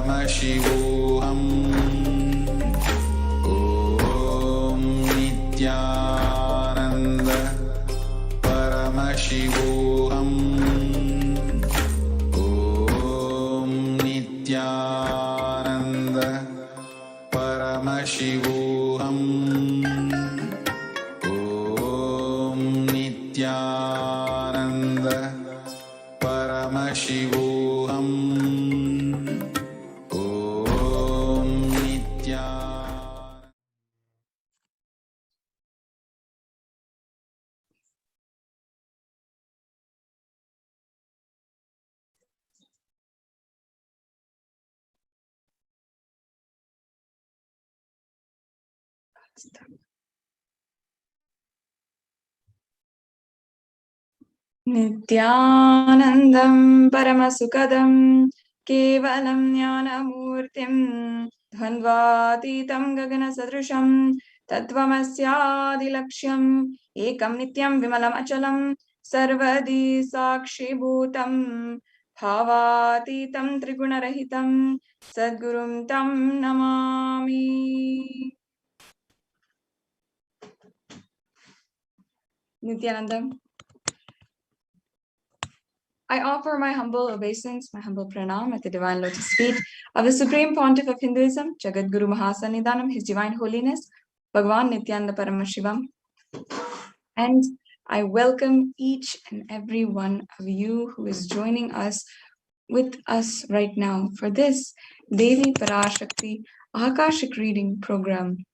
Paramashivoham. Om Nithyananda Paramashivoham. Om Nithyananda Paramashivoham. Om Nithyananda Paramashivoham. Om Nithyananda. Nithyanandam Paramasukadam Kevalam Jnanamurtim Dhandvatitam Gagana Sadrusham Tattvamasyaadilaksham Ekam Nityam Vimalam Achalam Sarvadi Sakshi Bhutam Bhavatitam Trigunarahitam Sadgurum Tam Namami. Nithyanandam. I offer my humble obeisance, my humble pranam at the divine lotus feet of the Supreme Pontiff of Hinduism, Jagat Guru Mahasannidhanam, His Divine Holiness, Bhagavan Nithyananda Paramashivam. And I welcome each and every one of you who is joining us with us right now for this Devi Parashakti Akashic reading program.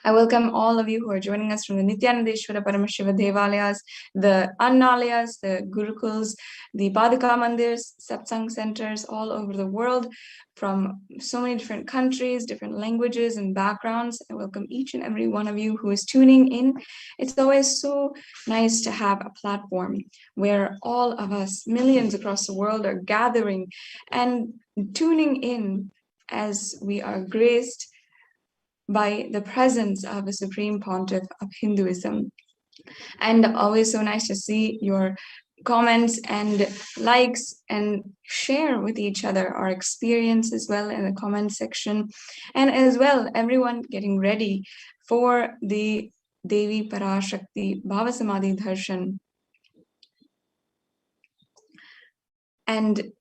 I welcome all of you who are joining us from the Nithyanandeshwara Paramashiva Devalayas, the Annalayas, the Gurukuls, the Padaka Mandirs, Satsang centers all over the world from so many different countries, different languages and backgrounds. I welcome each and every one of you who is tuning in. It's always so nice to have a platform where all of us, millions across the world, are gathering and tuning in as we are graced by the presence of a Supreme Pontiff of Hinduism. And always so nice to see your comments and likes and share with each other our experience as well in the comment section. And as well, everyone getting ready for the Devi Parashakti Bhava Samadhi Darshan. And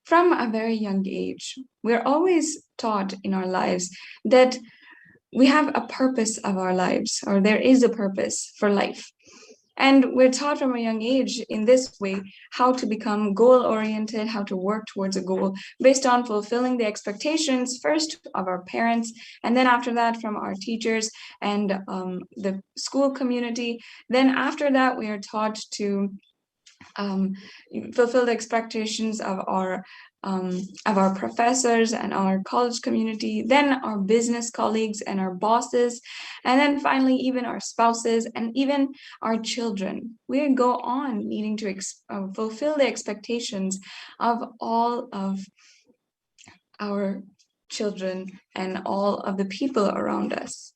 from a very young age, we're always taught in our lives that we have a purpose of our lives, or there is a purpose for life. And we're taught from a young age in this way how to become goal-oriented, how to work towards a goal based on fulfilling the expectations first of our parents, and then after that from our teachers and the school community. Then after that, we are taught to fulfill the expectations of our professors and our college community, then our business colleagues and our bosses, and then finally even our spouses and even our children. We go on needing to fulfill the expectations of all of our children and all of the people around us.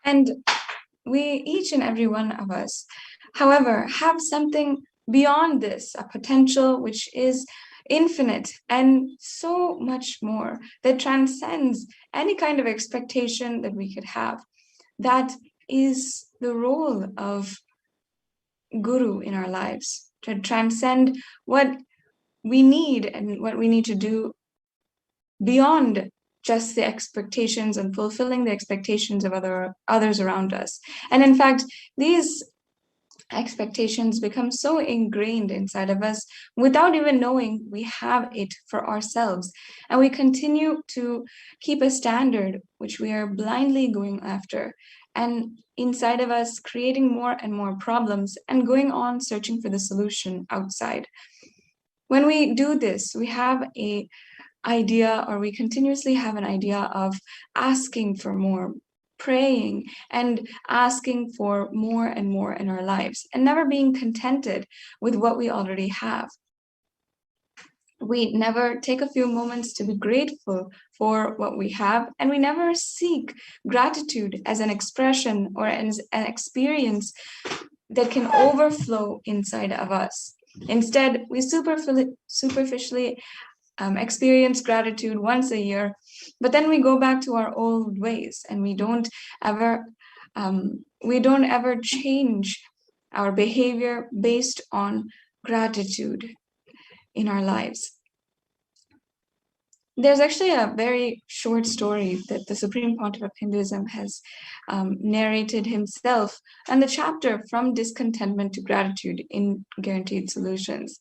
And we, each and every one of us, however, have something beyond this, a potential which is infinite and so much more that transcends any kind of expectation that we could have. That is the role of Guru in our lives, to transcend what we need and what we need to do beyond just the expectations and fulfilling the expectations of others around us. And in fact, these expectations become so ingrained inside of us without even knowing we have it for ourselves. And we continue to keep a standard which we are blindly going after, and inside of us creating more and more problems and going on searching for the solution outside. When we do this, we have a idea, or we continuously have an idea of asking for more, praying and asking for more and more in our lives, and never being contented with what we already have. We never take a few moments to be grateful for what we have, and we never seek gratitude as an expression or as an experience that can overflow inside of us. Instead, we superficially experience gratitude once a year, but then we go back to our old ways, and ever we don't ever change our behavior based on gratitude in our lives. There's actually a very short story that the Supreme Pontiff of Hinduism has narrated himself, and the chapter From Discontentment to Gratitude in Guaranteed Solutions.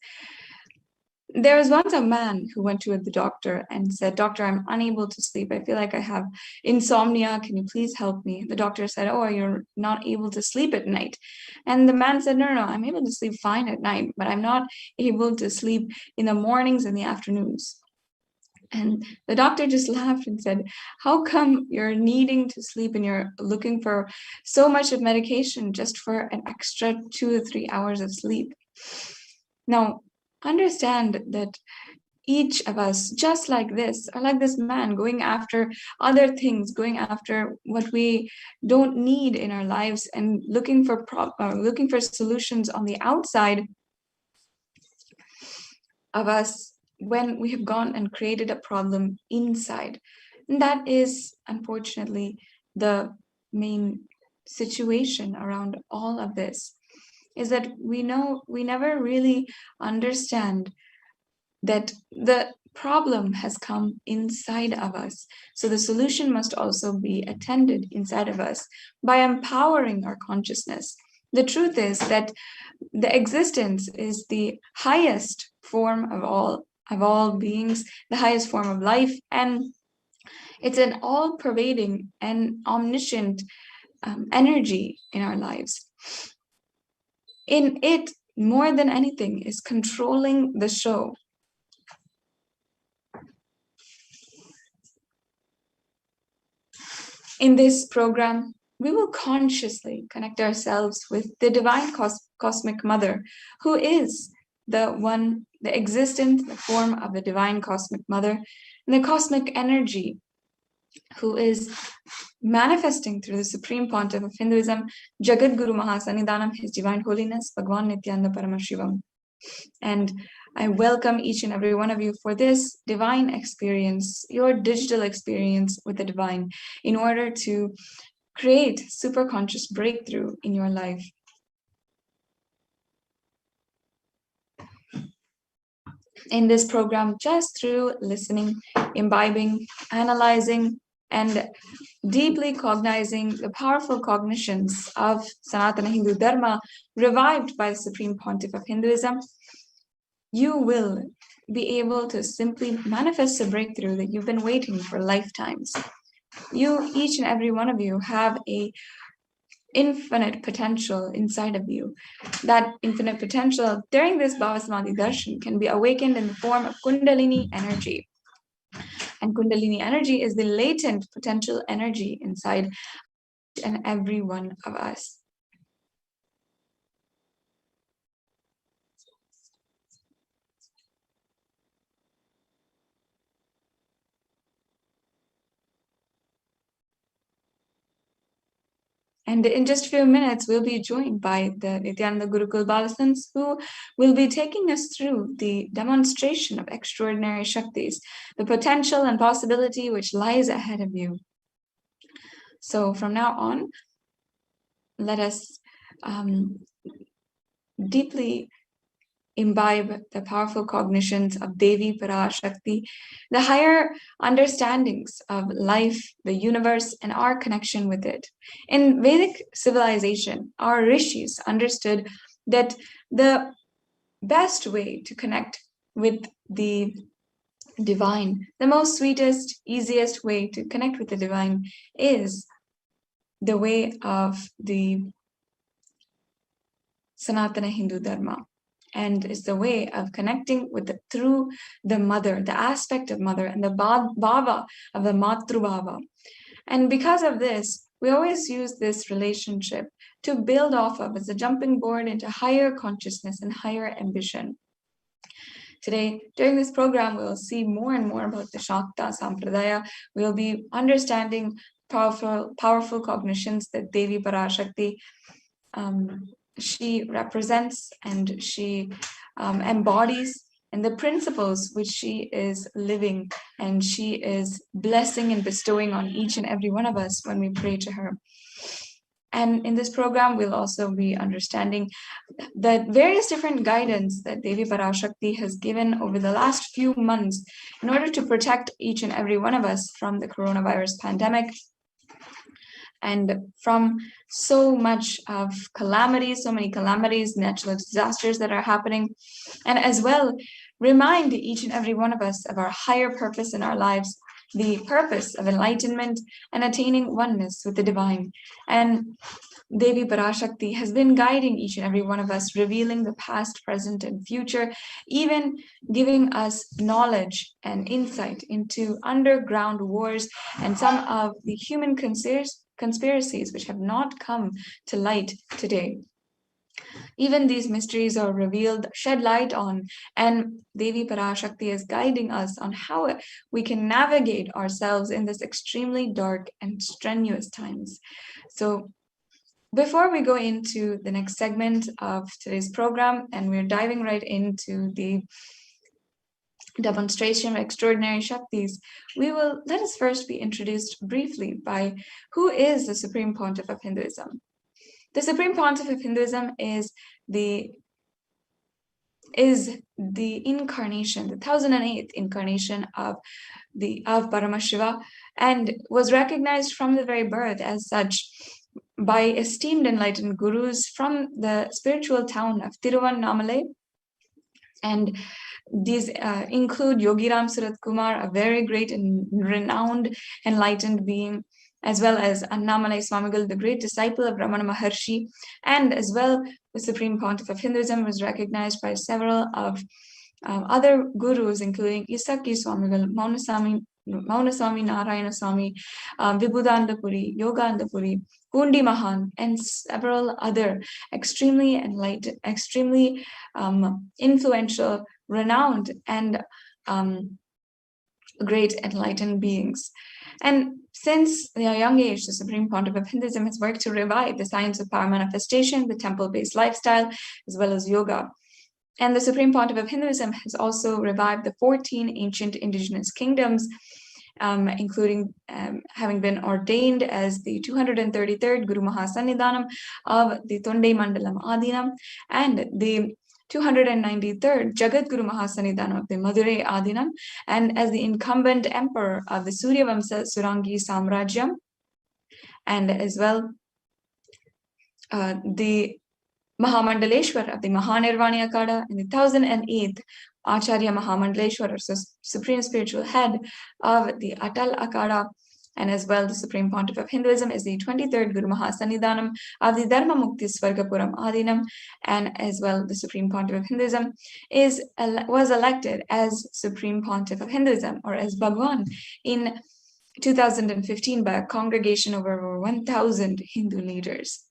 There was once a man who went to the doctor and said, "Doctor, I'm unable to sleep. I feel like I have insomnia. Can you please help me?" The doctor said, "Oh, you're not able to sleep at night." And the man said, No, I'm able to sleep fine at night, but I'm not able to sleep in the mornings and the afternoons." And the doctor just laughed and said, "How come you're needing to sleep and you're looking for so much of medication just for an extra 2 to 3 hours of sleep?" Now, understand that each of us, just like this, are like this man, going after other things, going after what we don't need in our lives, and looking for solutions on the outside of us, when we have gone and created a problem inside. And that is, unfortunately, the main situation around all of this, is that we never really understand that the problem has come inside of us. So the solution must also be attended inside of us by empowering our consciousness. The truth is that the existence is the highest form of all beings, the highest form of life, and it's an all-pervading and omniscient energy in our lives. In it, more than anything, is controlling the show. In this program, we will consciously connect ourselves with the divine cosmic mother, who is the existence, the form of the divine cosmic mother, and the cosmic energy, who is manifesting through the Supreme Pontiff of Hinduism, Jagadguru Mahasannidhanam, His Divine Holiness, Bhagwan Nithyananda Paramashivam. And I welcome each and every one of you for this divine experience, your digital experience with the divine, in order to create superconscious breakthrough in your life. In this program, just through listening, imbibing, analyzing, and deeply cognizing the powerful cognitions of Sanatana Hindu Dharma revived by the Supreme Pontiff of Hinduism, you will be able to simply manifest a breakthrough that you've been waiting for lifetimes. You, each and every one of you, have a infinite potential inside of you. That infinite potential during this Bhava Samadhi Darshan can be awakened in the form of Kundalini energy. And Kundalini energy is the latent potential energy inside each and every one of us. And in just a few minutes, we'll be joined by the Nithyananda Gurukul Balasans, who will be taking us through the demonstration of extraordinary Shaktis, the potential and possibility which lies ahead of you. So from now on, let us deeply imbibe the powerful cognitions of Devi Parashakti, the higher understandings of life, the universe, and our connection with it. In Vedic civilization, our rishis understood that the best way to connect with the divine, the most sweetest, easiest way to connect with the divine, is the way of the Sanatana Hindu Dharma. And is the way of connecting with through the mother, the aspect of mother, and the bhava of the matru bhava. And because of this, we always use this relationship to build off of as a jumping board into higher consciousness and higher ambition. Today, during this program, we'll see more and more about the Shakta Sampradaya. We'll be understanding powerful cognitions that Devi Parashakti she represents and she embodies, and the principles which she is living and she is blessing and bestowing on each and every one of us when we pray to her. And in this program, we'll also be understanding the various different guidance that Devi Parashakti has given over the last few months in order to protect each and every one of us from the coronavirus pandemic and from so much of calamities, so many calamities, natural disasters that are happening, and as well remind each and every one of us of our higher purpose in our lives, the purpose of enlightenment and attaining oneness with the divine. And Devi Parashakti has been guiding each and every one of us, revealing the past, present, and future, even giving us knowledge and insight into underground wars and some of the human conspiracies which have not come to light today. Even these mysteries are revealed, shed light on, and Devi Parashakti is guiding us on how we can navigate ourselves in this extremely dark and strenuous times. So before we go into the next segment of today's program, and we're diving right into the demonstration of extraordinary Shaktis, let us first be introduced briefly by who is the Supreme Pontiff of Hinduism. The Supreme Pontiff of Hinduism is the incarnation, the 1008th incarnation of Paramashiva, and was recognized from the very birth as such by esteemed enlightened gurus from the spiritual town of Tiruvannamalai. And these include Yogiram Surat Kumar, a very great and renowned enlightened being, as well as Annamalai Swamigal, the great disciple of Ramana Maharshi, and as well the Supreme Pontiff of Hinduism was recognized by several of other gurus, including Isaki Swamigal, Maunaswami Narayana Swami, Vibhudandapuri, Yoganandapuri, Kundi Mahan, and several other extremely enlightened, extremely influential, renowned, and great enlightened beings. And since a young age, the Supreme Pontiff of Hinduism has worked to revive the science of power manifestation, the temple-based lifestyle, as well as yoga. And the Supreme Pontiff of Hinduism has also revived the 14 ancient indigenous kingdoms, including having been ordained as the 233rd Guru Mahasannidhanam of the Tondai Mandalam Adinam and the 293rd Jagat Guru Mahasannidhanam of the Madurai Adinam, and as the incumbent emperor of the Suryavamsa Surangi Samrajyam, and as well the Mahamandaleshwar of the Mahanirvani Akada, and the 1008th Acharya Mahamandaleshwar, or Supreme Spiritual Head of the Atal Akada, and as well the Supreme Pontiff of Hinduism is the 23rd Guru Mahasannidhanam of the Dharma Mukti Svargapuram Adinam, and as well the Supreme Pontiff of Hinduism was elected as Supreme Pontiff of Hinduism, or as Bhagwan, in 2015 by a congregation of over 1,000 Hindu leaders.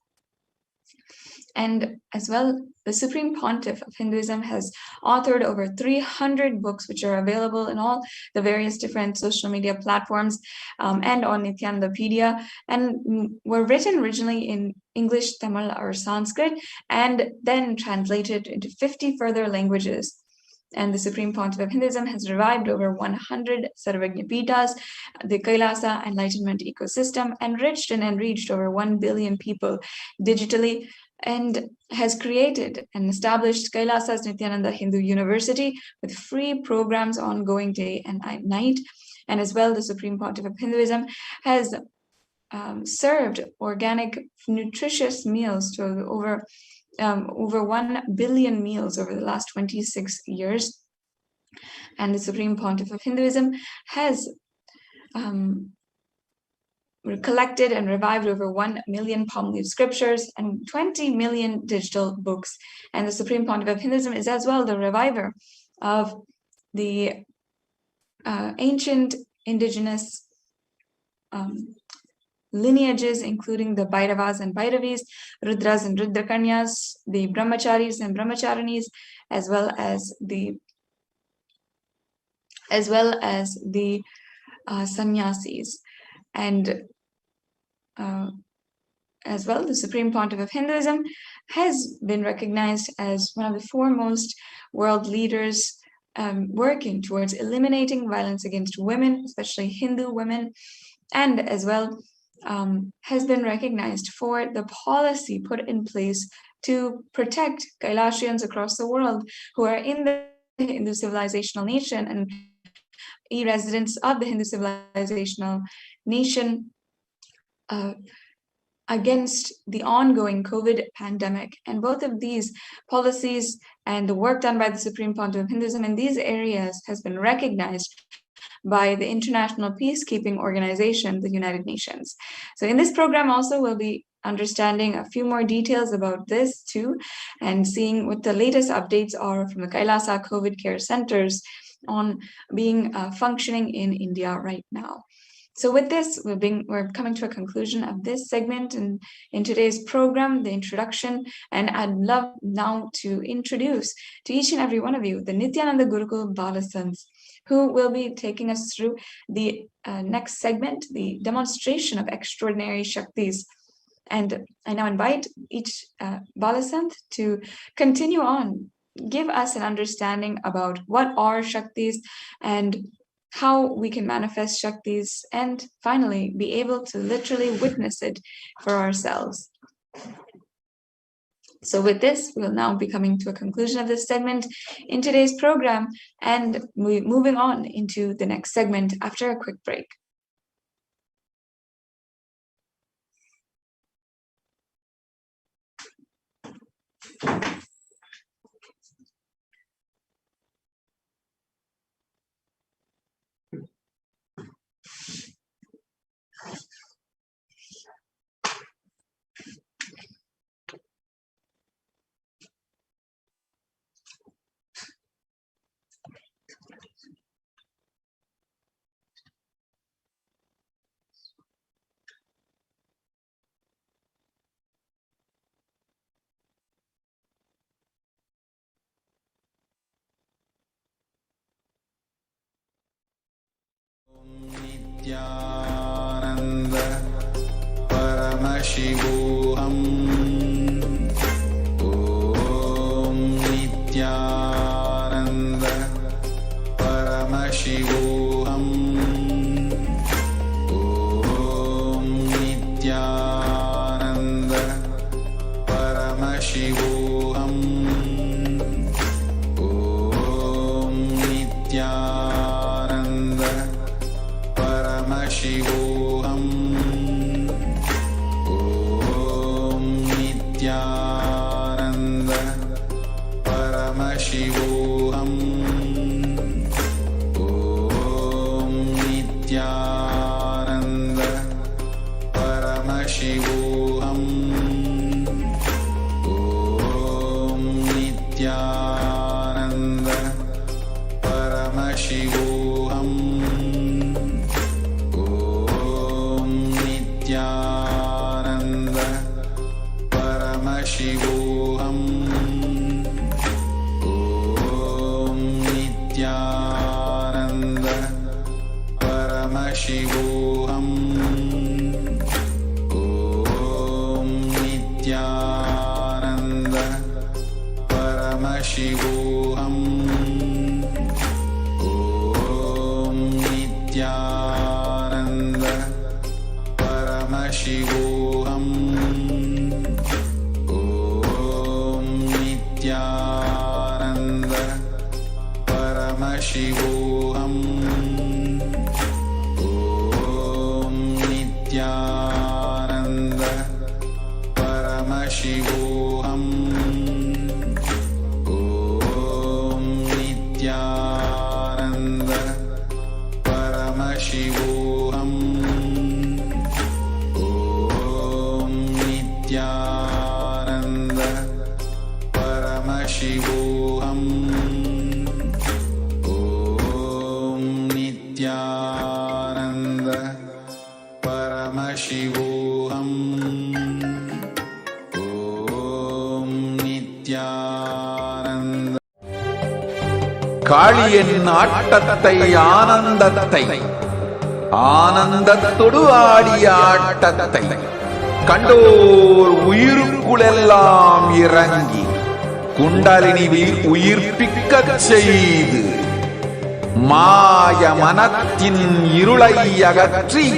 And as well, the Supreme Pontiff of Hinduism has authored over 300 books, which are available in all the various different social media platforms and on Nithyanandapedia, and were written originally in English, Tamil, or Sanskrit, and then translated into 50 further languages. And the Supreme Pontiff of Hinduism has revived over 100 Sarvajnapitas, the Kailasa Enlightenment ecosystem, enriched and enreached over 1 billion people digitally, and has created and established Kailasa's Nithyananda Hindu University with free programs ongoing day and night. And as well, the Supreme Pontiff of Hinduism has served organic, nutritious meals to over 1 billion meals over the last 26 years. And the Supreme Pontiff of Hinduism has collected and revived over 1 million palm leaf scriptures and 20 million digital books. And the Supreme Pontiff of Hinduism is as well the reviver of the ancient indigenous lineages, including the Bhairavas and Bhairavis, Rudras and Rudrakanyas, the Brahmacharis and Brahmacharinis, as well as the as well as the sannyasis. And as well, the Supreme Pontiff of Hinduism has been recognized as one of the foremost world leaders working towards eliminating violence against women, especially Hindu women, and as well has been recognized for the policy put in place to protect Kailasians across the world who are in the Hindu civilizational nation and residents of the Hindu civilizational nation against the ongoing COVID pandemic. And both of these policies and the work done by the Supreme Pontiff of Hinduism in these areas has been recognized by the International Peacekeeping Organization, the United Nations. So in this program also we'll be understanding a few more details about this too, and seeing what the latest updates are from the Kailasa COVID care centers on being functioning in India right now. So with this, we're coming to a conclusion of this segment in today's program, the introduction, and I'd love now to introduce to each and every one of you the Nithyananda Gurukul Balasans, who will be taking us through the next segment, the demonstration of extraordinary Shaktis. And I now invite each Balasant to continue on, give us an understanding about what are Shaktis and how we can manifest Shaktis, and finally be able to literally witness it for ourselves. So with this, we'll now be coming to a conclusion of this segment in today's program, and moving on into the next segment after a quick break. Nithyananda Paramashivoham. Om Nithyananda Paramashivoham. Om Nithyananda Paramashivoham. Om Nithyananda Paramashivoham. Om Nithyananda Paramashivoham. Om Nithyananda Paramashivoham. Om Nithyananda Paramashivoham. Om Nithyananda Paramashivoham. Om Nithyananda Paramashivoham. Om Nithyananda Paramashivoham. Om Nithyananda Paramashivoham. Om Nithyananda Paramashivoham. Om Nithyananda Paramashivoham. Om Nithyananda Paramashivoham. Om Nithyananda Paramashivoham. Om Nithyananda Paramashivoham. Om Nithyananda காளியின் ஆட்டத்தை ஆனந்தத்தை ஆனந்தத்தொடு ஆடிய ஆட்டத்தை கண்டோர் உயிருக்குளெல்லாம் இறங்கி குண்டலினி உயிர்ப்பிக்கச் செய்து மாய மனத்தின் இருளை அகற்றி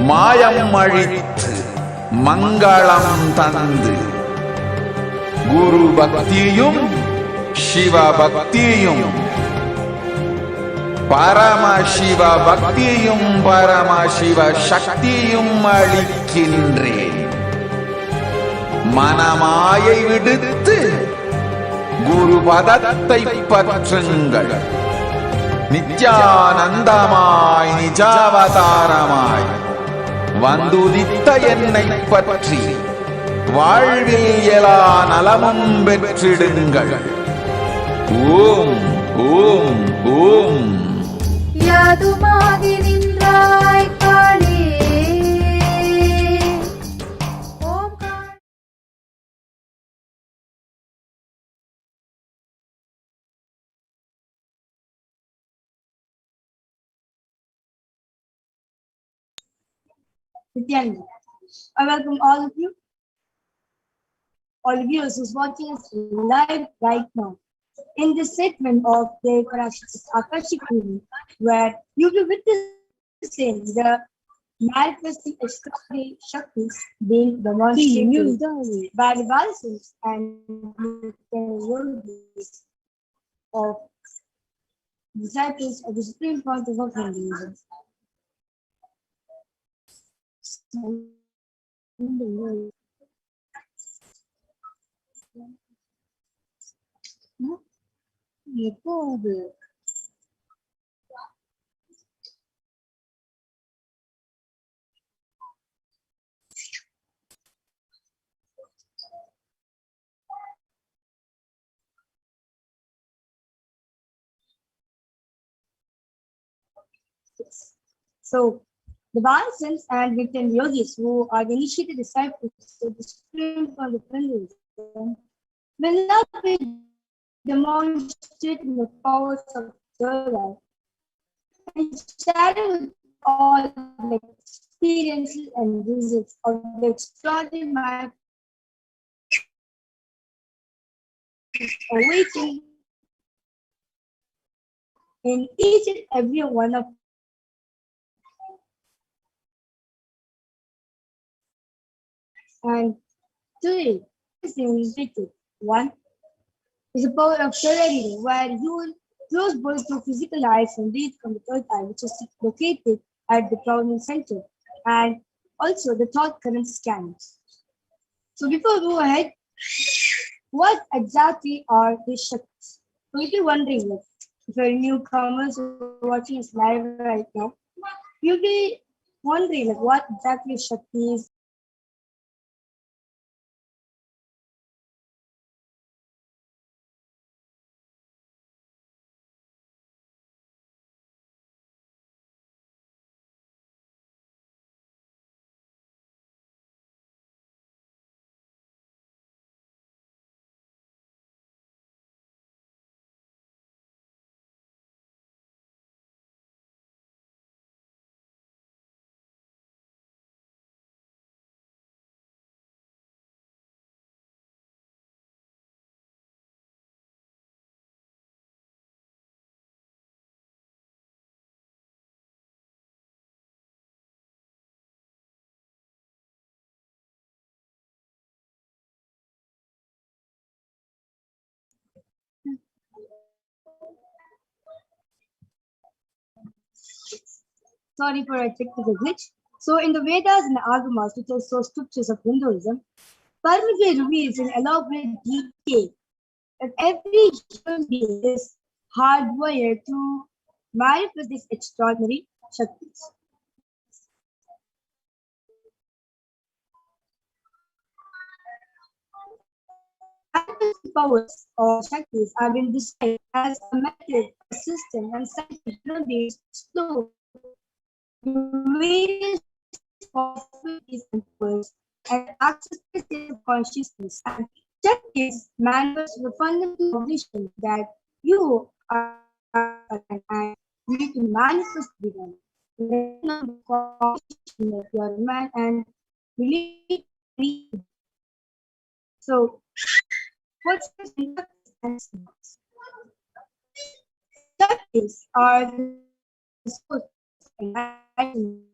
மாயம் அழித்து மங்களம் தந்து குரு பக்தியும் சிவ பக்தியும் பரமசிவ பக்தியும் பரமசிவ சக்தியும் அளிக்கின்றேன். மனமாயை விடுத்து குரு பதத்தை பற்றுங்கள். நித்யானந்தமாய் நிஜாவதாரமாய் வந்துதித்த என்னை பற்றி வாழ்வில் எல்லா நலமும் பெற்றிடுங்கள். ஓம் ஓம் ஓம். யாதுமாகி நின்றாய் காளே. ஓம் காளே. Nithyananda, I welcome all of you, all of you who's watching us live right now in this segment of the Parashakti Akashic reading, where you'll be witnessing the manifesting extraordinary Shaktis being demonstrated by the Vaisals and the yogis of disciples of the Supreme Pontiff of Hinduism. எப்போது So the Vaisals and Victim yogis who are the initiated disciples of the Supreme Lord of Hinduism will not be demonstrating the powers of Yoga and sharing with all the experiences and visits of the extraordinary awaiting in each and every one of and today is the one is the power of clarity, where you will close both your physical eyes and read from the third eye, which is located at the crowning center, and also the thought current scans. So before we go ahead, what exactly are these Shaktis? So if you're wondering, if you're newcomers watching us live right now, you'll be wondering what exactly Shakti is. Sorry for a technical glitch. So in the Vedas and the Agamas, which are so scriptures of Hinduism, Parvati reveals in elaborate detail that every human being is hardwired to manifest these extraordinary Shaktis. Manifesting powers of Shaktis have been described as a method, a system, and scientific human beings slow various possibilities and powers and access to state of consciousness, and Shaktis manifest the fundamental condition that You are and you need to manifest divine. Let not be competition of your man and believe. So, what's the answers? Studies are the source of enlightenment,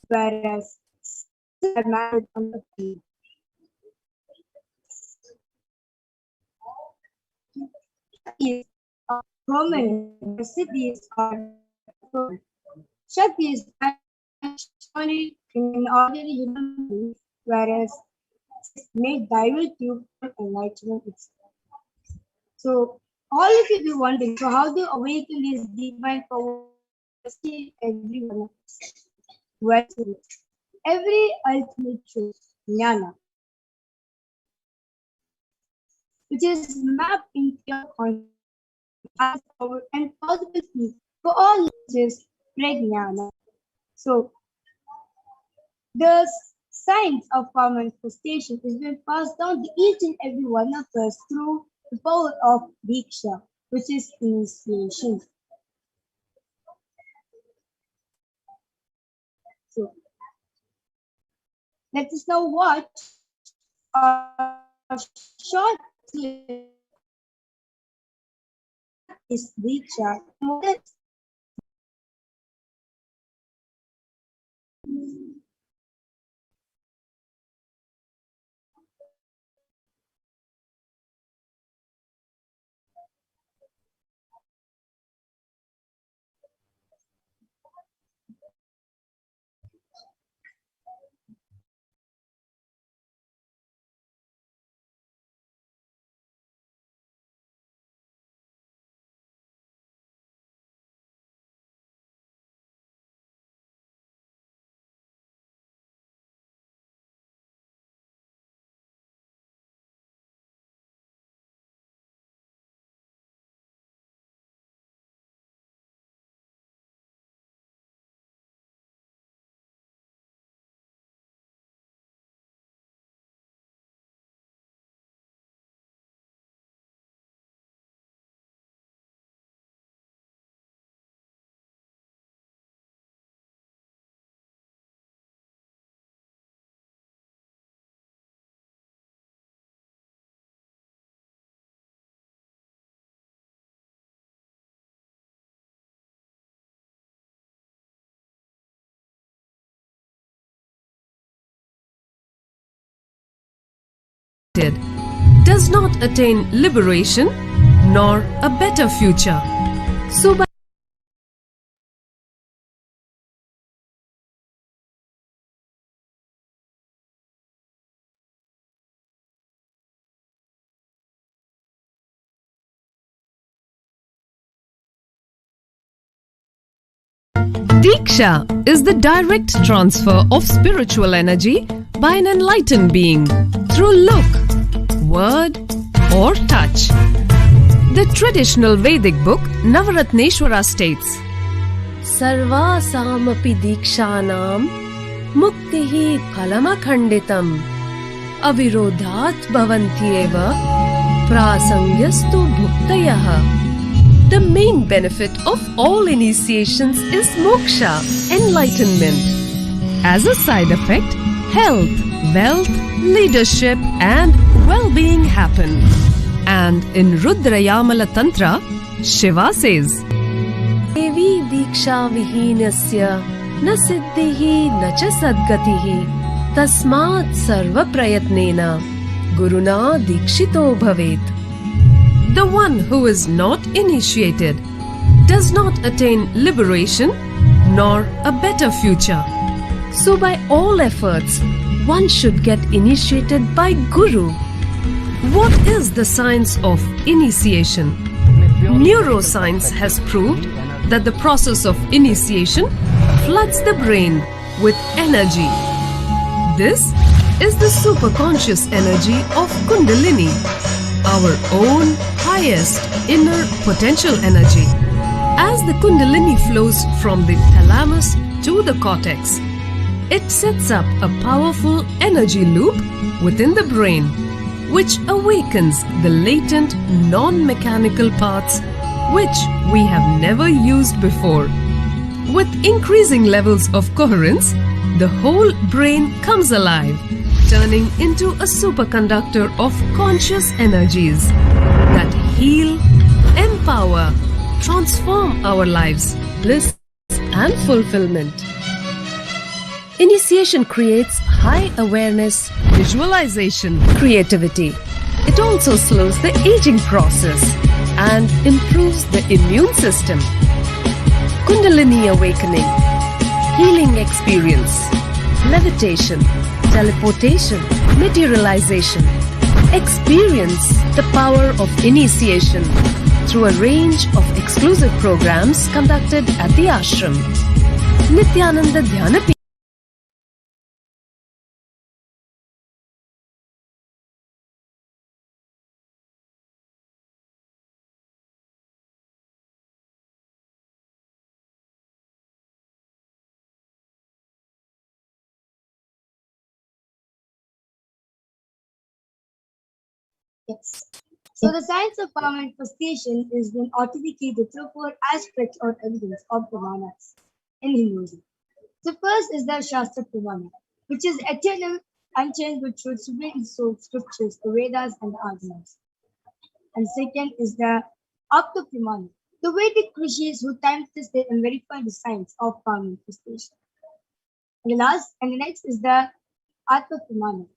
whereas are married on the field. Shakti are permanent, the cities are permanent. Shakti is only in an ordinary human being, whereas it's made direct to enlightenment itself. So, all of you be wondering, so how to awaken this divine power? See every one of us. Where to look? Every ultimate truth, jnana, which is mapped into your consciousness as our and possible field for all is prajnana. So the science of our manifestation is being passed down to each and every one of us through the power of diksha, which is initiation. So let us now watch a short clip. Is diksha. does not attain liberation nor a better future. So by Diksha is the direct transfer of spiritual energy by an enlightened being through look, word or touch. The traditional Vedic book Navaratneshwara states, Sarvasamapi dikshanam muktihi phalamakhanditam avirodhat bhavantyeva prasangyastu bhuktayah. The main benefit of all initiations is moksha, enlightenment. As a side effect, health, wealth, leadership and well-being happen. And in Rudrayamala Tantra, Shiva says, Devi diksha vihinasya na siddhihi na cha sadgatihi tasmat sarva prayatnena guruna dikshito bhavet. The one who is not initiated does not attain liberation nor a better future. So by all efforts, one should get initiated by Guru. What is the science of initiation? Neuroscience has proved that the process of initiation floods the brain with energy. This is the superconscious energy of Kundalini, our own highest inner potential energy. As the Kundalini flows from the thalamus to the cortex, it sets up a powerful energy loop within the brain, which awakens the latent non-mechanical parts which we have never used before. With increasing levels of coherence, the whole brain comes alive, turning into a superconductor of conscious energies that heal, empower, transform our lives, bliss and fulfillment. Initiation creates high awareness, visualization, creativity. It also slows the aging process and improves the immune system. Kundalini awakening, healing experience, levitation, teleportation, materialization. Experience the power of initiation through a range of exclusive programs conducted at the ashram. Nithyananda Dhyana Yes. So the science of power manifestation is then authenticated through four aspects or evidence of Brahmanas in Hinduism. The first is the Shastra Pramana, which is eternal, unchangeable truth supreme in soul scriptures, the Vedas and the Agamas. And second is the Apta Pramana, the Vedic rishis who time tested and verified the science of power manifestation. And the next is the Atma Pramana,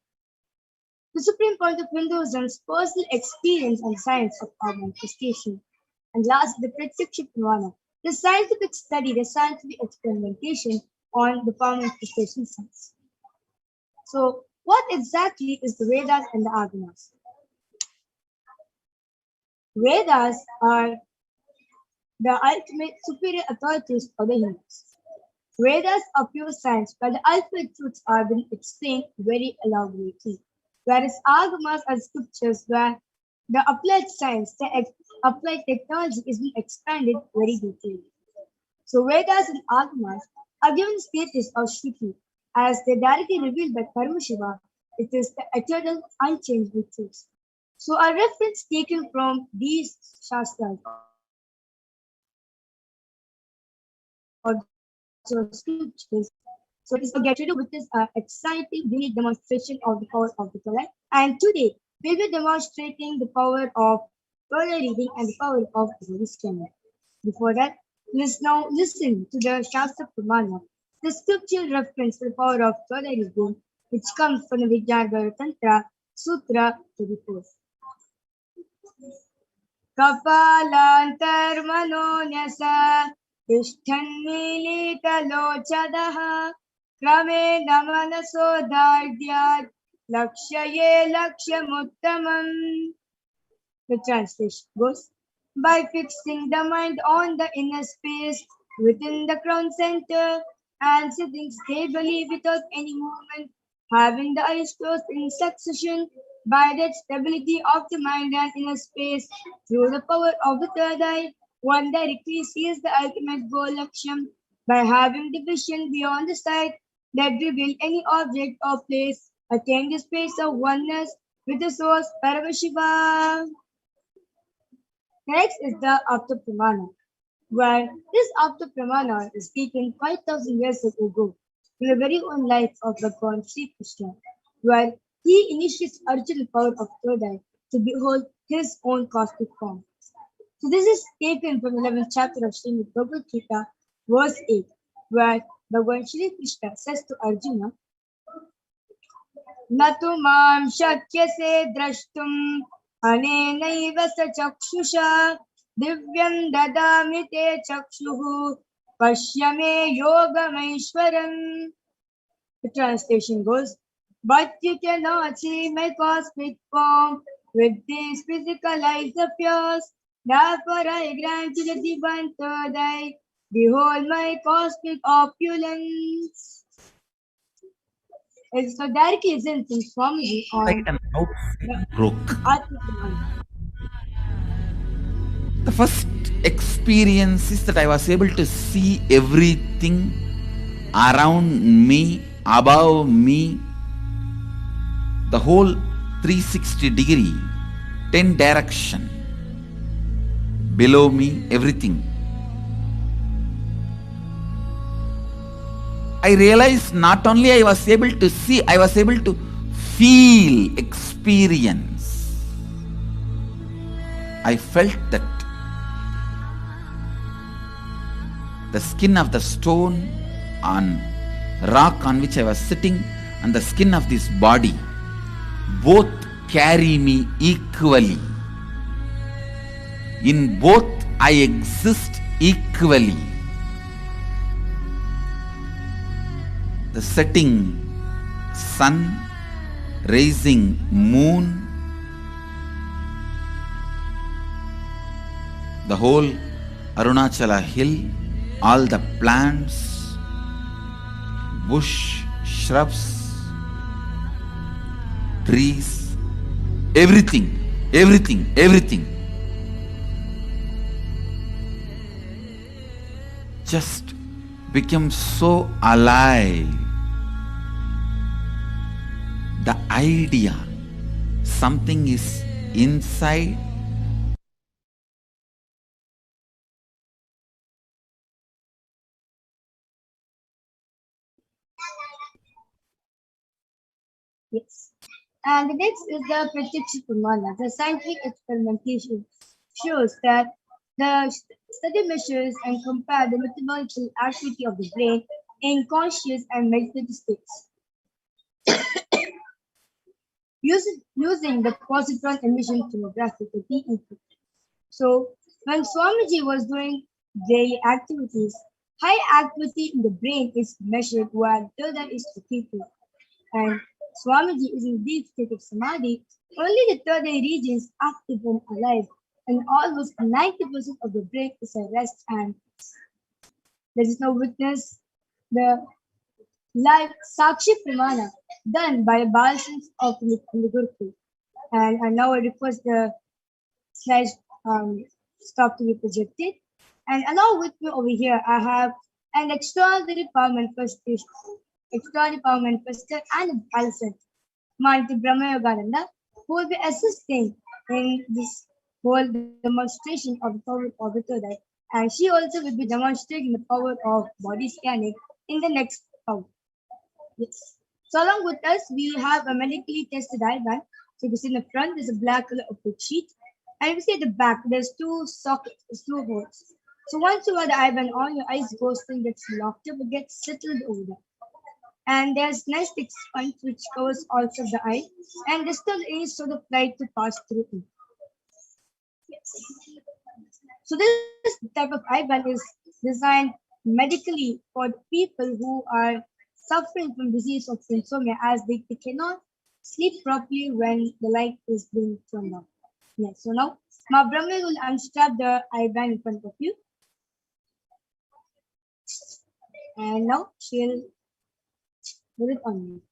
the supreme point of Hinduism's personal experience and science of power manifestation. And last, the Pratyaksha Pramana, the scientific study, the scientific experimentation on the power manifestation science. So, what exactly is the Vedas and the Agamas? Vedas are the ultimate superior authorities for the Hindus. Vedas are pure science, where the ultimate truths are being explained very elaborately. Whereas Agamas are scriptures where the applied science, the applied technology is being expanded very deeply. So Vedas and Agamas are given status of Shruti as they directly revealed by Paramashivoham. It is the eternal, unchangeable truth. So a reference taken from these Shastras or scriptures. So it's get to do with this exciting unique demonstration of the power of the Torah. And today we'll be demonstrating the power of Torah reading and the power of the scanner. Before that, let's now listen to the Shastra Pramana, the scriptural reference to the power of Torah reading, which comes from the Vijnana Tantra Sutra 34. Kapalantarmanonyasa tishthanmilitalochadaha Krame namanaso dardyat lakshaye lakshamuttamam. The translation goes, by fixing the mind on the inner space within the crown center and sitting stably without any movement, having the eyes closed in succession, by that stability of the mind and inner space, through the power of the third eye, one directly sees the ultimate goal Laksham by having the vision beyond the sight that reveal any object or place, attain the space of oneness with the source Paramashivoham. Next is the Apta Pramana, where this Apta Pramana is taken 5,000 years ago from the very own life of Bhagavan Sri Krishna, where he initiates Arjuna power of third eye to behold his own cosmic form. So this is taken from 11th chapter of Srimad Bhagavad Gita, verse 8, where Bhagavan Shri Krishna says to Arjuna, Natu mam shakyase drashtum anenaiva sa chakshusha divyam dadami te chakshuhu pashyame yogamaishwaram. The translation goes, but you cannot see my cosmic form with these physical eyes of yours. Therefore I grant you the divine third eye. Behold my cosmic opulence. It's so directly isn't in Swamiji on Like an outfit broke. The first experience is that I was able to see everything around me, above me, the whole 360 degree, 10 direction. below me, everything. I realized not only I was able to see, I was able to feel, experience. I felt that the skin of the stone on rock on which I was sitting and the skin of this body both carry me equally. In both I exist equally. The setting sun, rising moon, the whole Arunachala hill, all the plants, bush, shrubs, trees, everything, everything, everything just became so alive. The idea, something is inside, Yes. And the next is the Pratyaksha Pramana. The scientific experimentation shows that the study measures and compare the metabolical activity of the brain in conscious and meditative states. Using the positron emission tomography, the PET. So when Swamiji was doing daily activities, high activity in the brain is measured while third eye is located. And Swamiji is in deep state of samadhi, only the third eye region is active and alive, and almost 90% of the brain is at rest and let us now witness the live Sakshi Pramana done by Balsons of the Gurukul. And now I request the slide stop to be projected. And along with me over here, I have an extraordinary power manifestation, extraordinary power manifester and a Kailasa, Malti Brahma Yogananda, who will be assisting in this whole demonstration of the power of the third eye. And she also will be demonstrating the power of body scanning in the next power. Yes. So along with us, we have a medically tested eye band. So you can see in the front, there's a black color opaque sheet. And you can see at the back, there's two sockets, two holes. So once you wear the eye band on, your eyes ghosting gets locked up, it gets settled over there. And there's nice thick sponge which covers all of the eye. And there's still any sort of light to pass through it. Yes. So this type of eye band is designed medically for people who are suffering from disease of insomnia, as they cannot sleep properly when the light is being turned on. Yes, so now Ma Brahma will unstrap the eye band in front of you. And now she'll put it on you.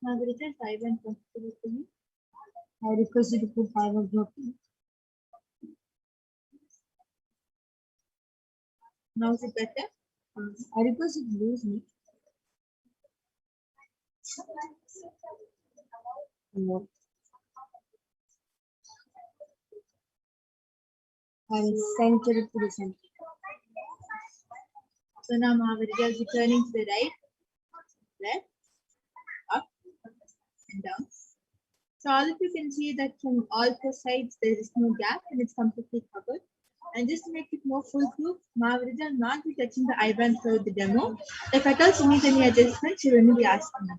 Now the return eye band comfortable for you. I request you to put eye band properly. Now is it better? I request you to lose me. No. And center it to the center. So now Mahavira is returning to the right, left, up, and down. So all of you can see that from all four sides there is no gap and it's completely covered. And just to make it more foolproof, Mahavira will not be touching the eye band for the demo. If at all she needs any adjustment, she will only be asking me.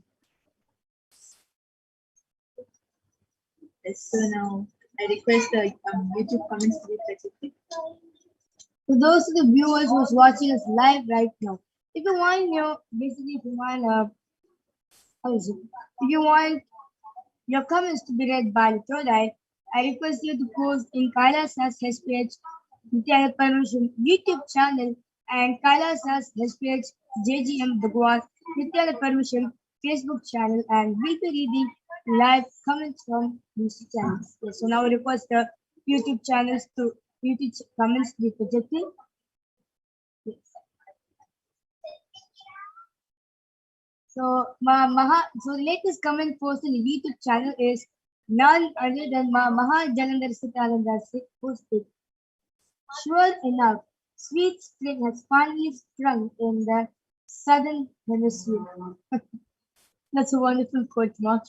Yes, so now I request the YouTube comments to be projected. For those of the viewers who's watching us live right now, if you want basically if you want if you want your comments to be read by the third eye, I request you to post in Kailasa's HDH Nithyananda Paramashivam YouTube channel and Kailasa's HDH JGM Bhagwan Nithyananda Paramashivam Facebook channel, and we'll be reading live comments from these channels. Yes, so now I request the YouTube channels to YouTube comments to be projected. Yes. So so the latest comment posted in the YouTube channel is none other than Maha Jalandhar Sitananda posted. Sure enough, sweet spring has finally sprung in the southern hemisphere. That's a wonderful quote, Ma.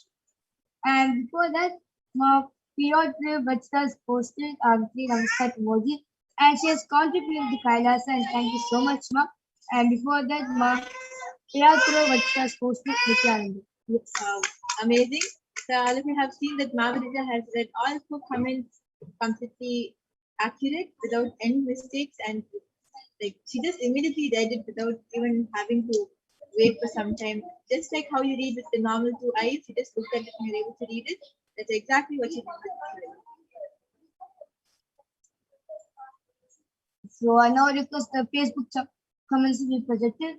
And before that, Ma Piotr Vatsas posted three namaskar emoji, and she has contributed to Kailasa, and thank you so much, Ma. And before that, Ma Piotr Vatsas posted Nithyananda. Yes. Wow, amazing. So all of you have seen that Mahavija has read all four comments completely accurate without any mistakes, and like she just immediately read it without even having to wait for some time. Just like how you read with the normal two eyes, you just look at it and you're able to read it. That's exactly what she did with Mahavija. So I now request the Facebook comments to be projected.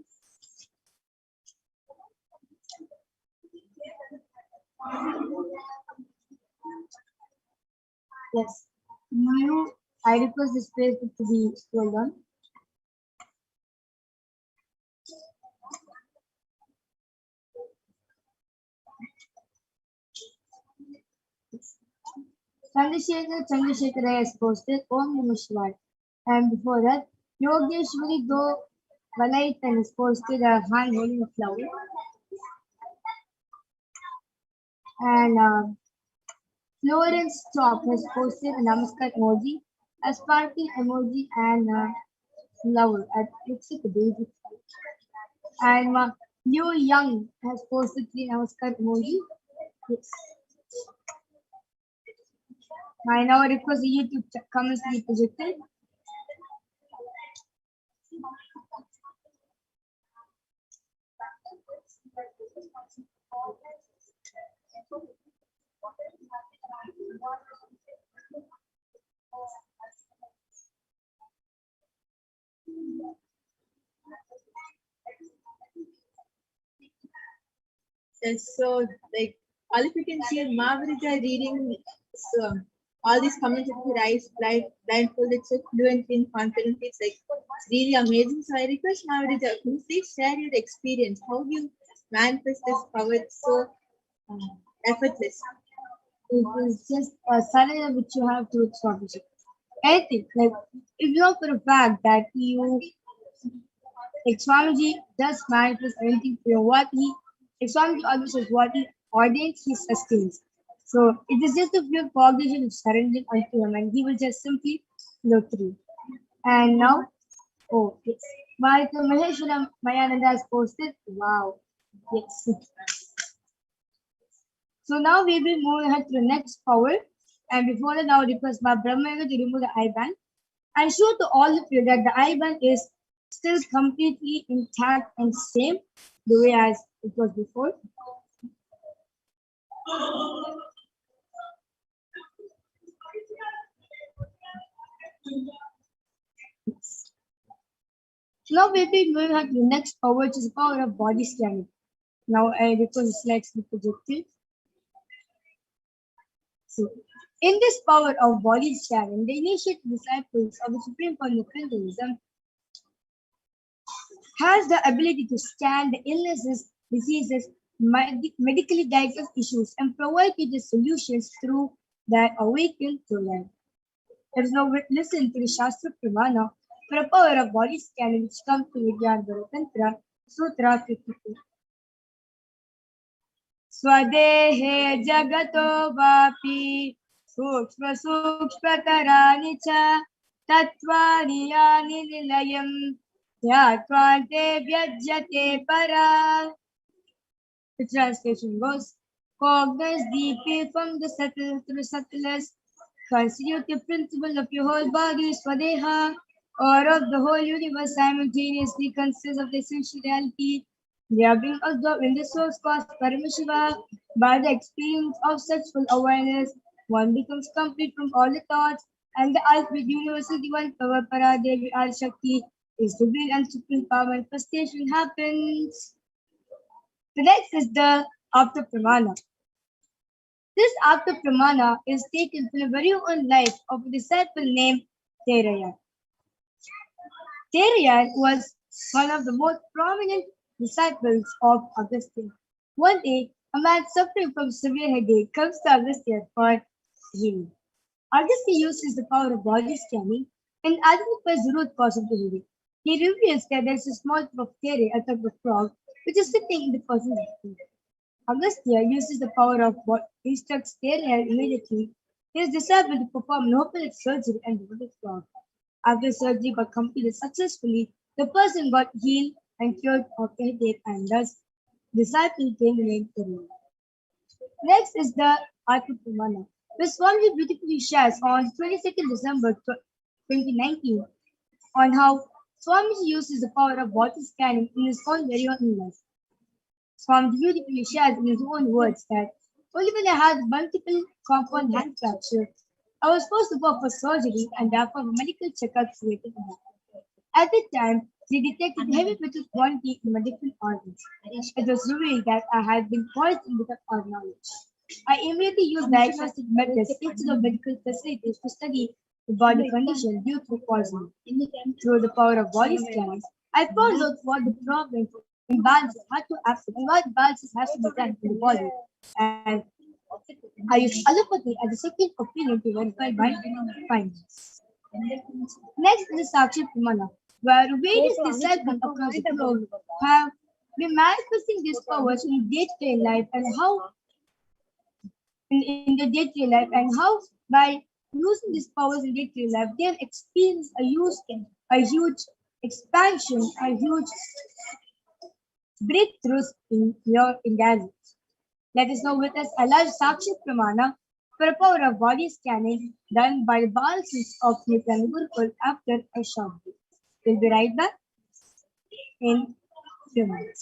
Yes. Now I request this Facebook to be scrolled on. Chandrasekhar has posted Om Namah Shivaya. And before that, Yogeshwari Do Valaitan has posted a hand holding a flower. And Florence Chop has posted a namaskar emoji, a sparkling emoji, and a flower. It looks like a daisy. And Liu Young has posted three namaskar emoji. Yes. I now request the YouTube comments to be projected. And so, like, all of you can see Mahavija reading all these comments with her eyes blindfolded so fluently and confidently. It's like it's really amazing. So I request Mahavija, can you please share your experience? How do you manifest this power so effortless? It is just a surrender which you have to establish. Anything like if you know for a fact that you like Swamiji does manifest anything for what he Swamiji always says what he ordains he sustains. So it is just a pure cognition of surrendering unto him and he will just simply flow through. And now oh yes. Bharata Maheshwaram Mayananda has posted. Wow. Yes. So now we will move ahead to the next power. And before that, now request by Brahmanga to remove the I-band. And show to all of you that the I-band is still completely intact and same the way as it was before. Now we will be moving on to the next power, which is the power of body scanning. Now I request the slides to be projected. So, in this power of body scanning, the initiate disciples of the Supreme Point of Hinduism has the ability to scan the illnesses, diseases, medically diagnosed issues, and provide you the solutions through that awakened to life. Let us now listen to the Shastra Pramana for a power of body scanning which comes to Vidyanvara Tantra, Sutra 52. Swadehe jagato vapi sukshma sukshmatharani cha tattvani yani nilayam dhyatvante vyajyate para. The translation goes, cognize deeply from the subtle to the subtlest, constitute the principle of your whole body, Swadeha, or of the whole universe simultaneously consists of the essential reality. They are being absorbed in the source called Paramashiva. By the experience of such full awareness, one becomes complete from all the thoughts, and the ultimate universal divine power, Paradevi Parashakti, is revealed and supreme power manifestation happens. The next is the After Pramana. This act of pramana is taken from the very own life of a disciple named Therayan. Therayan was one of the most prominent disciples of Augustine. One day, a man suffering from severe headache comes to Augustine for healing. Augustine uses the power of body scanning and identifies the root cause of the headache. He reveals that there is a small tube of terre, a type of frog, which is sitting in the person's head. Augustine uses the power of what instructs terre immediately his disciple to perform an open surgery and remove the frog. After surgery got completed successfully, the person got healed and cured of the headache, and thus disciple came to name Terre. Next is the Arthapramana, which Swami beautifully shares on 22nd December 2019 on how Swami uses the power of body scanning in his own very own life. Swami beautifully shares in his own words that only when I had multiple compound hand fracture, I was supposed to go for surgery and therefore a medical checkup created a hand. At that time, they detected heavy metal quantity in my different organs. It was revealed that I had been poisoned without our knowledge. I immediately used diagnostic methods instead of medical facilities to study the body condition due to poisoning. Through the power of body scans, I found out what the problem imbalances had to happen and what balances has to be done in the body. And I used allopathy as a second opinion to verify my findings. Next is the Sakshi Pramana, where various disciples across the globe have been manifesting these powers in day-to-day life and how in the day-to-day life and how by using these powers in day-to-day life they have experienced a huge expansion, a huge breakthroughs in their lives. Let us know with us a large Sakshi Pramana for a power of body scanning done by the Balsins of Nithyananda Gurukul after a short break. We'll be right back in few minutes.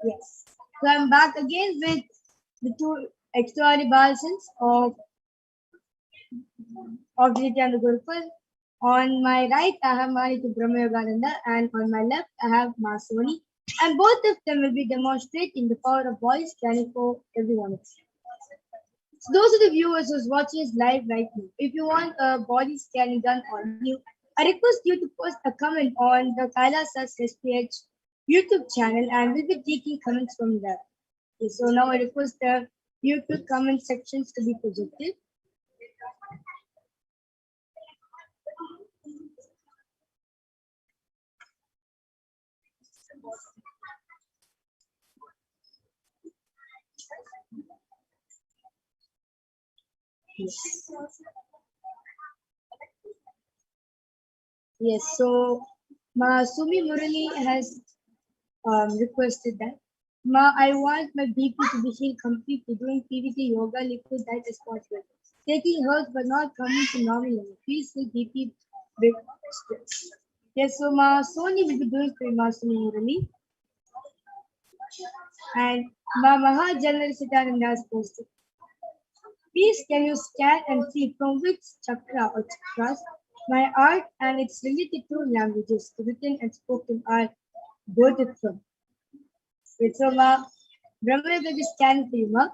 Yes. So I'm back again with the two extraordinary Balsins of Nithyananda Gurukul. On my right, I have Manitu Brahma Yogananda, and on my left, I have Masoni. And both of them will be demonstrating the power of body scanning for everyone. So those are the viewers who's watching us live right now. If you want a body scanning done on you, I request you to post a comment on the Kailasa HDH YouTube channel, and we'll be taking comments from there. Yes, so now I request the YouTube comment sections to be projected. Yes. Yes, so Ma Sumi Murali has requested that. Ma, I want my BP to be healed completely doing PVT yoga, liquid diet as possible. Taking herbs but not coming to normal level. Please feel BP with stress. Yes, so Ma Sony will be doing for Ma Sumi Murali. And Ma Mahajanal Sitananda has posted. Please can you scan and see from which chakra or chakras my art and its related to languages, written and spoken are both from. It's so Ma Brahma will be scanning for you, Ma.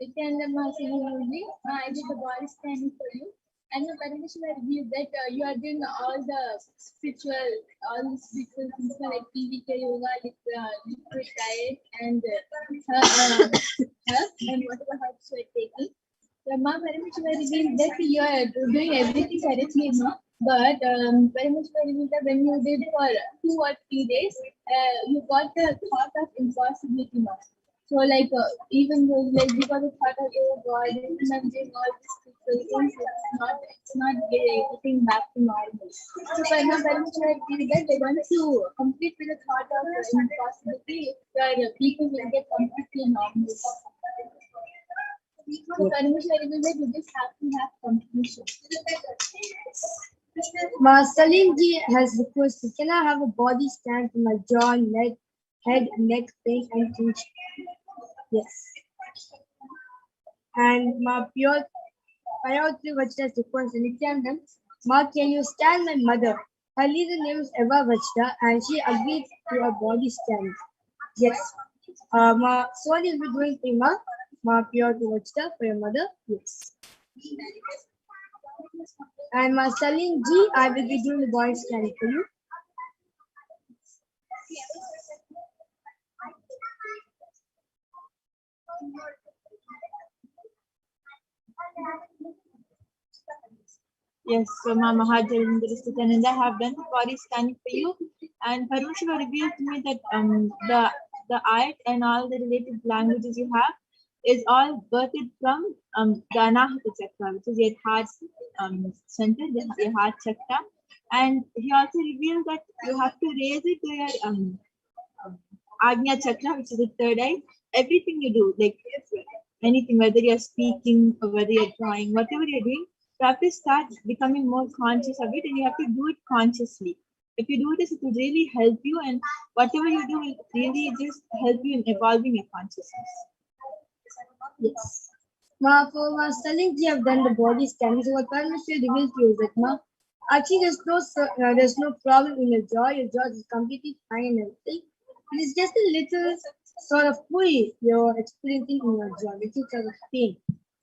Nithyananda Paramashivoham, I did the body scanning for you. And the Parameshwar revealed that you are doing all the spiritual things like PVK yoga, liquid diet, and herbs, and whatever herbs you are taking. So Ma Parameshwar revealed that you are doing everything correctly, Ma. But Parameshwar revealed that when you did for 2 or 3 days, you got the thought of impossibility, Ma. So like even though like because the thought of oh God, I'm doing all these spiritual things, it's not getting back to normal. So Parameshwar feel that they want to complete with the thought of impossibility, where people will get completely normal. So Parameshwar feel that you just have to have completion. Ma Salim ji has requested, can I have a body scan for my jaw, leg, head, neck pain and tension? Yes. And Ma Pure Payotri Vachta has requested, Nithyanandam, Ma, can you scan my mother? Her legal name is Eva Vachta and she agreed to a body scan. Yes. Ma Sony will be doing for Ma. Ma Pure Vachta for your mother. Yes. And Ma Salim ji, I will be doing the body scan for you. Yes, so Ma Mahajan Nithyananda have done the body scanning for you, and Parashakti revealed to me that the art and all the related languages you have is all birthed from the Anahata Chakra, which is your heart center, your heart chakra. And he also revealed that you have to raise it to your Agnya Chakra, which is the third eye. Everything you do, like anything, whether you're speaking or whether you're drawing, whatever you're doing, you have to start becoming more conscious of it, and you have to do it consciously. If you do this, it will really help you, and whatever you do will really just help you in evolving your consciousness. Yes. Ma, for Ma Salim ji have done the body scanning. So what Parameshwar revealed to you is that Ma, actually there's no problem in your jaw is completely fine and everything. It is just a little sort of pull you're experiencing in your jaw, little sort of pain,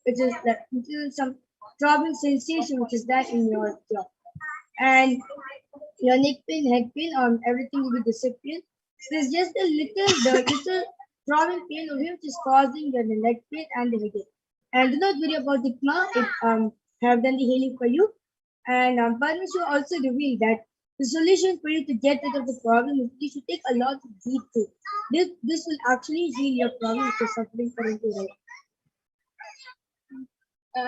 which is that little some throbbing sensation which is there in your jaw. And your neck pain, head pain, everything will be disappear. So there's just the little throbbing pain over here which is causing your neck pain and the headache. And do not worry about it, Ma. It have done the healing for you. And Parameshwar also revealed that the solution for you to get rid of the problem is you should take a lot of deep breath. This will actually heal your problem if you're suffering currently, right?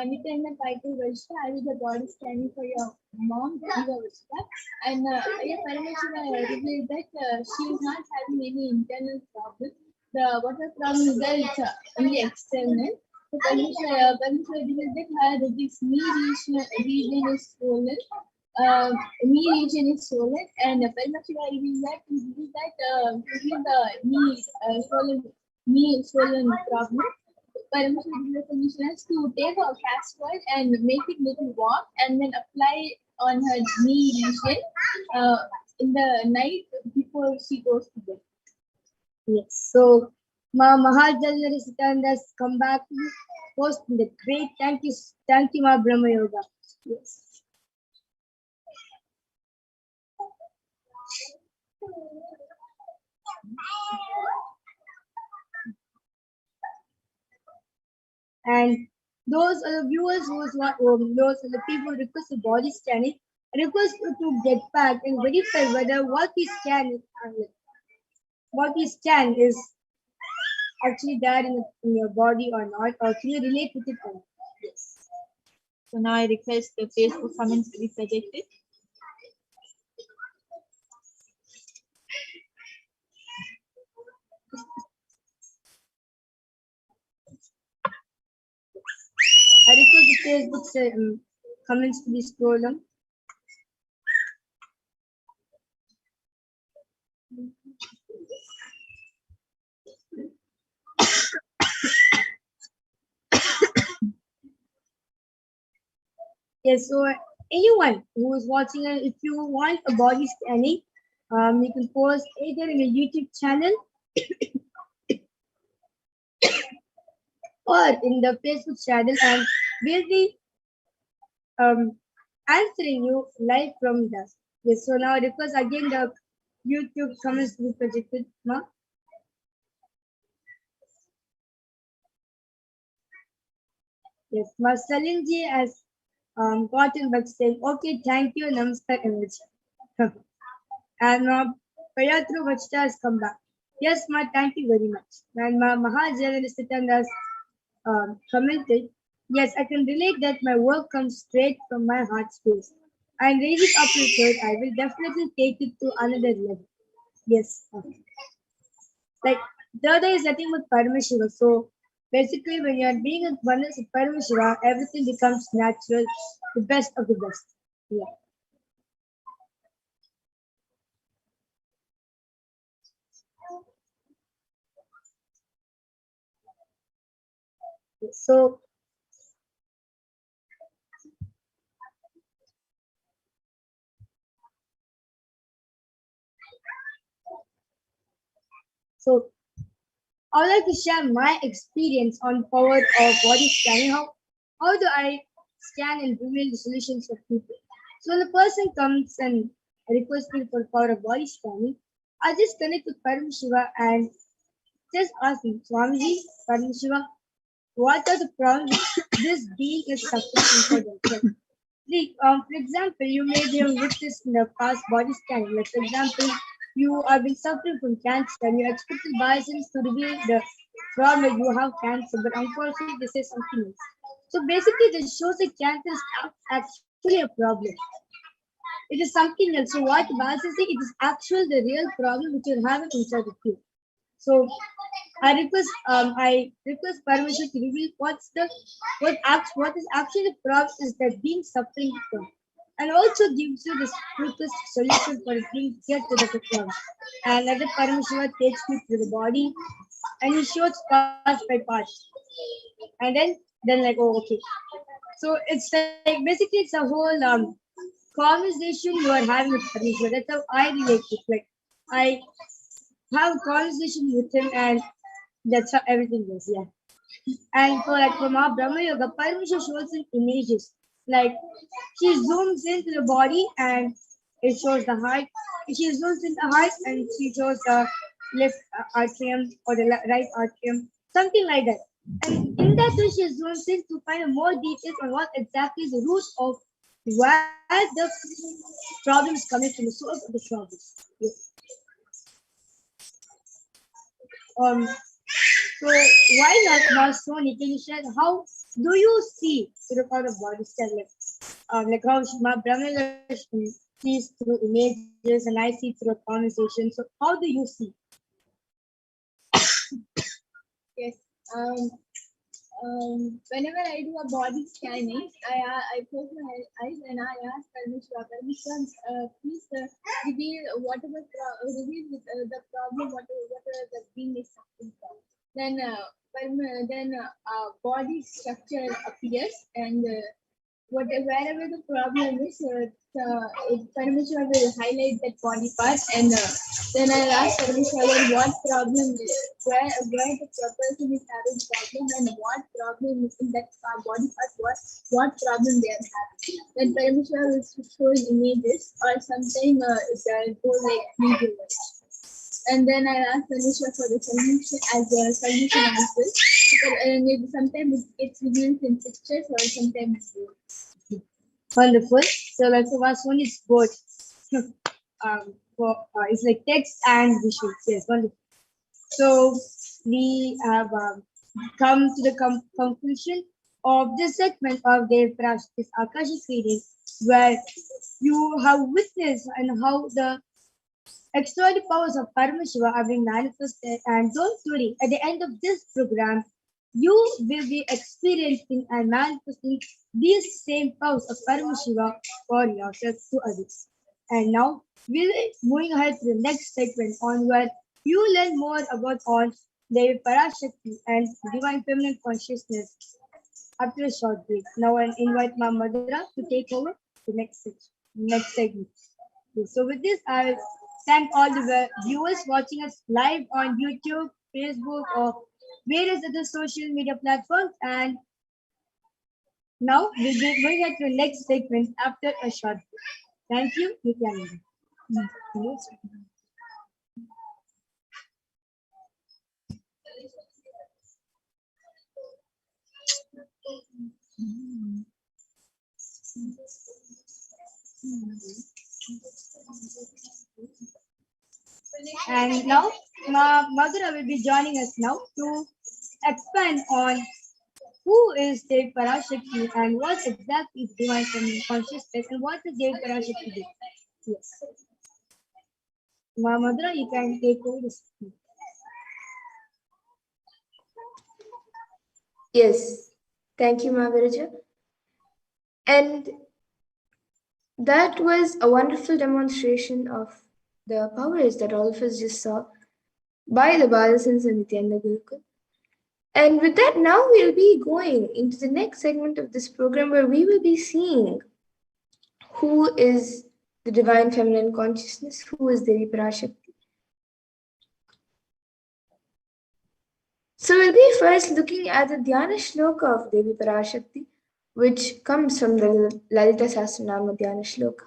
Nithyananda Paramashivam, I did the body scanning for your mom, Eva Vachta, and Parameshwar revealed that she is not having any internal problem. What the problem is that it's only external. So Parameshwar revealed that this knee region is swollen. Knee region is swollen, and Parameshwar revealed that the swollen problem. Parameshwar solution is to take a castor oil and make it little warm and then apply on her knee region in the night before she goes to bed. Yes. So Ma Mahajalari Sitananda has come back to you. Post the great thank you, Ma Brahma Yoga. Yes. And those are the viewers those are the people who request the body scanning, request you to get back and verify whether what we scan is actually there in your body or not, or can you relate with it or not? Yes. So now I request the Facebook comments to be projected. I request the Facebook comments to be scrolled on. Yes, so anyone who is watching, if you want a body scanning, you can post either in a YouTube channel or in the Facebook channel, and we'll be answering you live from that. Yes, so now request again the YouTube comments to be projected. Ma? Yes, Ma Salinji has gotten back saying, okay, thank you, Namaskar, Energy. And Payatru Vachta has come back. Yes, Ma, thank you very much. And Ma Mahajan has commented, yes, I can relate that my work comes straight from my heart space. And raise it up with it, I will definitely take it to another level. Yes. Like the other is nothing but Paramashiva. So basically, when you are being a oneness with Paramashiva, everything becomes natural, the best of the best. Yeah. So So I would like to share my experience on power of body scanning. How do I scan and reveal the solutions for people? So when the person comes and requests me for power of body scanning, I just connect with Paramashiva and just ask him, Swamiji, Paramashiva, what are the problems this being is suffering for themselves? Like, for example, you may have witnessed in the past body scanning. Like, for example, you have been suffering from cancer and you expected biases to reveal the problem you have cancer, but unfortunately, they say something else. So basically, this shows that cancer is actually a problem. It is something else. So what biases say, it is actually the real problem which you're having inside of you. So I request permission to reveal what is actually the problem is that being suffering from, and also gives you the quickest solution for being get to the problem. And let the Paramashiva takes me through the body, and he shows part by part, and then like, oh, okay. So it's like basically it's a whole conversation you are having with Paramashiva. That's how I relate to it. Like I have a conversation with him, and that's how everything goes. Yeah. And for like from our Brahma Yoga, Paramashiva shows in images. Like she zooms into the body and it shows the heart. She zooms in the heart and she shows the left atrium or the right atrium, something like that. And in that way, she zooms in to find more details on what exactly is the root of where the problem is coming from, the source of the problem. Yes. So why not Sony? Can you share how do you see the kind of body style like how Brahma sees through images and I see through a conversation. So how do you see? Yes. Whenever I do a body scanning, I close my eyes and I ask Parashakti, please reveal whatever reveal the problem, whatever the being is suffering from. Then body structure appears and wherever the problem is, Paramashiva will highlight that body part, and then I'll ask Paramashiva what problem is, where the person is having problem, and what problem is in that body part, what problem they are having. Then Paramashiva will show images, or sometimes it will go like video. And then I ask Anisha for the solution as a solution answer. Maybe sometimes it's revealed in pictures or sometimes it's Wonderful. So like the first one is both. It's like text and visuals. Yes, wonderful. So we have come to the conclusion of this segment of Dev Parashakti's Akashic reading, where you have witnessed and how the extraordinary powers of Paramashiva are being manifested. And don't worry, at the end of this program, you will be experiencing and manifesting these same powers of Paramashiva for yourself to others. And now we'll be moving ahead to the next segment on where you learn more about all Devi Parashakti and Divine Feminine Consciousness after a short break. Now I invite Ma Madhura to take over the next segment. Okay, so with this, I thank all the viewers watching us live on YouTube, Facebook, or various other social media platforms. And now we'll be going at the next segment after a short break. Thank you, Nithyananda. And now, Madhura will be joining us now to expand on who is Devi Parashakti and what exactly is Divine Feminine Consciousness and what does Devi Parashakti do? Yes. Madhura, you can take over this. Yes, thank you, Mahaviraja. And that was a wonderful demonstration of the powers that all of us just saw by the Balasans and Nithyananda Gurukul. And with that, now we'll be going into the next segment of this program where we will be seeing who is the Divine Feminine Consciousness, who is Devi Parashakti. So we'll be first looking at the Dhyana Shloka of Devi Parashakti, which comes from the Lalita Sahasranama Dhyana Shloka.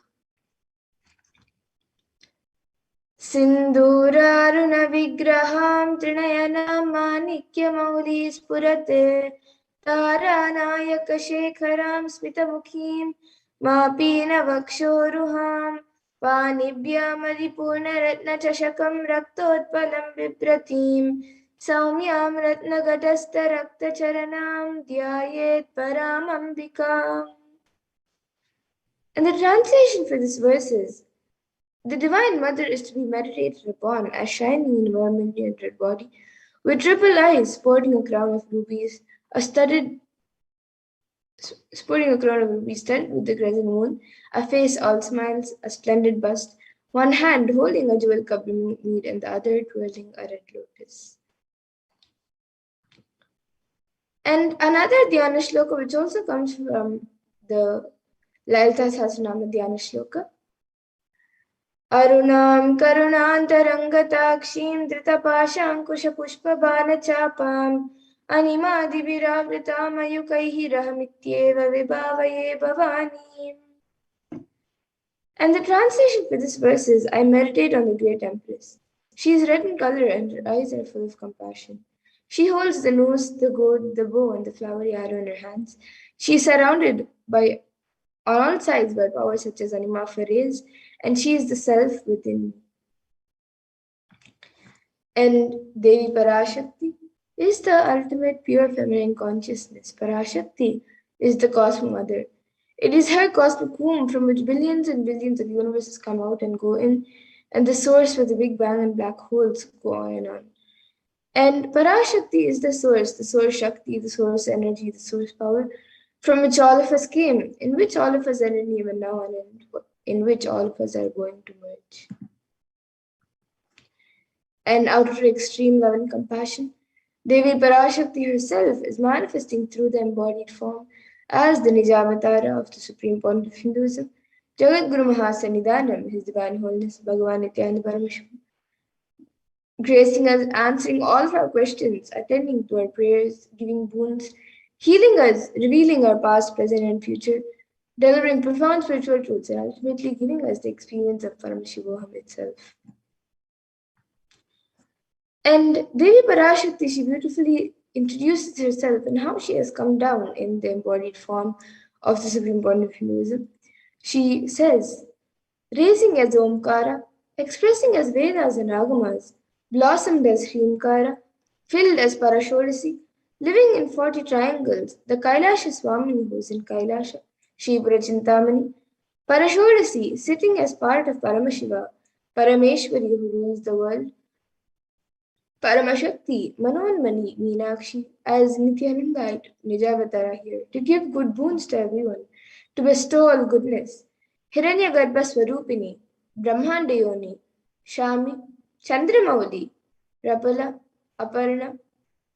Sindhuraruna vigraham trinayana manikya mauli spurate taranayaka shekharam smitamukhim mapina vakshoruham vanibhyam adipurna ratna chashakam raktotpalam vibratim saumyam ratna gatastha rakta charanam dhyayet paramambika. And the translation for this verse is: the Divine Mother is to be meditated upon as shining in a vermilion red body, with triple eyes sporting a crown of rubies, studded with the crescent moon, a face all smiles, a splendid bust, one hand holding a jewel cup mead and the other twirling a red lotus. And another Dhyana Shloka, which also comes from the Lalita Sahasranama Dhyana Shloka. Arunam karunantarangatakshim dritapashankushapushpabanachapam animadibhiravritam ayukaihi rahamityeva vibhavaye bhavani. And the translation for this verse is: I meditate on the great Empress. She is red in color and her eyes are full of compassion. She holds the nose, the gourd, the bow, and the flowery arrow in her hands. She is surrounded by on all sides by powers such as Anima Fares, and she is the self within me. And Devi Parashakti is the ultimate pure feminine consciousness. Parashakti is the cosmic mother. It is her cosmic womb from which billions and billions of universes come out and go in, and the source where the Big Bang and black holes go on and on. And Parashakti is the source Shakti, the source energy, the source power, from which all of us came, in which all of us are in even now, and in which all of us are going to merge. And out of her extreme love and compassion, Devi Parashakti herself is manifesting through the embodied form as the Nijavatara of the Supreme Pontiff of Hinduism, Jagat Guru Mahasanidanam, His Divine Holiness Bhagavan Nithyananda Paramashivam, gracing us, answering all of our questions, attending to our prayers, giving boons, healing us, revealing our past, present, and future, delivering profound spiritual truths, and ultimately giving us the experience of Paramashivoham itself. And Devi Parashakti, she beautifully introduces herself and how she has come down in the embodied form of the Supreme Pontiff of Hinduism. She says, raising as Omkara, expressing as Vedas and Agamas, blossomed as Hrimkara, filled as Parashodasi, living in 40 triangles, the Kailasa Swamini who is in Kailasa, Shivra Chintamani, Parashodasi, sitting as part of Paramashiva, Parameshwari who rules the world, Paramashakti, Manonmani, Meenakshi, as Nithyananda Nijavatara here, to give good boons to everyone, to bestow all goodness. Hiranyagarbha Swarupini, Brahmandayoni, Shami, Chandramauli, Rapala, Aparna,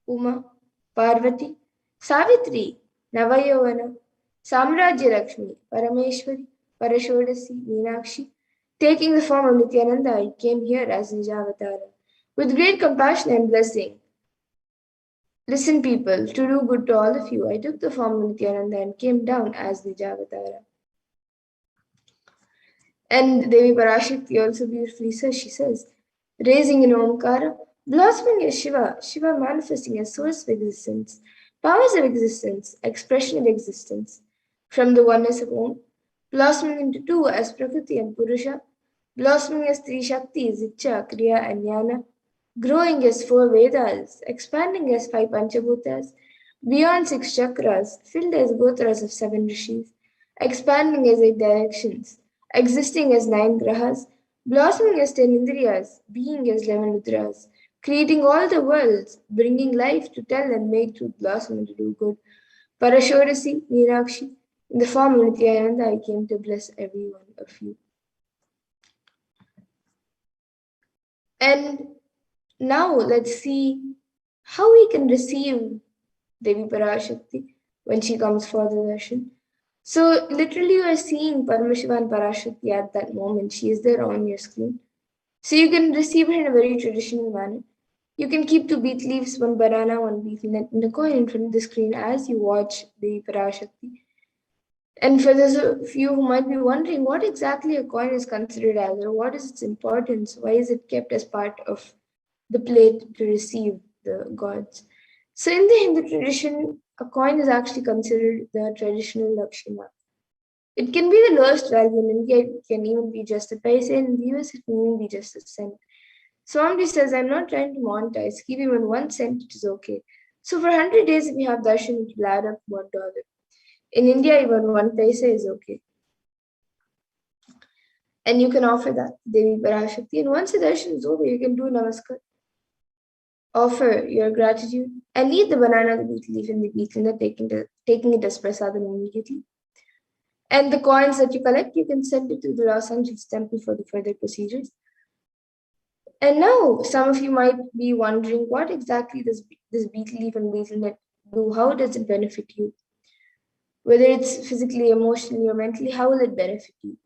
Uma, Parvati, Savitri, Navayovana, Samrajya Lakshmi, Parameshwari, Parashodasi, Meenakshi, taking the form of Nithyananda, I came here as Nijavatara. With great compassion and blessing. Listen, people, to do good to all of you, I took the form of Nithyananda and came down as Nijavatara. And Devi Parashakti also beautifully says, she says, raising in Omkara, blossoming as Shiva, Shiva manifesting as source of existence, powers of existence, expression of existence, from the oneness of Om, blossoming into two as Prakriti and Purusha, blossoming as three Shaktis, Icha, Kriya and Jnana, growing as 4 Vedas, expanding as 5 Panchabhutas, beyond 6 chakras, filled as gotras of 7 rishis, expanding as 8 directions, existing as 9 grahas, blossoming as 10 indriyas, being as 11 rudras, creating all the worlds, bringing life to tell and make truth blossom and to do good. Parashodasi, Meenakshi, in the form of Nithyananda, I came to bless every one of you. And now let's see how we can receive Devi Parashakti when she comes for the darshan. So literally you are seeing Paramashiva and Parashakti at that moment. She is there on your screen. So you can receive her in a very traditional manner. You can keep 2 beet leaves, 1 banana, 1 betel nut, and a coin in front of the screen as you watch Devi Parashakti. And for those of you who might be wondering what exactly a coin is considered as, or what is its importance, why is it kept as part of the plate to receive the gods. So in the Hindu tradition, a coin is actually considered the traditional Lakshmana. It can be the lowest value in India, it can even be just a paisa. In the US, it can even be just a cent. Swamiji says, I'm not trying to monetize, give even 1 cent, it is okay. So for 100 days, if you have darshan, it will add up $1. In India, even 1 paisa is okay. And you can offer that, Devi Parashakti. And once the darshan is over, you can do namaskar. Offer your gratitude and eat the banana, the betel leaf, and the betel nut, taking it as prasadam immediately. And the coins that you collect, you can send it to the Los Angeles temple for the further procedures. And now, some of you might be wondering what exactly does this betel leaf and betel nut do? How does it benefit you? Whether it's physically, emotionally, or mentally, how will it benefit you?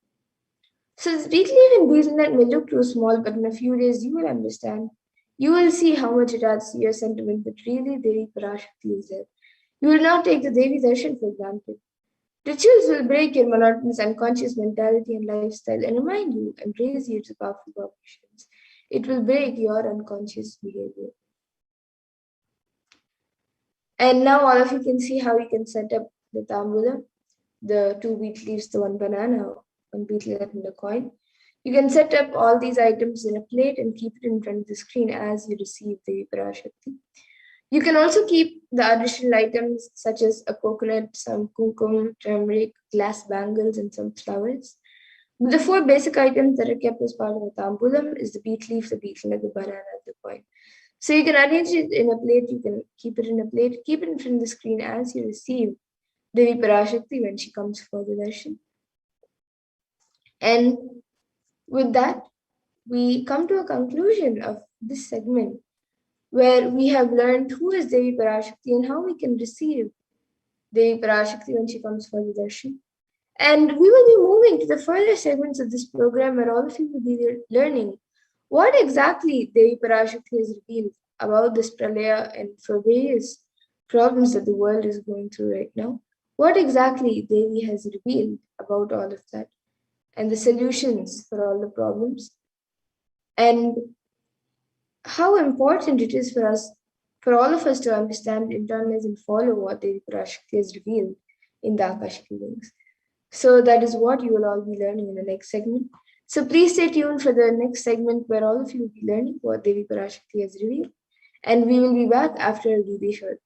So this betel leaf and betel nut may look too small, but in a few days you will understand. You will see how much it adds to your sentiment, but really Devi Parashakti is there. You will not take the Devi darshan for granted. Rituals will break your monotonous unconscious mentality and lifestyle and remind you and raise you to powerful vibrations. It will break your unconscious behavior. And now all of you can see how you can set up the tambula, the 2 beet leaves, the 1 banana, 1 betel nut, and a coin. You can set up all these items in a plate and keep it in front of the screen as you receive the Parashakti. You can also keep the additional items such as a coconut, some kumkum, turmeric, glass bangles, and some flowers. But the 4 basic items that are kept as part of the tambulam is the beet leaf, the betel nut, the banana, and the coin. So you can arrange it in a plate, you can keep it in a plate, keep it in front of the screen as you receive Devi Parashakti when she comes for the darshan. And with that, we come to a conclusion of this segment where we have learned who is Devi Parashakti and how we can receive Devi Parashakti when she comes for the darshan. And we will be moving to the further segments of this program where all of you will be learning what exactly Devi Parashakti has revealed about this pralaya and for various problems that the world is going through right now. What exactly Devi has revealed about all of that and the solutions for all the problems, and how important it is for all of us to understand, internalize, and follow what Devi Parashakti has revealed in the Akashic links. So that is what you will all be learning in the next segment. So please stay tuned for the next segment where all of you will be learning what Devi Parashakti has revealed. And we will be back after a really short break.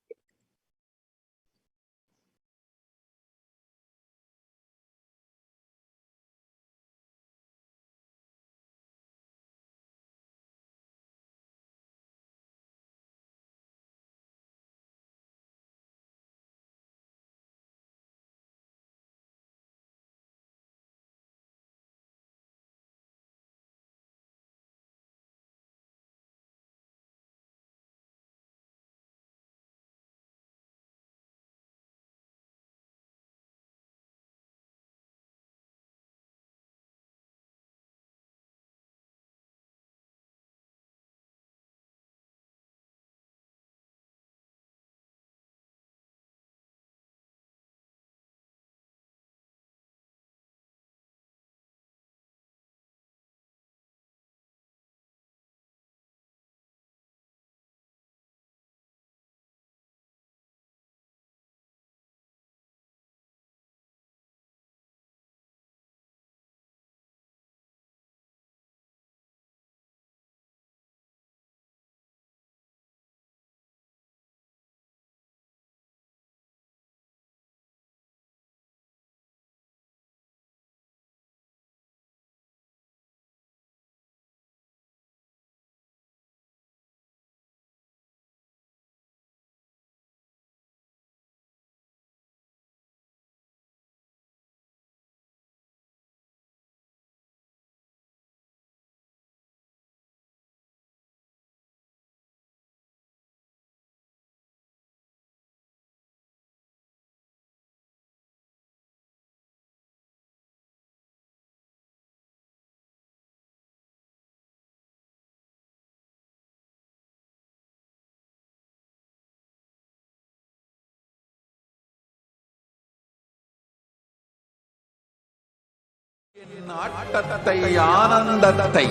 ஆட்டத்தை ஆனந்தத்தை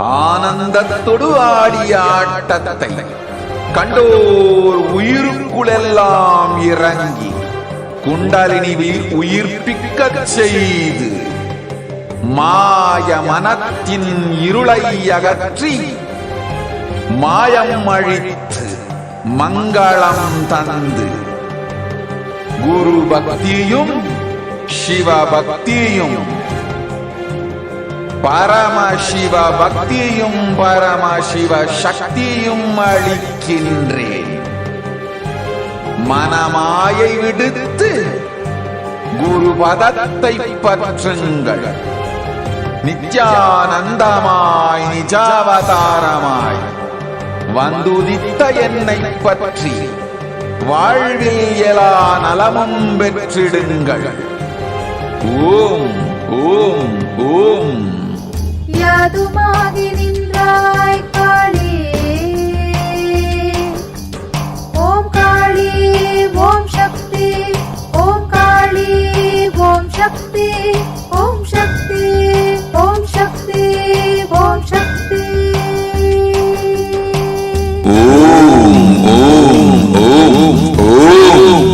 ஆனந்தத்தொடு ஆடிய ஆட்டத்தை கண்டோர் உயிருக்குளெல்லாம் இறங்கி குண்டலினிவில் உயிர்ப்பிக்கச் செய்து மாய மனத்தின் இருளை அகற்றி மாயம் அழித்து மங்களம் தந்து குரு பக்தியும் சிவ பக்தியும் பரமசிவ பக்தியும் பரமசிவ சக்தியும் அளிக்கின்றேன். மனமாயை விடுத்து குரு பதத்தை பற்றுங்கள். நித்யானந்தமாய் நிஜாவதாரமாய் வந்துதித்த என்னை பற்றி வாழ்வில் எல்லா நலமும் பெற்றிடுங்கள். ஓம் ஓம் ஓம். யாதுமாகி நின்றாய் காளி, ஓம் காளி ஓம் சக்தி, ஓம் காளி ஓம் சக்தி, ஓம் சக்தி ஓம் சக்தி ஓம் சக்தி. ஓம் ஓம் ஓம் ஓம்.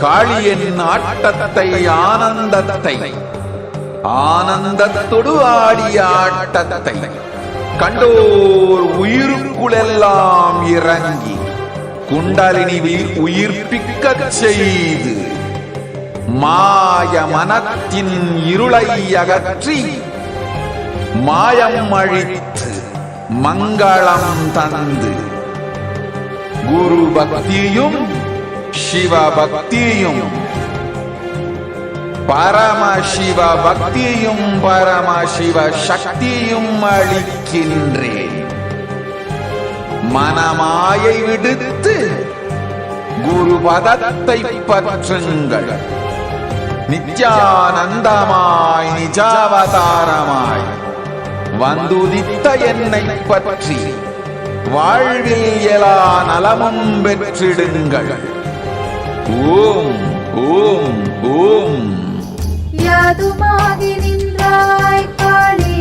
காளியின் ஆட்டத்தை ஆனந்தத்தை ஆனந்தத்தொடு ஆடிய ஆட்டத்தை கண்டோர் உயிருக்குளெல்லாம் இறங்கி குண்டலினிவில் உயிர்ப்பிக்கச் செய்து மாய மனத்தின் இருளை அகற்றி மாயம் அழித்து மங்களம் தந்து குரு பக்தியும் சிவபக்தியும் பரமசிவ பக்தியும் பரமசிவ சக்தியும் அளிக்கின்றேன். மனமாயை விடுத்து குரு பதத்தை பற்றுங்கள். நித்யானந்தமாய் நிஜாவதாரமாய் வந்துதித்த என்னை பற்றி வாழ்வில் எல்லா நலமும் பெற்றிடுங்கள். ஓம் ஓம் ஓம். யாதுமாகி நின்றாய் காளி,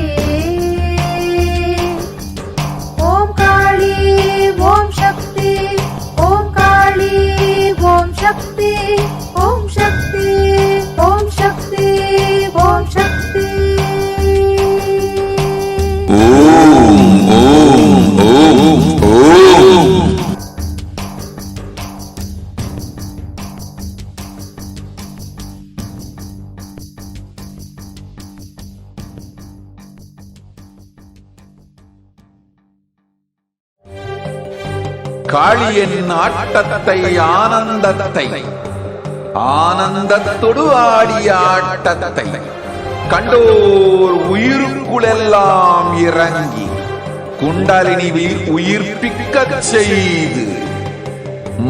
ஓம் காளி ஓம் சக்தி, ஓம் காளி ஓம் சக்தி, ஓம் சக்தி ஓம் சக்தி ஓம் சக்தி. ஓம் ஓம் ஓம் ஓம். காளியின் ஆட்டத்தை ஆனந்தத்தை ஆனந்தத்தொடு ஆடிய ஆட்டத்தை கண்டோர் உயிருக்குளெல்லாம் இறங்கி குண்டலினிவில் உயிர்ப்பிக்கச் செய்து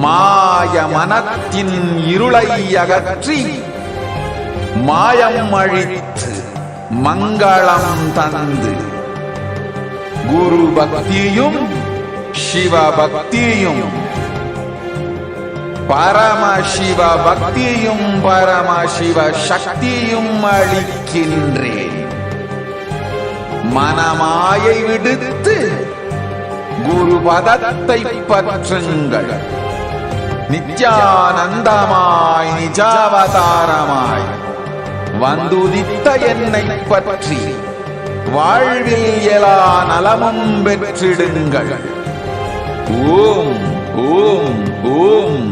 மாய மனத்தின் இருளை அகற்றி மாயம் அழித்து மங்களம் தந்து குரு பக்தியும் சிவபக்தியும் பரமசிவ பக்தியும் பரமசிவ சக்தியும் அளிக்கின்றேன். மனமாயை விடுத்து குரு பதத்தை பற்றுங்கள். நித்யானந்தமாய் நிஜாவதாரமாய் வந்துதித்த என்னை பற்றி வாழ்வில் எல்லா நலமும் பெற்றிடுங்கள். ஓம் ஓம் ஓம்.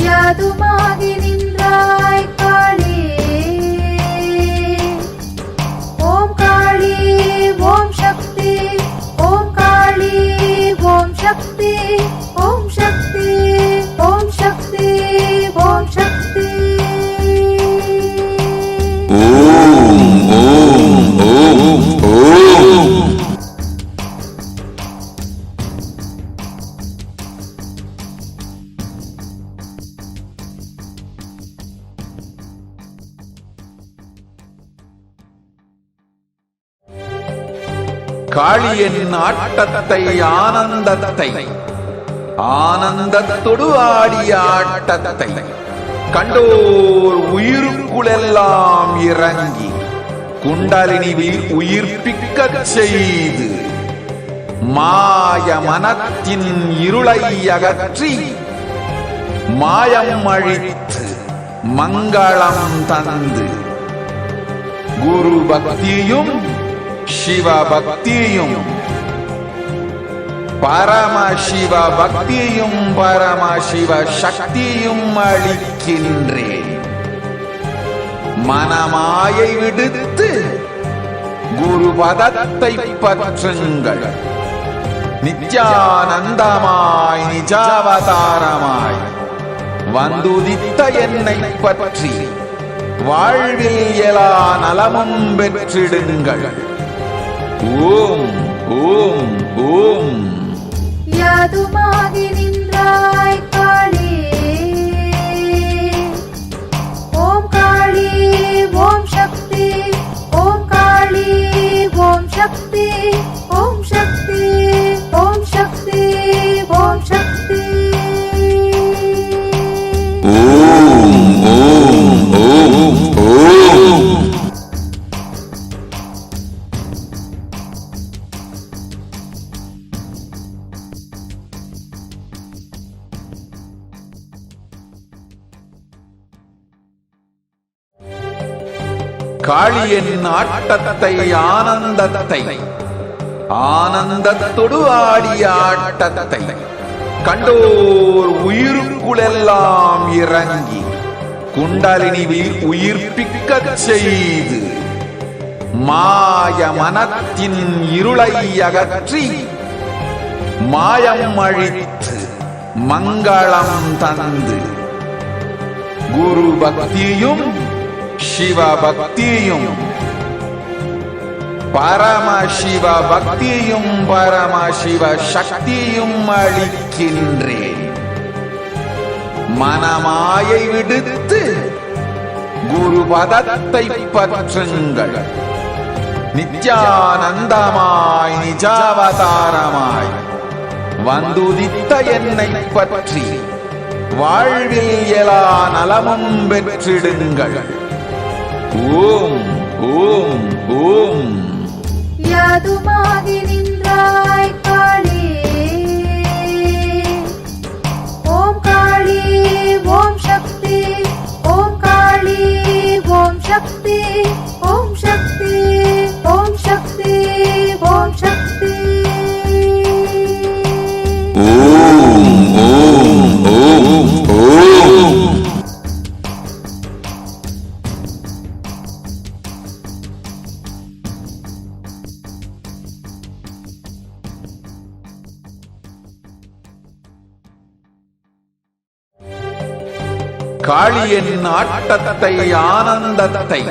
யாதுமாகி நின்றாய் காளி, ஓம் காளி ஓம் சக்தி, ஓம் காளி ஓம் சக்தி, ஓம் சக்தி ஓம் சக்தி ஓம் சக்தி. ஓம் ஓம் ஓம் ஓம். காளியின் ஆட்டத்தை ஆனந்தத்தை ஆனந்தத்தொடு ஆடிய ஆட்டத்தை கண்டோர் உயிருக்குளெல்லாம் இறங்கி குண்டலினிவில் உயிர்ப்பிக்கச் செய்து மாய மனத்தின் இருளை அகற்றி மாயம் அழித்து மங்களம் தந்து குரு பக்தியும் சிவபக்தியும் பரமசிவ பக்தியும் பரமசிவ சக்தியும் அளிக்கின்றேன். மனமாயை விடுத்து குரு பதத்தை பற்றுங்கள். நித்யானந்தமாய் நிஜாவதாரமாய் வந்துதித்த என்னை பற்றி வாழ்வில் எல்லா நலமும் பெற்றிடுங்கள். ஓம் ஓம் ஓம். யாதுமாகி நின்றாய் காளி, ஓம் காளி ஓம் சக்தி, ஓம் காளி ஓம் சக்தி, ஓம் சக்தி ஓம் சக்தி ஓம் சக்தி. ஓம் ஓம் ஓம் ஓம். காளியின் ஆட்டத்தை ஆனந்தத்தை ஆனந்தத்தொடு ஆடிய ஆட்டத்தை கண்டோர் உயிருக்குளெல்லாம் இறங்கி குண்டலினிவில் உயிர்ப்பிக்கச் செய்து மாய மனத்தின் இருளை அகற்றி மாயம் அழித்து மங்களம் தந்து குரு பக்தியும் சிவ பக்தியும் பரமசிவ பக்தியும் பரமசிவ சக்தியும் அளிக்கின்றேன். மனமாயை விடுத்து குரு பதத்தை பற்றுங்கள். நித்யானந்தமாய் நிஜாவதாரமாய் வந்துதித்த என்னை பற்றி வாழ்வில் எல்லா நலமும் பெற்றிடுங்கள். ஓம் ஓம் ஓம். யாதுமாகி நின்றாய் காளி, ஓம் காளி ஓம் சக்தி, ஓம் காளி ஓம் சக்தி, ஓம் சக்தி ஓம் சக்தி ஓம் சக்தி. ஓம் ஓம் ஓம் ஓம். காளியின் ஆட்டத்தை ஆனந்தத்தை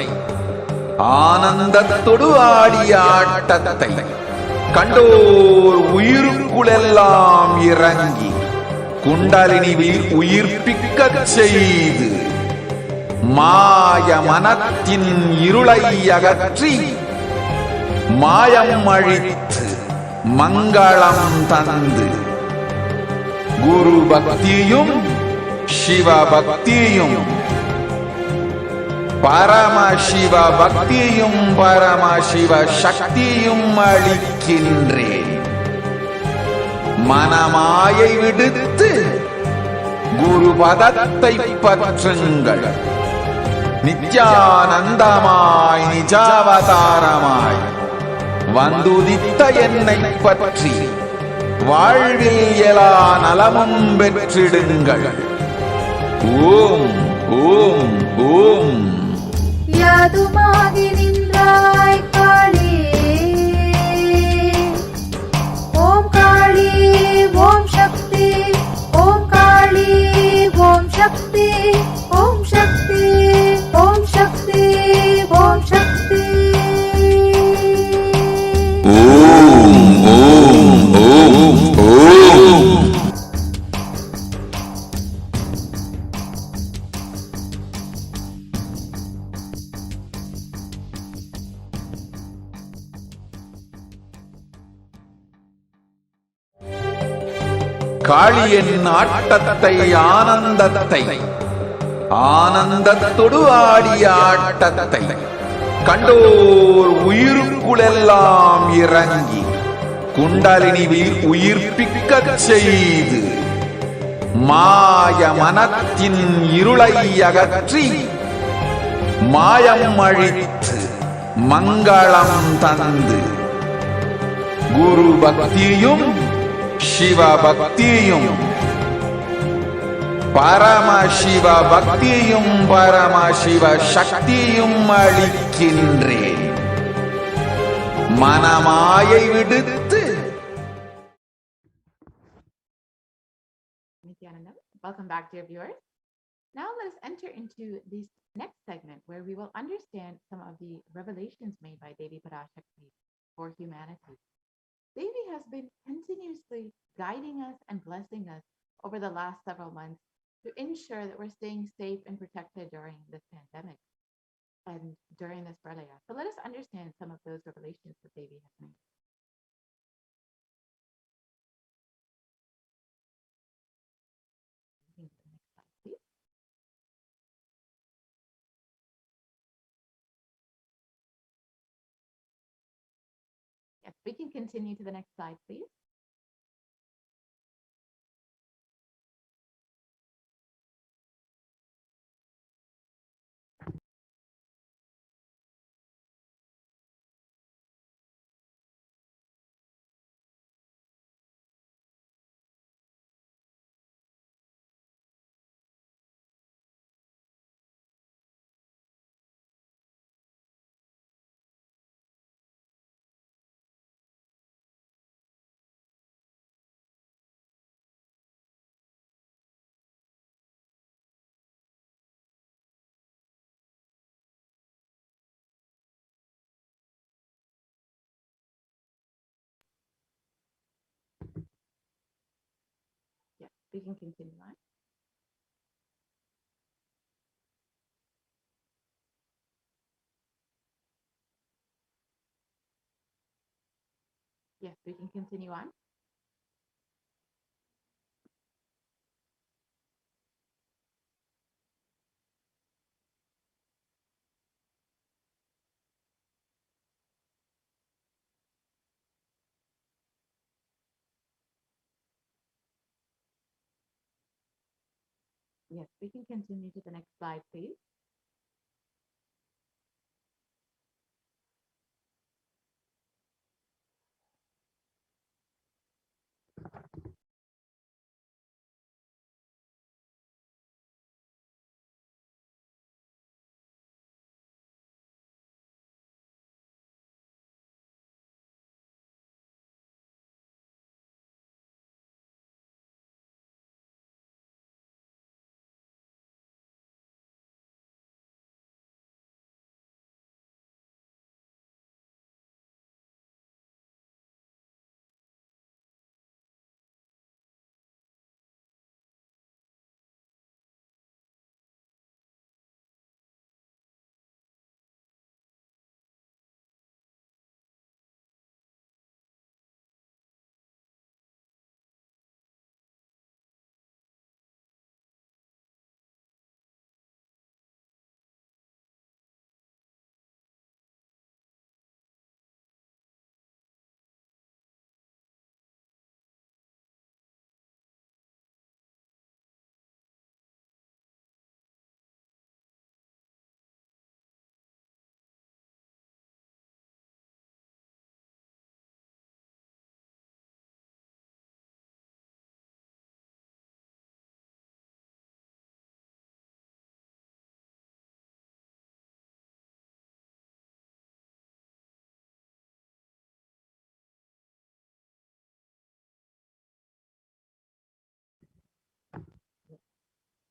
ஆனந்தத்தொடு ஆடிய ஆட்டத்தை கண்டோர் உயிருக்குளெல்லாம் இறங்கி குண்டலினிவில் உயிர்ப்பிக்கச் செய்து மாய மனத்தின் இருளை அகற்றி மாயம் அழித்து மங்களம் தந்து குரு பக்தியும் சிவ பக்தியும் பரமசிவ பக்தியும் பரமசிவ சக்தியும் அளிக்கின்றேன். மனமாயை விடுத்து குரு பதத்தை பற்றுங்கள். நித்யானந்தமாய் நிஜாவதாரமாய் வந்துதித்த என்னை பற்றி வாழ்வில் எல்லா நலமும் பெற்றிடுங்கள். ஓம் ஓம் ஓம். யாதுமாகி நின்றாய் காளி, ஓம் காளி ஓம் சக்தி, ஓம் காளி ஓம் சக்தி, ஓம் சக்தி ஓம் சக்தி ஓம் சக்தி. ஓம் ஓம் ஓம் ஓம். காளியின் ஆட்டத்தை ஆனந்தத்தை ஆனந்தத்தொடு ஆடிய ஆட்டத்தை கண்டோர் உயிருக்குளெல்லாம் இறங்கி குண்டலினிவில் உயிர்ப்பிக்கச் செய்து மாய மனத்தின் இருளை அகற்றி மாயம் அழித்து மங்களம் தந்து குரு பக்தியும் சிவ பக்தியும் பரமசிவ பக்தியும் பரமசிவ சக்தியும் அளிக்கின்றேன். மனமாயை விடுத்து. Nithyananda, welcome back, dear viewers. Now let us enter into this next segment where we will understand some of the revelations made by Devi Parashakti for humanity. Devi has been continuously guiding us and blessing us over the last several months to ensure that we're staying safe and protected during this pandemic and during this pralaya. So let us understand some of those revelations that Devi has made. Next slide, please. Yes, we can continue to the next slide, please. we can continue on. Yes, we can continue on. Yes, we can continue to the next slide, please.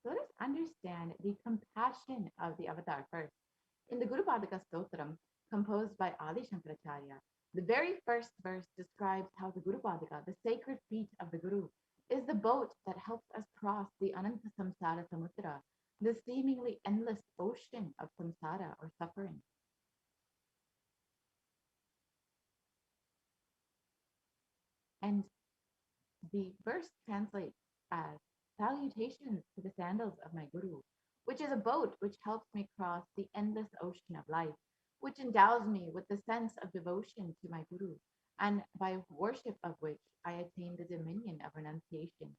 So let us understand the compassion of the avatar first. In the Guru Padaka Stotram, composed by Adi Shankaracharya, the very first verse describes how the Guru Padaka, the sacred feet of the Guru, is the boat that helps us cross the Ananta Samsara Samudra, the seemingly endless ocean of samsara or suffering. And the verse translates as salutations to the sandals of my Guru, which is a boat which helps me cross the endless ocean of life, which endows me with the sense of devotion to my Guru, and by worship of which I attain the dominion of renunciation.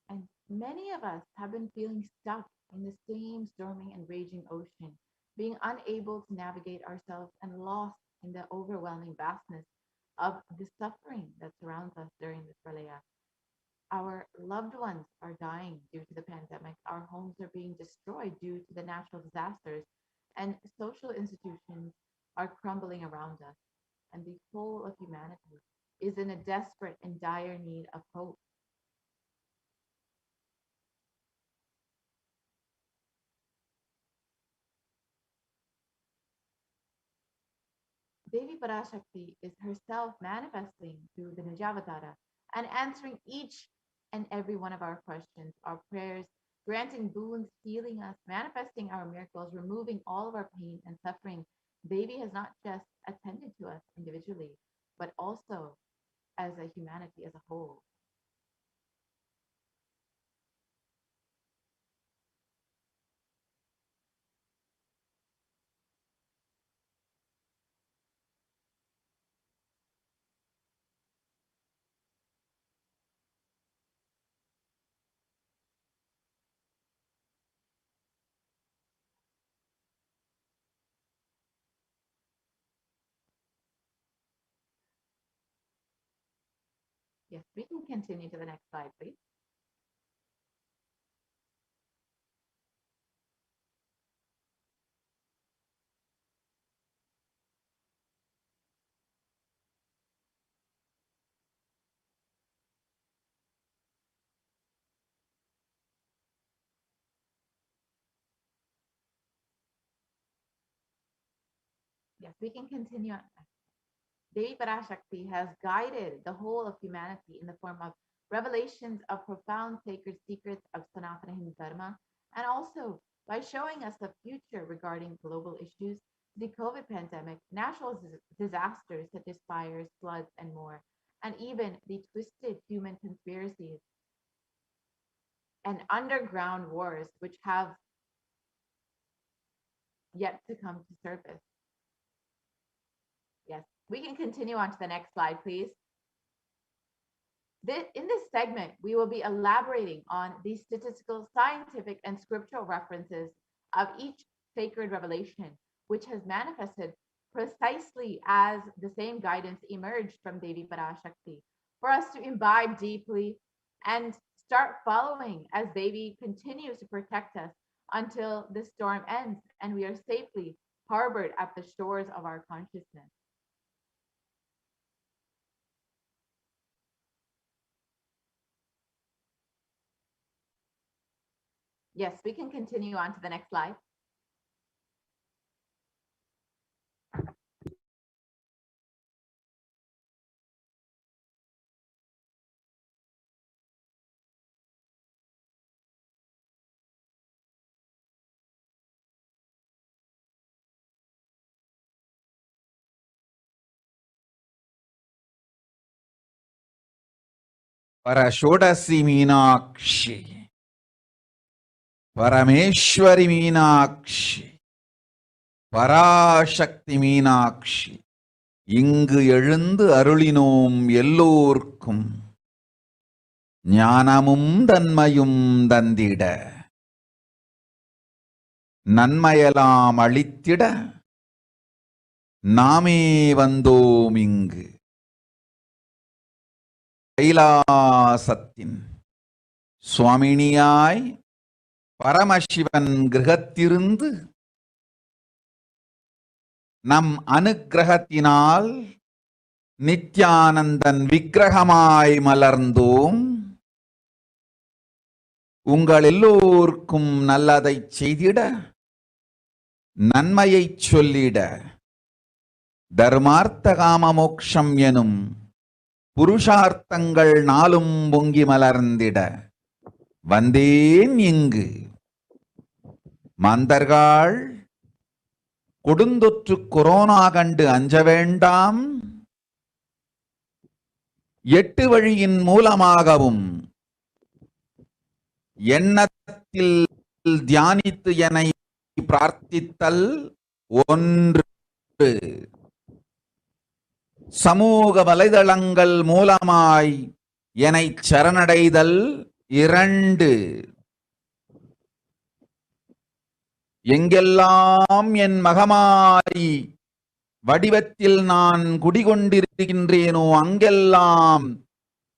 And many of us have been feeling stuck in the same storming and raging ocean, being unable to navigate ourselves and lost in the overwhelming vastness of the suffering that surrounds us during this pralaya. Our loved ones are dying due to the pandemic. Our homes are being destroyed due to the natural disasters, and social institutions are crumbling around us. And the whole of humanity is in a desperate and dire need of hope. Devi Parashakti is herself manifesting through the Nijavatara and answering each and every one of our questions, our prayers, granting boons, healing us, manifesting our miracles, removing all of our pain and suffering. Devi has not just attended to us individually, but also as a humanity as a whole. Yes, we can continue to the next slide, please. Yes, we can continue. Devi Parashakti has guided the whole of humanity in the form of revelations of profound sacred secrets of Sanatana Hindu Dharma, and also by showing us the future regarding global issues, the COVID pandemic, natural disasters such as fires, floods, and more, and even the twisted human conspiracies and underground wars which have yet to come to surface. Yes, we can continue on to the next slide, please. In this segment, we will be elaborating on the statistical, scientific, and scriptural references of each sacred revelation, which has manifested precisely as the same guidance emerged from Devi Parashakti, for us to imbibe deeply and start following as Devi continues to protect us until the storm ends and we are safely harbored at the shores of our consciousness. Yes, we can continue on to the next slide. Parashodasi Meenakshi, Parameshwari Meenakshi, Parashakti Meenakshi, இங்கு எழுந்து அருளினோம் எல்லோர்க்கும் ஞானமும் தன்மையும் தந்திட நன்மையெல்லாம் அளித்திட நாமே வந்தோம் இங்கு. கைலாசத்தின் சுவாமினியாய் பரமசிவன் கிரகத்திருந்து நம் அனுக்கிரகத்தினால் நித்யானந்தன் விக்கிரகமாய் மலர்ந்தோம். உங்கள் எல்லோருக்கும் நல்லதை செய்திட, நன்மையை சொல்லிட, தர்மார்த்த காம மோக்ஷம் எனும் புருஷார்த்தங்கள் நாளும் பொங்கி மலர்ந்திட வந்தேன் இங்கு. மாந்தர்கள் கொடுந்தொற்று கொரோனா கண்டு அஞ்ச வேண்டாம். 8 வழியின் மூலமாகவும் எண்ணத்தில் தியானித்து என்னை பிரார்த்தித்தல் 1, சமூக வலைதளங்கள் மூலமாய் என்னை சரணடைதல் 2, எங்கெல்லாம் என் மகமாரி வடிவத்தில் நான் குடிகொண்டிருக்கின்றேனோ அங்கெல்லாம்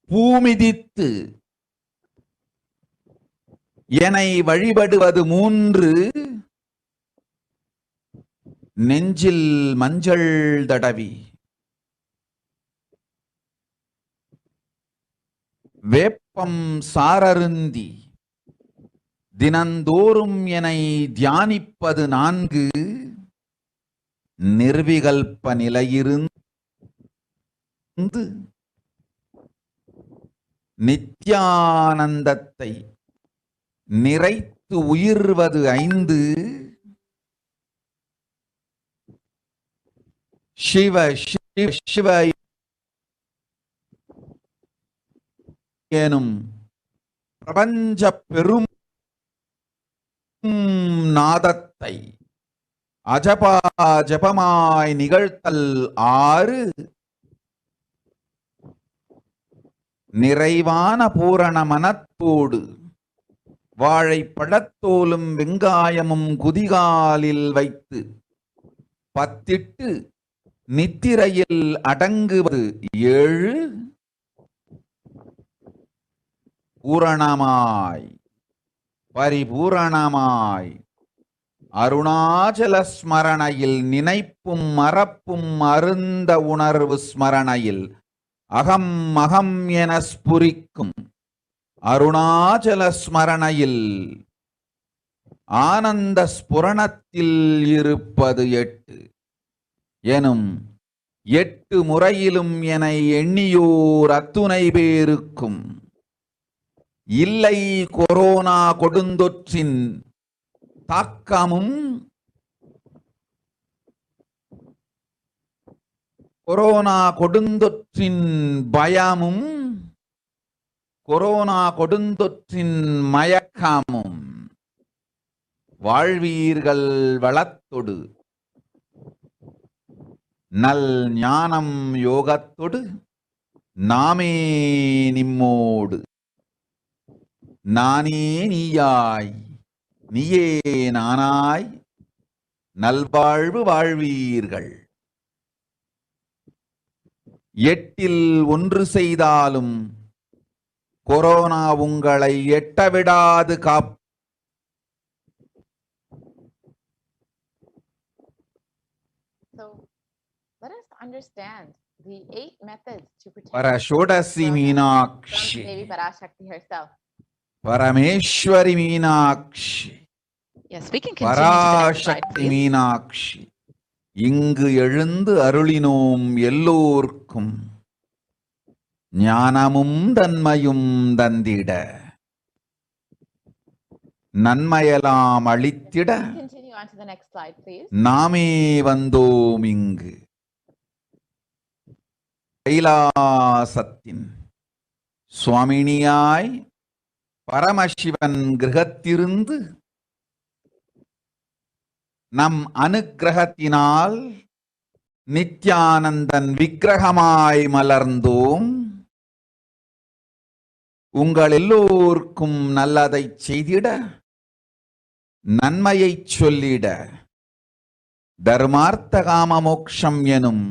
பூமிதித்து என்னை வழிபடுவது 3, நெஞ்சில் மஞ்சள் தடவி வேப்பம் சாரருந்தி தினந்தோறும் என்னை தியானிப்பது 4, நிர்விகல்ப நிலையிருந்து நித்யானந்தத்தை நிறைத்து உயிர்வது 5, சிவ சிவ சிவ எனும் பிரபஞ்ச பெரும் நாதத்தை அஜபா ஜபமாய் நிகழ்த்தல் 6, நிறைவான பூரண மனத்தோடு வாழைப்பழத்தோலும் வெங்காயமும் குதிகாலில் வைத்து பத்திட்டு நித்திரையில் அடங்குவது 7, பூரணமாய் பரிபூரணமாய் அருணாச்சல ஸ்மரணையில் நினைப்பும் மறப்பும் அருந்த உணர்வு ஸ்மரணையில் அகம் அகம் என ஸ்புரிக்கும் அருணாச்சல ஸ்மரணையில் ஆனந்த ஸ்புரணத்தில் இருப்பது 8, எனும் 8 முறையிலும் என எண்ணியோர் அத்துணை பேருக்கும் இல்லை கொரோனா கொடுந்தொற்றின் தாக்கமும் கொரோனா கொடுந்தொற்றின் பயமும் கொரோனா கொடுந்தொற்றின் மயக்கமும் வாழ்வீர்கள் வளத்தொடு நல் ஞானம் யோகத்தொடு நாமே நிம்மோடு நானே நீயாய் நீயே நானாய் நல்வாழ்வு வாழ்வீர்கள். 8இல் 1 செய்தாலும் கொரோனா உங்களை எட்டவிடாது So let us understand the 8 methods to protect Parashakti Meenakshi, from Devi Parashakti herself. Parameshwari Meenakshi, Yes, we can continue to the next slide, Parashakti please. Meenakshi. இங்கு எழுந்து அருளினோம் எல்லோர்க்கும் ஞானமும் தன்மையும் தந்திட நன்மையெல்லாம் அளித்திட Continue on to the next slide, please. நாமே வந்தோம் இங்கு. கைலாசத்தின் சுவாமினியாய் பரமசிவன் கிரகத்திருந்து நம் அனுக்கிரகத்தினால் நித்யானந்தன் விக்கிரகமாய் மலர்ந்தோம். உங்கள் எல்லோருக்கும் நல்லதை செய்திட நன்மையை சொல்லிட தர்மார்த்த காம மோக்ஷம் எனும்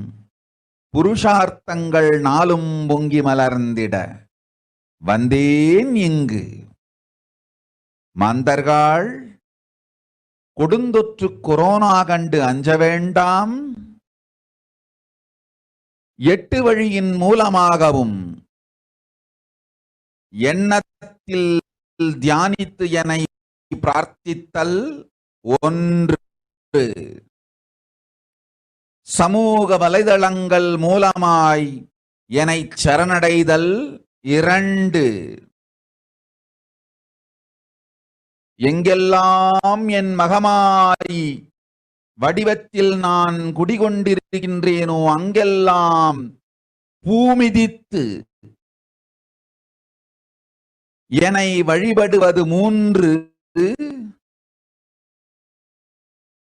புருஷார்த்தங்கள் நாளும் பொங்கி மலர்ந்திட வந்தேன் இங்கு. மாந்தர்கள் கொடுந்தொற்று கொரோனா கண்டு அஞ்ச வேண்டாம். 8 வழியின் மூலமாகவும் எண்ணத்தில் தியானித்து என்னை பிரார்த்தித்தல் 1, சமூக வலைதளங்கள் மூலமாய் என்னை சரணடைதல் 2, எங்கெல்லாம் என் மகமாரி வடிவத்தில் நான் குடிகொண்டிருக்கின்றேனோ அங்கெல்லாம் பூமிதித்து என்னை வழிபடுவது 3,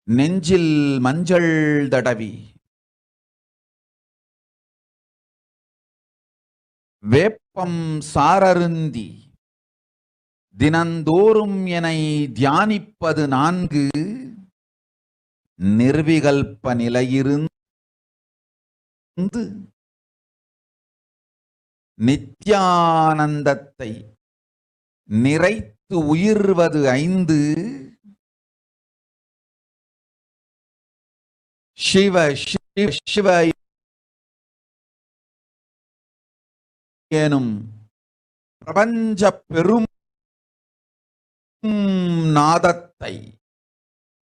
நெஞ்சில் மஞ்சள் தடவி வேப்பம் சாரருந்தி தினந்தோறும் என்னை தியானிப்பது 4, நிர்விகல்ப நிலையிருந்து நித்யானந்தத்தை நிறைத்து உயிர்வது 5, சிவ சிவ சிவ எனும் பிரபஞ்ச பெரும் நாதத்தை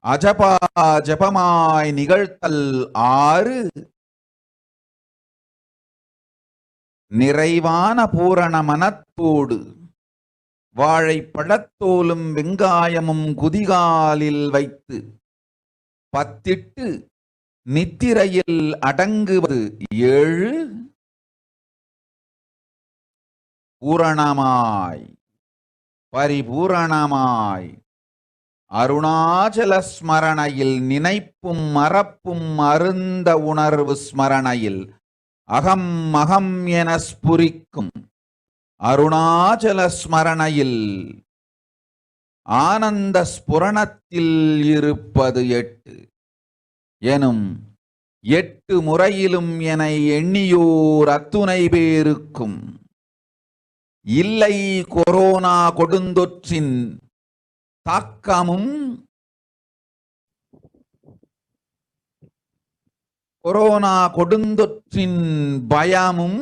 அஜபா ஜபமாய் நிகழ்த்தல் 6, நிறைவான பூரண மனத்தோடு வாழைப்பழத்தோலும் வெங்காயமும் குதிகாலில் வைத்து பத்திட்டு நித்திரையில் அடங்குவது 7, பூரணமாய் பரிபூரணமாய் அருணாச்சல ஸ்மரணையில் நினைப்பும் மறப்பும் அருந்த உணர்வு ஸ்மரணையில் அகம் அகம் என ஸ்புரிக்கும் அருணாச்சல ஸ்மரணையில் ஆனந்த ஸ்புரணத்தில் இருப்பது 8 எனும் 8 முறையிலும் என எண்ணியோர் அத்துணை பேருக்கும் இல்லை கொரோனா கொடுந்தொற்றின் தாக்கமும் கொரோனா கொடுந்தொற்றின் பயமும்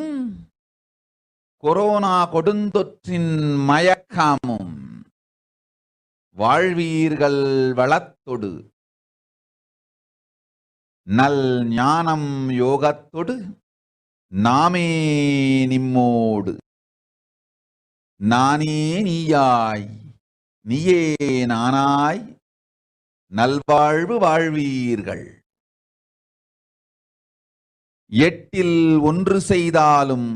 கொரோனா கொடுந்தொற்றின் மயக்கமும் வாழ்வீர்கள் வளத்தொடு நல் ஞானம் யோகத்தொடு நாமே நிம்மோடு நானே நீயாய் நீயே நானாய் நல்வாழ்வு வாழ்வீர்கள். எட்டில் ஒன்று செய்தாலும்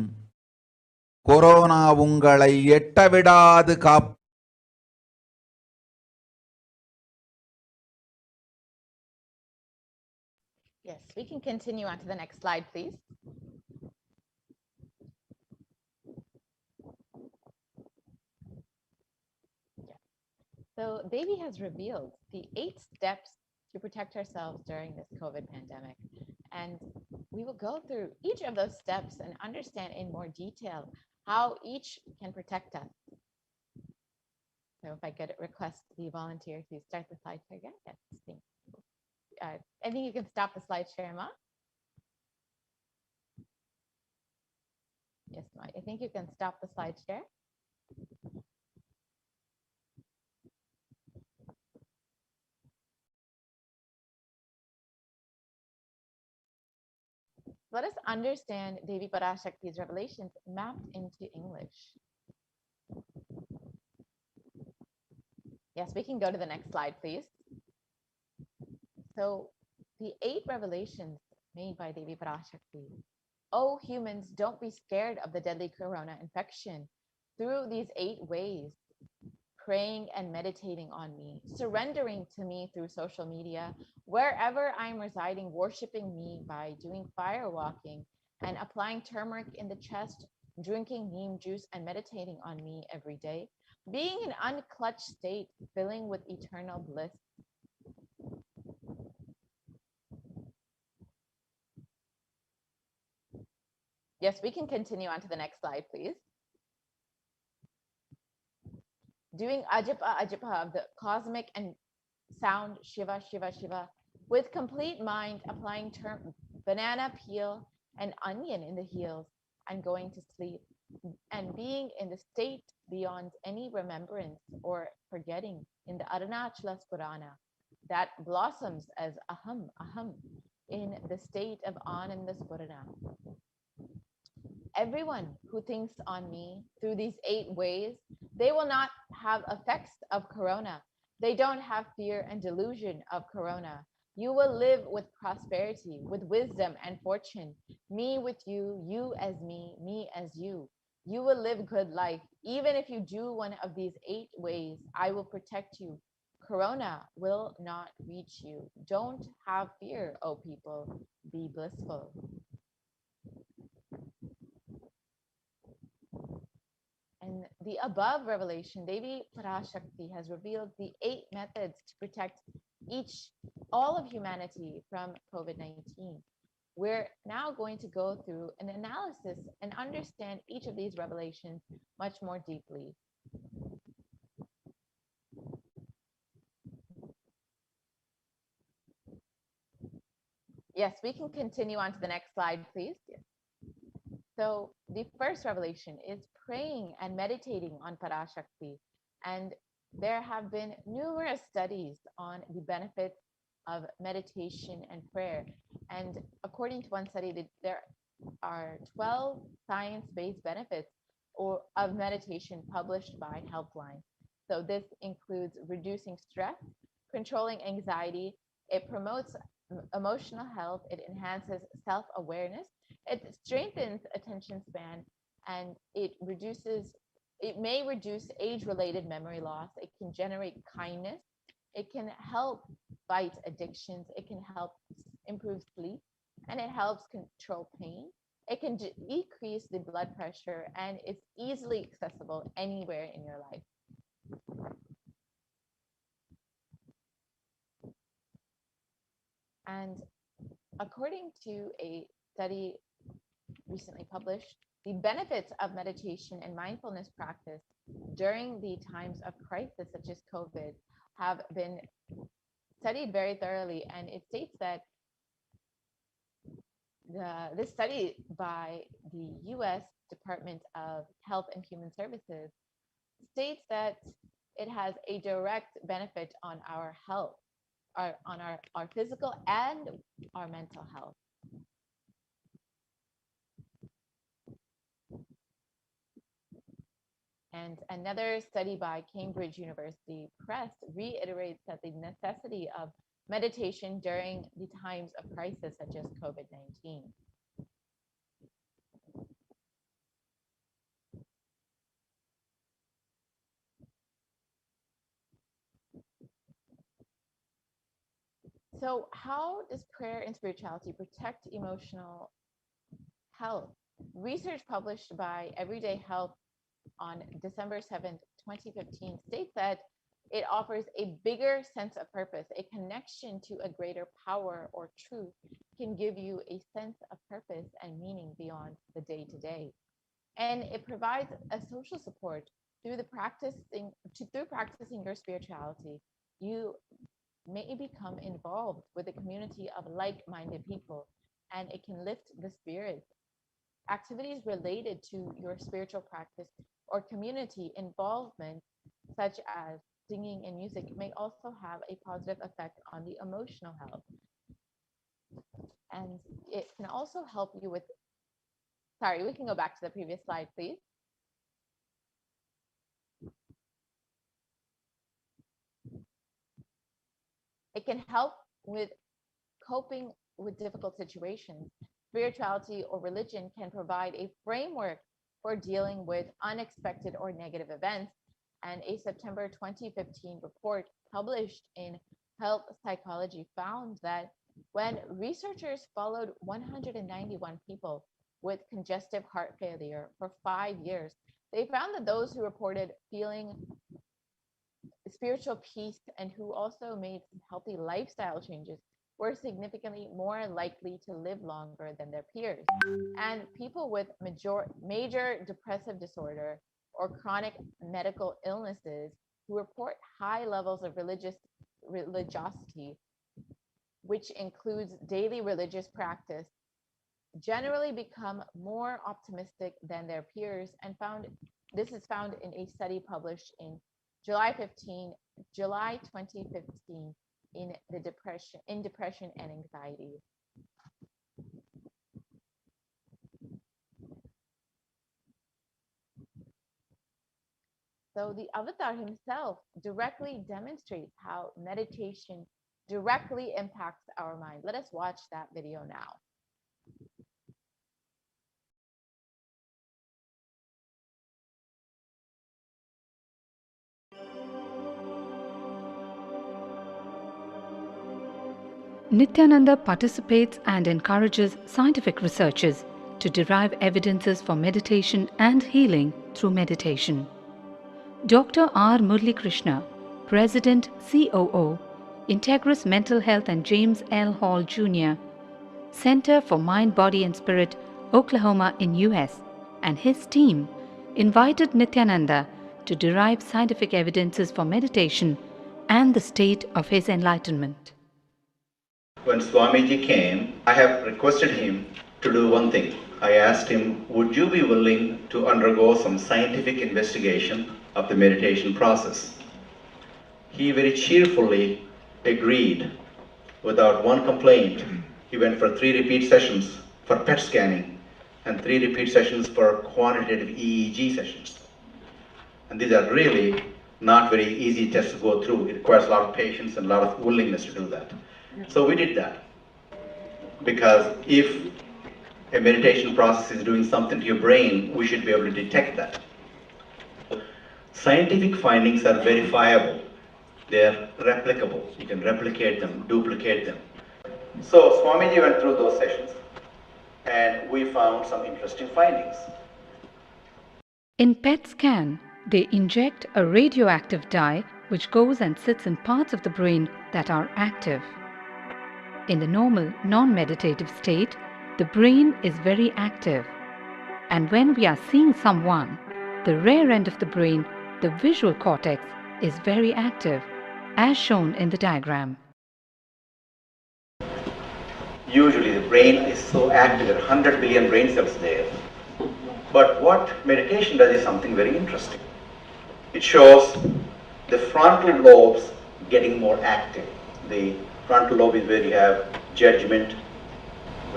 கொரோனா உங்களை எட்டவிடாது காப். Yes, we can continue on to the next slide, please. So Devi has revealed the 8 steps to protect ourselves during this COVID pandemic. And we will go through each of those steps and understand in more detail how each can protect us. So if I could request the volunteer to start the slide share again. Yes, thank you. I think you can stop the slide share, Ma. Yes, Ma, I think you can stop the slide share. Let us understand Devi Parashakti's revelations mapped into English. Yes, we can go to the next slide, please. So the 8 revelations made by Devi Parashakti. Oh, humans, don't be scared of the deadly corona infection. Through these 8 ways, praying and meditating on me, surrendering to me through social media, wherever I'm residing, worshiping me by doing fire walking and applying turmeric in the chest, drinking neem juice and meditating on me every day, being in unclutched state, filling with eternal bliss. Yes, we can continue on to the next slide, please. Doing Ajapa Ajapa of the cosmic and sound Shiva Shiva Shiva with complete mind, applying banana peel and onion in the heels and going to sleep and being in the state beyond any remembrance or forgetting in the Arunachala Purana that blossoms as aham aham in the state of Ananda Purana. Everyone who thinks on me through these 8 ways, they will not have effects of corona. They don't have fear and delusion of corona. You will live with prosperity, with wisdom and fortune. Me with you, you as me as you. You will live good life. Even if you do one of these 8 ways, I will protect you. Corona will not reach you. Don't have fear, O people. Be blissful. And the above revelation, Devi Parashakti has revealed the 8 methods to protect all of humanity from COVID-19. We're now going to go through an analysis and understand each of these revelations much more deeply. Yes, we can continue on to the next slide, please. Yes. So the first revelation is praying and meditating on Parashakti. And there have been numerous studies on the benefits of meditation and prayer. And according to one study, there are 12 science-based benefits of meditation published by Helpline. So this includes reducing stress, controlling anxiety, it promotes emotional health, it enhances self-awareness, it strengthens attention span, and it may reduce age-related memory loss, it can generate kindness, it can help fight addictions, it can help improve sleep, and it helps control pain. It can decrease the blood pressure, and it's easily accessible anywhere in your life. And according to a study recently published, the benefits of meditation and mindfulness practice during the times of crisis such as COVID have been studied very thoroughly, and it states that this study by the US Department of Health and Human Services states that it has a direct benefit on our health. our physical and our mental health. And another study by Cambridge University Press reiterates that the necessity of meditation during the times of crisis such as COVID-19. So how does prayer and spirituality protect emotional health? Research published by Everyday Health on December 7th, 2015 states that it offers a bigger sense of purpose. A connection to a greater power or truth can give you a sense of purpose and meaning beyond the day-to-day. And it provides a social support through practicing your spirituality. You may become involved with a community of like-minded people, and it can lift the spirits. Activities related to your spiritual practice or community involvement, such as singing and music, may also have a positive effect on the emotional health. And it can also help you with, sorry, we can go back to the previous slide, please. It can help with coping with difficult situations. Spirituality or religion can provide a framework for dealing with unexpected or negative events. And a September 2015 report published in Health Psychology found that when researchers followed 191 people with congestive heart failure for 5 years, they found that those who reported feeling spiritual peace and who also made healthy lifestyle changes were significantly more likely to live longer than their peers. And people with major depressive disorder or chronic medical illnesses who report high levels of religiosity, which includes daily religious practice, generally become more optimistic than their peers, and this is found in a study published in July 2015 in depression and anxiety. So the avatar himself directly demonstrates how meditation directly impacts our mind. Let us watch that video now. Nithyananda participates and encourages scientific researchers to derive evidences for meditation and healing through meditation. Dr. R. Murli Krishna, President, COO, Integris Mental Health and James L. Hall Jr., Center for Mind, Body and Spirit, Oklahoma in US, and his team invited Nithyananda to derive scientific evidences for meditation and the state of his enlightenment. When Swamiji came, I have requested him to do one thing. I asked him, would you be willing to undergo some scientific investigation of the meditation process? He very cheerfully agreed without one complaint. He went for 3 repeat sessions for PET scanning and 3 repeat sessions for quantitative EEG sessions. And these are really not very easy tests to go through. It requires a lot of patience and a lot of willingness to do that. So we did that, because if a meditation process is doing something to your brain, we should be able to detect that. Scientific findings are verifiable. They are replicable. You can replicate them, duplicate them. So Swamiji went through those sessions and we found some interesting findings. In PET scan, they inject a radioactive dye which goes and sits in parts of the brain that are active. In the normal, non-meditative state, the brain is very active. And when we are seeing someone, the rear end of the brain, the visual cortex, is very active, as shown in the diagram. Usually the brain is so active, there are 100 billion brain cells there. But what meditation does is something very interesting. It shows the frontal lobes getting more active. The frontal lobe is where you have judgment,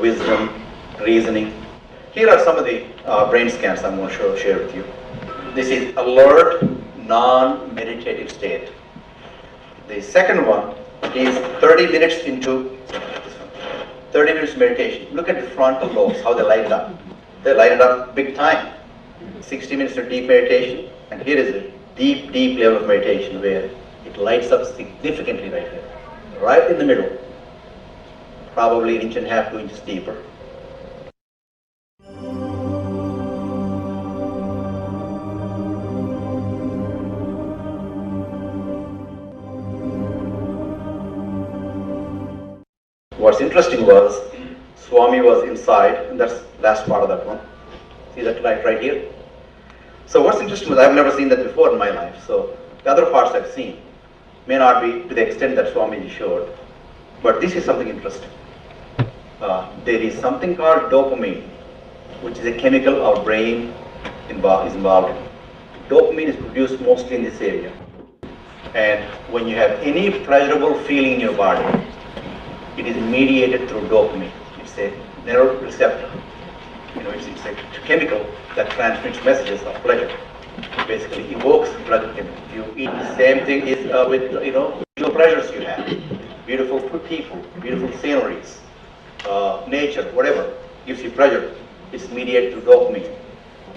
wisdom, reasoning. Here are some of the brain scans I'm going to share with you. This is alert, non-meditative state. The second one is 30 minutes into 30 minutes meditation. Look at the frontal lobes, how they light it up. They light it up big time. 60 minutes of deep meditation, and here is a deep, deep level of meditation where it lights up significantly right here, right in the middle, probably 1.5 inches, 2 inches deeper. What's interesting was Swami was inside, and that's the last part of that one. See that light right here? So what's interesting was I've never seen that before in my life. So the other parts I've seen may not be to the extent that Swamiji showed, but this is something interesting. There is something called dopamine, which is a chemical our brain is involved in. Dopamine is produced mostly in this area. And when you have any pleasurable feeling in your body, it is mediated through dopamine. It's a neural receptor. It's a chemical that transmits messages of pleasure. Basically evokes pleasure chemical. If you eat the same thing is with visual pleasures you have. Beautiful people, beautiful sceneries, nature, whatever gives you pleasure. It's mediated through dopamine.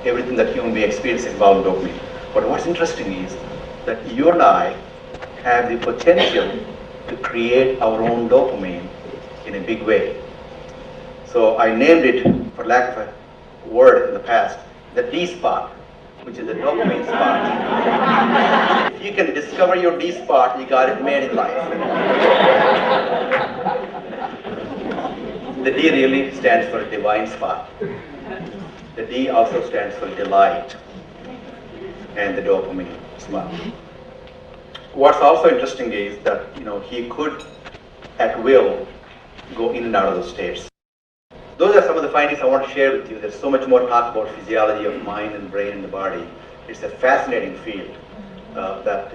Everything that human being experiences involves dopamine. But what's interesting is that you and I have the potential to create our own dopamine in a big way. So I named it, for lack of a word in the past, the D spot, which is the dopamine spot. If you can discover your D spot, you got it made in life. The D really stands for divine spot. The D also stands for delight, and the dopamine spot. What's also interesting is that he could, at will, go in and out of those states. Those are some of the findings I want to share with you. There's so much more talk about physiology of mind and brain and the body. It's a fascinating field that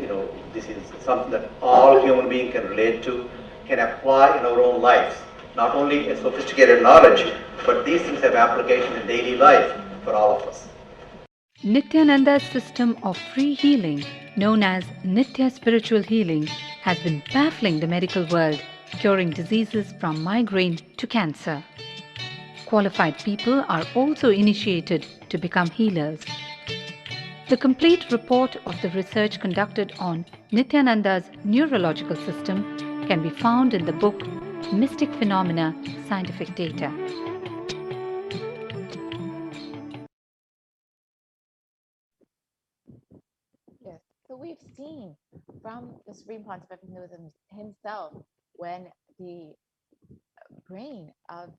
this is something that all human beings can relate to, can apply in our own lives. Not only a sophisticated knowledge, but these things have application in daily life for all of us. Nithyananda's system of free healing, known as Nithya Spiritual Healing, has been baffling the medical world, curing diseases from migraine to cancer. Qualified people are also initiated to become healers. The complete report of the research conducted on Nithyananda's neurological system can be found in the book Mystic Phenomena, Scientific Data. Yes, so we've seen from the Supreme Pontiff of Hinduism himself, when the brain of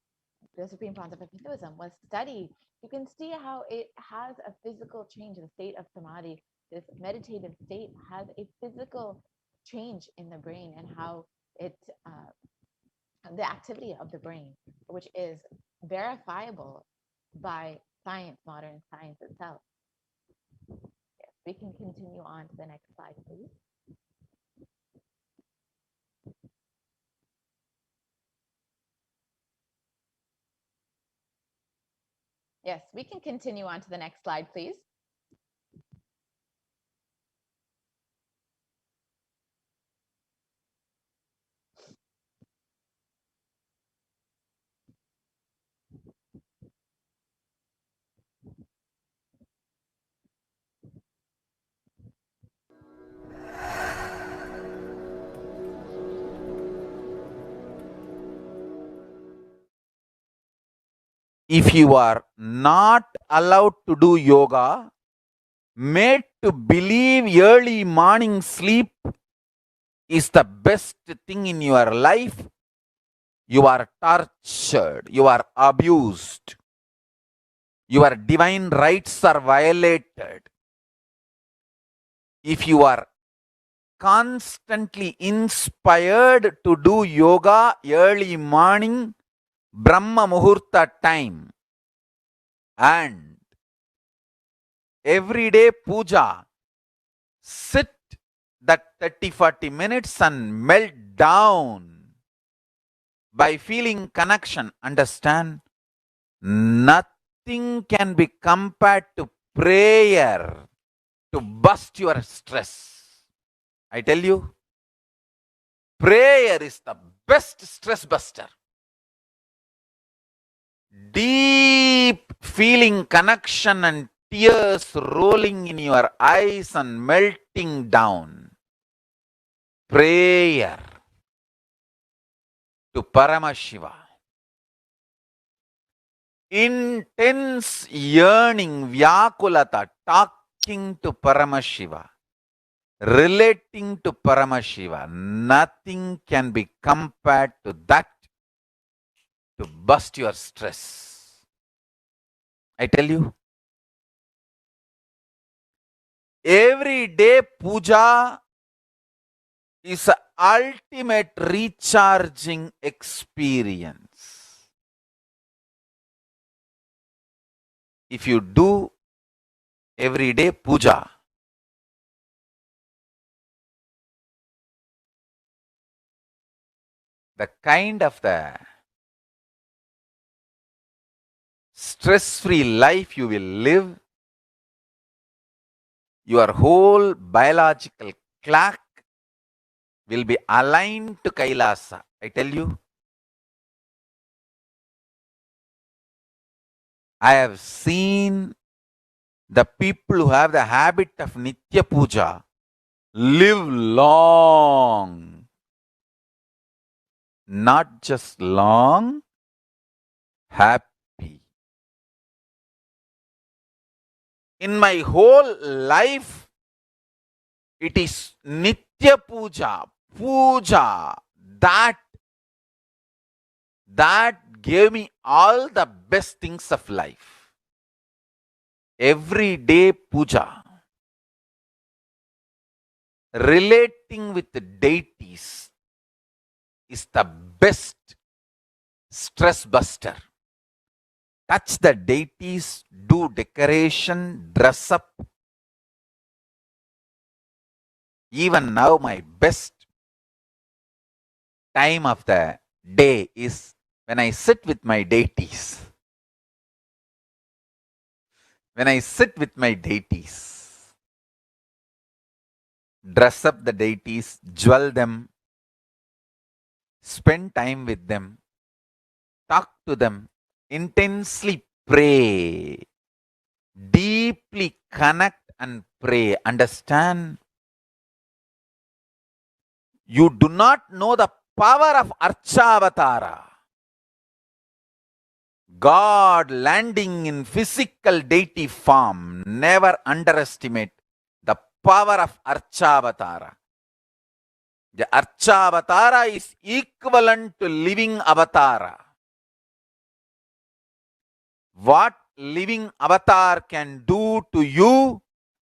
the Supreme Pontiff of Hinduism was studied, you can see how it has a physical change. The state of samadhi, this meditative state, has a physical change in the brain, and how it, the activity of the brain, which is verifiable by science, modern science itself. Yes, we can continue on to the next slide, please. Yes, we can continue on to the next slide, please. If you are not allowed to do yoga, made to believe early morning sleep is the best thing in your life, you are tortured, you are abused, your divine rights are violated. If you are constantly inspired to do yoga early morning, Brahma Muhurta time, and everyday puja, sit that 30-40 minutes and melt down by feeling connection. Understand? Nothing can be compared to prayer to bust your stress. I tell you, prayer is the best stress buster. Deep feeling connection and tears rolling in your eyes and melting down. Prayer to Paramashiva. Intense yearning, Vyakulata, talking to Paramashiva, relating to Paramashiva. Nothing can be compared to that to bust your stress. I tell you, every day puja is an ultimate recharging experience. If you do everyday puja, the kind of the stress-free life you will live, your whole biological clock will be aligned to Kailasa. I tell you, I have seen the people who have the habit of Nitya Puja live long. Not just long, happy. In my whole life, it is Nitya Puja, Puja, that gave me all the best things of life. Everyday puja, relating with the deities is the best stress buster. Touch the deities, do decoration, dress up. Even now, my best time of the day is when I sit with my deities. When I sit with my deities, dress up the deities, jewel them, spend time with them, talk to them, intensely pray, deeply connect and pray. Understand? You do not know the power of Archavatara. God landing in physical deity form. Never underestimate the power of Archavatara. The Archavatara is equivalent to living avatara. What living avatar can do to you,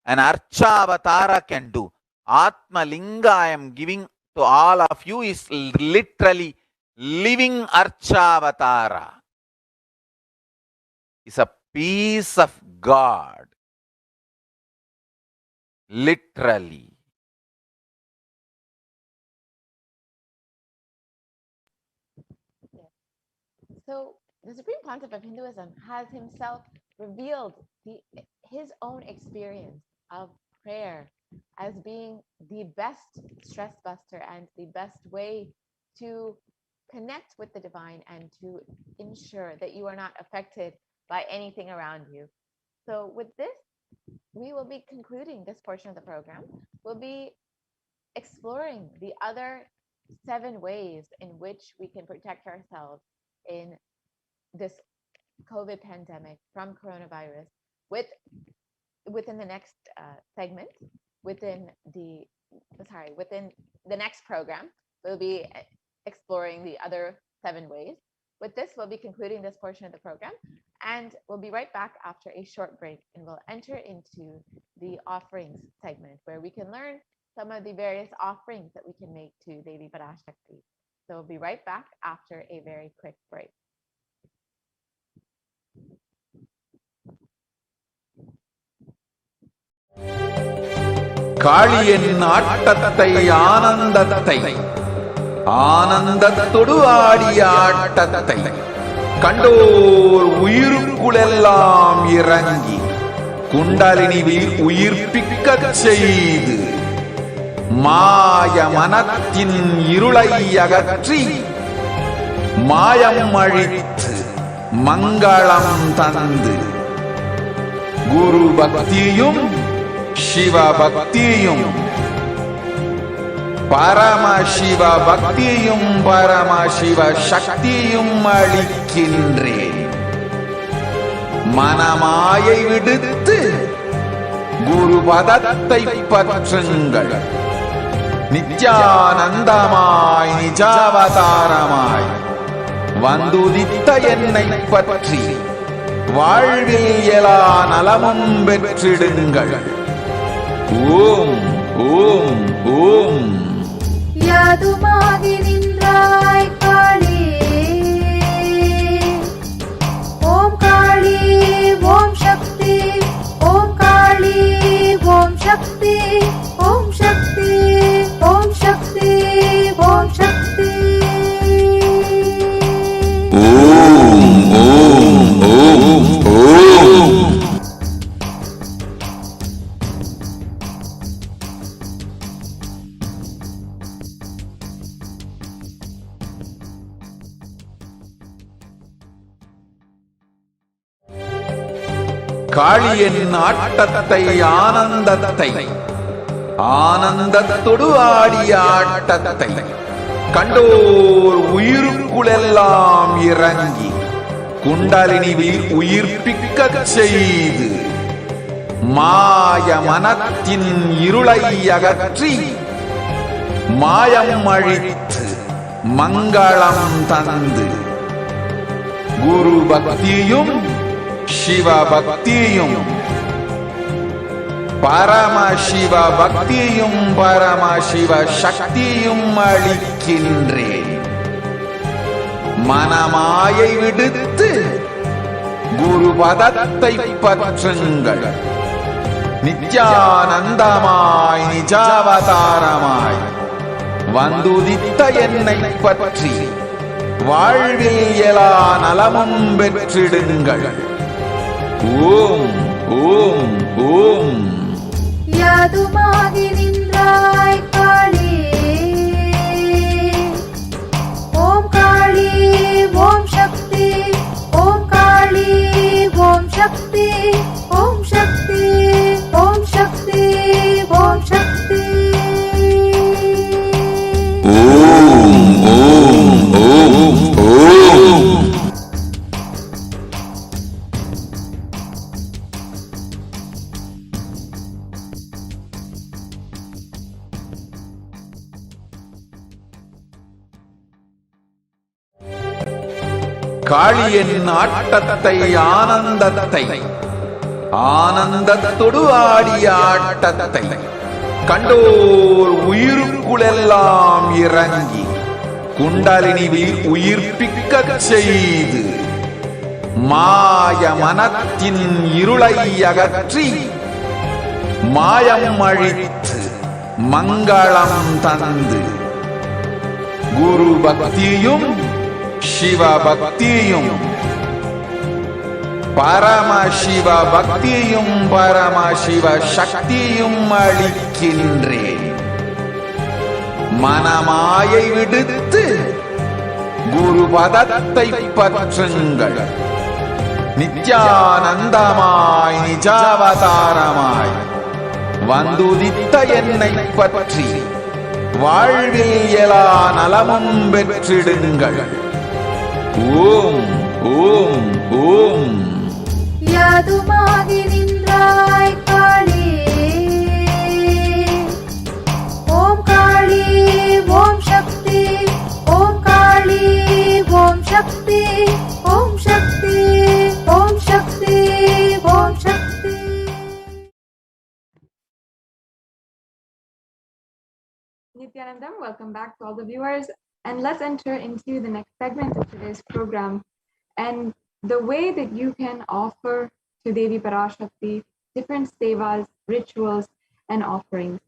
an Archavatara can do. Atma Linga I am giving to all of you is literally living Archavatara. Is a piece of God. Literally. So the Supreme Pontiff of Hinduism has himself revealed his own experience of prayer as being the best stress buster and the best way to connect with the divine and to ensure that you are not affected by anything around you. So with this, we will be concluding this portion of the program. We'll be exploring the other 7 ways in which we can protect ourselves in this COVID pandemic from coronavirus within the next segment, within the next program. We'll be exploring the other 7 ways. With this, we'll be concluding this portion of the program, and we'll be right back after a short break, and we'll enter into the offerings segment where we can learn some of the various offerings that we can make to Devi Parashakti. So we'll be right back after a very quick break. காளியின் ஆட்டத்தை ஆனந்தத்தை ஆனந்தத்தொடு ஆடிய ஆட்டத்தை கண்டோர் உயிருக்குளெல்லாம் இறங்கி குண்டலினிவில் உயிர்ப்பிக்கச் செய்து மாய மனத்தின் இருளை அகற்றி மாயம் அழித்து மங்களம் தந்து குரு பக்தியும் சிவ பக்தியும் பரமசிவ பக்தியும் பரமசிவ சக்தியும் அளிக்கின்றேன். மனமாயை விடுத்து குரு பதத்தை பற்றுங்கள். நித்யானந்தமாய் நிஜாவதாரமாய் வந்துதித்த என்னை பற்றி வாழ்வில் எல்லா நலமும் பெற்றிடுங்கள். ஓம் ஓம் ஓம். யாதுமாகி நின்றாய் காளி, ஓம் காளி ஓம் சக்தி, ஓம் காளி ஓம் சக்தி, ஓம் சக்தி ஓம் சக்தி ஓம் சக்தி. ஓம் ஓம் ஓம் ஓம். காளியின் ஆட்டத்தை ஆனந்தத்தை ஆனந்தத்தொடு ஆடிய ஆட்டத்தை கண்டோர் உயிருக்குளெல்லாம் இறங்கி குண்டலினிவில் உயிர்ப்பிக்கச் செய்து மாய மனத்தின் இருளை அகற்றி மாயம் அழித்து மங்களம் தந்து குரு பக்தியும் சிவ பக்தியும் பரமசிவ பக்தியும் பரமசிவ சக்தியும் அளிக்கின்றேன். மனமாயை விடுத்து குரு பதத்தை பற்றுங்கள். நித்யானந்தமாய் நிஜாவதாரமாய் வந்துதித்த என்னை பற்றி வாழ்வில் எல்லா நலமும் பெற்றிடுங்கள். ஓம் ஓம் ஓம். யாதுமாகி நின்றாய் காளி, ஓம் காளி ஓம் சக்தி, ஓம் காளி ஓம் சக்தி, ஓம் சக்தி ஓம் சக்தி ஓம் சக்தி. ஓம் ஓம் ஓம் ஓம். காளியின் ஆட்டத்தை ஆனந்தத்தை ஆனந்தத்தொடு ஆடிய ஆட்டத்தை கண்டோர் உயிருக்குளெல்லாம் இறங்கி குண்டலினிவில் உயிர்ப்பிக்கச் செய்து மாய மனத்தின் இருளை அகற்றி மாயம் அழித்து மங்களம் தந்து குரு பக்தியும் சிவ பக்தியும் பரமசிவ பக்தியும் பரமசிவ சக்தியும் அளிக்கின்றேன். மனமாயை விடுத்து குரு பதத்தை பற்றுங்கள். நித்யானந்தமாய் நிஜாவதாரமாய் வந்துதித்த என்னை பற்றி வாழ்வில் எல்லா நலமும் பெற்றிடுங்கள். ஓம் ஓம் ஓம். யாதுமாகி நின்றாய் காளி, ஓம் காளி ஓம் சக்தி, ஓம் காளி ஓம் சக்தி, ஓம் சக்தி ஓம் சக்தி ஓம் சக்தி. Nithyanandam, welcome back to all the viewers, and let's enter into the next segment of today's program, and the way that you can offer to Devi Parashakti different sevas, rituals, and offerings.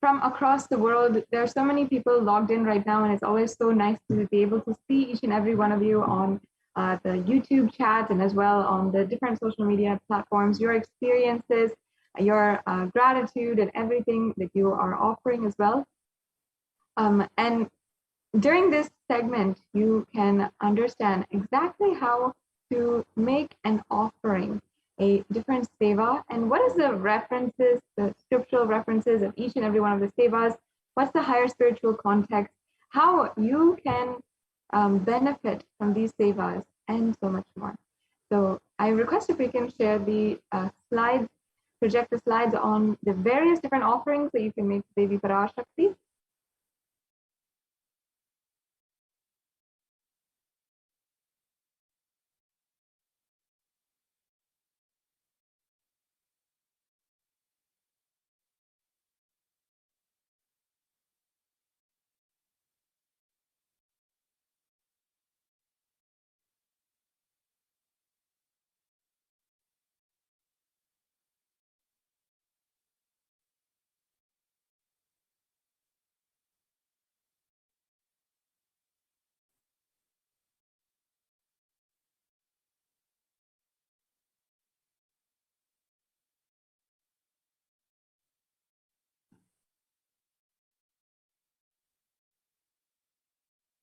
from across the world. There are so many people logged in right now, and it's always so nice to be able to see each and every one of you on the YouTube chat and as well on the different social media platforms, your experiences, your gratitude and everything that you are offering as well. And during this segment, you can understand exactly how to make an offering, a different seva, and what is the references, the scriptural references of each and every one of the sevas, what's the higher spiritual context, how you can benefit from these sevas, and so much more. So I request if we can share the slides, project the slides on the various different offerings that you can make to Devi Parashakti.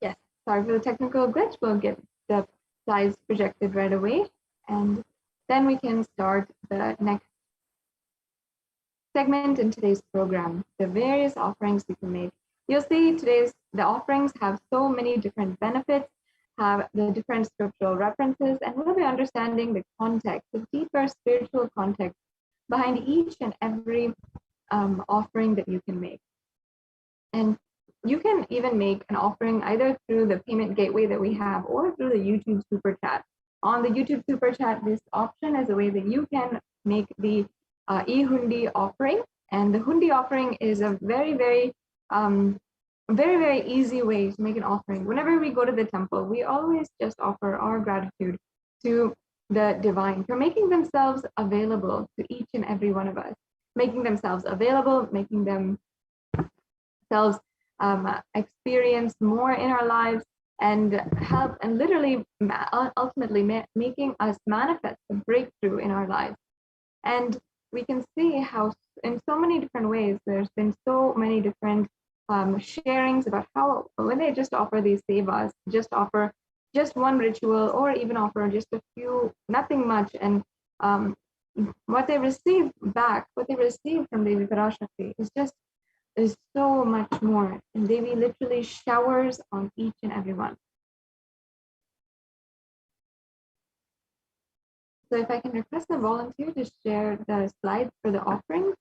Yes, sorry for the technical glitch. We'll get the slides projected right away, and then we can start the next segment in today's program, the various offerings we can make. You'll see the offerings have so many different benefits, have the different scriptural references, and we'll be understanding the context, the deeper spiritual context behind each and every offering that you can make. And you can even make an offering either through the payment gateway that we have or through the YouTube Super Chat. On the YouTube Super Chat, this option is a way that you can make the e-hundi offering. And the hundi offering is a very, very easy way to make an offering. Whenever we go to the temple, we always just offer our gratitude to the divine for making themselves available to each and every one of us, making themselves available, making themselves experience more in our lives and help and literally ultimately making us manifest a breakthrough in our lives. And we can see how in so many different ways there's been so many different sharings about how when they just offer these sevas, just offer just one ritual or even offer just a few, nothing much, and what they receive back, what they receive from Devi Parashakti is so much more, and Devi literally showers on each and every one. So if I can request a volunteer to share the slides for the offerings.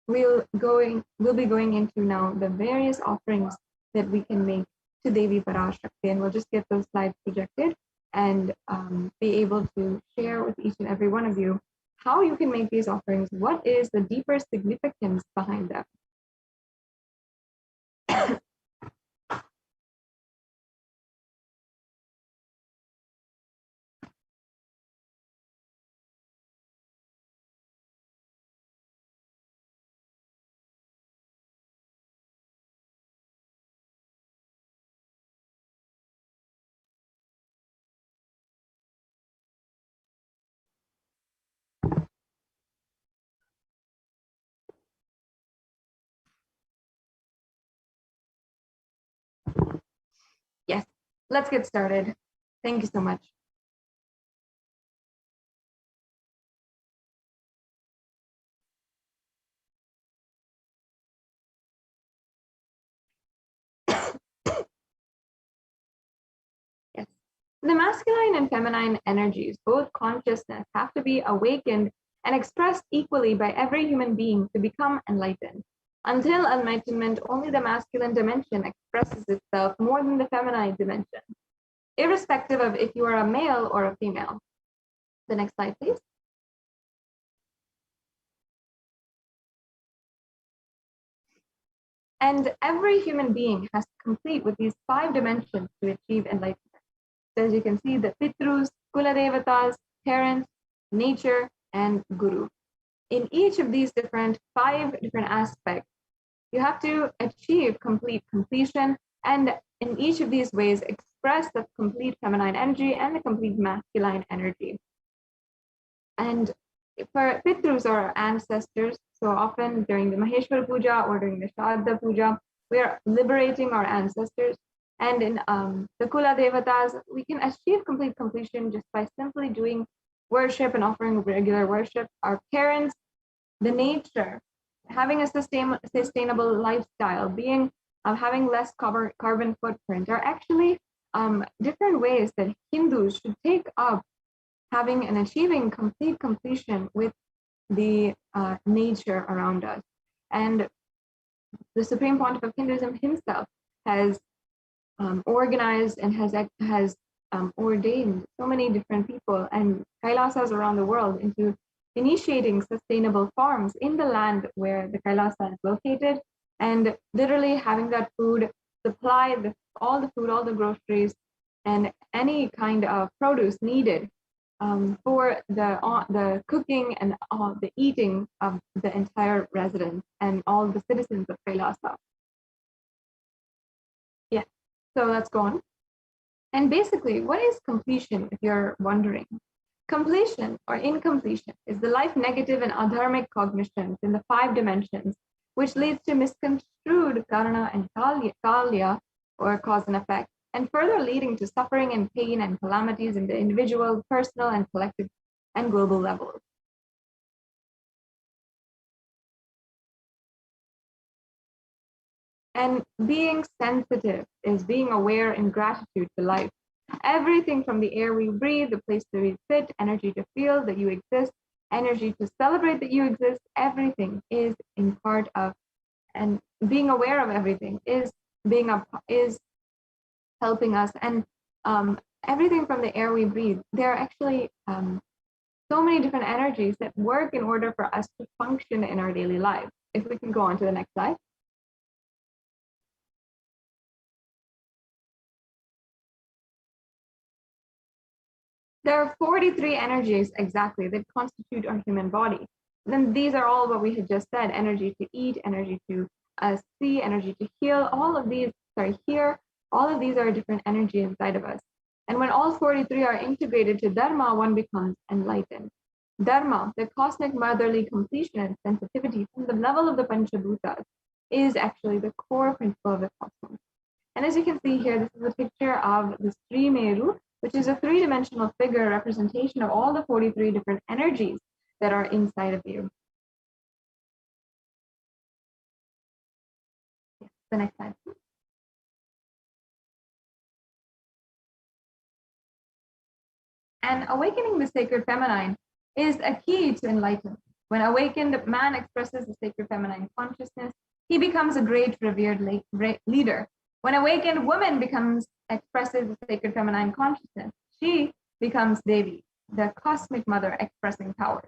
We'll be going into now the various offerings that we can make to Devi Parashakti, and we'll just get those slides projected and be able to share with each and every one of you how you can make these offerings, what is the deeper significance behind them. Yes, let's get started. Thank you so much. Yes, the masculine and feminine energies, both consciousness, have to be awakened and expressed equally by every human being to become enlightened. Until enlightenment, only the masculine dimension expresses itself more than the feminine dimension, irrespective of if you are a male or a female. The next slide, please. And every human being has to complete with these 5 dimensions to achieve enlightenment. So as you can see, the Pitrus, Kuladevatas, parents, nature, and guru. In each of these five different aspects, you have to achieve complete completion, and in each of these ways express the complete feminine energy and the complete masculine energy. And for Pitrus or our ancestors, so often during the Maheshwara Puja or during the Shraddha Puja, we are liberating our ancestors. And in the Kula Devatas, we can achieve complete completion just by simply doing worship and offering regular worship. Our parents, the nature, having a sustainable lifestyle, having less carbon footprint are actually different ways that Hindus should take up having and achieving complete completion with the nature around us. And the Supreme Pontiff of Hinduism himself has organized and has ordained so many different people and Kailasas around the world into initiating sustainable farms in the land where the Kailasa is located, and literally having that food supply, all the food, all the groceries, and any kind of produce needed for the cooking and the eating of the entire residents and all the citizens of Kailasa. Yeah, so let's go on. And basically, what is completion, if you're wondering? Completion or incompletion is the life negative and adharmic cognitions in the 5 dimensions, which leads to misconstrued karana and kalya, or cause and effect, and further leading to suffering and pain and calamities in the individual, personal, and collective and global levels. And being sensitive is being aware in gratitude to life. Everything from the air we breathe, the place that we sit, energy to feel that you exist, energy to celebrate that you exist, everything is in part of, and being aware of everything is helping us. And everything from the air we breathe, there are actually so many different energies that work in order for us to function in our daily life. If we can go on to the next slide. There are 43 energies exactly that constitute our human body. Then these are all what we had just said: energy to eat, energy to see, energy to heal. All of these, hear. All of these are different energy inside of us. And when all 43 are integrated to Dharma, one becomes enlightened. Dharma, the cosmic motherly completion and sensitivity from the level of the Panchabhutas, is actually the core principle of the cosmos. And as you can see here, this is a picture of the Sri Meru, which is a 3-dimensional figure representation of all the 43 different energies that are inside of you. Yes, the next slide, please. And awakening the sacred feminine is a key to enlightenment. When awakened, man expresses the sacred feminine consciousness. He becomes a great, revered leader. When awakened, woman expresses the sacred feminine consciousness. She becomes Devi, the cosmic mother expressing power.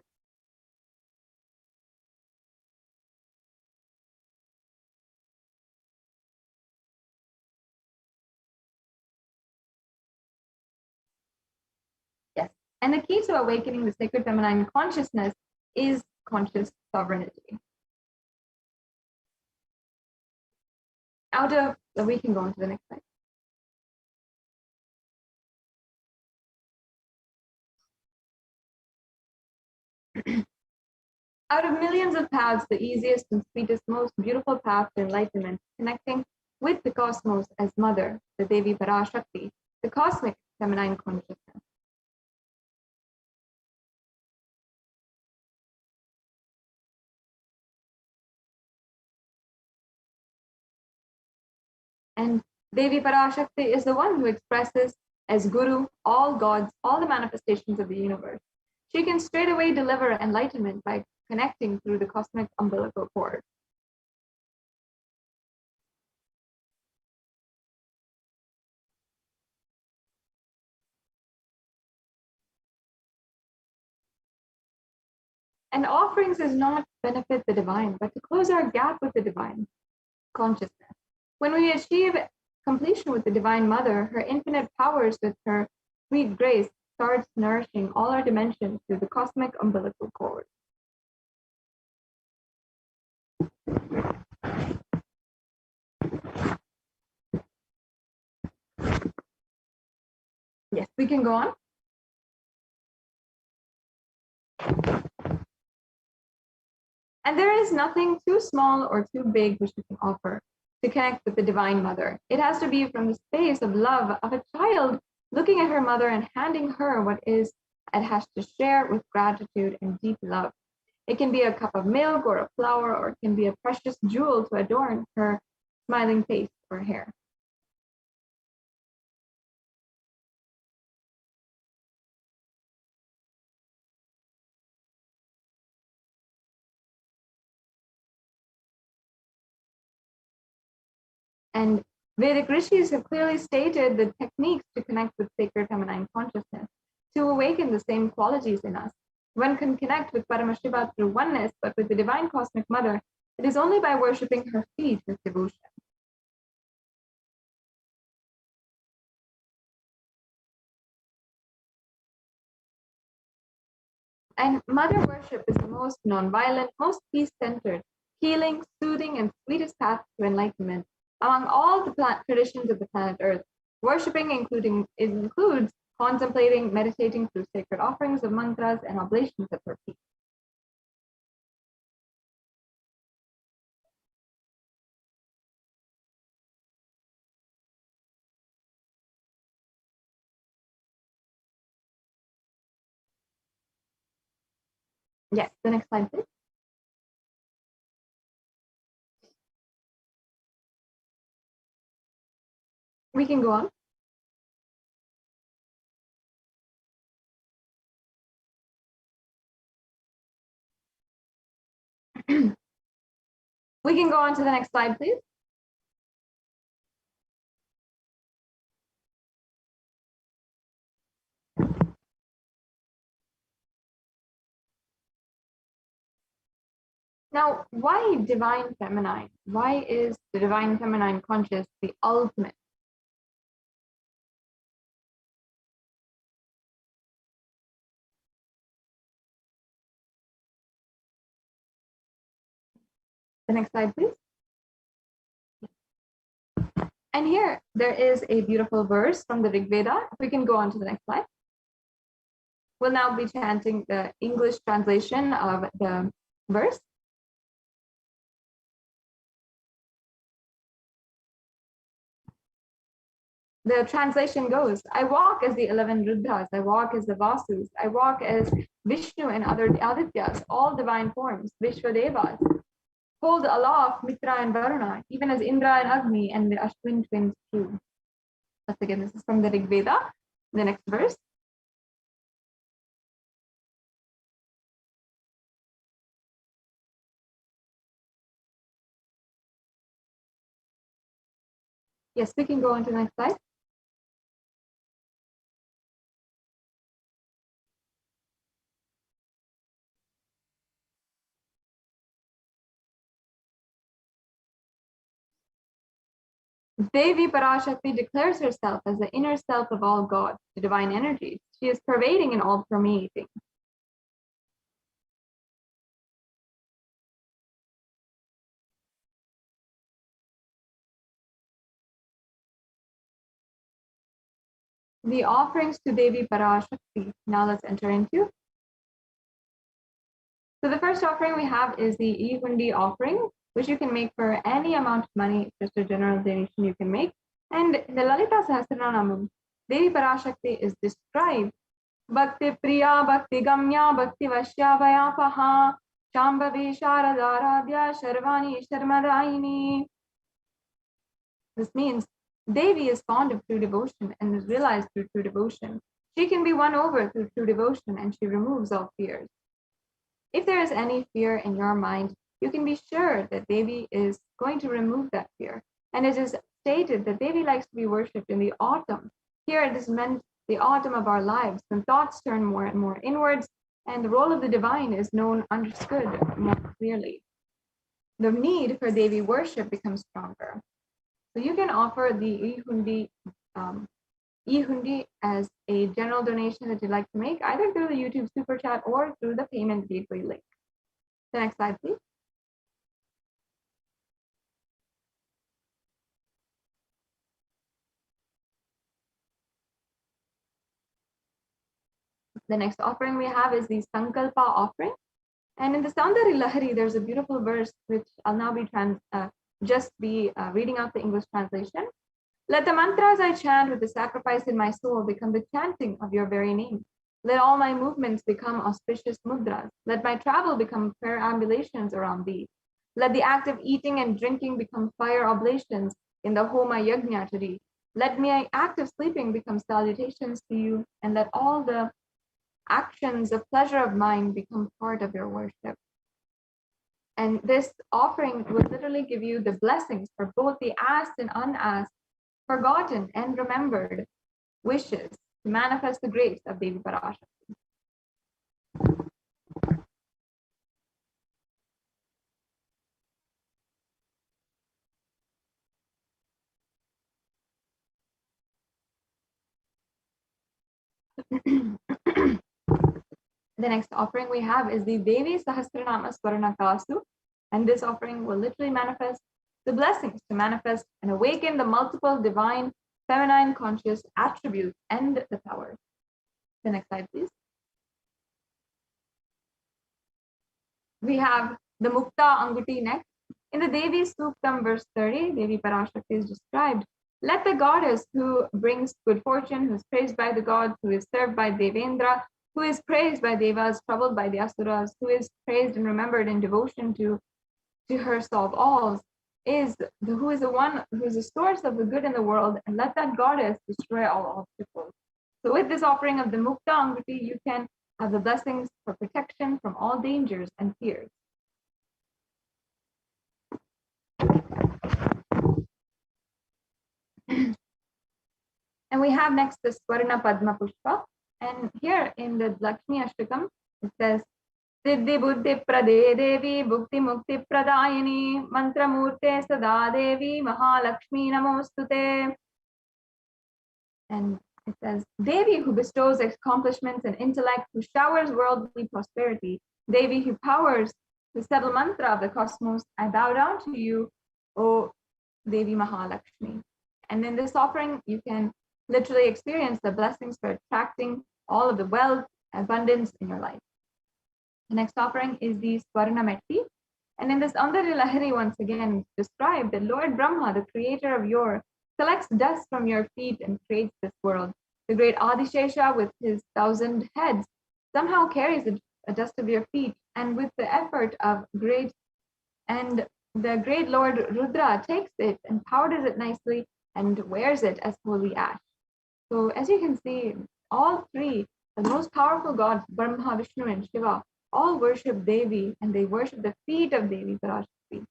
Yes, and the key to awakening the sacred feminine consciousness is conscious sovereignty. We can go on to the next slide. Out of millions of paths, the easiest and sweetest, most beautiful path to enlightenment, connecting with the cosmos as mother, the Devi Parashakti, the cosmic feminine consciousness. And Devi Parashakti is the one who expresses as Guru all gods, all the manifestations of the universe. She can straightaway deliver enlightenment by connecting through the cosmic umbilical cord. And offerings is not to benefit the divine, but to close our gap with the divine consciousness. When we achieve completion with the Divine Mother, her infinite powers with her sweet grace starts nourishing all our dimensions through the cosmic umbilical cord. Yes, we can go on. And there is nothing too small or too big which we can offer to connect with the Divine Mother. It has to be from the space of love of a child looking at her mother and handing her what is it has to share with gratitude and deep love. It can be a cup of milk or a flower, or it can be a precious jewel to adorn her smiling face or hair. And Vedic rishis have clearly stated the techniques to connect with sacred feminine consciousness, to awaken the same qualities in us. One can connect with Paramashiva through oneness, but with the Divine Cosmic Mother, it is only by worshipping her feet with devotion. And Mother worship is the most non-violent, most peace-centered, healing, soothing, and sweetest path to enlightenment. Among all the traditions of the planet Earth, worshipping includes contemplating, meditating through sacred offerings of mantras and oblations at her feet. Yes, the next slide, please. We can go on. We can go on to the next slide, please. Now, why divine feminine? Why is the divine feminine conscious the ultimate? The next slide, please. And here there is a beautiful verse from the Rig Veda. If we can go on to the next slide. We'll now be chanting the English translation of the verse. The translation goes, I walk as the 11 Ruddhas, I walk as the Vasus, I walk as Vishnu and other Adityas, all divine forms, Vishwadevas, hold aloft Mitra and Varuna, even as Indra and Agni and the Ashwin twins too. Once again, this is from the Rig Veda. The next verse. Yes, we can go on to the next slide. Devi Parashakti declares herself as the inner self of all gods, the divine energies. She is pervading and all permeating. The offerings to Devi Parashakti. Now let's enter into. So the first offering we have is the Ihundi offering, which you can make for any amount of money, just a general donation you can make. And the Lalita Sahasranamam, Devi Parashakti is described. Bhakti Priya, Bhakti Gamya, Bhakti Vashya Vayapaha, Shambhavi Sharadaradhya, Sharvani Sharmadaini. This means Devi is fond of true devotion and is realized through true devotion. She can be won over through true devotion and she removes all fears. If there is any fear in your mind, you can be sure that Devi is going to remove that fear. And it is stated that Devi likes to be worshipped in the autumn. Here it is meant the autumn of our lives, when thoughts turn more and more inwards, and the role of the divine is understood more clearly. The need for Devi worship becomes stronger. So you can offer the e-hundi as a general donation that you'd like to make, either through the YouTube Super Chat or through the payment gateway link. The next slide, please. The next offering we have is the Sankalpa offering. And in the Soundari Lahari, there's a beautiful verse which I'll now be reading out the English translation. Let the mantras I chant with the sacrifice in my soul become the chanting of your very name. Let all my movements become auspicious mudras. Let my travel become perambulations around thee. Let the act of eating and drinking become fire oblations in the Homa Yajna to thee. Let my act of sleeping become salutations to you, and let all the actions of pleasure of mine become part of your worship. And this offering will literally give you the blessings for both the asked and unasked, forgotten and remembered wishes to manifest the grace of Devi Parashakti. The next offering we have is the Devi Sahasranama Swaranakasu, and this offering will literally manifest the blessings to manifest and awaken the multiple divine feminine conscious attributes and the power. The next slide, please. We have the Mukta Anguti next. In the Devi Suktam verse 30, Devi Parashakti is described. Let the goddess who brings good fortune, who is praised by the gods, who is served by Devendra, who is praised by Devas, troubled by the Asuras, who is praised and remembered in devotion to her solve alls, who is the one who is the source of the good in the world, and let that goddess destroy all obstacles. So with this offering of the Mukta Anguti, you can have the blessings for protection from all dangers and fears. And we have next the Swarna Padma Pushpa. And here in the Lakshmi Ashtakam, it says, Siddhi Buddhi Prade Devi Bhukti Mukti Pradayani Mantra Murte Sada Devi Mahalakshmi Namostute. And it says, Devi who bestows accomplishments and intellect, who showers worldly prosperity, Devi who powers the subtle mantra of the cosmos, I bow down to you, O Devi Mahalakshmi. And in this offering, you can literally experience the blessings for attracting all of the wealth, abundance in your life. The next offering is the Swarna Metti. And in this Andari Lahari, once again, described that Lord Brahma, the creator of yore, collects dust from your feet and creates this world. The great Adishesha, with his 1,000 heads, somehow carries the dust of your feet, and with the effort of the great Lord Rudra takes it and powders it nicely and wears it as holy ash. So as you can see, all three, the most powerful gods, Brahma, Vishnu, and Shiva, all worship Devi, and they worship the feet of Devi Parashakti.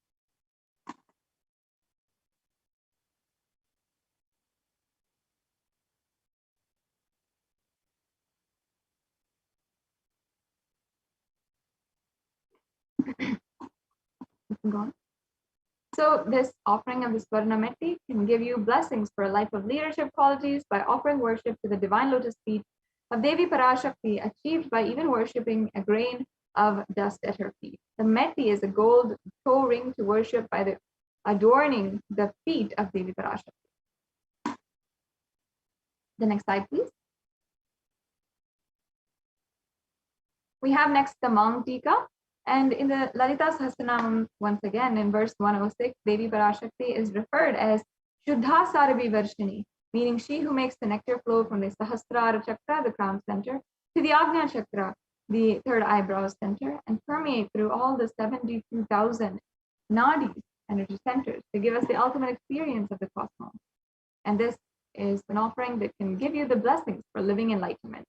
So this offering of the Swarna Metti can give you blessings for a life of leadership qualities by offering worship to the divine lotus feet of Devi Parashakti, achieved by even worshipping a grain of dust at her feet. The Metti is a gold toe ring to worship by adorning the feet of Devi Parashakti. The next slide, please. We have next the Maung Tika. And in the Lalita Sahasranamam, once again, in verse 106, Devi Parashakti is referred as Shuddha Sarabi Varshini, meaning she who makes the nectar flow from the Sahasrara Chakra, the crown center, to the Ajna Chakra, the third eyebrow center, and permeate through all the 72,000 nadis, energy centers, to give us the ultimate experience of the cosmos. And this is an offering that can give you the blessings for living enlightenment.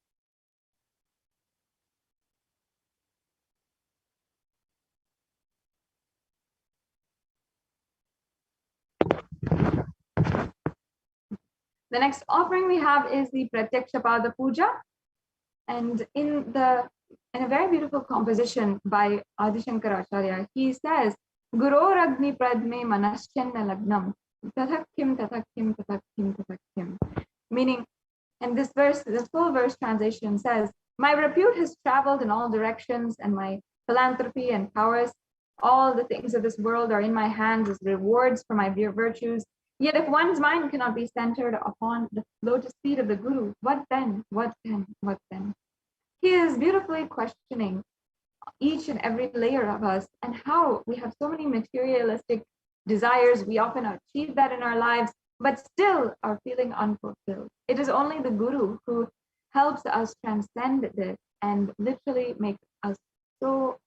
The next offering we have is the Pratyakshapada Puja. And in a very beautiful composition by Adi Shankaracharya, he says, Guru Ragni Pradme Manaschenna Lagnam, Tathakim, Tathakim, Tathakim, Tathakim. Meaning, And this verse, the full verse translation says, "My repute has traveled in all directions, and my philanthropy and powers, all the things of this world are in my hands as rewards for my virtues. Yet if one's mind cannot be centered upon the lotus feet of the Guru, what then? What then? What then?" He is beautifully questioning each and every layer of us and how we have so many materialistic desires. We often achieve that in our lives, but still are feeling unfulfilled. It is only the Guru who helps us transcend this and literally make us so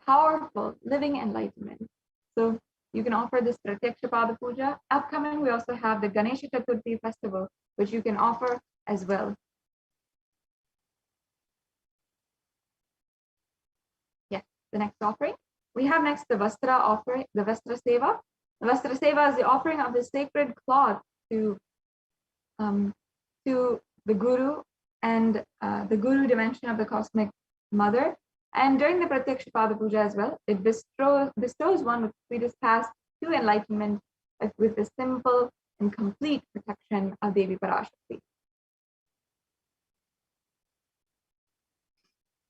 powerful, living enlightenment. So you can offer this Pratyaksha Pada Puja. Upcoming, we also have the Ganesha Chaturthi festival, which you can offer as well. Yes, the next offering. We have next the Vastra offering, the Vastra Seva. The Vastra Seva is the offering of the sacred cloth to the Guru and the Guru dimension of the Cosmic Mother. And during the Pratyaksha Pada Puja as well, it bestows one with sweetest path to enlightenment with the simple and complete protection of Devi Parashakti.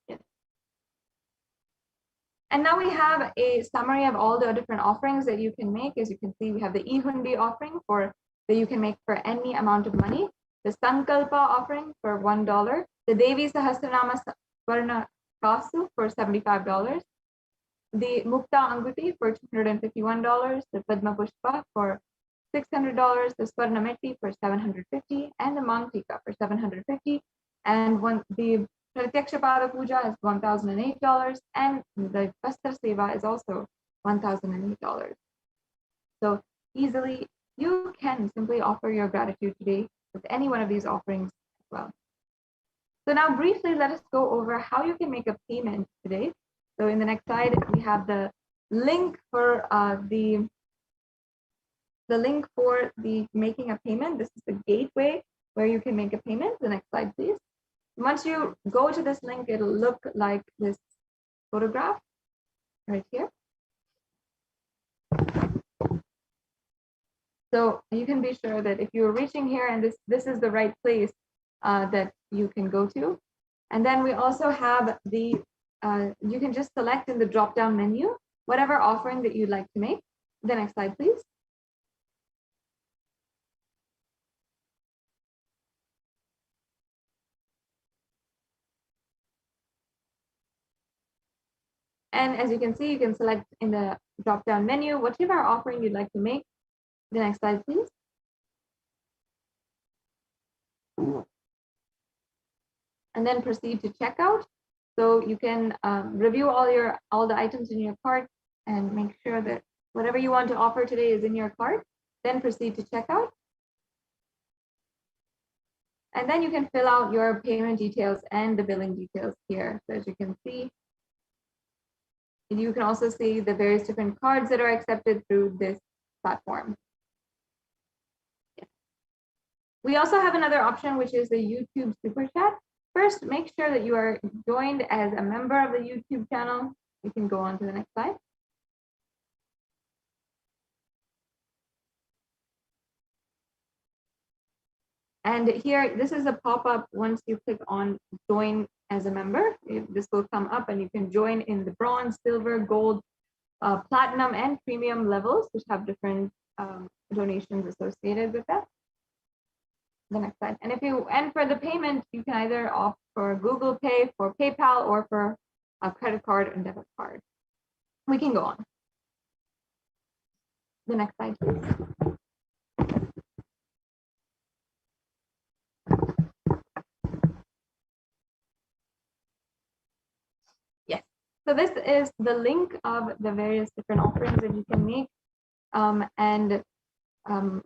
Yes. And now we have a summary of all the different offerings that you can make. As you can see, we have the Ihundi offering that you can make for any amount of money, the Sankalpa offering for $1, the Devi Sahasranama Varna Kasu for $75, the Mukta Anguti for $251, the Padma Pushpa for $600, the Swarna Metti for $750, and the Mantika for $750. And the Pratyaksha Pada Puja is $1,008, and the Vastra Seva is also $1,008. So easily, you can simply offer your gratitude today with any one of these offerings as well. So now briefly, let us go over how you can make a payment today. So in the next slide, we have the link for the making a payment. This is the gateway where you can make a payment. The next slide, please. Once you go to this link, it'll look like this photograph right here. So you can be sure that if you're reaching here and this is the right place that you can go to. And then we also have you can just select in the drop-down menu whatever offering that you'd like to make. The next slide, please. And as you can see, you can select in the drop-down menu whatever offering you'd like to make. The next slide, please. And then proceed to checkout. So you can review all the items in your cart and make sure that whatever you want to offer today is in your cart. Then proceed to checkout. And then you can fill out your payment details and the billing details here. So as you can see, you can also see the various different cards that are accepted through this platform. We also have another option, which is the YouTube Super Chat. First, make sure that you are joined as a member of the YouTube channel. You can go on to the next slide. And here, this is a pop-up once you click on join as a member. This will come up and you can join in the bronze, silver, gold, platinum, and premium levels, which have different donations associated with that. The next slide. And for the payment, you can either opt for Google Pay, for PayPal, or for a credit card and debit card. We can go on. The next slide, please. Yes. So this is the link of the various different offerings that you can make.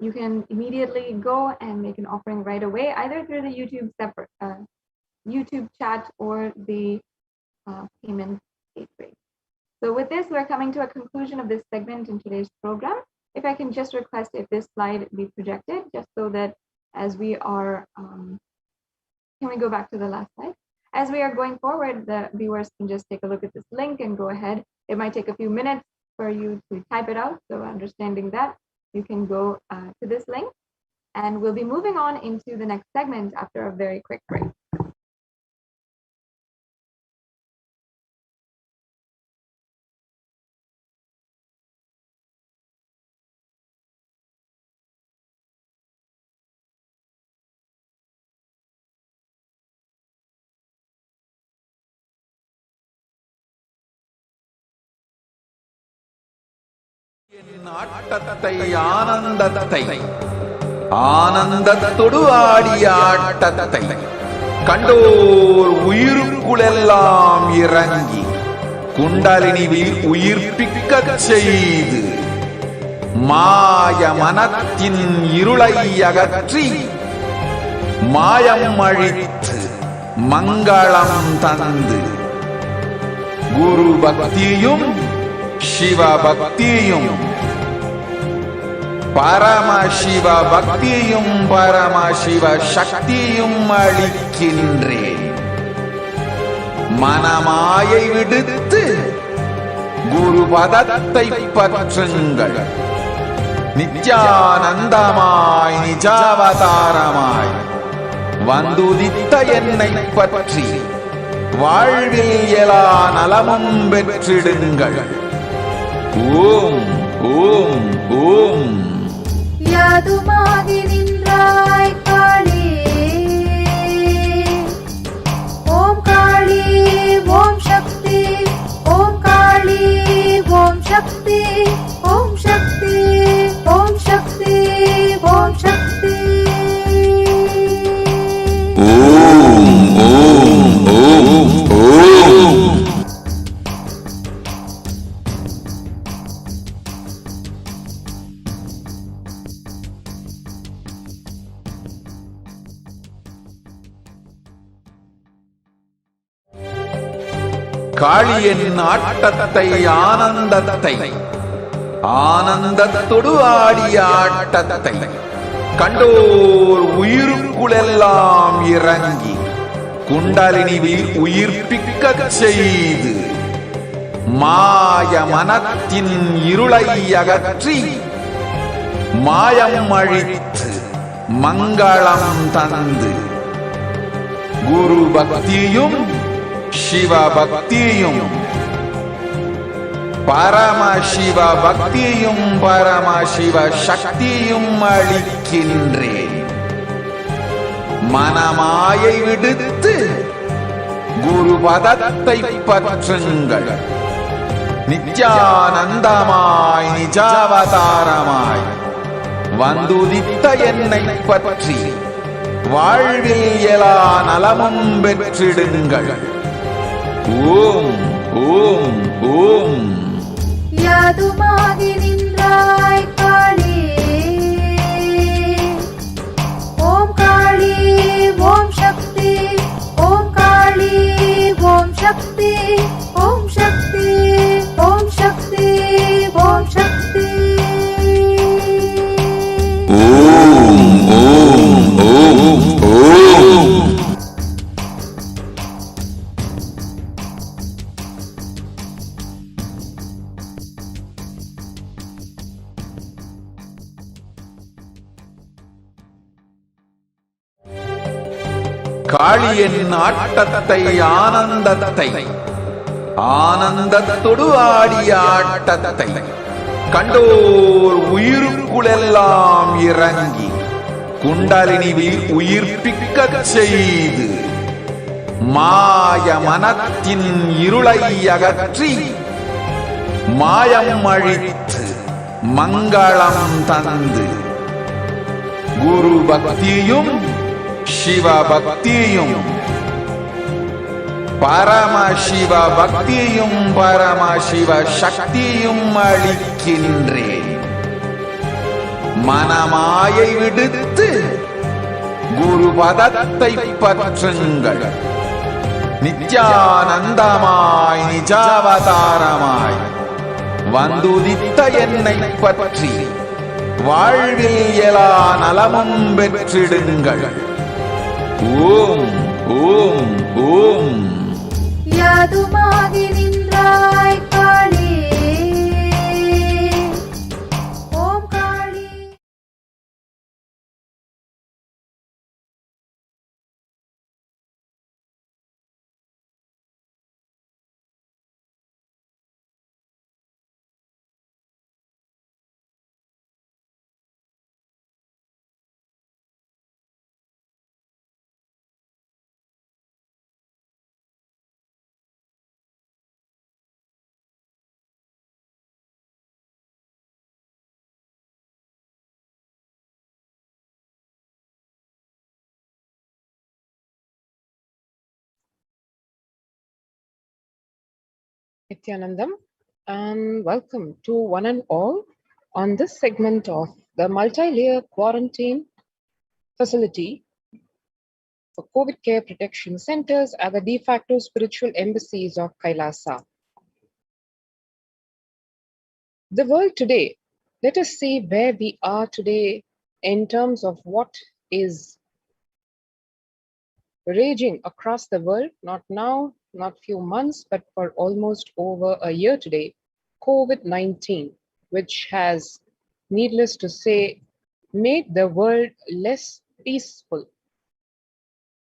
You can immediately go and make an offering right away, either through the YouTube chat or the payment gateway. So with this, we're coming to a conclusion of this segment in today's program. If I can just request if this slide be projected, just so that as we are, can we go back to the last slide? As we are going forward, the viewers can just take a look at this link and go ahead. It might take a few minutes for you to type it out. So understanding that, you can go to this link And we'll be moving on into the next segment after a very quick break. ஆட்டத்தை ஆனந்தத்தை ஆனந்தத்தொடு ஆடிய ஆட்டத்தை கண்டோர் உயிருக்குளெல்லாம் இறங்கி குண்டலினிவில் உயிர்ப்பிக்கச் செய்து மாய மனத்தின் இருளை அகற்றி மாயம் அழித்து மங்களம் தந்து குரு பக்தியும் சிவ பக்தியும் பரமசிவ பக்தியும் பரமசிவ சக்தியும் அளிக்கின்றேன். மனமாயை விடுத்து குரு பதத்தை பற்றுங்கள். நித்யானந்தமாய் நிஜாவதாரமாய் வந்துதித்த என்னை பற்றி வாழ்வில் எல்லா நலமும் பெற்றிடுங்கள். ஓம் ஓம் ஓம். யாதுமாகி நின்றாய் காளி, ஓம் காளி ஓம் சக்தி, ஓம் காளி ஓம் சக்தி, ஓம் சக்தி ஓம் சக்தி ஓம் சக்தி. ஓம் ஓம் ஓம் ஓம். காளியின் ஆட்டத்தை ஆனந்தத்தை ஆனந்தத்தொடு ஆடிய ஆட்டத்தை கண்டோர் உயிருக்குளெல்லாம் இறங்கி குண்டலினிவில் உயிர்ப்பிக்கச் செய்து மாய மனத்தின் இருளை அகற்றி மாயம் அழித்து மங்களம் தந்து குரு பக்தியும் சிவ பக்தியும் பரமசிவ பக்தியும் பரமசிவ சக்தியும் அளிக்கின்றேன். மனமாயை விடுத்து குரு பதத்தை பற்றுங்கள். நித்யானந்தமாய் நிஜாவதாரமாய் வந்துதித்த என்னை பற்றி வாழ்வில் எல்லா நலமும் பெற்றிடுங்கள். ஓம் ஓம் ஓம். யாதுமாகி நின்றாய் காளி, ஓம் காளி ஓம் சக்தி, ஓம் காளி ஓம் சக்தி, ஓம் சக்தி ஓம் சக்தி ஓம் சக்தி. ஓம் ஓம் ஓம் ஓம். காளியின் ஆட்டத்தை ஆனந்தத்தை ஆனந்தத்தொடு ஆடிய ஆட்டத்தை கண்டோர் உயிருக்குளெல்லாம் இறங்கி குண்டலினிவில் உயிர்ப்பிக்கச் செய்து மாய மனத்தின் இருளை அகற்றி மாயம் அழித்து மங்களம் தந்து குரு பக்தியும் சிவ பக்தியும் பரமசிவ பக்தியும் பரமசிவ சக்தியும் அளிக்கின்றேன். மனமாயை விடுத்து குரு பதத்தை பற்றுங்கள். நித்யானந்தமாய் நிஜாவதாரமாய் வந்துதித்த என்னை பற்றி வாழ்வில் எல்லா நலமும் பெற்றிடுங்கள். ஓம் ஓம் ஓம். யாதுமாகி நின்றாய் காளி, Nithyanandam, and welcome to one and all on this segment of the multi-layer quarantine facility for COVID care protection centers at the de facto spiritual embassies of Kailasa. The world today, let us see where we are today in terms of what is raging across the world, not now, not few months, but for almost over a year today, COVID-19, which has, needless to say, made the world less peaceful.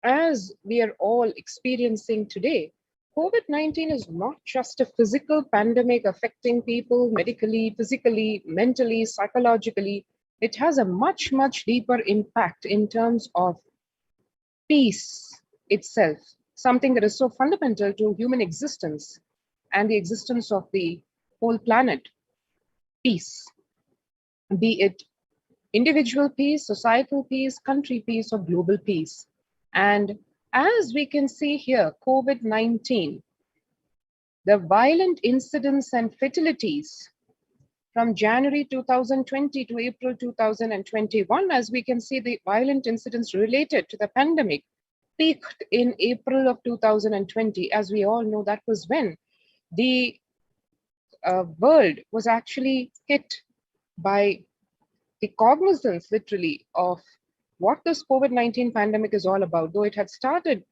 As we are all experiencing today, COVID-19 is not just a physical pandemic affecting people medically, physically, mentally, psychologically. It has a much, much deeper impact in terms of peace itself, something that is so fundamental to human existence and the existence of the whole planet. Peace, be it individual peace, societal peace, country peace, or global peace. And as we can see here, COVID-19, the violent incidents and fatalities from January 2020 to April 2021, as we can see, the violent incidents related to the pandemic peaked in April of 2020. As we all know, that was when the world was actually hit by the cognizance, literally, of what this COVID-19 pandemic is all about. Though it had started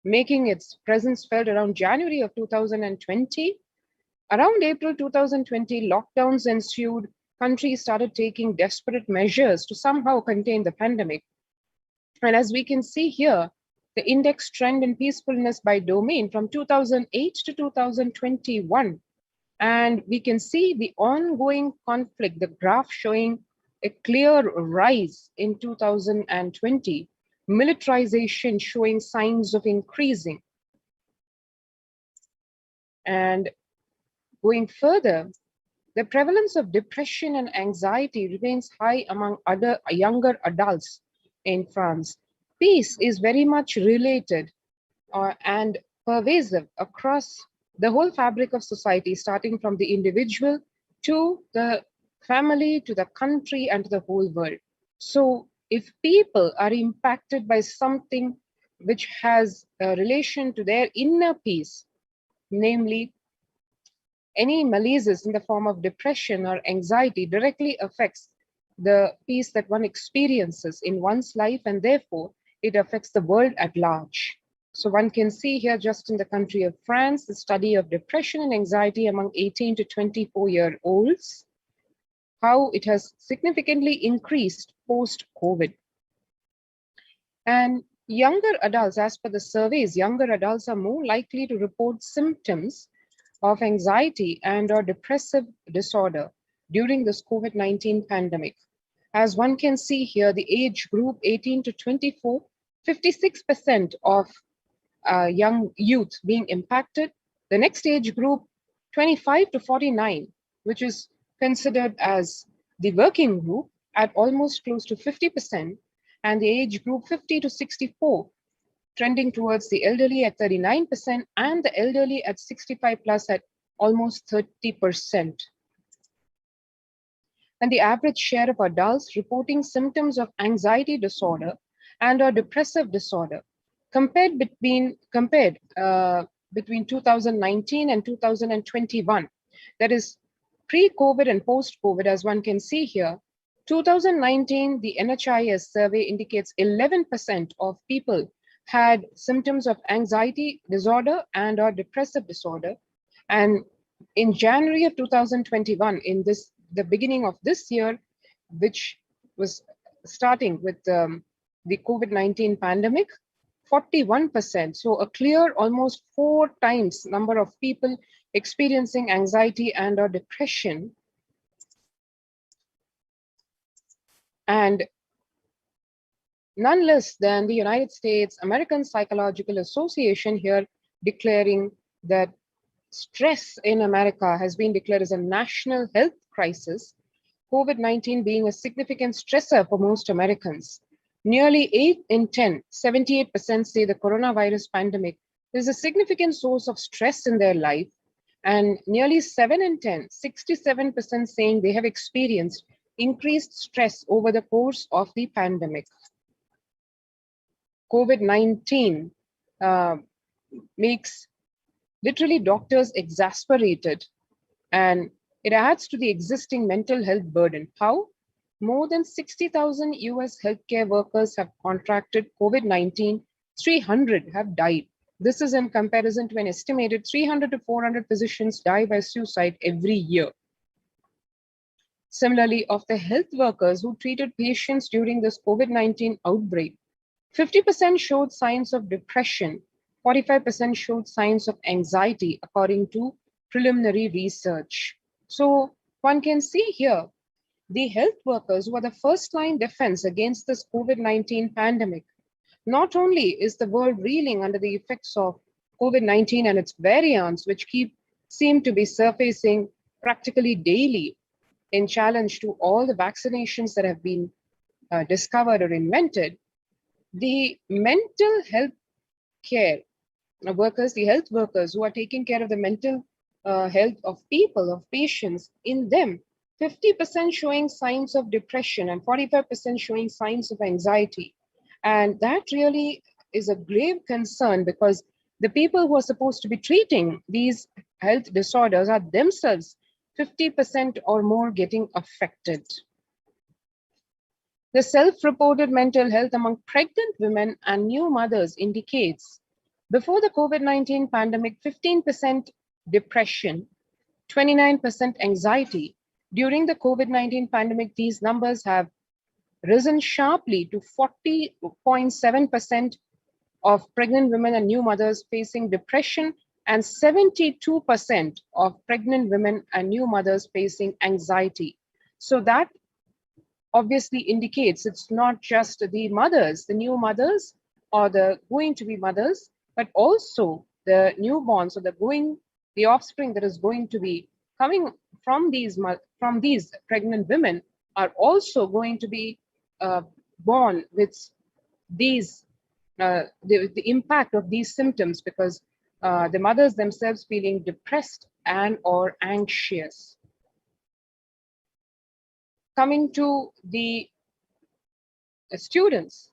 making its presence felt around January of 2020, around April 2020, lockdowns ensued. Countries started taking desperate measures to somehow contain the pandemic. And as we can see here, the index trend in peacefulness by domain from 2008 to 2021. And we can see the ongoing conflict, the graph showing a clear rise in 2020, militarization showing signs of increasing. And going further, the prevalence of depression and anxiety remains high among other younger adults in France. Peace is very much related and pervasive across the whole fabric of society, starting from the individual to the family, to the country, and to the whole world. So if people are impacted by something which has a relation to their inner peace, namely any malaise in the form of depression or anxiety, directly affects the peace that one experiences in one's life, and therefore it affects the world at large. So one can see here, just in the country of France, the study of depression and anxiety among 18 to 24-year-olds, how it has significantly increased post-COVID. And younger adults, as per the surveys, younger adults are more likely to report symptoms of anxiety and or depressive disorder during this COVID-19 pandemic. As one can see here, the age group 18 to 24, 56% of young youth being impacted. The next age group, 25 to 49, which is considered as the working group, at almost close to 50%, and the age group 50 to 64, trending towards the elderly at 39%, and the elderly at 65 plus at almost 30%. And the average share of adults reporting symptoms of anxiety disorder and or depressive disorder compared between 2019 and 2021, that is pre-COVID and post-COVID, as one can see here. 2019, the NHIS survey indicates 11% of people had symptoms of anxiety disorder and or depressive disorder. And in January of 2021, in the beginning of this year, which was starting with the COVID-19 pandemic, 41%. So a clear almost 4 times number of people experiencing anxiety and or depression. And none less than the United States American Psychological Association here declaring that stress in America has been declared as a national health crisis, COVID-19 being a significant stressor for most Americans. Nearly 8 in 10, 78% say the coronavirus pandemic is a significant source of stress in their life, and nearly 7 in 10, 67% saying they have experienced increased stress over the course of the pandemic. COVID-19 makes literally doctors exasperated, and it adds to the existing mental health burden. How? More than 60,000 US healthcare workers have contracted COVID-19, 300 have died. This is in comparison to an estimated 300 to 400 physicians die by suicide every year. Similarly, of the health workers who treated patients during this COVID-19 outbreak, 50% showed signs of depression, 45% showed signs of anxiety, according to preliminary research. So one can see here, the health workers who are the first line defense against this COVID-19 pandemic. Not only is the world reeling under the effects of COVID-19 and its variants, which seem to be surfacing practically daily in challenge to all the vaccinations that have been discovered or invented, the mental health care workers, the health workers who are taking care of the mental health of people, of patients, in them, 50% showing signs of depression and 45% showing signs of anxiety. And that really is a grave concern, because the people who are supposed to be treating these health disorders are themselves 50% or more getting affected. The self-reported mental health among pregnant women and new mothers indicates before the COVID-19 pandemic, 15% depression, 29% anxiety. During the COVID-19 pandemic, these numbers have risen sharply to 40.7% of pregnant women and new mothers facing depression, and 72% of pregnant women and new mothers facing anxiety. So that obviously indicates it's not just the mothers, the new mothers or the going to be mothers, but also the newborns or the offspring that is going to be coming from these pregnant women are also going to be born with these the impact of these symptoms, because the mothers themselves feeling depressed and or anxious. Coming to the students,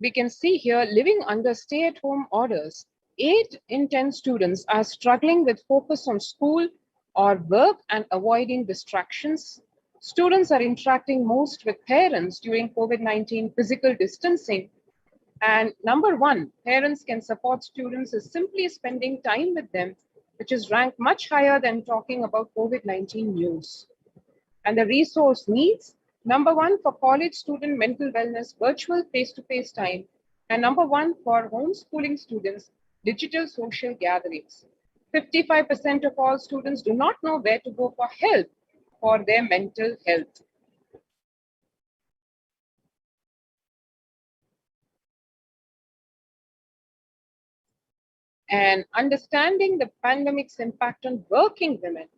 we can see here living under stay-at-home orders, 8 in 10 students are struggling with focus on school or work and avoiding distractions. Students are interacting most with parents during COVID-19 physical distancing. And number one, parents can support students is simply spending time with them, which is ranked much higher than talking about COVID-19 news. And the resource needs, number one for college student mental wellness, virtual face-to-face time, and number one for homeschooling students, digital social gatherings. 55% of all students do not know where to go for help for their mental health. And understanding the pandemic's impact on working women.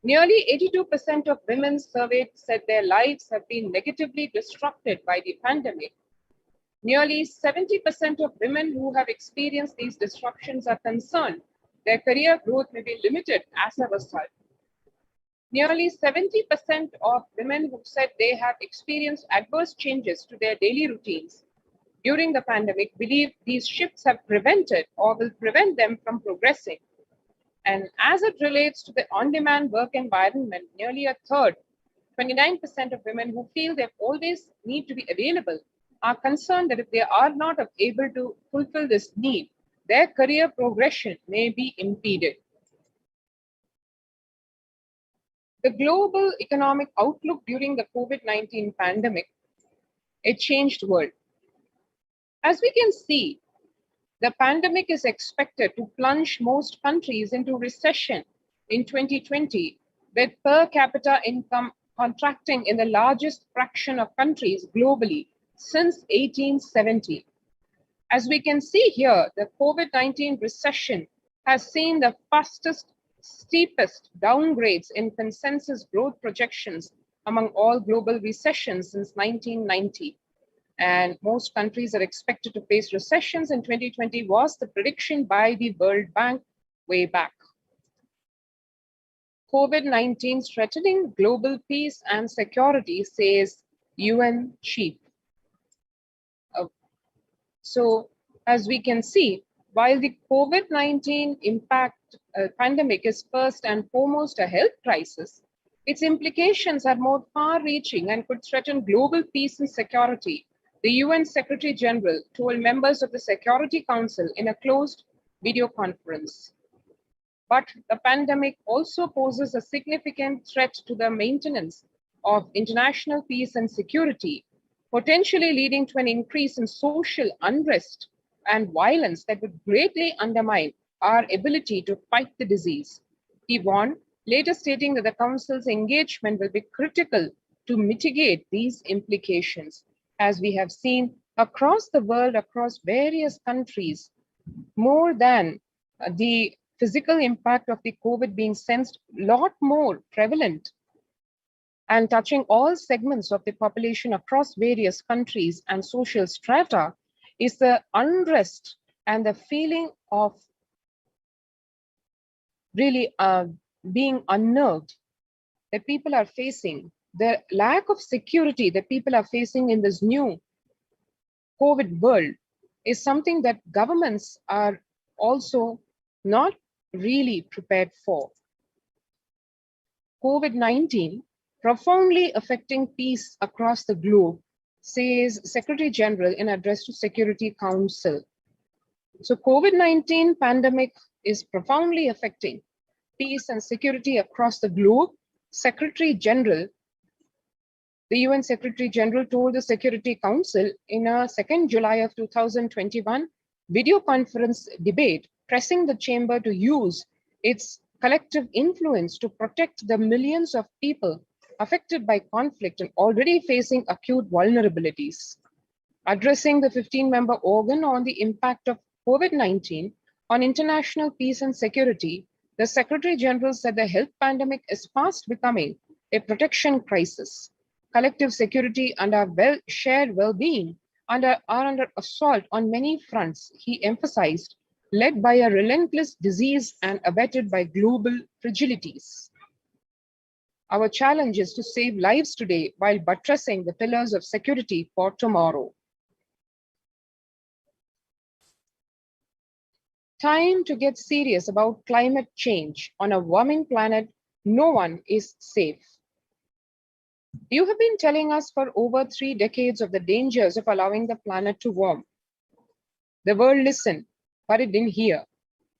Nearly 82% of women surveyed said their lives have been negatively disrupted by the pandemic. Nearly 70% of women who have experienced these disruptions are concerned their career growth may be limited as a result. Nearly 70% of women who said they have experienced adverse changes to their daily routines during the pandemic believe these shifts have prevented or will prevent them from progressing. And as it relates to the on-demand work environment, nearly a third, 29% of women who feel they always need to be available are concerned that if they are not able to fulfill this need, their career progression may be impeded. The global economic outlook during the COVID-19 pandemic, a changed world. As we can see, the pandemic is expected to plunge most countries into recession in 2020, with per capita income contracting in the largest fraction of countries globally since 1870. As we can see here, the COVID-19 recession has seen the fastest, steepest downgrades in consensus growth projections among all global recessions since 1990. and most countries are expected to face recessions in 2020 was the prediction by the World Bank way back. COVID-19 threatening global peace and security, says UN chief. So as we can see, while the COVID-19 pandemic is first and foremost a health crisis, its implications are more far-reaching and could threaten global peace and security. The UN Secretary General told members of the Security Council in a closed video conference. But the pandemic also poses a significant threat to the maintenance of international peace and security, potentially leading to an increase in social unrest and violence that would greatly undermine our ability to fight the disease. He warned, later stating that the Council's engagement will be critical to mitigate these implications. As we have seen across the world, across various countries, more than the physical impact of the COVID being sensed, a lot more prevalent and touching all segments of the population across various countries and social strata, is the unrest and the feeling of really being unnerved that people are facing, the lack of security that people are facing in this new COVID world is something that governments are also not really prepared for. COVID-19 profoundly affecting peace across the globe, says Secretary General in address to Security Council. So COVID-19 pandemic is profoundly affecting peace and security across the globe. Secretary General, the UN Secretary General told the Security Council in a 2nd July of 2021 video conference debate, pressing the chamber to use its collective influence to protect the millions of people affected by conflict and already facing acute vulnerabilities. Addressing the 15-member organ on the impact of COVID-19 on international peace and security, the Secretary General said the health pandemic is fast becoming a protection crisis. Collective security and our shared well-being are under assault on many fronts, he emphasized, led by a relentless disease and abetted by global fragilities. Our challenge is to save lives today while buttressing the pillars of security for tomorrow. Time to get serious about climate change. On a warming planet, no one is safe. You have been telling us for over 3 decades of the dangers of allowing the planet to warm. The world listened, but it didn't hear.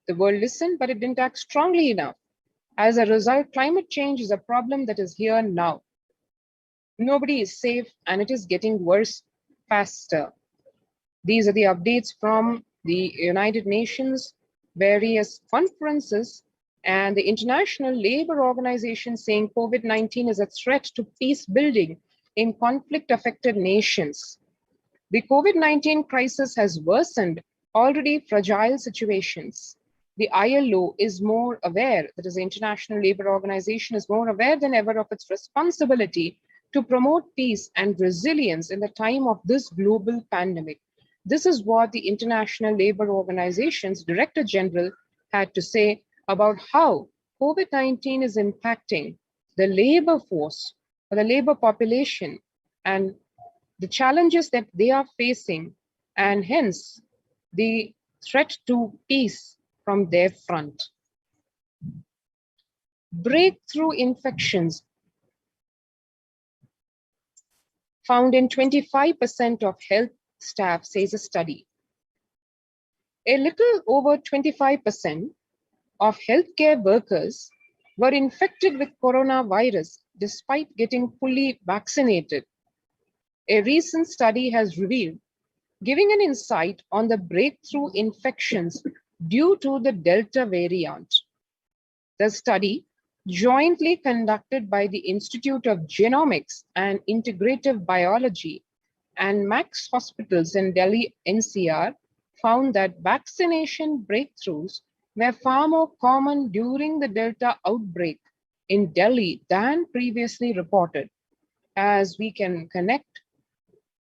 The world listened, but it didn't act strongly enough. As a result, climate change is a problem that is here now. Nobody is safe, and it is getting worse faster. These are the updates from the United Nations, various conferences, and the International Labour Organization saying COVID-19 is a threat to peace building in conflict-affected nations. The COVID-19 crisis has worsened already fragile situations. The ILO is more aware, that is the International Labour Organization is more aware than ever of its responsibility to promote peace and resilience in the time of this global pandemic. This is what the International Labour Organization's Director General had to say about how COVID-19 is impacting the labor force or the labor population and the challenges that they are facing, and hence the threat to peace from their front. Breakthrough infections found in 25% of health staff, says a study. A little over 25% of healthcare workers were infected with coronavirus despite getting fully vaccinated. A recent study has revealed, giving an insight on the breakthrough infections due to the Delta variant. The study, jointly conducted by the Institute of Genomics and Integrative Biology and Max Hospitals in Delhi NCR, found that vaccination breakthroughs were far more common during the Delta outbreak in Delhi than previously reported. As we can connect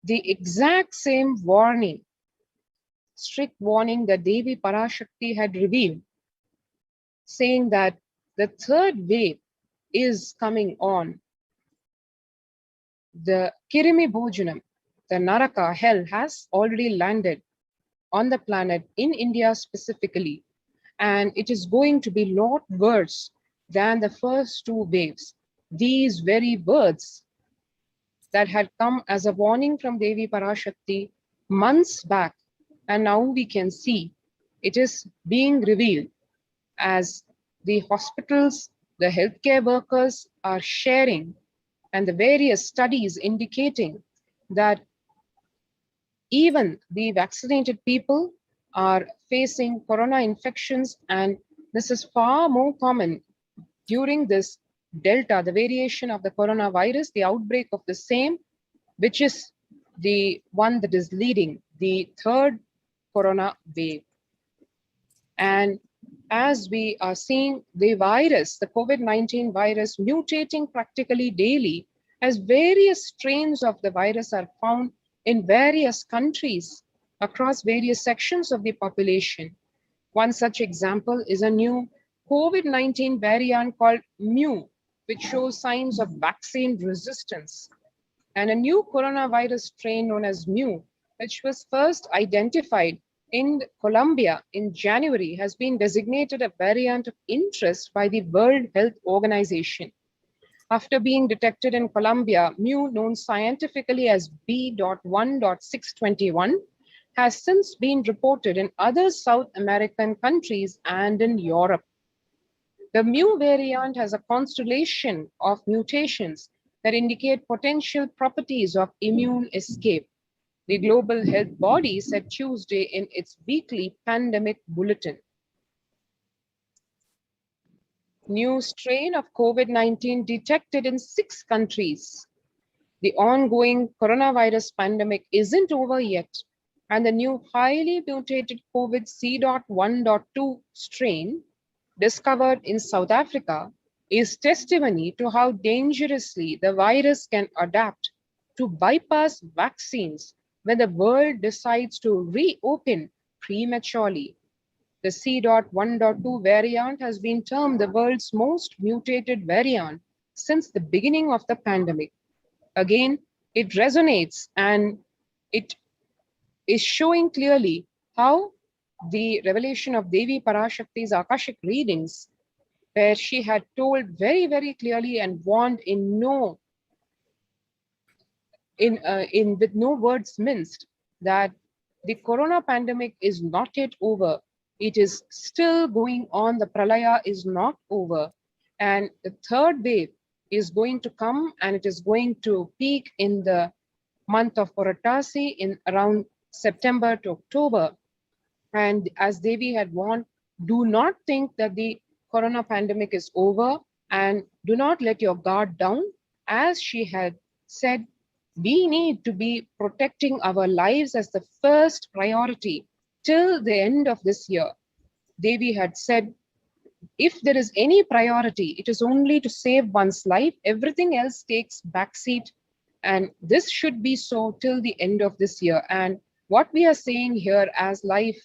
the exact same warning, strict warning that Devi Parashakti had revealed, saying that the third wave is coming on. The Kirimi Bhojanam, the Naraka, hell, has already landed on the planet in India specifically, and it is going to be a lot worse than the first two waves. These very words that had come as a warning from Devi Parashakti months back, and now we can see it is being revealed as the hospitals, the healthcare workers are sharing, and the various studies indicating that even the vaccinated people are facing corona infections, and this is far more common during this Delta, the variation of the coronavirus, the outbreak of the same, which is the one that is leading the third corona wave. And as we are seeing the virus, the COVID-19 virus mutating practically daily, as various strains of the virus are found in various countries across various sections of the population. One such example is a new COVID-19 variant called Mu, which shows signs of vaccine resistance, and a new coronavirus strain known as Mu, which was first identified in Colombia in January, has been designated a variant of interest by the World Health Organization. After being detected in Colombia, Mu, known scientifically as B.1.621, has since been reported in other South American countries and in Europe. The Mu variant has a constellation of mutations that indicate potential properties of immune escape. The Global Health Body said Tuesday in its weekly pandemic bulletin. New strain of COVID-19 detected in 6 countries. The ongoing coronavirus pandemic isn't over yet, and the new highly mutated COVID C.1.2 strain discovered in South Africa is testimony to how dangerously the virus can adapt to bypass vaccines when the world decides to reopen prematurely. The C.1.2 variant has been termed the world's most mutated variant since the beginning of the pandemic. Again, it resonates, and it is showing clearly how the revelation of Devi Parashakti's Akashic readings, where she had told very, very clearly and warned with no words minced, that the corona pandemic is not yet over. It is still going on. The pralaya is not over, and the third wave is going to come, and it is going to peak in the month of Puratasi in around September to October. And as Devi had warned, do not think that the corona pandemic is over, and do not let your guard down. As she had said, we need to be protecting our lives as the first priority till the end of this year. Devi had said, if there is any priority, it is only to save one's life. Everything else takes backseat, and this should be so till the end of this year. And what we are saying here as life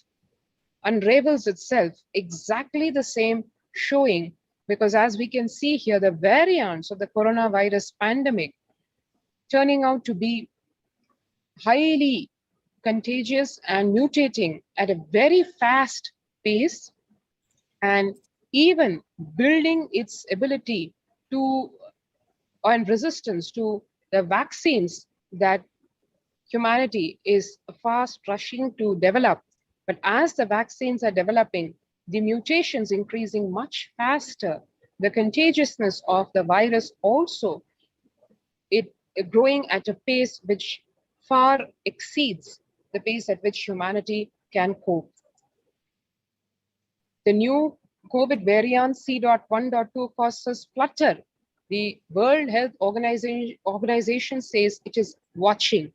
unravels itself, exactly the same showing, because as we can see here, the variants of the coronavirus pandemic turning out to be highly contagious and mutating at a very fast pace, and even building its ability to and resistance to the vaccines that humanity is fast rushing to develop. But as the vaccines are developing, the mutations increasing much faster, the contagiousness of the virus also it growing at a pace which far exceeds the pace at which humanity can cope. The new COVID variant C.1.2 causes flutter. The World Health Organization says it is watching.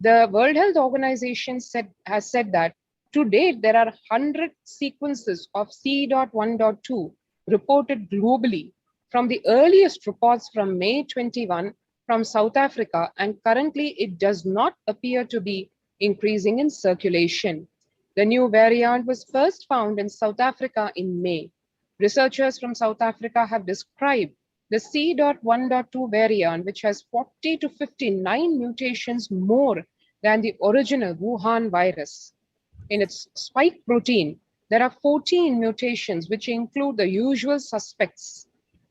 The World Health Organization has said that to date, there are 100 sequences of C.1.2 reported globally, from the earliest reports from May 21 from South Africa, and currently it does not appear to be increasing in circulation. The new variant was first found in South Africa in May. Researchers from South Africa have described the C.1.2 variant, which has 40 to 59 mutations more than the original Wuhan virus. In its spike protein, there are 14 mutations, which include the usual suspects,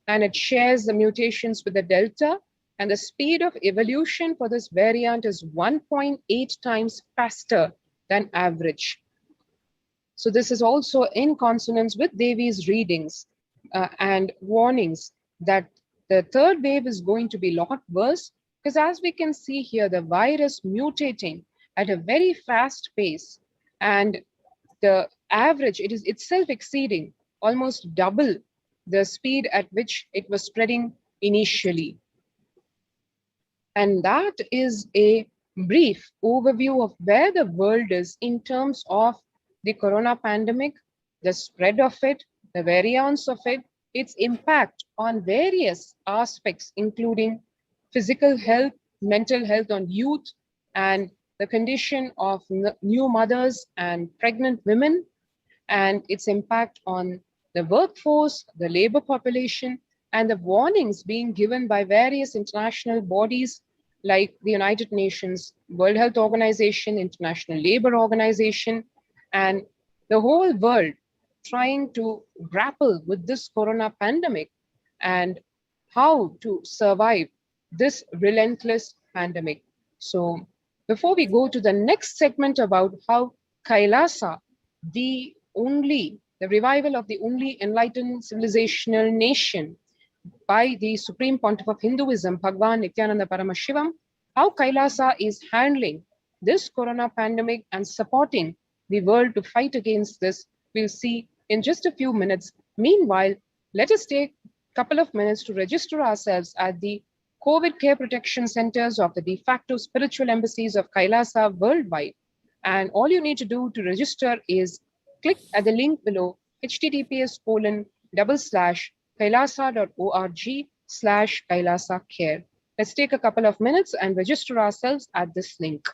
and it shares the mutations with the Delta, and the speed of evolution for this variant is 1.8 times faster than average. So this is also in consonance with Devi's readings and warnings that the third wave is going to be a lot worse, because as we can see here, the virus mutating at a very fast pace, and the average, it is itself exceeding almost double the speed at which it was spreading initially. And that is a brief overview of where the world is in terms of the corona pandemic, the spread of it, the variants of it, its impact on various aspects, including physical health, mental health on youth, and the condition of new mothers and pregnant women, and its impact on the workforce, the labor population, and the warnings being given by various international bodies like the United Nations, World Health Organization, International Labor Organization, and the whole world trying to grapple with this corona pandemic and how to survive this relentless pandemic. So before we go to the next segment about how Kailasa, the revival of the only enlightened civilizational nation by the Supreme Pontiff of Hinduism, Bhagwan Nithyananda Paramashivam, how Kailasa is handling this corona pandemic and supporting the world to fight against this, we'll see in just a few minutes. Meanwhile, let us take a couple of minutes to register ourselves at the COVID care protection centers of the de facto spiritual embassies of Kailasa worldwide. And all you need to do to register is click at the link below, https://kailasa.org/Kailasa care. Let's take a couple of minutes and register ourselves at this link.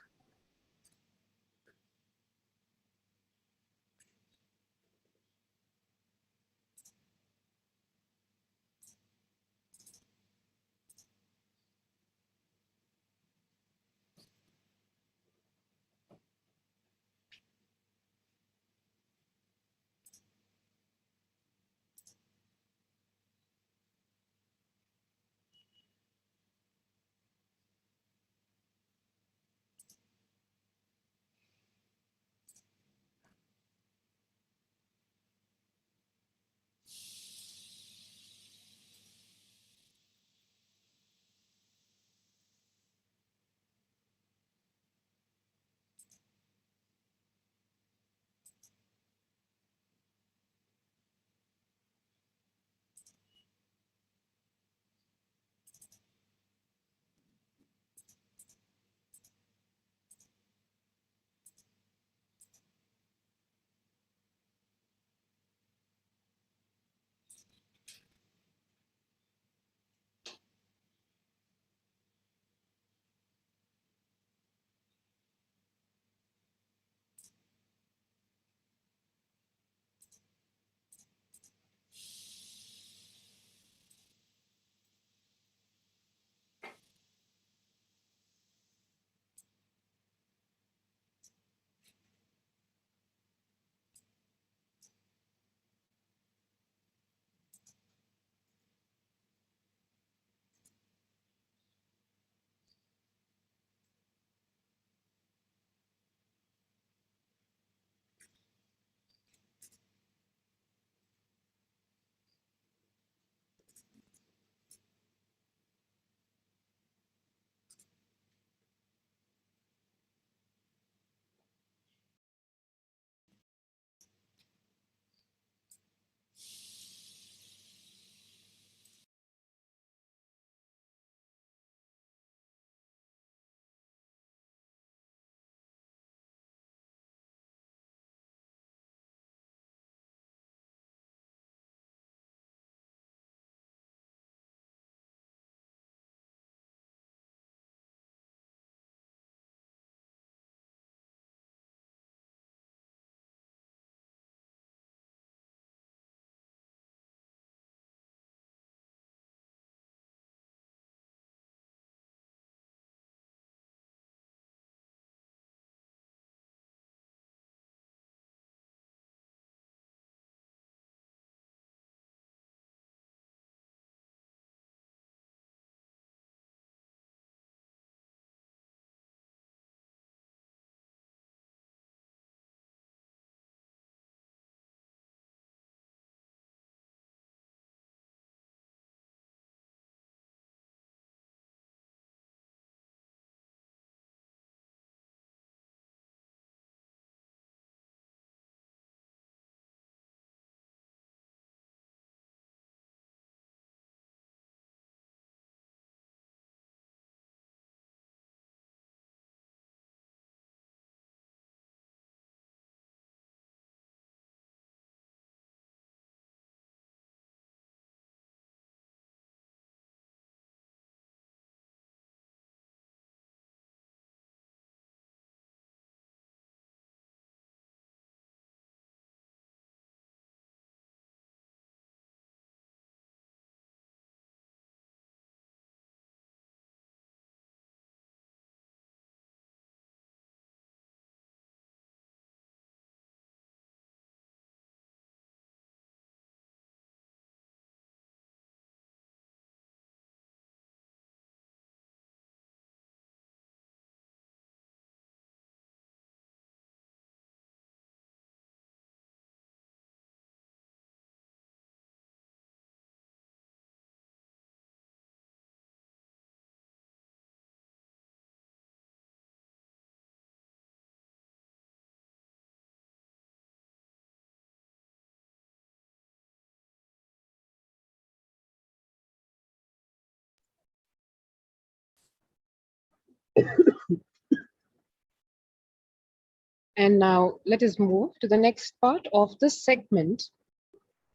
And now let us move to the next part of this segment.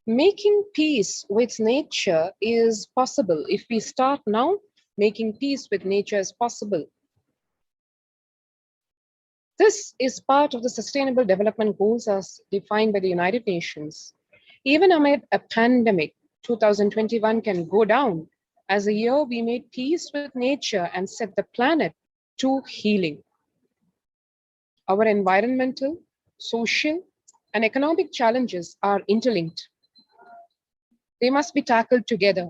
Making peace with nature is possible. If we start now, making peace with nature is possible. This is part of the Sustainable Development Goals as defined by the United Nations. Even amid a pandemic, 2021 can go down as a year we made peace with nature and set the planet to healing. Our environmental, social, and economic challenges are interlinked. They must be tackled together.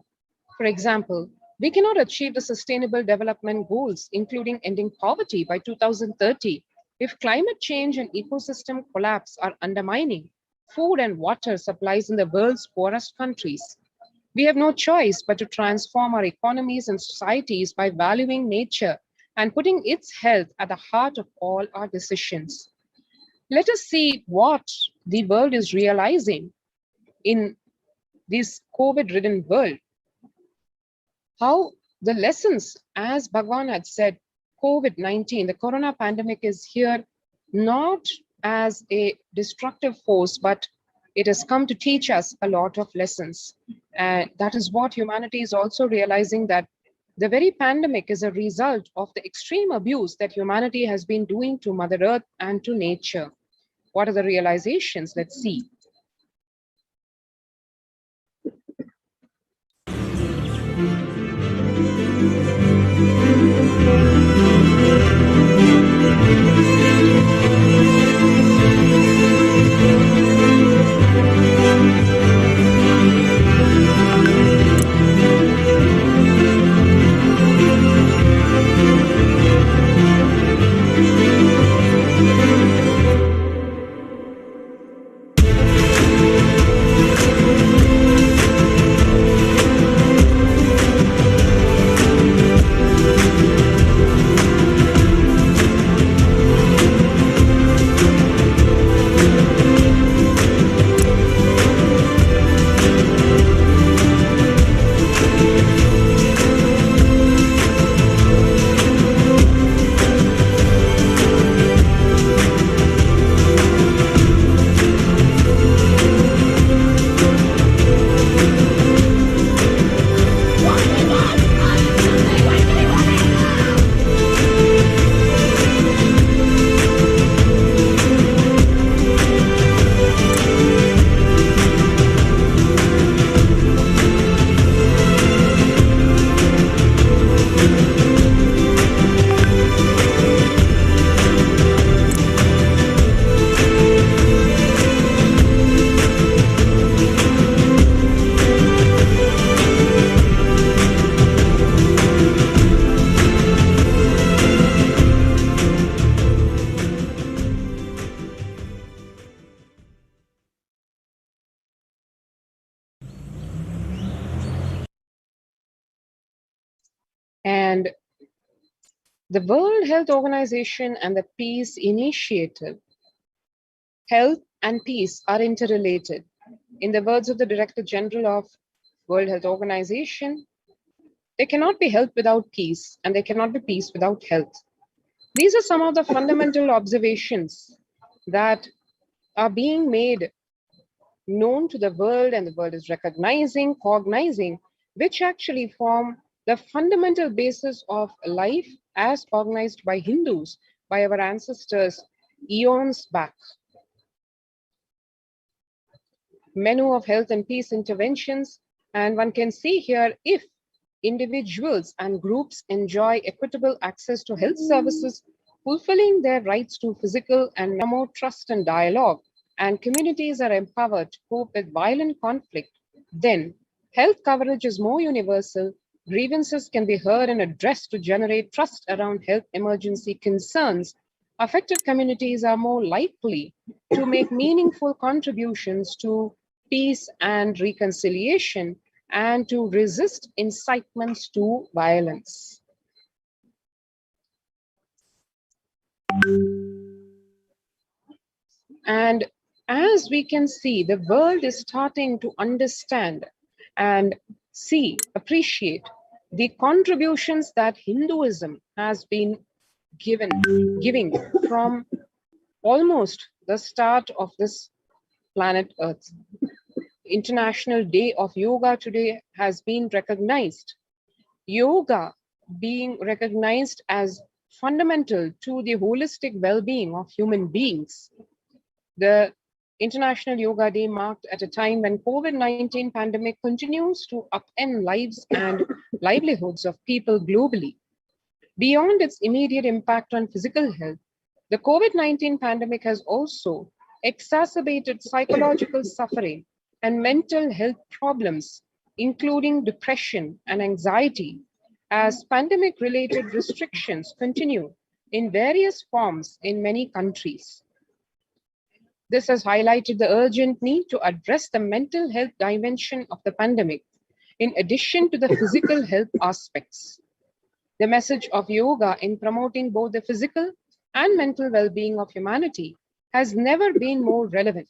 For example, we cannot achieve the Sustainable Development Goals, including ending poverty by 2030, if climate change and ecosystem collapse are undermining food and water supplies in the world's poorest countries. We have no choice but to transform our economies and societies by valuing nature and putting its health at the heart of all our decisions. Let us see what the world is realizing in this COVID-ridden world. How the lessons, as Bhagwan had said, COVID-19, the corona pandemic is here not as a destructive force, but it has come to teach us a lot of lessons. And that is what humanity is also realizing, that the very pandemic is a result of the extreme abuse that humanity has been doing to Mother Earth and to nature. What are the realizations? Let's see. And the World Health Organization and the Peace Initiative, health and peace are interrelated. In the words of the Director General of World Health Organization, there cannot be health without peace, and there cannot be peace without health. These are some of the fundamental observations that are being made known to the world, and the world is recognizing, cognizing, which actually form the fundamental basis of life as organized by Hindus, by our ancestors eons back. Menu of health and peace interventions, and one can see here, if individuals and groups enjoy equitable access to health services, fulfilling their rights to physical and promote trust and dialogue, and communities are empowered to cope with violent conflict, then health coverage is more universal, grievances can be heard and addressed to generate trust around health emergency concerns. Affected communities are more likely to make meaningful contributions to peace and reconciliation and to resist incitements to violence. And as we can see, the world is starting to understand and see, appreciate the contributions that Hinduism has been giving from almost the start of this planet Earth. International Day of Yoga today has been recognized. Yoga being recognized as fundamental to the holistic well-being of human beings. The International Yoga Day marked at a time when COVID-19 pandemic continues to upend lives and livelihoods of people globally. Beyond its immediate impact on physical health, the COVID-19 pandemic has also exacerbated psychological suffering and mental health problems, including depression and anxiety, as pandemic-related restrictions continue in various forms in many countries. This has highlighted the urgent need to address the mental health dimension of the pandemic, in addition to the physical health aspects. The message of yoga in promoting both the physical and mental well-being of humanity has never been more relevant.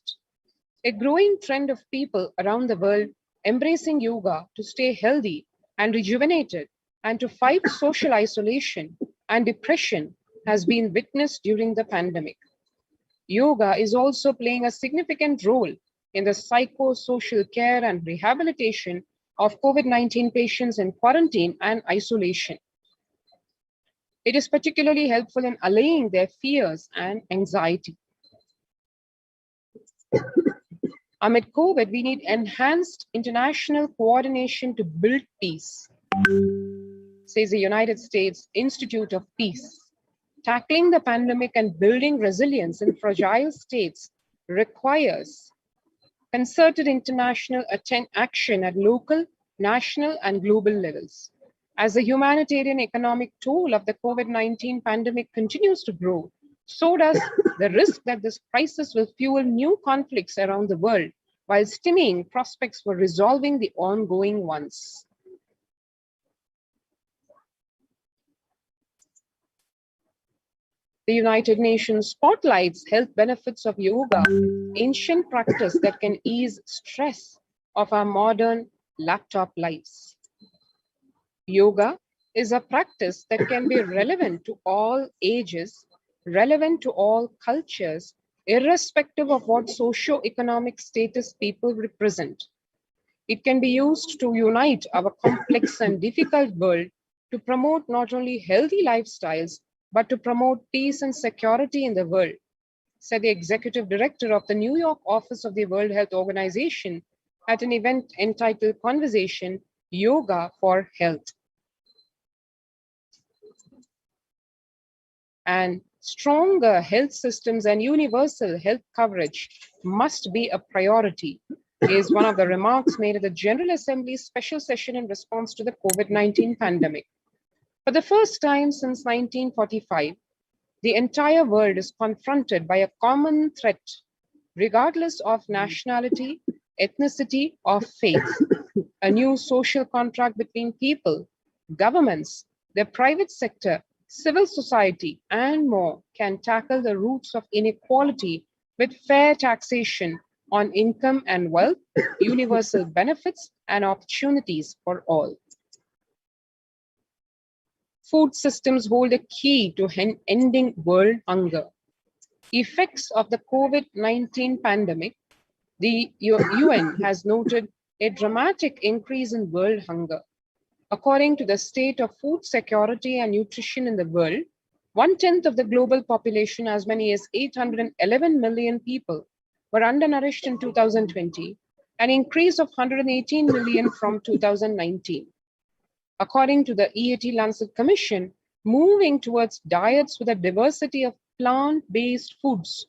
A growing trend of people around the world embracing yoga to stay healthy and rejuvenated and to fight social isolation and depression has been witnessed during the pandemic. Yoga is also playing a significant role in the psychosocial care and rehabilitation of COVID-19 patients in quarantine and isolation. It is particularly helpful in allaying their fears and anxiety. Amid COVID, we need enhanced international coordination to build peace, says the United States Institute of Peace. Tackling the pandemic and building resilience in fragile states requires concerted international action at local, national, and global levels. As the humanitarian economic toll of the COVID-19 pandemic continues to grow, so does the risk that this crisis will fuel new conflicts around the world while stymieing prospects for resolving the ongoing ones. The United Nations spotlights health benefits of yoga, ancient practice that can ease stress of our modern laptop lives. Yoga is a practice that can be relevant to all ages, relevant to all cultures, irrespective of what socio-economic status people represent. It can be used to unite our complex and difficult world to promote not only healthy lifestyles, but to promote peace and security in the world, said the executive director of the New York office of the World Health Organization at an event entitled Conversation, Yoga for Health. And stronger health systems and universal health coverage must be a priority, is one of the remarks made at the General Assembly's special session in response to the COVID-19 pandemic. For the first time since 1945, the entire world is confronted by a common threat, regardless of nationality, ethnicity, or faith. A new social contract between people, governments, the private sector, civil society, and more can tackle the roots of inequality with fair taxation on income and wealth, universal benefits, and opportunities for all. Food systems hold a key to ending world hunger. Effects of the COVID-19 pandemic, the UN has noted a dramatic increase in world hunger. According to the state of food security and nutrition in the world, 1/10 of the global population, as many as 811 million people, were undernourished in 2020, an increase of 118 million from 2019. According to the EAT Lancet Commission, moving towards diets with a diversity of plant-based foods,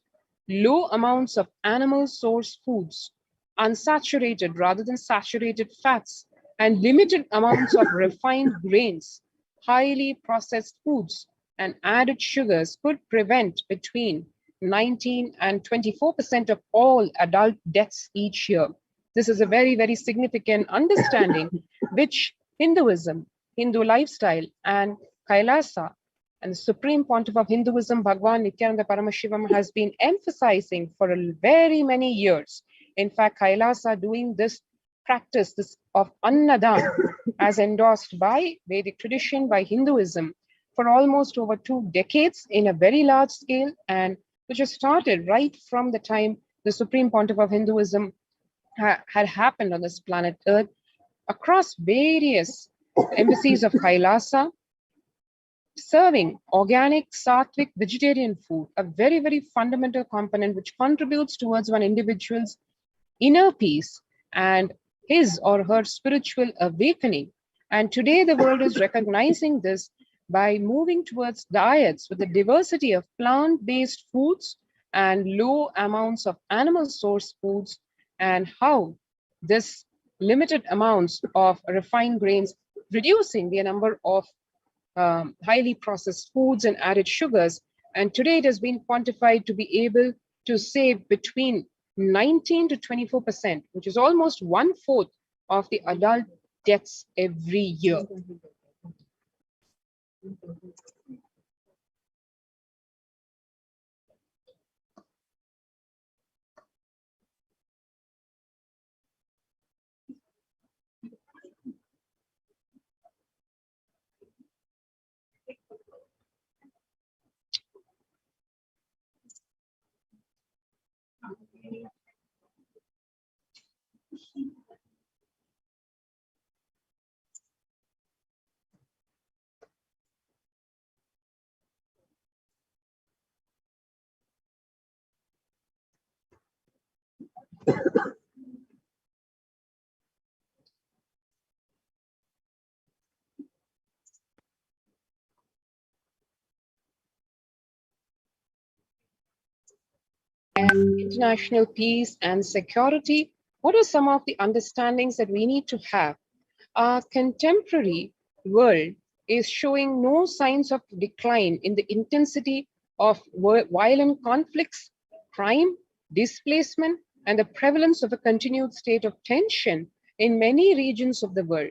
low amounts of animal source foods, unsaturated rather than saturated fats, and limited amounts of refined grains, highly processed foods, and added sugars could prevent between 19 and 24% of all adult deaths each year. This is a very, very significant understanding, which Hinduism, Hindu lifestyle, and Kailasa, and the Supreme Pontiff of Hinduism, Bhagwan Nithyananda Paramashivam, has been emphasizing for very many years. In fact, Kailasa doing this practice of Annadan, as endorsed by Vedic tradition, by Hinduism, for almost over 2 decades in a very large scale, and which has started right from the time the Supreme Pontiff of Hinduism had happened on this planet Earth across various embassies of Kailasa, serving organic, sattvic, vegetarian food, a very, very fundamental component which contributes towards one individual's inner peace and his or her spiritual awakening. And today the world is recognizing this by moving towards diets with a diversity of plant-based foods and low amounts of animal source foods, and how this limited amounts of refined grains, reducing the number of highly processed foods and added sugars. And today it has been quantified to be able to save between 19 to 24%, which is almost 1/4 of the adult deaths every year. And international peace and security, what are some of the understandings that we need to have? Our contemporary world is showing no signs of decline in the intensity of violent conflicts, crime, displacement, and the prevalence of a continued state of tension in many regions of the world.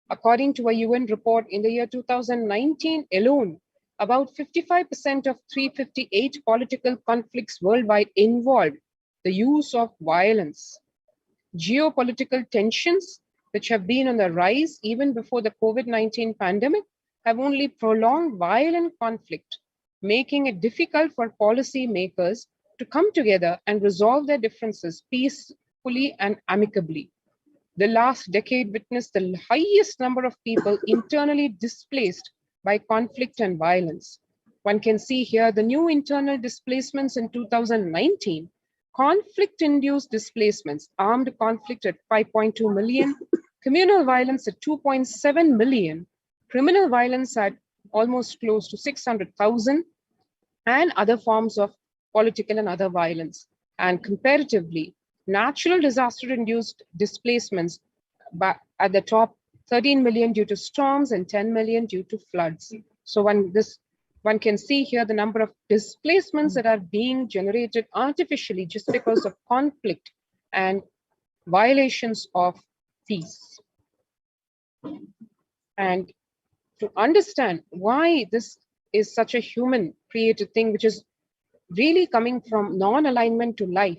According to a UN report in the year 2019 alone, about 55% of 358 political conflicts worldwide involved the use of violence. Geopolitical tensions, which have been on the rise even before the COVID-19 pandemic, have only prolonged violent conflict, making it difficult for policymakers to come together and resolve their differences peacefully and amicably. The last decade witnessed the highest number of people internally displaced by conflict and violence. One can see here the new internal displacements in 2019, conflict-induced displacements, armed conflict at 5.2 million, communal violence at 2.7 million, criminal violence at almost close to 600,000, and other forms of political and other violence. And comparatively, natural disaster-induced displacements at the top, 13 million due to storms and 10 million due to floods. So one can see here the number of displacements that are being generated artificially just because of conflict and violations of peace. And to understand why this is such a human created thing, which is really coming from non-alignment to life,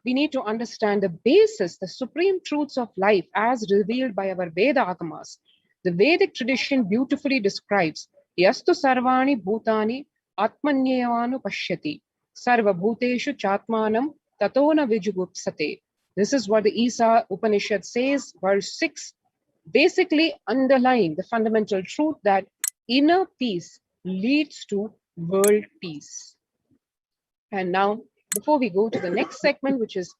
we need to understand the basis, the supreme truths of life as revealed by our Veda Agamas. The Vedic tradition beautifully describes Yastu Sarvani Bhutani Atmanyevanu Pashyati Sarva Bhuteshu Chatmanam Tatona Vijugupsate. This is what the Isa Upanishad says, verse 6, basically underlying the fundamental truth that inner peace leads to world peace. And now, before we go to the next segment, which is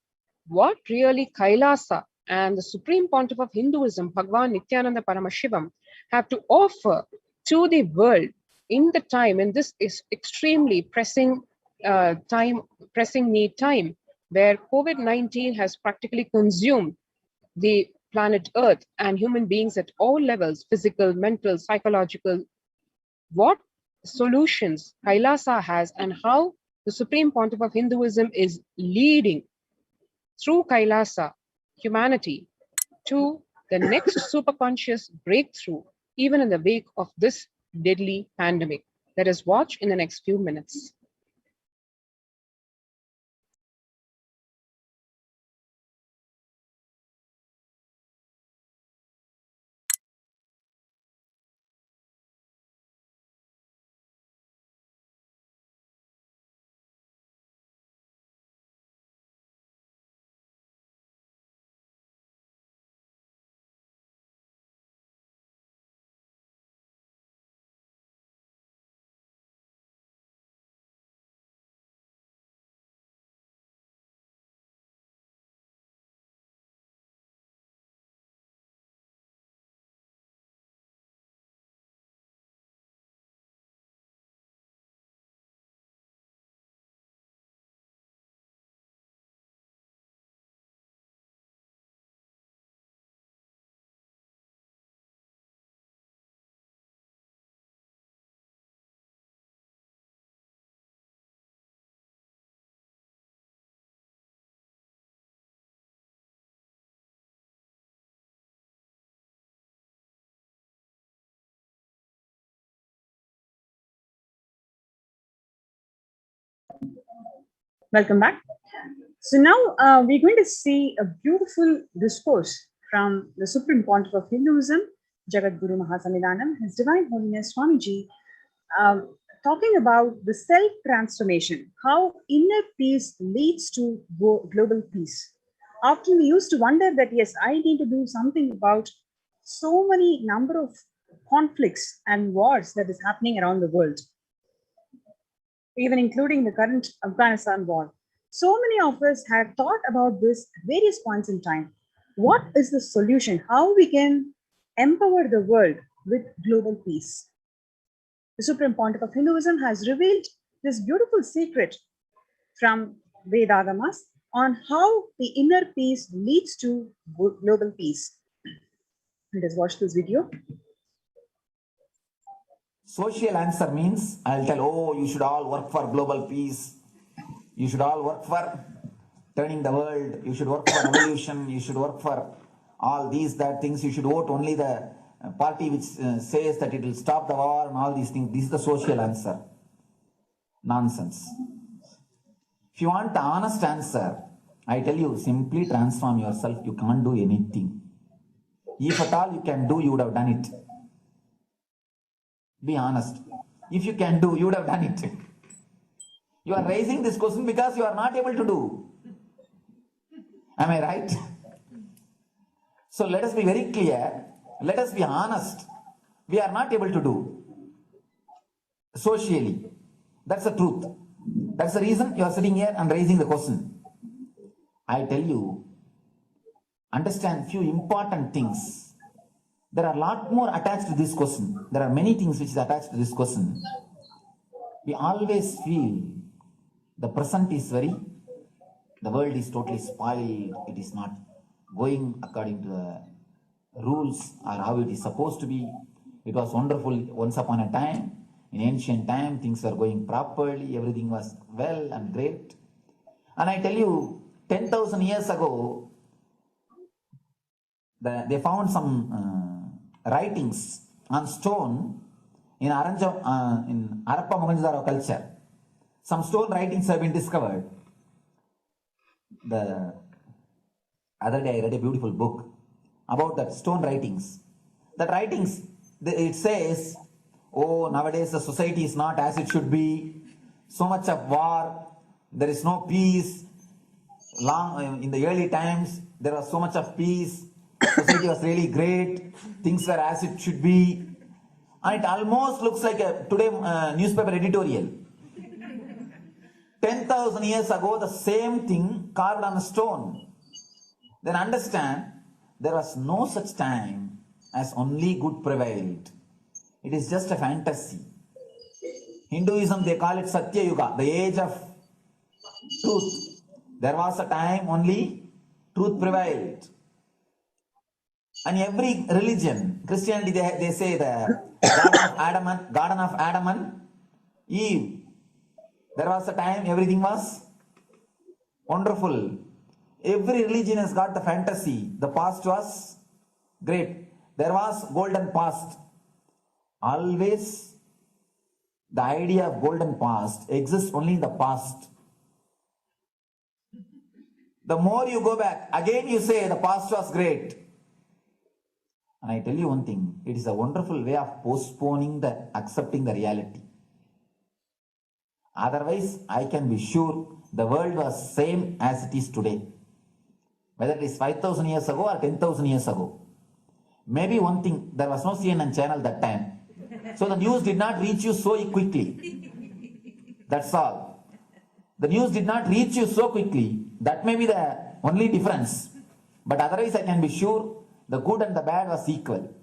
what really Kailasa and the Supreme Pontiff of Hinduism, Bhagwan Nithyananda Paramashivam, have to offer to the world in the time, and this is extremely pressing need time, where COVID-19 has practically consumed the planet Earth and human beings at all levels, physical, mental, psychological. What solutions Kailasa has and how the Supreme Pontiff of Hinduism is leading through Kailasa humanity to the next superconscious breakthrough, even in the wake of this deadly pandemic. Let us watch in the next few minutes. Welcome back. So now we're going to see a beautiful discourse from the Supreme Pontiff of Hinduism, Jagadguru Mahasannidhanam, His Divine Holiness Swamiji, talking about the self-transformation, how inner peace leads to global peace. Often we used to wonder that, yes, I need to do something about so many number of conflicts and wars that is happening around the world, even including the current Afghanistan war. So many of us have thought about this at various points in time. What is the solution? How we can empower the world with global peace? The Supreme Pontiff of Hinduism has revealed this beautiful secret from Vedagamas on how the inner peace leads to global peace. Let us watch this video. Social answer means I'll tell, oh, you should all work for global peace. You should all work for turning the world. You should work for revolution. You should work for all these, that things. You should vote only the party which says that it will stop the war and all these things. This is the social answer. Nonsense. If you want the honest answer, I tell you, simply transform yourself. You can't do anything. If at all you can do, you would have done it. Be honest. If you can do, you would have done it. You are raising this question because you are not able to do. Am I right? So let us be very clear. Let us be honest. We are not able to do socially. That's the truth. That's the reason you are sitting here and raising the question. I tell you, understand few important things. There are a lot more attached to this question. There are many things which is attached to this question. We always feel the present is the world is totally spoiled. It is not going according to the rules or how it is supposed to be. It was wonderful once upon a time. In ancient time, things were going properly. Everything was well and great. And I tell you, 10,000 years ago, they found some writings on stone in Harappa Mohenjo-daro culture. Some stone writings have been discovered. The other day I read a beautiful book about that stone writings. That writings, it says, oh, nowadays the society is not as it should be. So much of war, there is no peace. In the early times, there was so much of peace. Society was really great. Things were as it should be. And it almost looks like a today newspaper editorial. 10,000 years ago, the same thing carved on a stone. Then understand, there was no such time as only good prevailed. It is just a fantasy. Hinduism, they call it Satya Yuga, the age of truth. There was a time only truth prevailed. And every religion, Christianity, they say the Garden of Adam and Eve. There was a time everything was wonderful. Every religion has got the fantasy. The past was great. There was golden past. Always the idea of golden past exists only in the past. The more you go back, again you say the past was great. And I tell you one thing, it is a wonderful way of postponing accepting the reality. Otherwise, I can be sure the world was same as it is today. Whether it is 5,000 years ago or 10,000 years ago. Maybe one thing, there was no CNN channel that time. So the news did not reach you so quickly. That's all. The news did not reach you so quickly. That may be the only difference. But otherwise, I can be sure the good and the bad was equal.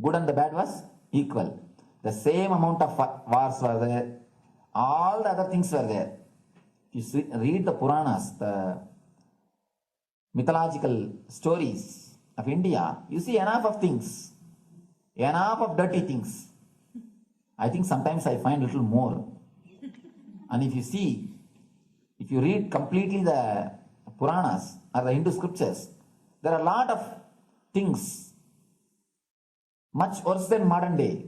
Good and the bad was equal. The same amount of wars were there. All the other things were there. If you read the Puranas, the mythological stories of India, you see enough of things. Enough of dirty things. I think sometimes I find a little more. And if you read completely the Puranas or the Hindu scriptures, there are a lot of things much worse than modern day.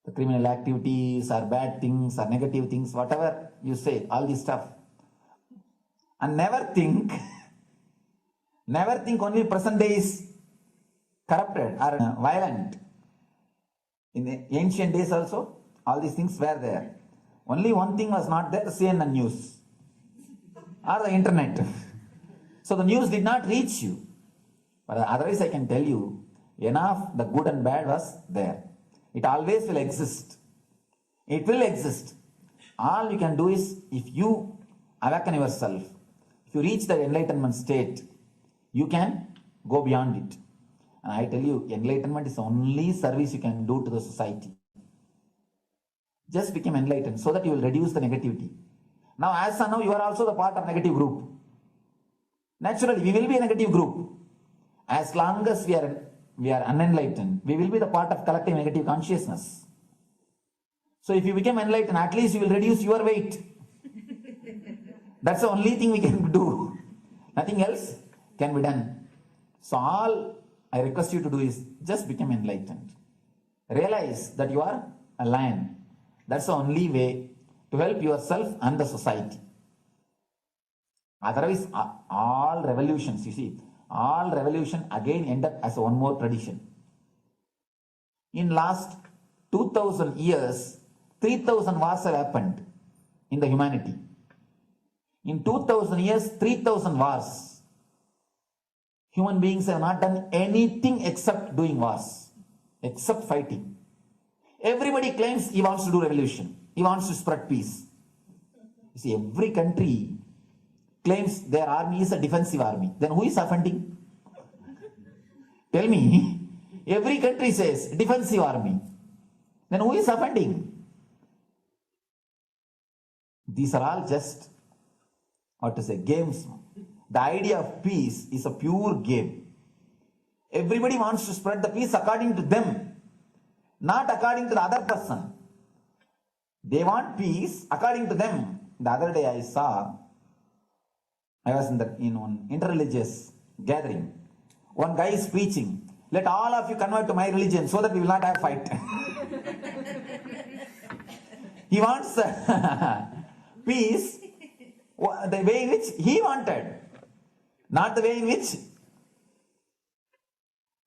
the criminal activities or bad things or negative things, whatever you say, all this stuff. And never think only present day is corrupted or violent. In the ancient days also, all these things were there. Only one thing was not there, CNN news or the internet. So the news did not reach you. But otherwise I can tell you, enough the good and bad was there. It always will exist. It will exist. All you can do is, if you awaken yourself, if you reach the enlightenment state, you can go beyond it. And I tell you, enlightenment is the only service you can do to the society. Just become enlightened so that you will reduce the negativity. Now, as of now, you are also the part of negative group. Naturally, we will be a negative group. As long as we are unenlightened, we will be the part of collective negative consciousness. So if you become enlightened, at least you will reduce your weight. That's the only thing we can do. Nothing else can be done. So all I request you to do is just become enlightened. Realize that you are a lion. That's the only way to help yourself and the society. Otherwise, all revolutions, you see, all revolution again end up as one more tradition. In last 2000 years, 3000 wars have happened in the humanity. In 2000 years, 3000 wars. Human beings have not done anything except doing wars, except fighting. Everybody claims he wants to do revolution. He wants to spread peace. You see, every country claims their army is a defensive army. Then who is offending? Tell me. Every country says defensive army. Then who is offending? These are all just, games. The idea of peace is a pure game. Everybody wants to spread the peace according to them, not according to the other person. They want peace according to them. The other day I was in one interreligious gathering. One guy is preaching, let all of you convert to my religion so that we will not have fight. He wants peace the way in which he wanted, not the way in which.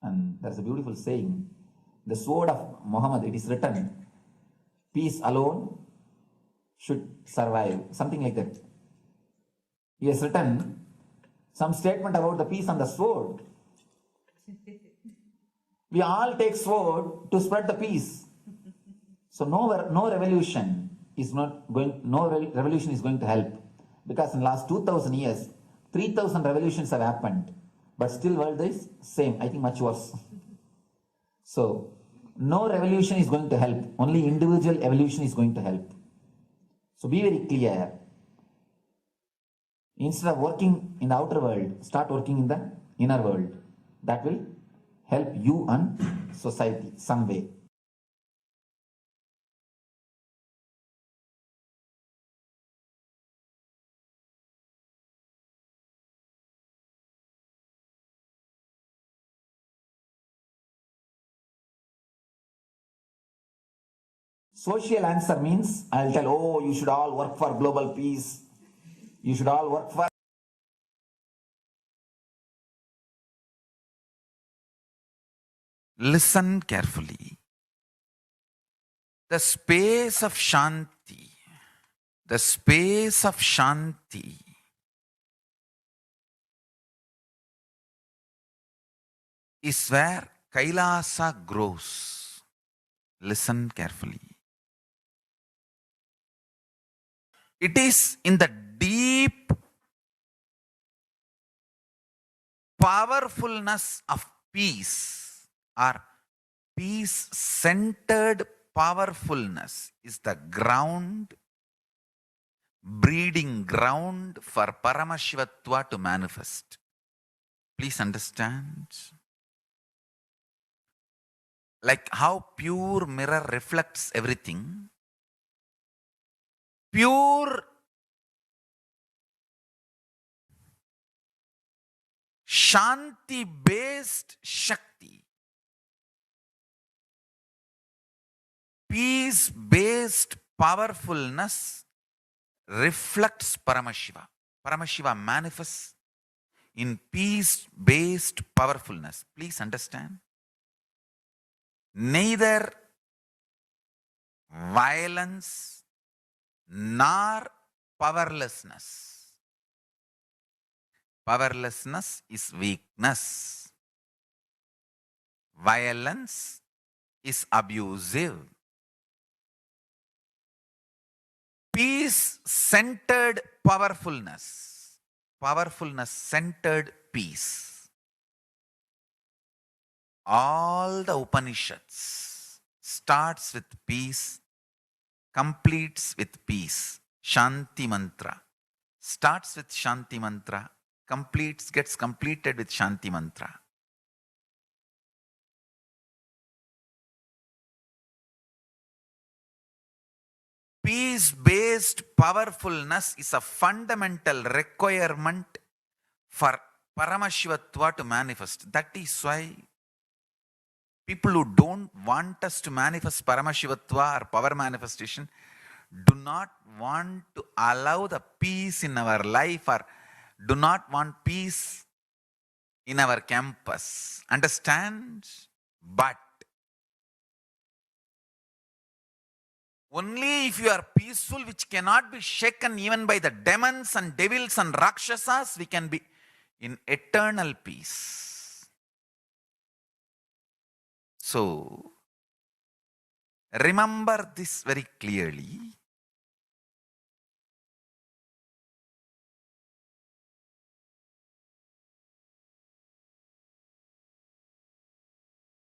And there's a beautiful saying, the sword of Muhammad, it is written, peace alone should survive, something like that. He has written some statement about the peace on the sword. We all take sword to spread the peace. So no revolution is going to help, because in last 2000 years, 3000 revolutions have happened, but still world is same, I think much worse. So no revolution is going to help, only individual evolution is going to help. So be very clear. Instead of working in the outer world, start working in the inner world. That will help you and society some way. Social answer means I'll tell, oh, you should all work for global peace. You should all work for. Listen carefully. The space of Shanti, is where Kailasa grows. Listen carefully. It is in the deep powerfulness of peace, or peace-centered powerfulness is the ground, breeding ground for Paramashivatva to manifest. Please understand. Like how pure mirror reflects everything, pure Shanti-based Shakti, peace Peace-based powerfulness reflects Paramashiva. Paramashiva manifests in peace-based powerfulness. Please understand. Neither violence nor powerlessness. Powerlessness is weakness. Violence is abusive. Peace-centered powerfulness. Powerfulness-centered peace. All the Upanishads starts with peace, completes with peace. Shanti mantra. Starts with Shanti mantra, gets completed with Shanti mantra. Peace-based powerfulness is a fundamental requirement for Paramashivatva to manifest. That is why people who don't want us to manifest Paramashivatva or power manifestation do not want to allow the peace in our life or do not want peace in our campus. Understand? But only if you are peaceful, which cannot be shaken even by the demons and devils and rakshasas, we can be in eternal peace. So, remember this very clearly.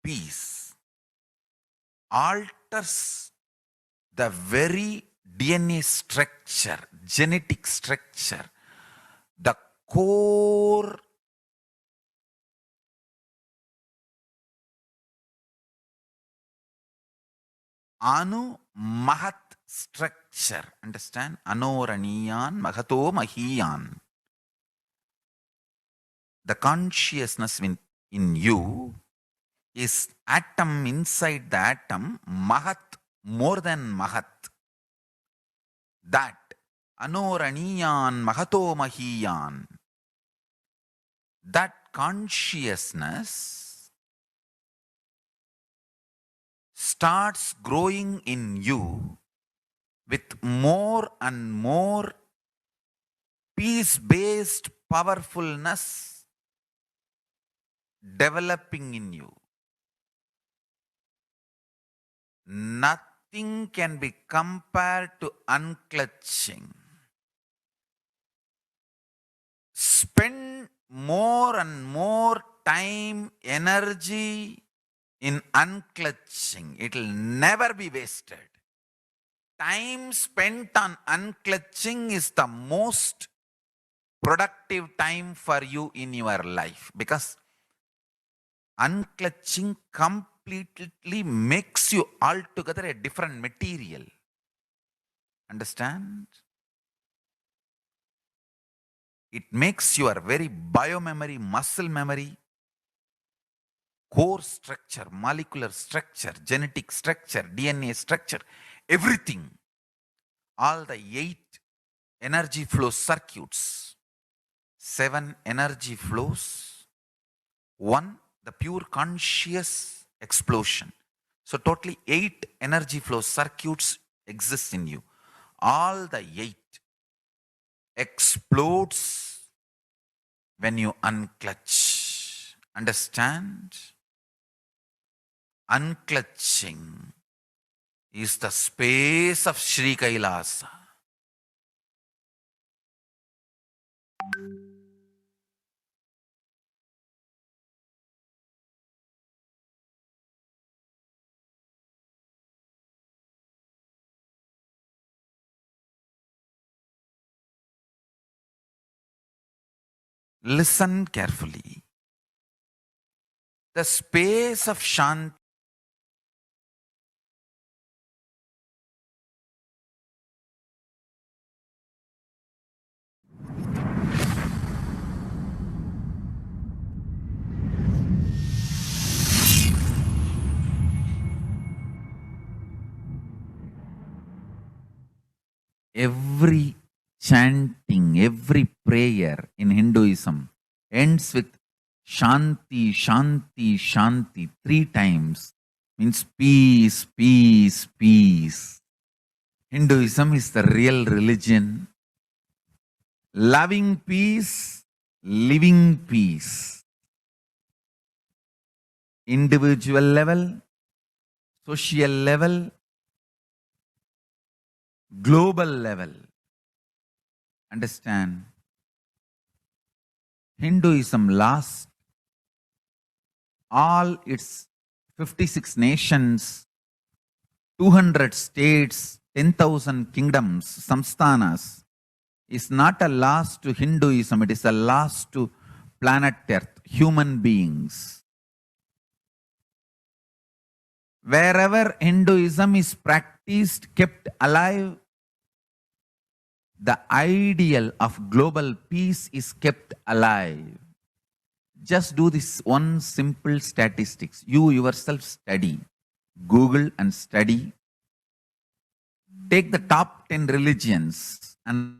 Peace alters the very DNA structure, genetic structure, the core Anu Mahat structure. Understand? Anoraniyan Mahato Mahiyan. The consciousness in you is atom inside the atom, Mahat, more than Mahat. That Anoraniyan Mahato Mahiyan. That consciousness starts growing in you with more and more peace-based powerfulness developing in you. Nothing can be compared to unclutching. Spend more and more time, energy in unclutching. It will never be wasted. Time spent on unclutching is the most productive time for you in your life, because unclutching completely makes you altogether a different material. Understand? It makes your very biomemory, muscle memory, core structure, molecular structure, genetic structure, DNA structure, everything, all the 8 energy flow circuits, 7 energy flows, 1 the pure conscious explosion. So totally 8 energy flow circuits exist in you. All the 8 explodes when you unclutch. Understand? Unclutching is the space of Sri Kailasa. Listen carefully. The space of Shanti Every chanting, every prayer in Hinduism ends with Shanti, Shanti, Shanti 3 times. Means peace, peace, peace. Hinduism is the real religion. Loving peace, living peace. Individual level, social level, global level. Understand? Hinduism lasts all its 56 nations, 200 states, 10,000 kingdoms, samsthanas, is not a loss to Hinduism, it is a loss to planet Earth, human beings. Wherever Hinduism is practiced, kept alive, the ideal of global peace is kept alive. Just do this one simple statistics. You yourself study. Google and study. Take the top 10 religions and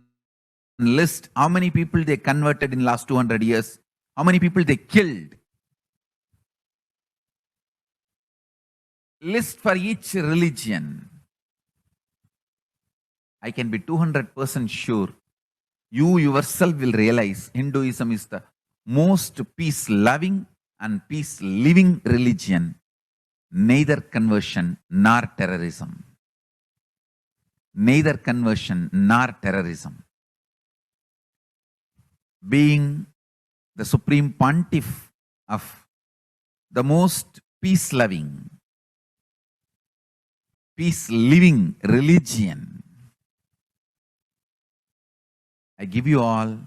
list how many people they converted in last 200 years, how many people they killed. List for each religion. I can be 200% sure you yourself will realize Hinduism is the most peace-loving and peace-living religion, neither conversion nor terrorism. Neither conversion nor terrorism. Being the supreme pontiff of the most peace-loving, peace-living religion, I give you all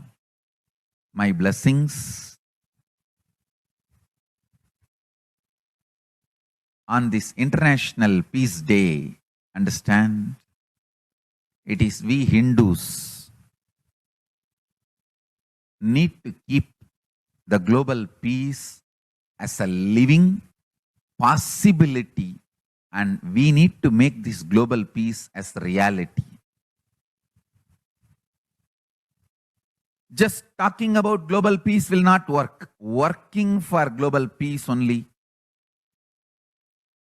my blessings on this International Peace Day. Understand? It is we Hindus need to keep the global peace as a living possibility, and we need to make this global peace as reality. Just talking about global peace will not work. Working for global peace only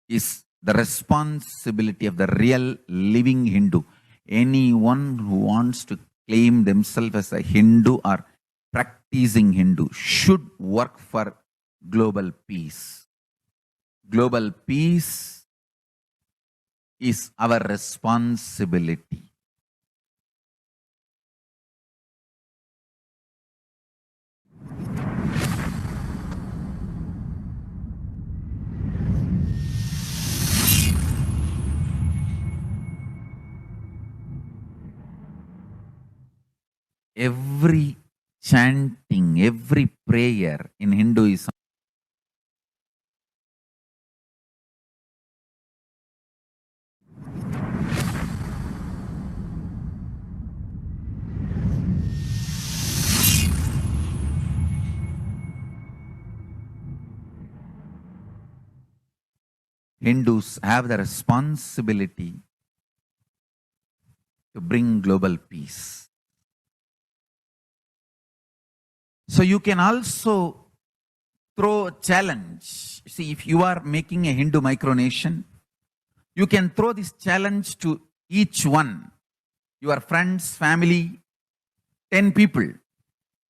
is the responsibility of the real living Hindu. Anyone who wants to claim themselves as a Hindu or practicing Hindu should work for global peace. Global peace is our responsibility. Every chanting, every prayer in Hinduism Hindus have the responsibility to bring global peace. So you can also throw a challenge. See, if you are making a Hindu micronation, you can throw this challenge to each one, your friends, family, 10 people.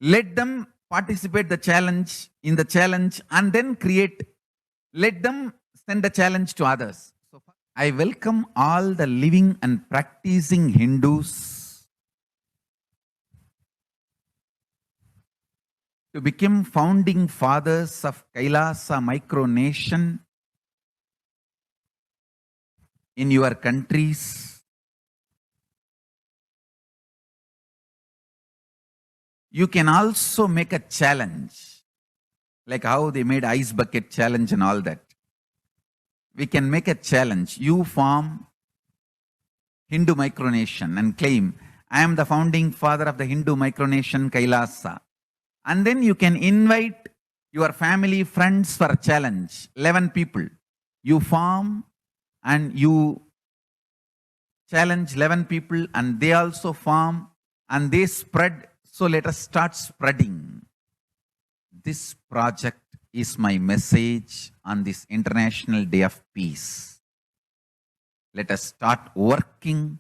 Let them participate in the challenge and then let them send a challenge to others. So I welcome all the living and practicing Hindus to become founding fathers of Kailasa micronation in your countries. You can also make a challenge, like how they made ice bucket challenge and all that. We can make a challenge. You form Hindu micronation and claim, I am the founding father of the Hindu micronation Kailasa. And then you can invite your family, friends for a challenge. 11 people. You form and you challenge 11 people and they also form and they spread. So let us start spreading. This project is my message on this International Day of Peace. Let us start working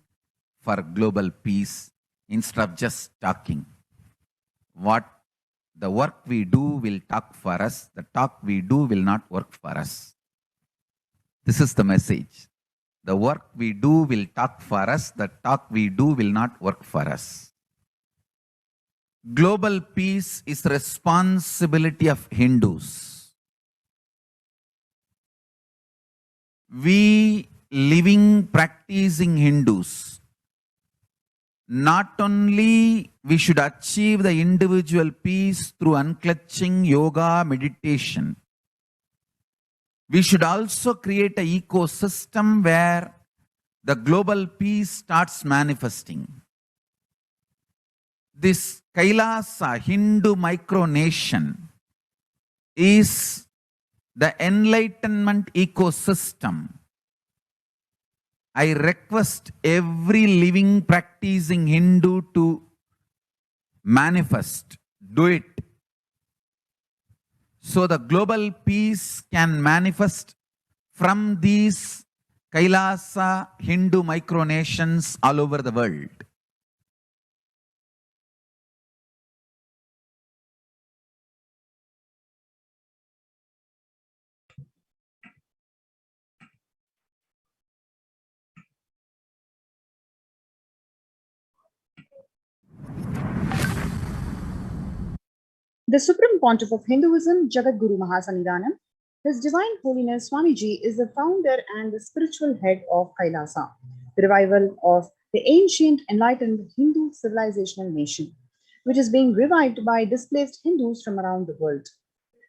for global peace instead of just talking. What the work we do will talk for us. The talk we do will not work for us. This is the message. The work we do will talk for us. The talk we do will not work for us. Global peace is the responsibility of Hindus. We living, practicing Hindus, not only we should achieve the individual peace through unclutching yoga, meditation, we should also create an ecosystem where the global peace starts manifesting. This Kailasa Hindu micronation is the Enlightenment ecosystem. I request every living, practicing Hindu to manifest, do it. So the global peace can manifest from these Kailasa Hindu micronations all over the world. The Supreme Pontiff of Hinduism, Jagadguru Mahasannidhanam, His Divine Holiness Swamiji is the founder and the spiritual head of Kailasa, the revival of the ancient enlightened Hindu civilizational nation, which is being revived by displaced Hindus from around the world.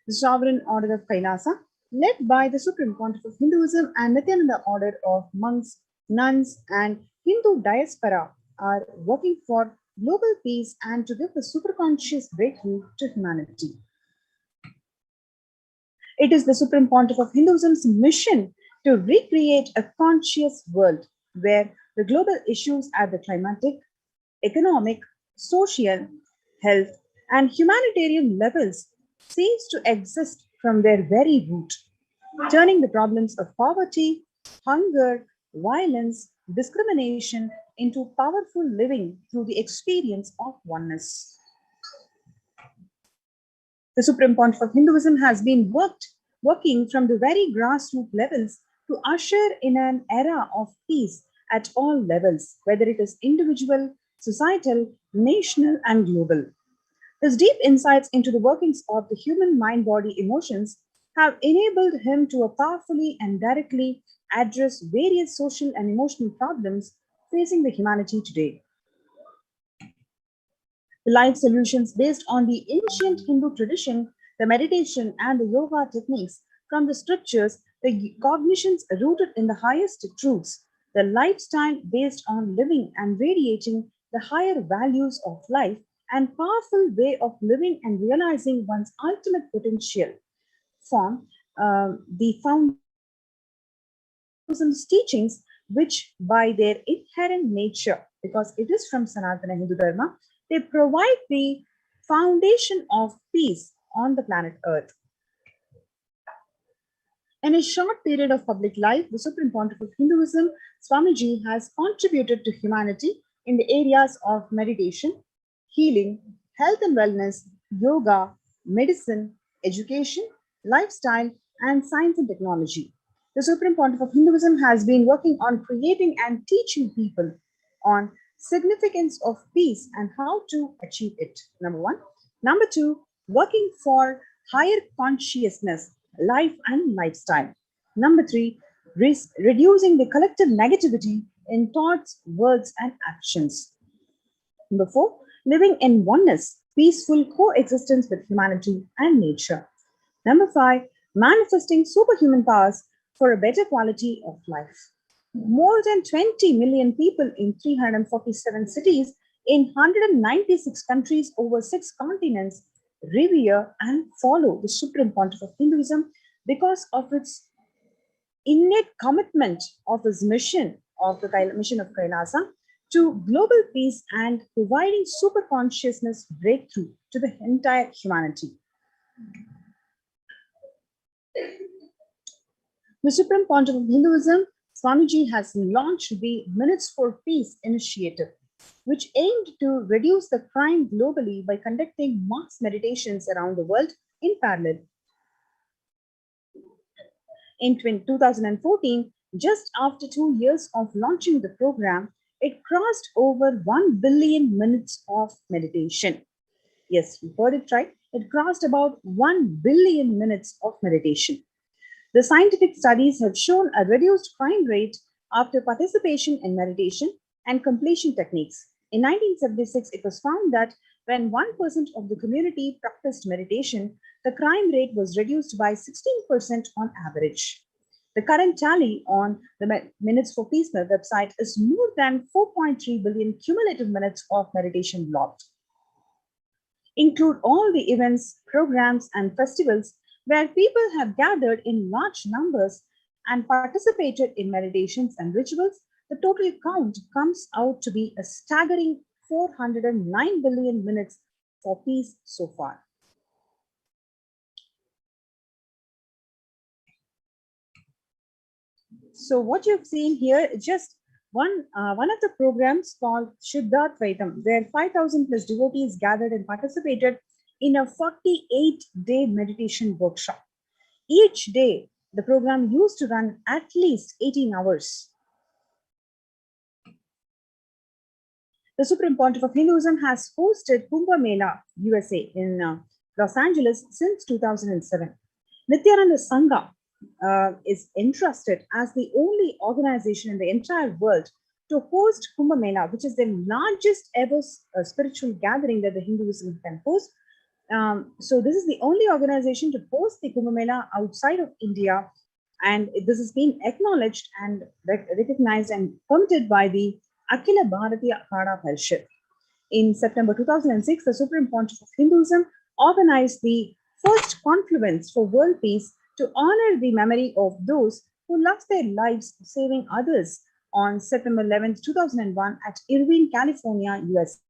The Sovereign Order of Kailasa, led by the Supreme Pontiff of Hinduism and Nithyananda Order of monks, nuns, and Hindu diaspora, are working for global peace and to give the superconscious breakthrough to humanity. It is the Supreme Pontiff of Hinduism's mission to recreate a conscious world where the global issues at the climatic, economic, social, health, and humanitarian levels cease to exist from their very root, turning the problems of poverty, hunger, violence, discrimination into powerful living through the experience of oneness. The Supreme Pontiff of Hinduism has been working from the very grassroots levels to usher in an era of peace at all levels, whether it is individual, societal, national, and global. His deep insights into the workings of the human mind, body, emotions have enabled him to powerfully and directly address various social and emotional problems facing the humanity today. The life solutions based on the ancient Hindu tradition, the meditation and the yoga techniques from the scriptures, the cognitions rooted in the highest truths, the lifestyle based on living and radiating the higher values of life and powerful way of living and realizing one's ultimate potential form the foundation's teachings, which by their inherent nature, because it is from Sanatana Hindu Dharma, they provide the foundation of peace on the planet Earth. In a short period of public life, the Supreme Pontiff of Hinduism, Swamiji, has contributed to humanity in the areas of meditation, healing, health and wellness, yoga, medicine, education, lifestyle, and science and technology. The Supreme Pontiff of Hinduism has been working on creating and teaching people on significance of peace and how to achieve it. Number one. Number two, working for higher consciousness, life and lifestyle. Number three, reducing the collective negativity in thoughts, words, and actions. Number four, living in oneness, peaceful coexistence with humanity and nature. Number five, manifesting superhuman powers for a better quality of life. More than 20 million people in 347 cities in 196 countries over 6 continents revere and follow the Supreme Pontiff of Hinduism because of its innate commitment of his mission of the mission of Kailasa to global peace and providing super consciousness breakthrough to the entire humanity. The Supreme Pontiff of Hinduism, Swamiji, has launched the Minutes for Peace initiative, which aimed to reduce the crime globally by conducting mass meditations around the world in parallel. In 2014, just after 2 years of launching the program, it crossed over 1 billion minutes of meditation. Yes, you heard it right. It crossed about 1 billion minutes of meditation. The scientific studies have shown a reduced crime rate after participation in meditation and completion techniques. In 1976, it was found that when 1% of the community practiced meditation, the crime rate was reduced by 16% on average. The current tally on the Minutes for Peace website is more than 4.3 billion cumulative minutes of meditation logged. Include all the events, programs, and festivals where people have gathered in large numbers and participated in meditations and rituals, the total count comes out to be a staggering 409 billion minutes for peace so far. So what you've seen here is just one of the programs called Shuddhatvaitam, where 5,000 plus devotees gathered and participated in a 48-day meditation workshop. Each day, the program used to run at least 18 hours. The Supreme Pontiff of Hinduism has hosted Kumbh Mela, USA in Los Angeles since 2007. Nithyananda Sangha is entrusted as the only organization in the entire world to host Kumbh Mela, which is the largest ever spiritual gathering that the Hinduism can host. So this is the only organization to host the Kumbh Mela outside of India, and this has been acknowledged and recognized and permitted by the Akhila Bharatiya Akhada Parishad. In September 2006, the Supreme Pontiff of Hinduism organized the first confluence for world peace to honor the memory of those who lost their lives saving others on September 11, 2001 at Irvine, California, US.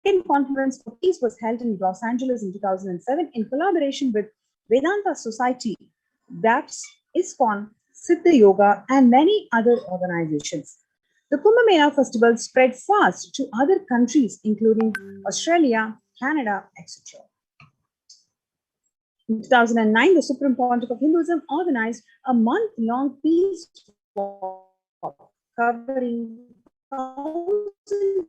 The second conference for peace was held in Los Angeles in 2007 in collaboration with Vedanta Society, that's ISKCON, Siddha Yoga, and many other organizations. The Kumbh Mela festival spread fast to other countries, including Australia, Canada, etc. In 2009, the Supreme Pontiff of Hinduism organized a month-long peace walk covering 1,000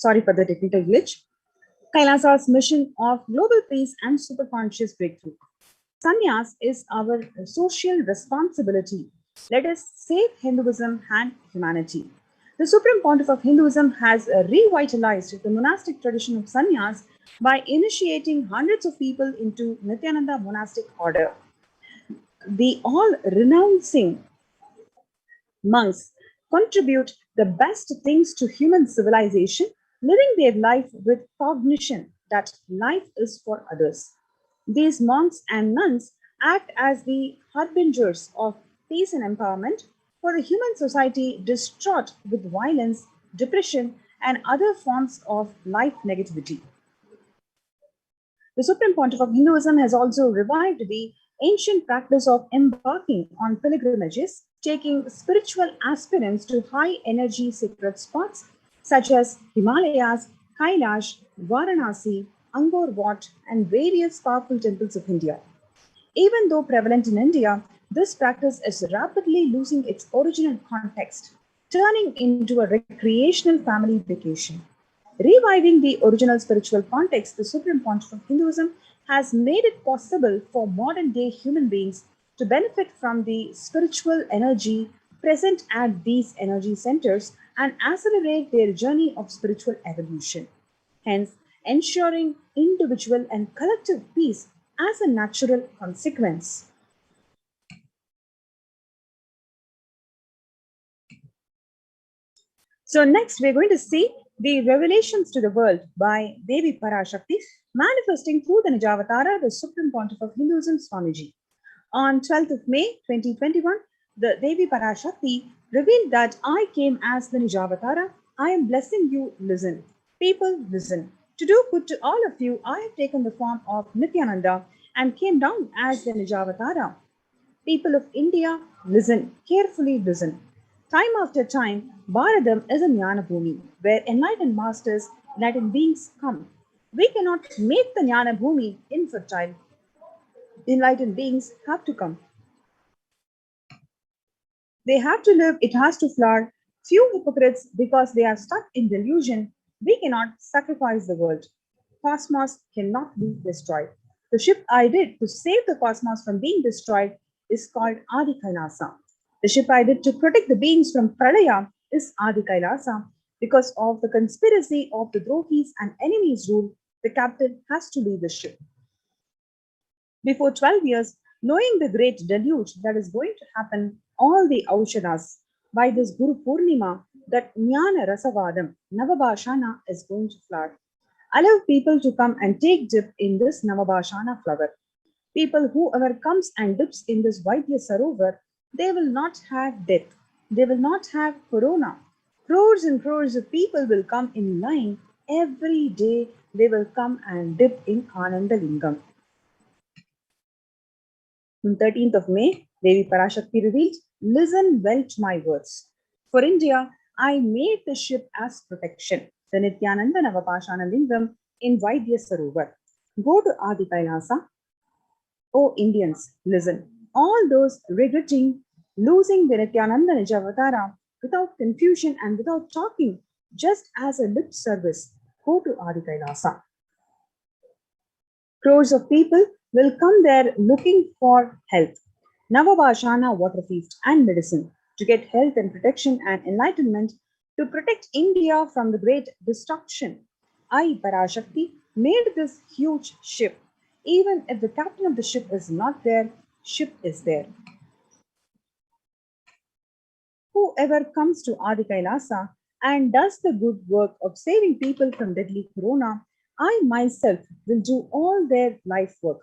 Sorry for the technical glitch. Kailasa's mission of global peace and superconscious breakthrough. Sannyas is our social responsibility. Let us save Hinduism and humanity. The Supreme Pontiff of Hinduism has revitalized the monastic tradition of sannyas by initiating hundreds of people into Nithyananda monastic order. The all-renouncing monks contribute the best things to human civilization, living their life with cognition that life is for others. These monks and nuns act as the harbingers of peace and empowerment for the human society distraught with violence, depression, and other forms of life negativity. The Supreme Pontiff of Hinduism has also revived the ancient practice of embarking on pilgrimages, taking spiritual aspirants to high energy sacred spots such as Himalayas, Kailash, Varanasi, Angkor Wat, and various powerful temples of India. Even though prevalent in India, this practice is rapidly losing its original context, turning into a recreational family vacation. Reviving the original spiritual context, the Supreme Pontiff of Hinduism has made it possible for modern day human beings to benefit from the spiritual energy present at these energy centers and accelerate their journey of spiritual evolution, hence ensuring individual and collective peace as a natural consequence. So next we're going to see the revelations to the world by Devi Parashakti, manifesting through the Nijavatara, the Supreme Pontiff of Hinduism, Swamiji. On 12th of May 2021, the Devi Parashakti revealed that I came as the Nijavatara. I am blessing you, listen. People, listen. To do good to all of you, I have taken the form of Nithyananda and came down as the Nijavatara. People of India, listen, carefully listen. Time after time, Bharadam is a Jnana Bhumi, where enlightened masters, enlightened beings come. We cannot make the Jnana Bhumi infertile. Enlightened beings have to come. They have to live, it has to flower. Few hypocrites, because they are stuck in delusion, we cannot sacrifice the world. Cosmos cannot be destroyed. The ship I did to save the cosmos from being destroyed is called Adi Kailasa. The ship I did to protect the beings from Pralaya is Adi Kailasa. Because of the conspiracy of the Drohis and enemies' rule, the captain has to leave the ship. Before 12 years, knowing the great deluge that is going to happen, all the Aushadas, by this Guru Purnima, that Jnana Rasavadam, Navabhashana is going to flower. Allow people to come and take dip in this Navabhashana flower. People whoever comes and dips in this Vaidya Sarovar, they will not have death. They will not have corona. Crores and crores of people will come in line. Every day they will come and dip in Ananda Lingam. On 13th of May, Devi Parashakti revealed, listen well to my words. For India, I made the ship as protection, the Nithyananda Navapashana Lingam in Vaidya Sarovar. Go to Adi Kailasa. O Indians, listen. All those regretting losing the Nithyananda Nijavatara without confusion and without talking, just as a lip service, go to Adi Kailasa. Crores of people will come there looking for health, Navabhashana water feast and medicine to get health and protection and enlightenment to protect India from the great destruction. I, Parashakti, made this huge ship. Even if the captain of the ship is not there, ship is there. Whoever comes to Adi Kailasa and does the good work of saving people from deadly corona, I myself will do all their life work.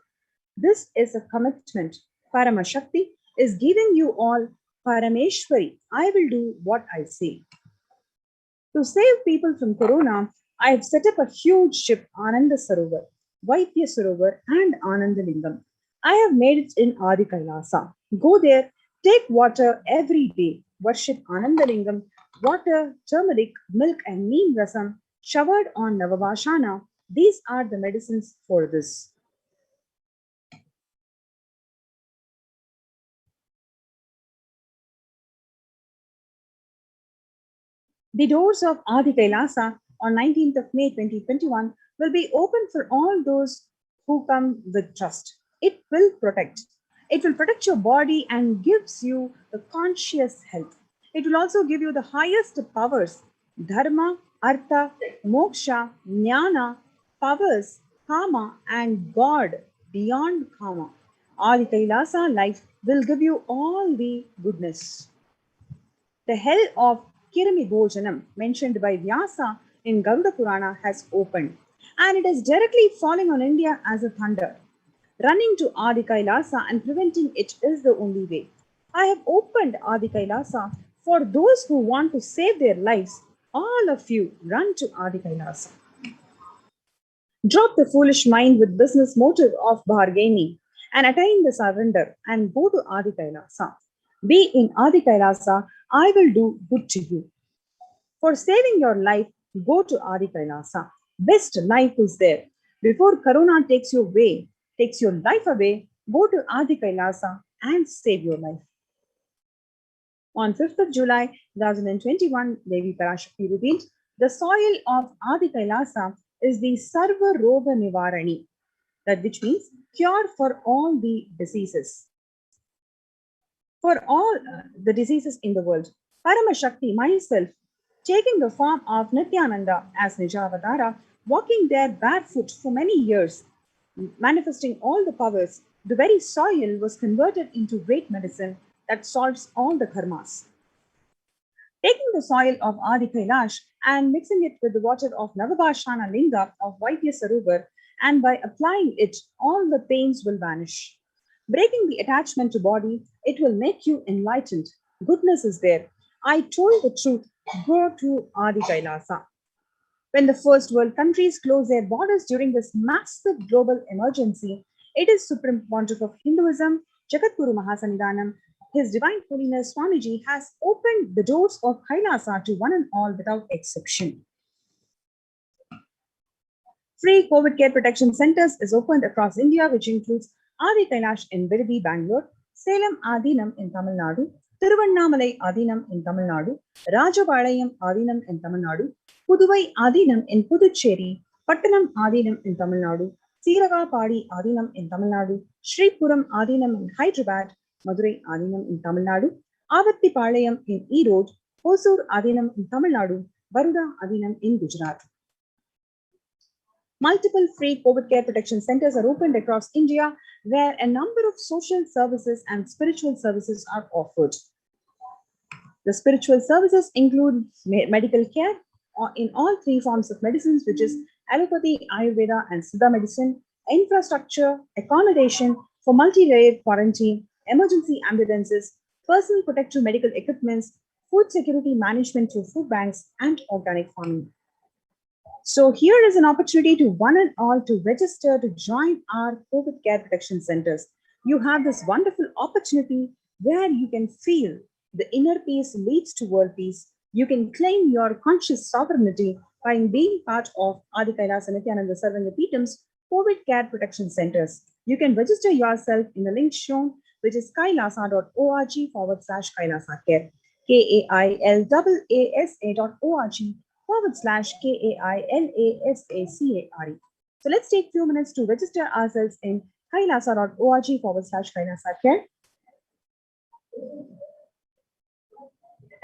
This is a commitment. Paramashakti is giving you all Parameshwari. I will do what I say. To save people from corona, I have set up a huge ship, Ananda Sarovar, Vaidya Sarovar, and Ananda Lingam. I have made it in Adi Kailasa. Go there, take water every day, worship Ananda Lingam, water, turmeric, milk, and neem rasam showered on Navabhashana. These are the medicines for this. The doors of Adi Kailasa on 19th of May 2021 will be open for all those who come with trust. It will protect. It will protect your body and gives you the conscious health. It will also give you the highest powers, dharma, artha, moksha, jnana, powers, kama, and God beyond kama. Adi Kailasa life will give you all the goodness. The hell of Kirimi Bhojanam, mentioned by Vyasa in Garuda Purana, has opened, and it is directly falling on India as a thunder. Running to Adi Kailasa and preventing it is the only way. I have opened Adi Kailasa for those who want to save their lives. All of you run to Adi Kailasa. Drop the foolish mind with business motive of bargaining and attain the surrender and go to Adi Kailasa. Be in Adi Kailasa, I will do good to you. For saving your life, go to Adi Kailasa. Best life is there. Before Corona takes your life away, go to Adi Kailasa and save your life. On 5th of July 2021, Devi Parashakti revealed, the soil of Adi Kailasa is the Sarva Roga Nivarani, that which means cure for all the diseases. For all the diseases in the world. Paramashakti, myself, taking the form of Nithyananda as Nijavatara, walking there barefoot for many years, manifesting all the powers, the very soil was converted into great medicine that solves all the karmas. Taking the soil of Adi Kailash and mixing it with the water of Navabhashana Linga of Vaidya Sarovar, and by applying it, all the pains will vanish. Breaking the attachment to body, it will make you enlightened. Goodness is there. I told the truth. Go to Adi Kailasa. When the first world countries closed their borders during this massive global emergency, it is Supreme Pontiff of Hinduism, Jagadguru Mahasanidanam, His Divine Holiness Swamiji has opened the doors of Kailasa to one and all without exception. Free COVID care protection centers is opened across India, which includes Adi Kailash in Virdi, Bangalore, Salem Adinam in Tamil Nadu, Tiruvannamalai Adinam in Tamil Nadu, Rajapalayam Adinam in Tamil Nadu, Puduvai Adinam in Puducherry, Pattanam Adinam in Tamil Nadu, Siragapadi Adinam in Tamil Nadu, Sripuram Adinam in Hyderabad, Madurai Adinam in Tamil Nadu, Avattipalayam in Erode, Hosur Adinam in Tamil Nadu, Baroda Adinam in Gujarat. Multiple free COVID care protection centers are opened across India, where a number of social services and spiritual services are offered. The spiritual services include medical care in all three forms of medicines, which is allopathy, Ayurveda, and Siddha medicine, infrastructure, accommodation for multi-layered quarantine, emergency ambulances, personal protective medical equipments, food security management through food banks, and organic farming. So here is an opportunity to one and all to register to join our COVID care protection centers. You have this wonderful opportunity where you can feel the inner peace leads to world peace. You can claim your conscious sovereignty by being part of Adi Kailasa Nithyananda Sarvangapeetam's COVID care protection centers. You can register yourself in the link shown, which is kailasa.org/Kailasa Care, KAILASA.org/KAILASACARE. So let's take a few minutes to register ourselves in kailasa.org/Kailasa Care.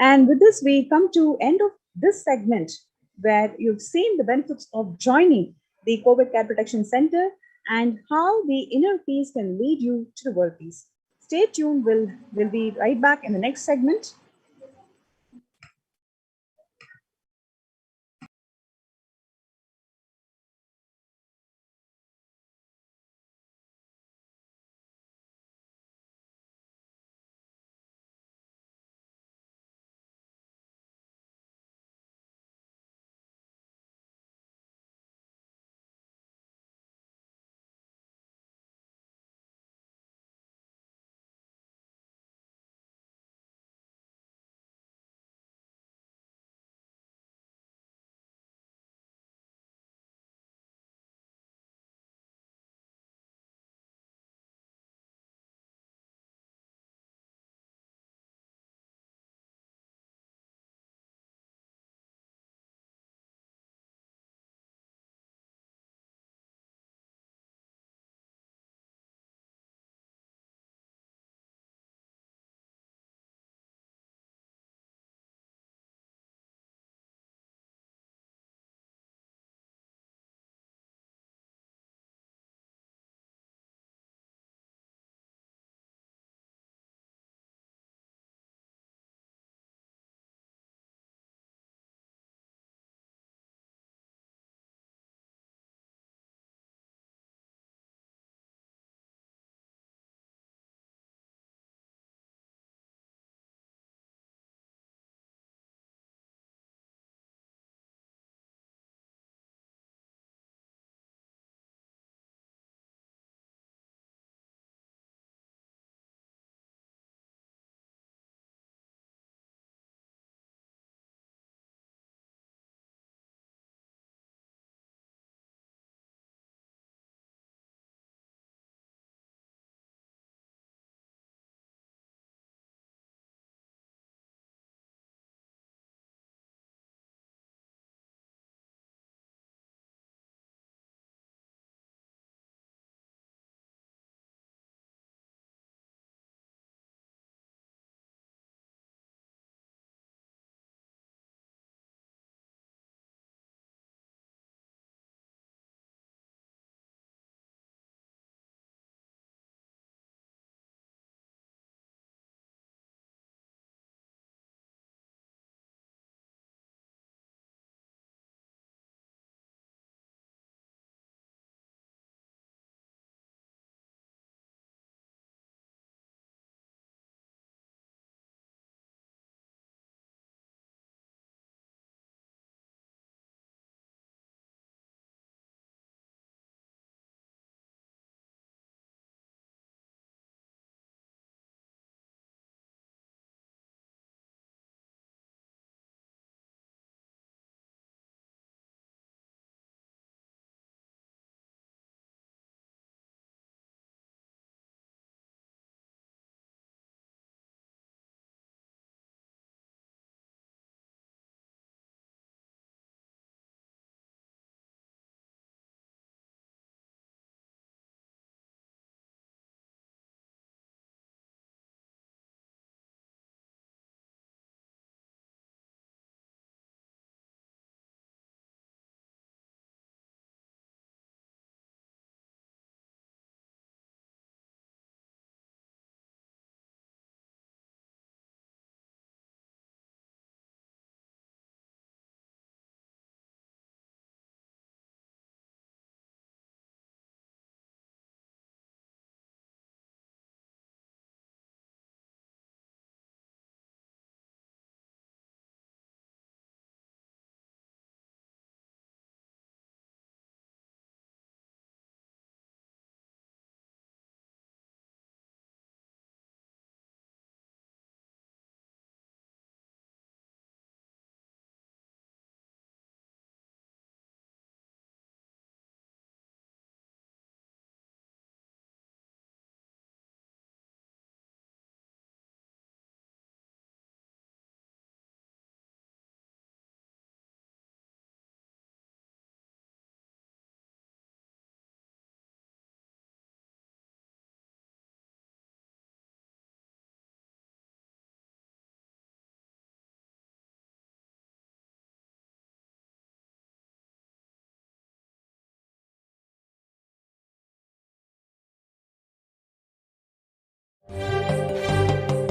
And with this, we come to end of this segment where you've seen the benefits of joining the COVID Care Protection Center and how the inner peace can lead you to the world peace. Stay tuned. We'll be right back in the next segment.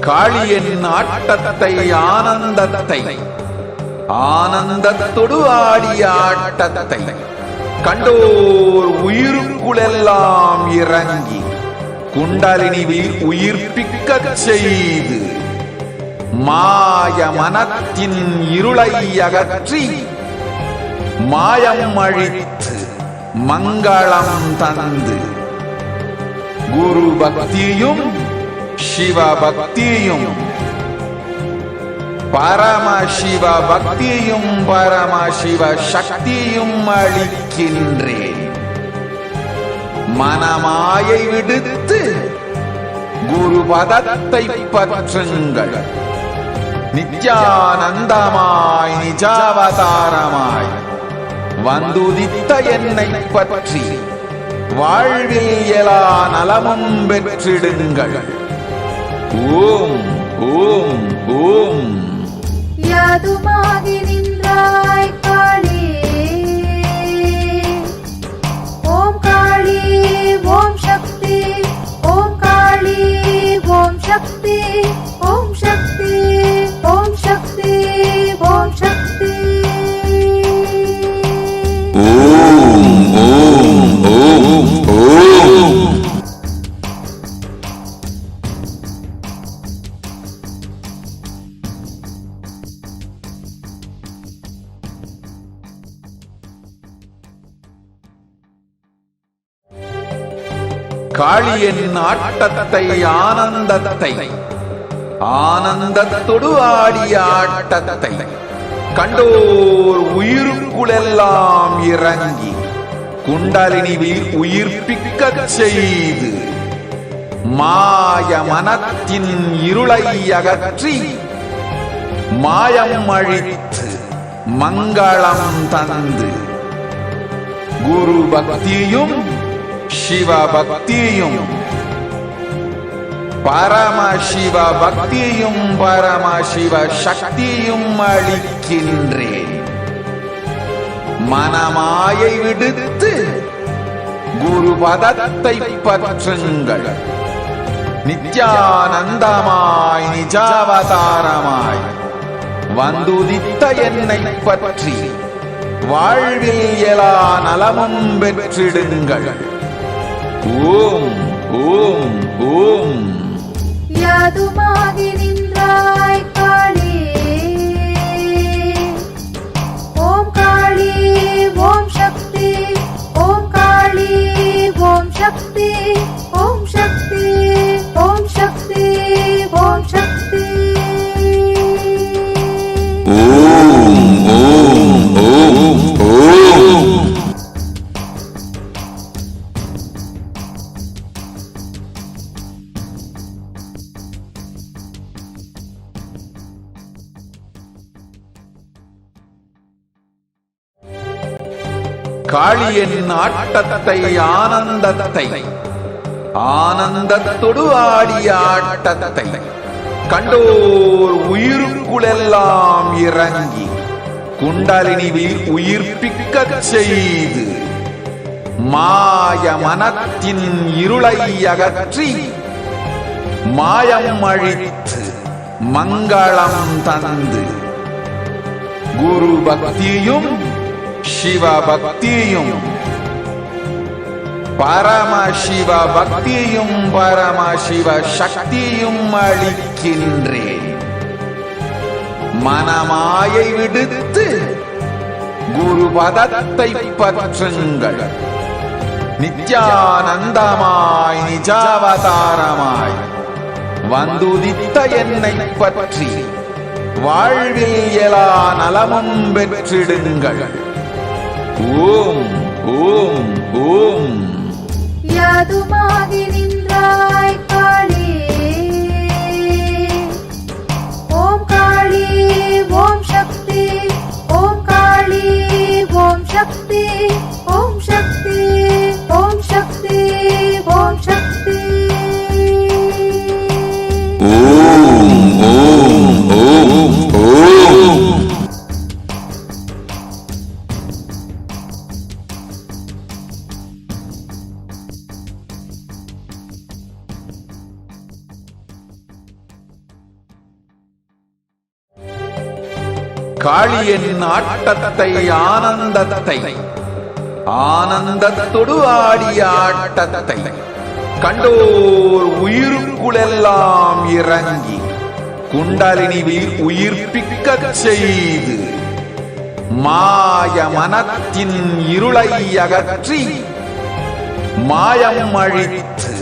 காளியின் ஆட்டத்தை ஆனந்தத்தை ஆனந்தத்தொடு ஆடிய ஆட்டத்தை கண்டோர் உயிருக்குளெல்லாம் இறங்கி குண்டலினிவில் உயிர்ப்பிக்கச் செய்து மாய மனத்தின் இருளை அகற்றி மாயம் அழித்து மங்களம் தந்து குரு பக்தியும் சிவ பக்தியும் பரமசிவ பக்தியும் பரமசிவ சக்தியும் அளிக்கின்றேன். மனமாயை விடுத்து குரு பதத்தை பற்றுங்கள். நித்யானந்தமாய் நிஜாவதாரமாய் வந்துதித்த என்னை பற்றி வாழ்வில் எல்லா நலமும் பெற்றிடுங்கள். ஓம் ஓம் ஓம். யாதுமாகி நின்றாய் காளி, ஓம் காளி ஓம் சக்தி, ஓம் காளி ஓம் சக்தி, ஓம் சக்தி ஓம் சக்தி ஓம் சக்தி. ஓம் ஓம் ஓம் ஓம். காளியின் ஆட்டத்தை ஆனந்தத்தை ஆனந்தத்தொடு ஆடிய ஆட்டத்தை கண்டோர் உயிருக்குளெல்லாம் இறங்கி குண்டலினிவில் உயிர்ப்பிக்கச் செய்து மாய மனத்தின் இருளை அகற்றி மாயம் அழித்து மங்களம் தந்து குரு பக்தியும் சிவ பக்தியும் பரமசிவ பக்தியும் பரமசிவ சக்தியும் அளிக்கின்றேன். மனமாயை விடுத்து குரு பதத்தை பற்றுங்கள். நித்யானந்தமாய் நிஜாவதாரமாய் வந்துதித்த என்னை பற்றி வாழ்வில் எல்லா நலமும் பெற்றிடுங்கள். ஓம் ஓம் ஓம். யாதுமாகி நின்றாய் காளி, ஓம் காளி ஓம் சக்தி, ஓம் காளி ஓம் சக்தி, ஓம் சக்தி ஓம் சக்தி ஓம் சக்தி. ஓம் ஓம் ஓம் ஓம். காளியின் ஆட்டத்தை ஆனந்தத்தை ஆனந்தத்தொடு ஆடிய ஆட்டத்தை கண்டோர் உயிருக்குளெல்லாம் இறங்கி குண்டலினிவில் உயிர்ப்பிக்கச் செய்து மாய மனத்தின் இருளை அகற்றி மாயம் அழித்து மங்களம் தந்து குரு பக்தியும் சிவ பக்தியும் பரமசிவ பக்தியும் பரமசிவ சக்தியும் அளிக்கின்றேன். மனமாயை விடுத்து குரு பதத்தை பற்றுங்கள். நித்யானந்தமாய் நிஜாவதாரமாய் வந்துதித்த என்னை பற்றி வாழ்வில் எல்லா நலமும் பெற்றிடுங்கள். ஓம் ஓம் ஓம். யாதுமாகி நின்றாய் காளி, ஓம் காளி ஓம் சக்தி, ஓம் காளி ஓம் சக்தி, ஓம் சக்தி ஓம் சக்தி ஓம் சக்தி. ஓம் ஓம் ஓம் ஓம். காளியின் ஆட்டத்தை ஆனந்தத்தை ஆனந்தத்தொடு ஆடிய ஆட்டத்தை கண்டோர் உயிருக்குளெல்லாம் இறங்கி குண்டலினிவில் உயிர்ப்பிக்கச் செய்து மாய மனத்தின் இருளை அகற்றி மாயம் அழித்து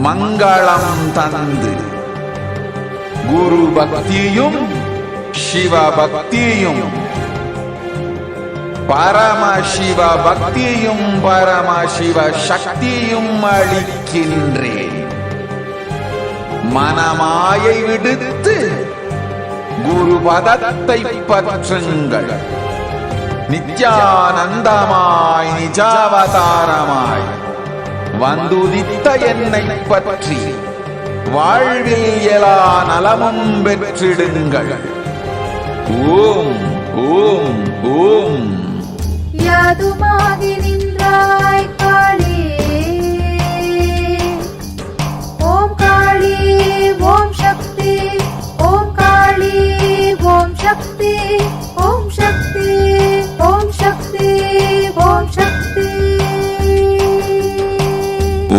மங்களம் தந்து குரு பக்தியும் சிவ பக்தியும் பரமசிவ பக்தியும் பரமசிவ சக்தியும் அளிக்கின்றேன். மனமாயை விடுத்து குரு பதத்தை பற்றுங்கள். நித்யானந்தமாய் நிஜாவதாரமாய் வந்துதித்த என்னை பற்றி வாழ்வில் எல்லா நலமும் பெற்றிடுங்கள். ஓம் ஓம் ஓம். யாதுமாகி நின்றாய் காளி, ஓம் காளி ஓம் சக்தி, ஓம் காளி ஓம் சக்தி, ஓம் சக்தி ஓம் சக்தி ஓம் சக்தி.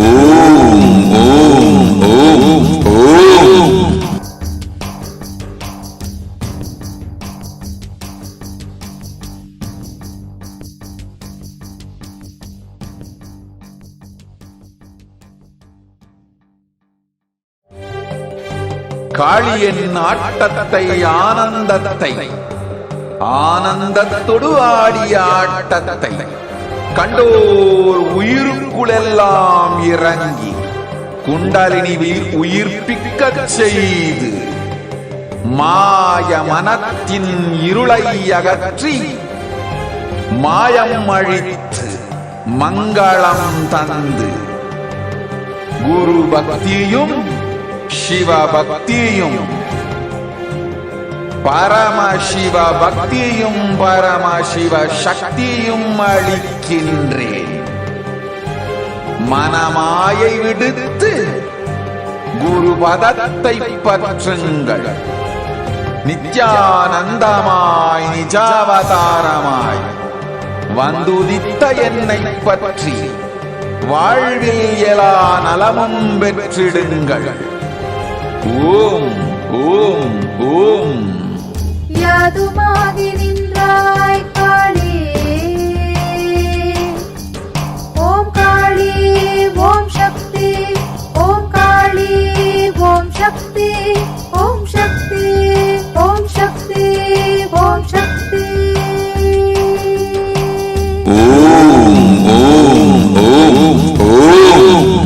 ஓம் ஓம் ஓம் ஓம். காளியின் ஆட்டத்தை ஆனந்தத்தை ஆனந்தத்தொடு ஆடிய ஆட்டத்தை கண்டோர் உயிருக்குளெல்லாம் இறங்கி குண்டலினிவில் உயிர்ப்பிக்கச் செய்து மாய மனத்தின் இருளை அகற்றி மாயம் அழித்து மங்களம் தந்து குரு பக்தியும் சிவ பக்தியும் பரமசிவ பக்தியும் பரமசிவ சக்தியும் அளிக்கின்றேன். மனமாயை விடுத்து குரு பதத்தை பற்றுங்கள். நித்யானந்தமாய் நிஜாவதாரமாய் வந்துதித்த என்னை பற்றி வாழ்வில் எல்லா நலமும் பெற்றிடுங்கள். ஓம் ஓம் ஓம். யாதுமாகி நின்றாய் காளி, ஓம் காளி ஓம் சக்தி, ஓம் காளி ஓம் சக்தி, ஓம் சக்தி ஓம் சக்தி ஓம் சக்தி. ஓம் ஓம் ஓம் ஓம்.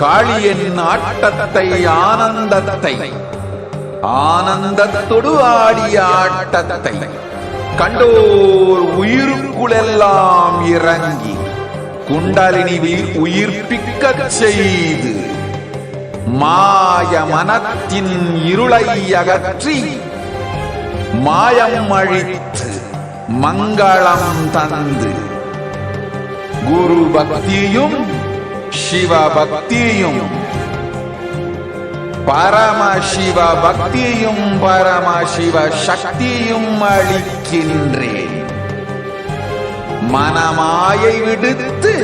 காளியின் ஆட்டத்தை ஆனந்தத்தை ஆனந்தத்தொடு ஆடிய ஆட்டத்தை கண்டோர் உயிருக்குளெல்லாம் இறங்கி குண்டலினிவில் உயிர்ப்பிக்கச் செய்து மாய மனத்தின் இருளை அகற்றி மாயம் அழித்து மங்களம் தந்து குரு பக்தியும் சிவ பக்தியும் பரமசிவ பக்தியும் பரமசிவ சக்தியும் அளிக்கின்றேன். மனமாயை விடுத்து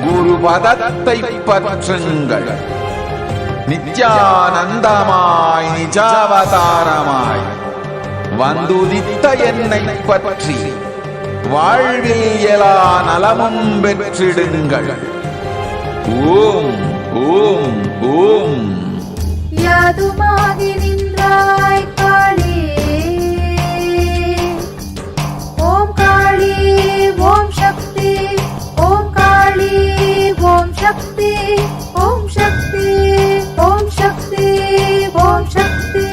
குரு பதத்தை பற்றுங்கள். நித்யானந்தமாய் நிஜாவதாரமாய் வந்துதித்த என்னை பற்றி வாழ்வில் எல்லா நலமும் பெற்றிடுங்கள். ஓம் ஓம் ஓம். யாதுமாகி நின்றாய் காளி, ஓம் காளி ஓம் சக்தி, ஓம் காளி ஓம் சக்தி, ஓம் சக்தி ஓம் சக்தி ஓம் சக்தி.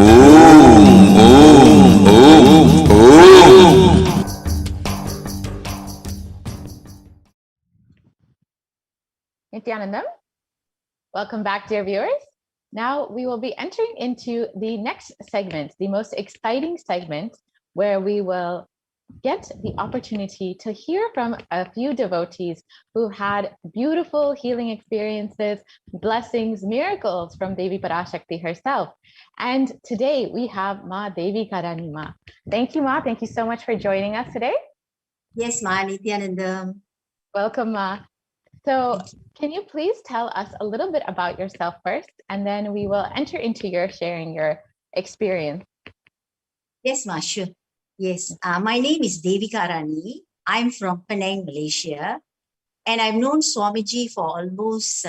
ஓம் ஓம் ஓம் ஓம். Nithyanandam, welcome back, dear viewers. Now we will be entering into the next segment, the most exciting segment, where we will get the opportunity to hear from a few devotees who had beautiful healing experiences, blessings, miracles from Devi Parashakti herself. And today we have Ma Devi Karani Ma. Thank you, Ma. Thank you so much for joining us today. Yes, Ma Nithyananda. Welcome, Ma. So can you please tell us a little bit about yourself first, and then we will enter into your sharing your experience. Yes, Ma, sure. Yes, my name is Devi Karani. I'm from Penang, Malaysia, and I've known Swamiji for almost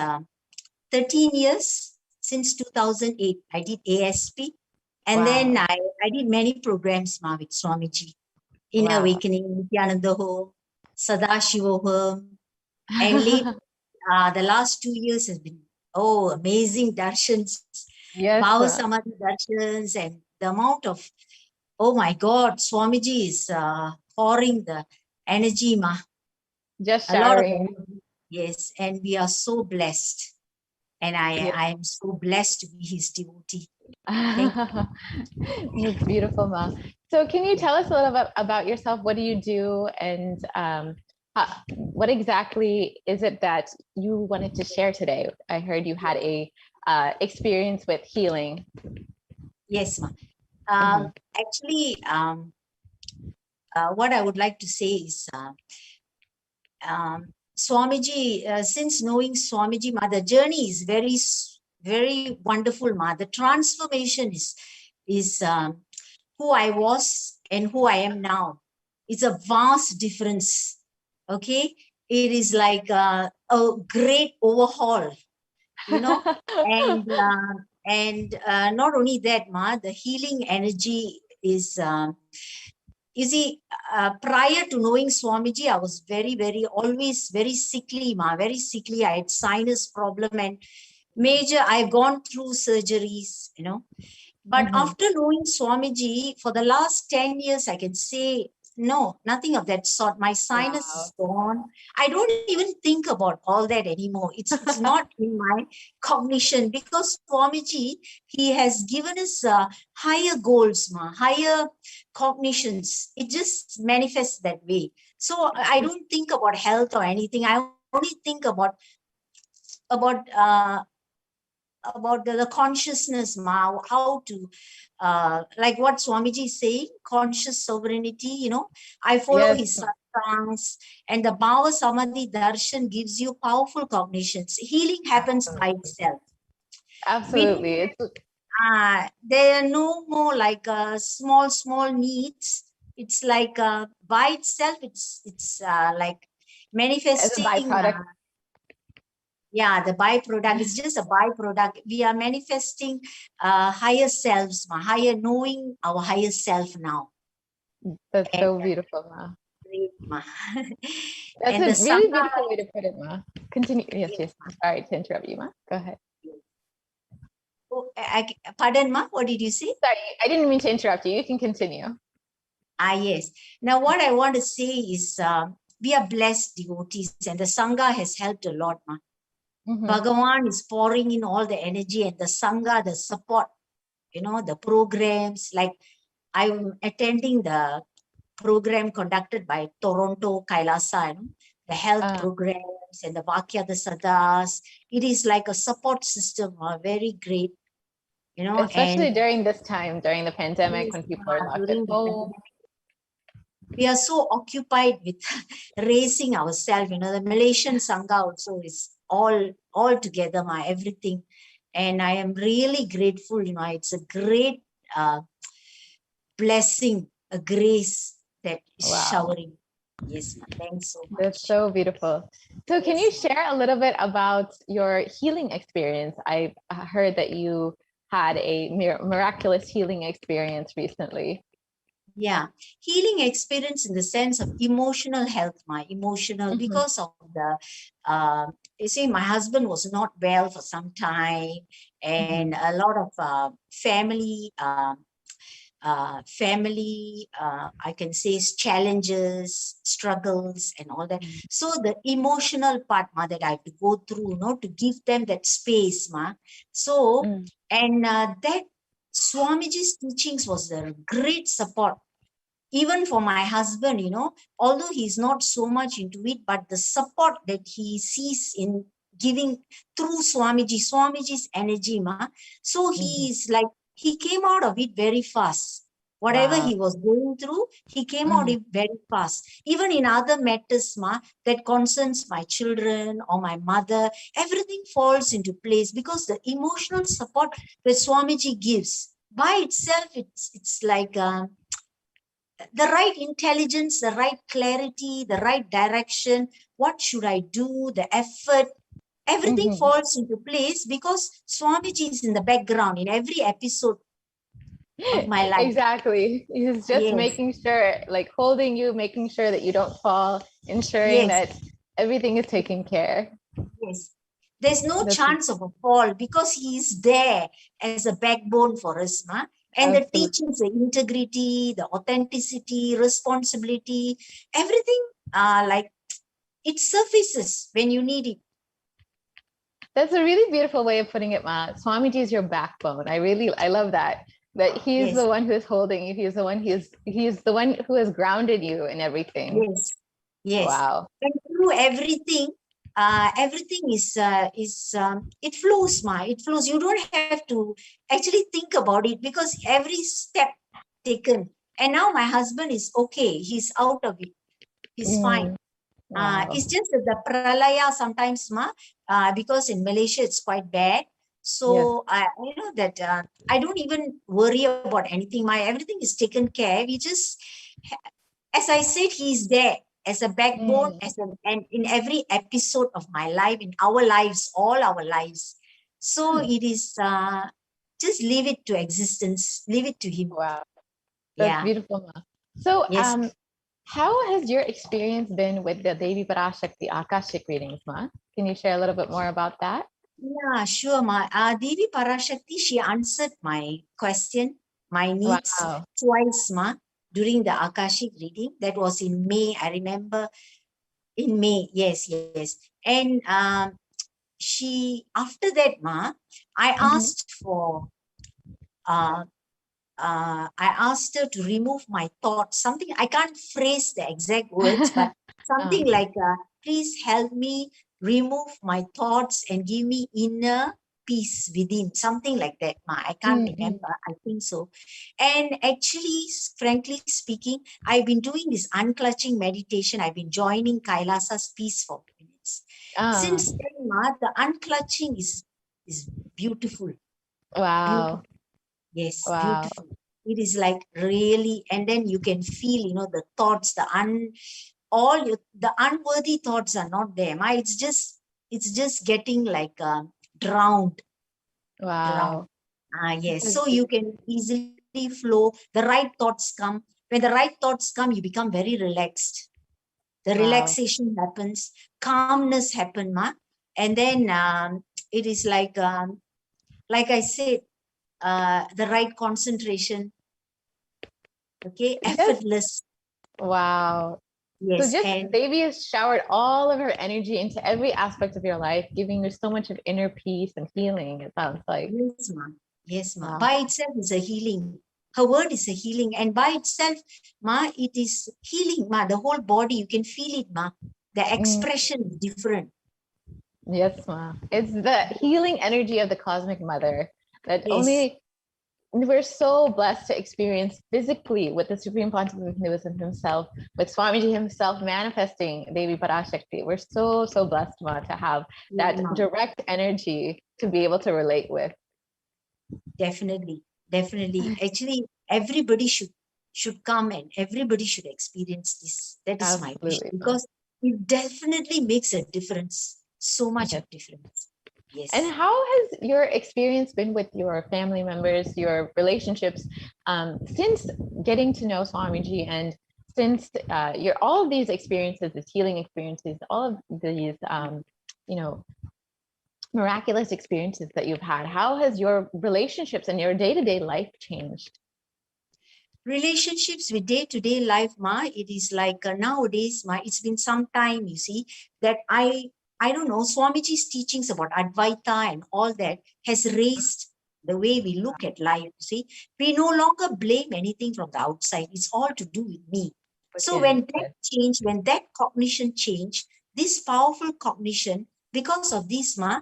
13 years, since 2008. I did ASP, and then I did many programs, Ma, with Swamiji. Inner Awakening, Nithyananda Home, Sadashivoham, and later, the last 2 years has been, amazing darshans, Bhava Samadhi darshans, and the amount of, oh my God, Swamiji is pouring the energy, Ma. Just a lot of showering. energy. Yes, and we are so blessed. And I am so blessed to be his devotee. Thank you. That's beautiful, Ma. So can you tell us a little bit about yourself? What do you do? And what exactly is it that you wanted to share today? I heard you had a experience with healing. Yes, Ma. Actually, what I would like to say is, Swamiji, since knowing Swamiji, Ma, the journey is very, very wonderful, Ma. The transformation is who I was and who I am now. It's a vast difference. Okay, it is like a great overhaul, and not only that, Ma, the healing energy is. You see, prior to knowing Swamiji, I was always very sickly, Ma, very sickly. I had sinus problem and I've gone through surgeries, But after knowing Swamiji, for the last 10 years, I can say, no, nothing of that sort. My sinus is gone. I don't even think about all that anymore. It's not in my cognition, because Swamiji, he has given us higher goals, Ma, higher cognitions. It just manifests that way. So I don't think about health or anything. I only think about the consciousness, Ma, how to, like what Swamiji is saying, conscious sovereignty, I follow his satsangs, and the Bhava Samadhi Darshan gives you powerful cognitions. Healing happens by itself. Absolutely. There are no more like small needs. It's like by itself, it's like manifesting. As a byproduct. Yeah, the byproduct is just a byproduct. We are manifesting higher selves, Ma, higher knowing our higher self now. That's so beautiful, Ma. Great, Ma. That's a really beautiful way to put it, Ma. Continue. Yes. Sorry to interrupt you, Ma. Go ahead. Oh, pardon, Ma, what did you say? Sorry, I didn't mean to interrupt you. You can continue. Yes. Now, what I want to say is we are blessed devotees, and the Sangha has helped a lot, Ma. Bhagavan is pouring in all the energy, and the Sangha, the support, the programs. Like I'm attending the program conducted by Toronto Kailasa, the health programs and the Vakya the Sadas. It is like a support system, very great, Especially during this time, during the pandemic, when people are locked at home. We are so occupied with raising ourselves, the Malaysian Sangha also is all together, Ma, everything. And I am really grateful, it's a great blessing, a grace that is showering. Yes, Ma, thanks so much. That's so beautiful. So can you share a little bit about your healing experience? I heard that you had a miraculous healing experience recently. Yeah, healing experience in the sense of emotional health, my emotional, because of the, you see, my husband was not well for some time, and a lot of family family, I can say challenges, struggles, and all that. So the emotional part, ma, that I have to go through, to give them that space, ma. So, and that Swamiji's teachings was a great support. Even for my husband, although he's not so much into it, but the support that he sees in giving through Swamiji's energy, ma. So he's like, he came out of it very fast. Whatever he was going through, he came out of it very fast. Even in other matters, ma, that concerns my children or my mother, everything falls into place because the emotional support that Swamiji gives by itself, it's like the right intelligence, the right clarity, the right direction. What should I do? The effort, everything falls into place because Swamiji is in the background in every episode of my life. Exactly. He's just making sure, like holding you, making sure that you don't fall, ensuring that everything is taken care. Yes. There's no chance of a fall because he is there as a backbone for us, ma. And the teachings, the integrity, the authenticity, responsibility, everything, like it surfaces when you need it. That's a really beautiful way of putting it, ma. Swamiji is your backbone. I love that. That he's the one who is holding you. He's the one who has grounded you in everything. Yes. Wow. And through everything is it flows, ma. It flows. You don't have to actually think about it because every step taken. And now my husband is okay. He's out of it. He's fine. Wow. It's just that the pralaya sometimes, ma, because in Malaysia it's quite bad. So I know that I don't even worry about anything. Everything is taken care. We just, as I said, he's there as a backbone, and in every episode of my life, in our lives, all our lives. So it is just leave it to existence, leave it to him. Wow, that's beautiful, ma. So how has your experience been with the Devi Parashakti Akashic readings, ma? Can you share a little bit more about that? Yeah, sure, ma. Devi Parashakti, she answered my question, my needs twice, ma, during the Akashic reading. That was in May. I remember in May. Yes. And she, after that, ma, I asked for, I asked her to remove my thoughts. Something, I can't phrase the exact words, but something like, please help me remove my thoughts and give me inner peace within, something like that. I can't remember. I think so. And actually, frankly speaking, I've been doing this unclutching meditation. I've been joining Kailasa's peace for minutes. Since then, the unclutching is beautiful. Wow. Beautiful. Yes, beautiful. It is like really, and then you can feel, the thoughts, the unworthy thoughts are not there. It's just getting like drowned. Wow. Yes. So you can easily flow. The right thoughts come. When the right thoughts come, you become very relaxed. The relaxation happens, calmness happen, ma. And then it is like I said, the right concentration. Okay, effortless. Wow. Yes. So just Devi has showered all of her energy into every aspect of your life, giving you so much of inner peace and healing, it sounds like. Yes, ma. Yes, ma. By itself is a healing. Her word is a healing. And by itself, ma, it is healing, ma. The whole body, you can feel it, ma. The expression is different. Yes, ma. It's the healing energy of the cosmic mother that only we're so blessed to experience physically with the Supreme Pontiff of Hinduism himself, with Swamiji himself manifesting Devi Parashakti. We're so blessed, ma, to have that direct energy to be able to relate with. Definitely. Actually, everybody should come and everybody should experience this. That is my wish, because it definitely makes a difference. So much of difference. Yes. And how has your experience been with your family members, your relationships, since getting to know Swamiji, and since all of these experiences, these healing experiences, all of these, miraculous experiences that you've had? How has your relationships and your day-to-day life changed? relationships with day-to-day life, ma, it is like nowadays, ma, it's been some time, you see, that I don't know, Swamiji's teachings about Advaita and all that has raised the way we look at life, you see. We no longer blame anything from the outside. It's all to do with me. So when that changed, when that cognition changed, this powerful cognition, because of this, ma,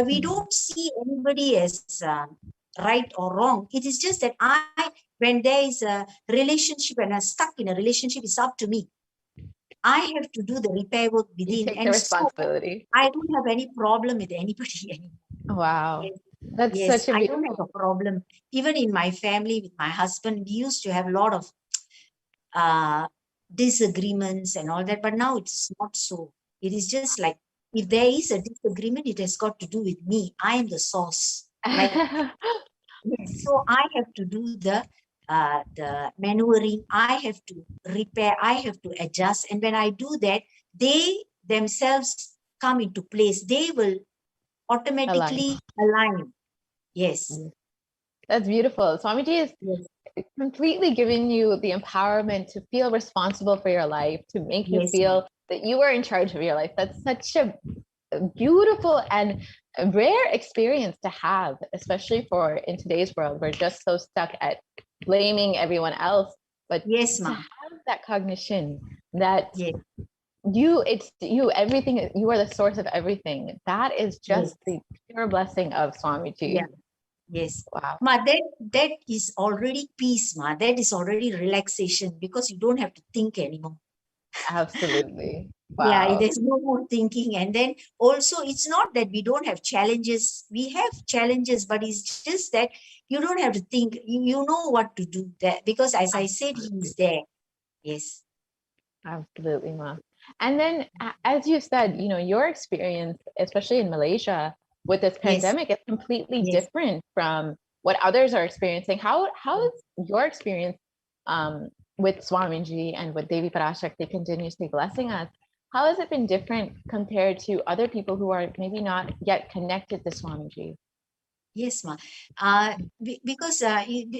we don't see anybody as right or wrong. It is just that when there is a relationship and I'm stuck in a relationship, it's up to me. I have to do the repair work within. You take the responsibility. So I don't have any problem with anybody anymore. Wow. Yes. That's Yes, such a I beautiful. don't have a problem. Even in my family, with my husband, we used to have a lot of disagreements and all that, but now it's not so. It is just like, if there is a disagreement, it has got to do with me. I am the source. Like, yes, so I have to do the maneuvering. I have to repair. I have to adjust. And when I do that, they themselves come into place. They will automatically align. Yes. That's beautiful. Swamiji is completely giving you the empowerment to feel responsible for your life, to make you feel that you are in charge of your life. That's such a beautiful and a rare experience to have, especially for in today's world. We're just so stuck at blaming everyone else. But to have that cognition that it's you, everything, you are the source of everything. That is just the pure blessing of Swamiji. Yeah. Yes. Wow. Ma, that is already peace, ma. That is already relaxation, because you don't have to think anymore. Absolutely. Wow. Yeah, there's no more thinking. And then also, it's not that we don't have challenges. We have challenges, but it's just that you don't have to think. You know what to do there, because as I said, he is there. Yes. Absolutely, ma. And then, as you said, you know, your experience, especially in Malaysia with this pandemic, is completely different from what others are experiencing. How is your experience with Swamiji and with Devi Parashakti continuously blessing us? How has it been different compared to other people who are maybe not yet connected to Swamiji? Yes, ma. Because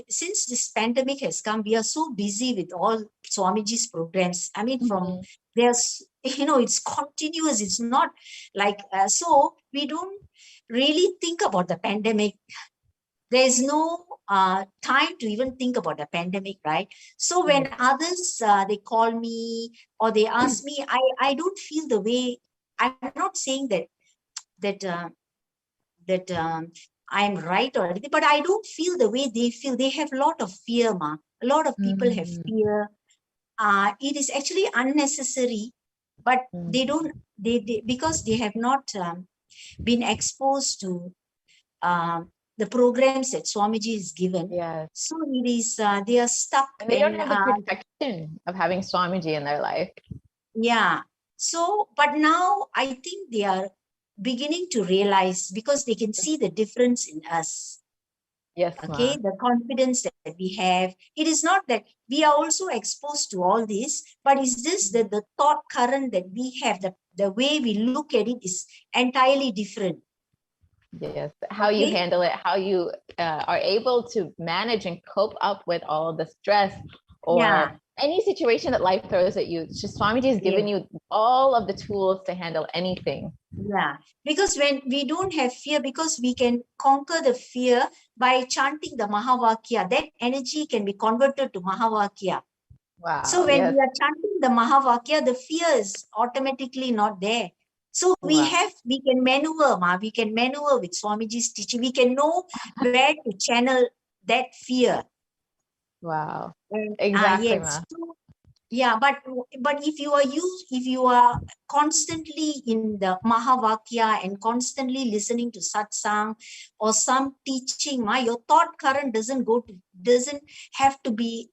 since this pandemic has come, we are so busy with all Swamiji's programs. I mean, from there's, you know, it's continuous. It's not like, so we don't really think about the pandemic. There's no time to even think about the pandemic, right? So when others, they call me or they ask me, I don't feel the way. I'm not saying that I'm right or anything, but I don't feel the way they feel. They have a lot of fear, ma. A lot of people have fear. It is actually unnecessary, but they don't, because they have not been exposed to the programs that Swamiji is given. So it is, they are stuck. And they don't have the protection of having Swamiji in their life. Yeah. So, but now I think they are beginning to realize, because they can see the difference in us. Yes. Okay, the confidence that we have. It is not that we are also exposed to all this, but it's just that the thought current that we have, the way we look at it is entirely different. Yes, how you handle it, how you are able to manage and cope up with all of the stress or any situation that life throws at you. It's just Swamiji has given you all of the tools to handle anything. Yeah, because when we don't have fear, because we can conquer the fear by chanting the Mahavakya, that energy can be converted to Mahavakya. Wow. So when we are chanting the Mahavakya, the fear is automatically not there. So we can maneuver, we can maneuver with Swamiji's teaching. We can know where to channel that fear. Wow. Exactly, ma. So, yeah, but if you are constantly in the Mahavakya and constantly listening to satsang or some teaching, your thought current doesn't have to be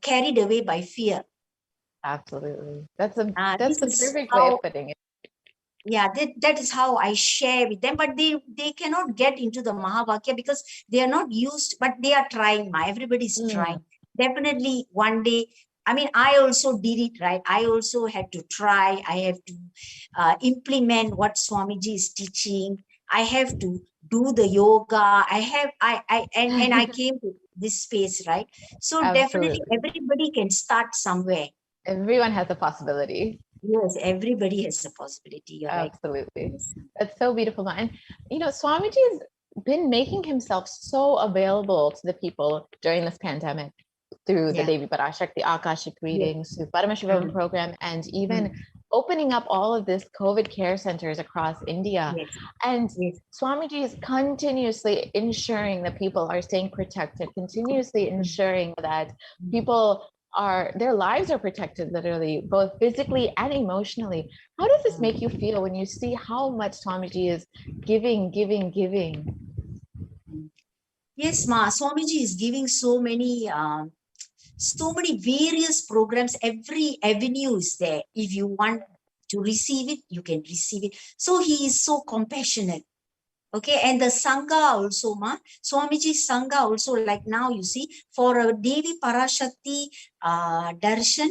carried away by fear. Absolutely. That's the perfect way of putting it. Yeah, that is how I share with them, but they cannot get into the Mahavakya because they are not used, but they are trying. Everybody's trying. Definitely one day. I mean, I also did it, right? I also had to try. I have to implement what Swamiji is teaching. I have to do the yoga. And I came to this space, right? So definitely Absolutely. everybody can start somewhere. Everyone has a possibility. Yes, everybody has a possibility. You're right. Absolutely. Yes. That's so beautiful. And, Swamiji has been making himself so available to the people during this pandemic through the Yeah. Devi Parashakti, the Akashic readings, through Paramashivoham program, and even opening up all of this COVID care centers across India. Yes. And Yes. Swamiji is continuously ensuring that people are staying protected, continuously ensuring that people their lives are protected, literally, both physically and emotionally. How does this make you feel when you see how much Swamiji is giving? Yes, Ma. Swamiji is giving so many various programs. Every avenue is there. If you want to receive it, you can receive it. So he is so compassionate. Okay, and the Sangha also, Ma. Swamiji Sangha also, like now you see, for a Devi Parashakti darshan,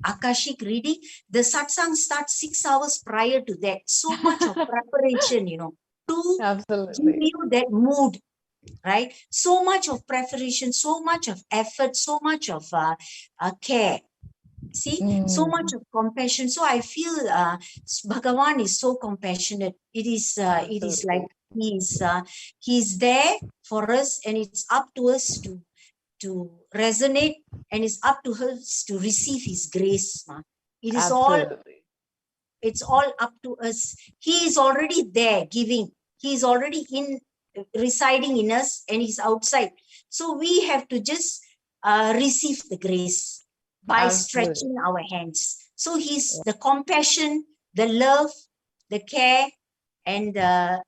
Akashic reading, the satsang starts 6 hours prior to that. So much of preparation, to Absolutely. give you that mood, right? So much of preparation, so much of effort, so much of care. See, so much of compassion. So I feel Bhagavan is so compassionate. It is like he's there for us, and it's up to us to resonate, and it's up to us to receive his grace. It is it's all up to us. He is already there giving. He is already residing in us, and he's outside. So we have to just receive the grace by stretching our hands. So he's the compassion, the love, the care, and the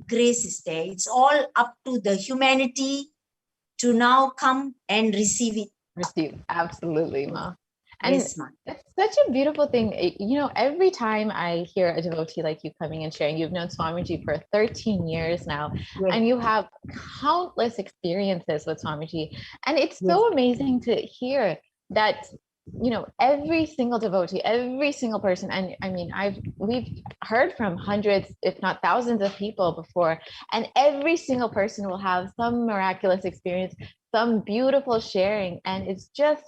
grace is there. It's all up to the humanity to now come and receive it. Receive, absolutely, Ma. And Yes, Ma. it's such a beautiful thing. Every time I hear a devotee like you coming and sharing, you've known Swamiji for 13 years now, and you have countless experiences with Swamiji. And it's so amazing to hear that, every single devotee, every single person, and I mean, we've heard from hundreds, if not thousands of people before, and every single person will have some miraculous experience, some beautiful sharing. And it's just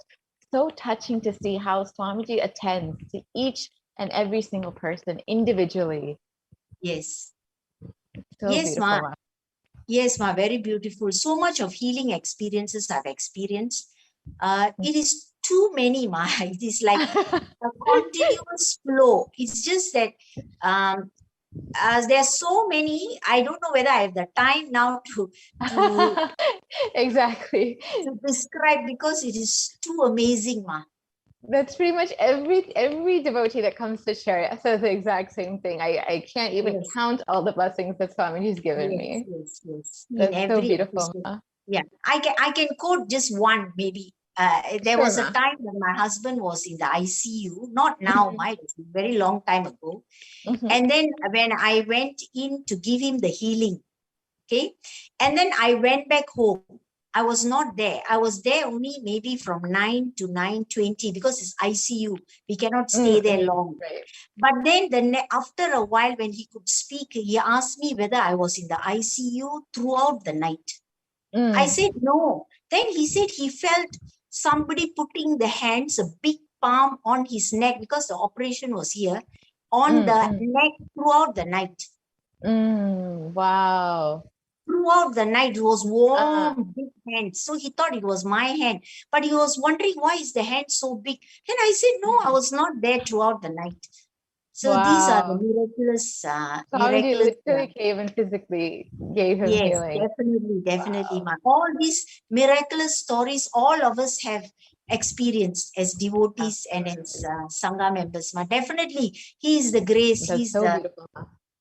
so touching to see how Swamiji attends to each and every single person individually. Yes. So yes, beautiful, Ma. Ma. Yes, Ma. Very beautiful. So much of healing experiences I've experienced. It is too many, Ma. It is like a continuous flow. It's just that there's so many. I don't know whether I have the time now to exactly to describe, because it is too amazing, Ma. That's pretty much every devotee that comes to share says the exact same thing. I can't even count all the blessings that Swamiji's given me. Yes. That's so beautiful. Yeah, I can quote just one maybe. There was a time when my husband was in the ICU, not now, it was a very long time ago. And then when I went in to give him the healing, okay, and then I went back home. I was not there. I was there only maybe from 9 to 9:20 because it's ICU. We cannot stay there long. Right. But then after a while, when he could speak, he asked me whether I was in the ICU throughout the night. I said no. Then he said he felt somebody putting the hands, a big palm on his neck, because the operation was here, on the neck throughout the night. Wow. Throughout the night, it was warm, big hands. So he thought it was my hand, but he was wondering, why is the hand so big? And I said, no, I was not there throughout the night. So these are the miraculous. Swamiji literally came and physically gave him healing. Definitely. Wow. All these miraculous stories, all of us have experienced as devotees and as Sangha members. Definitely, he is the grace. That's so beautiful.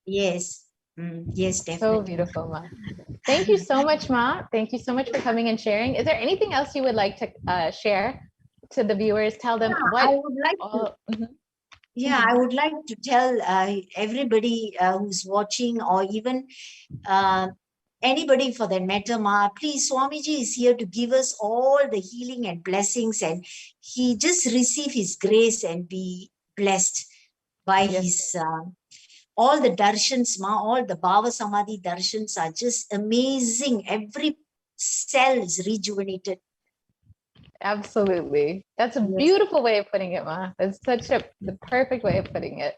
Yes. Yes, definitely. So beautiful, Ma. Thank you so much, Ma. Thank you so much for coming and sharing. Is there anything else you would like to share to the viewers? Tell them what I would like to. Yeah, I would like to tell everybody who's watching, or even anybody for that matter, Ma, please, Swamiji is here to give us all the healing and blessings, and he just receive his grace and be blessed by his all the darshans, Ma, all the Bhava Samadhi darshans are just amazing. Every cells rejuvenated. Absolutely. That's a beautiful way of putting it, Ma. That's the perfect way of putting it.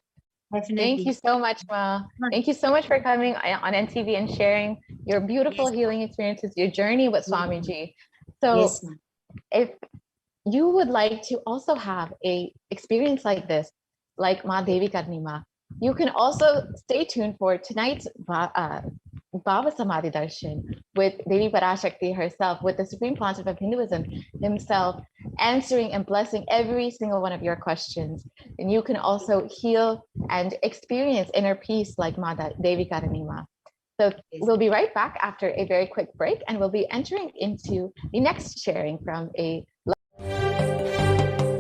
Definitely. Thank you so much, Ma. Thank you so much for coming on NTV and sharing your beautiful healing experiences, your journey with Swamiji. So Yes, ma'am. if you would like to also have a experience like this, like Ma Devi Karnima, you can also stay tuned for tonight's Bhava Samadhi Darshan with Devi Parashakti herself, with the Supreme Pontiff of Hinduism himself, answering and blessing every single one of your questions. And you can also heal and experience inner peace like Ma Devi Karnima. So we'll be right back after a very quick break, and we'll be entering into the next sharing from a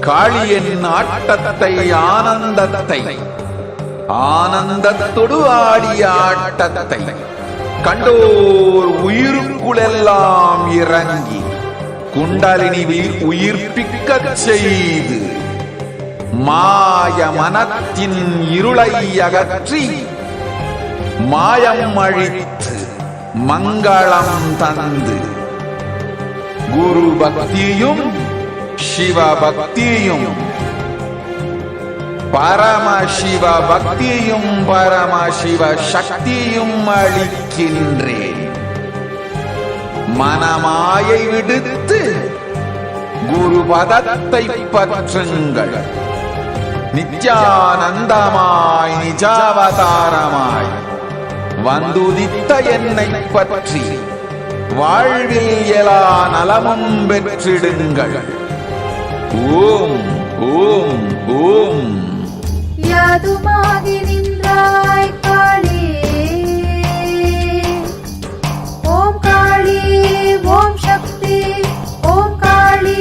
காளியின் ஆட்டத்தை ஆனந்தத்தை ஆனந்தத்தொடு ஆடிய ஆட்டத்தை கண்டோர் உயிருக்குளெல்லாம் இறங்கி குண்டலினிவில் உயிர்ப்பிக்கச் செய்து மாய மனத்தின் இருளை அகற்றி மாயம் அழித்து மங்களம் தந்து குரு பக்தியும் சிவ பக்தியும் பரமசிவ பக்தியும் பரமசிவ சக்தியும் அளிக்கின்றேன். மனமாயை விடுத்து குரு பதத்தை பற்றுங்கள். நித்யானந்தமாய் நிஜாவதாரமாய் வந்துதித்த என்னை பற்றி வாழ்வில் எல்லா நலமும் பெற்றிடுங்கள். ஓம் ஓம் ஓம். யாதுமாகி நின்றாய் காளி, ஓம் காளி ஓம் சக்தி, ஓம் காளி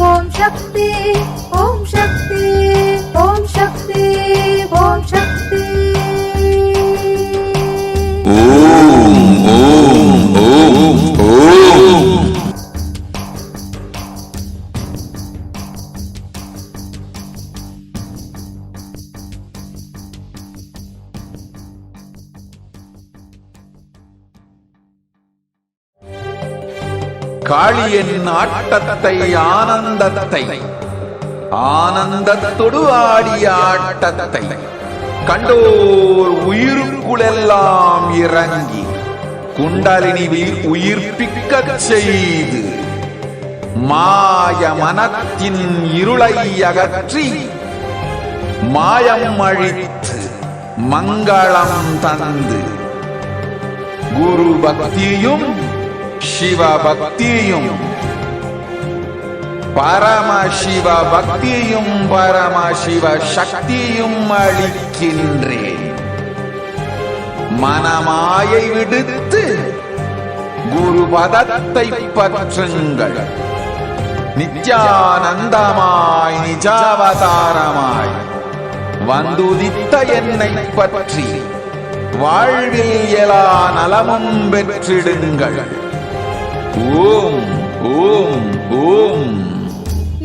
ஓம் சக்தி, ஓம் சக்தி ஓம் சக்தி ஓம் சக்தி. ஓம் ஓம் ஓம் ஓம். காளியின் ஆட்டத்தை ஆனந்தத்தை ஆனந்தத்தொடு ஆடிய ஆட்டத்தை கண்டோர் உயிருக்குளெல்லாம் இறங்கி குண்டலினிவில் உயிர்ப்பிக்கச் செய்து மாய மனத்தின் இருளை அகற்றி மாயம் அழித்து மங்களம் தந்து குரு பக்தியும் சிவ பக்தியும் பரமசிவ பக்தியும் பரமசிவ சக்தியும் அளிக்கின்றேன். மனமாயை விடுத்து குரு பதத்தை பற்றுங்கள். நித்யானந்தமாய் நிஜாவதாரமாய் வந்துதித்த என்னை பற்றி வாழ்வில் எல்லா நலமும் பெற்றிடுங்கள். ஓம் ஓம் ஓம்.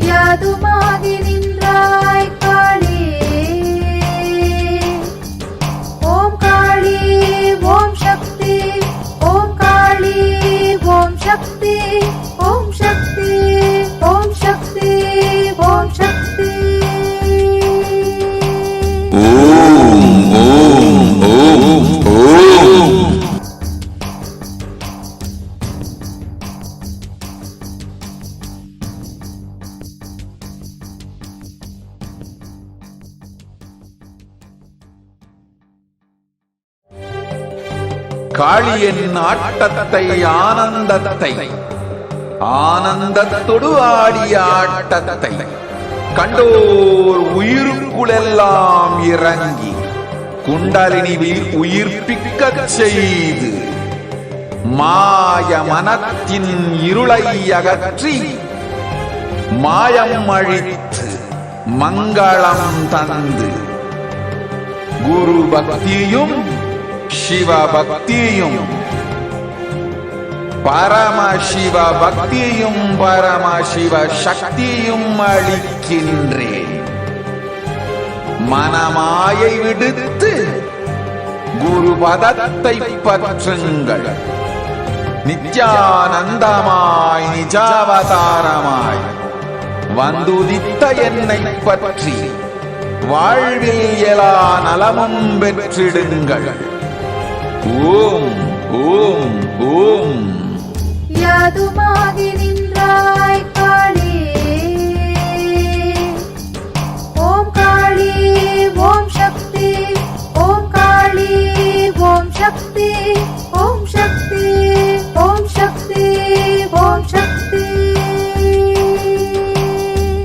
யாதுமாகி நின்றாய் காளி, ஓம் காளி ஓம் சக்தி, ஓம் காளி ஓம் சக்தி, ஓம் சக்தி ஓம் சக்தி ஓம் சக்தி. ஓம் ஓம் ஓம் ஓம். காளியின் ஆட்டத்தை ஆனந்தத்தை ஆனந்தத்தொடு ஆடிய ஆட்டத்தை கண்டோர் உயிருக்குளெல்லாம் இறங்கி குண்டலினிவில் உயிர்ப்பிக்கச் செய்து மாய மனத்தின் இருளை அகற்றி மாயம் அழித்து மங்களம் தந்து குரு பக்தியும் சிவ பக்தியும் பரமசிவ பக்தியும் பரமசிவ சக்தியும் அளிக்கின்றேன். மனமாயை விடுத்து குரு பதத்தை பற்றுங்கள். நித்யானந்தமாய் நிஜாவதாரமாய் வந்துதித்த என்னை பற்றி வாழ்வில் எல்லா நலமும் பெற்றிடுங்கள். ஓம் ஓம் ஓம். யாதுமாகி நின்றாய் காளி, ஓம் காளி ஓம் சக்தி, ஓம் காளி ஓம் சக்தி, ஓம் சக்தி ஓம் சக்தி ஓம் சக்தி.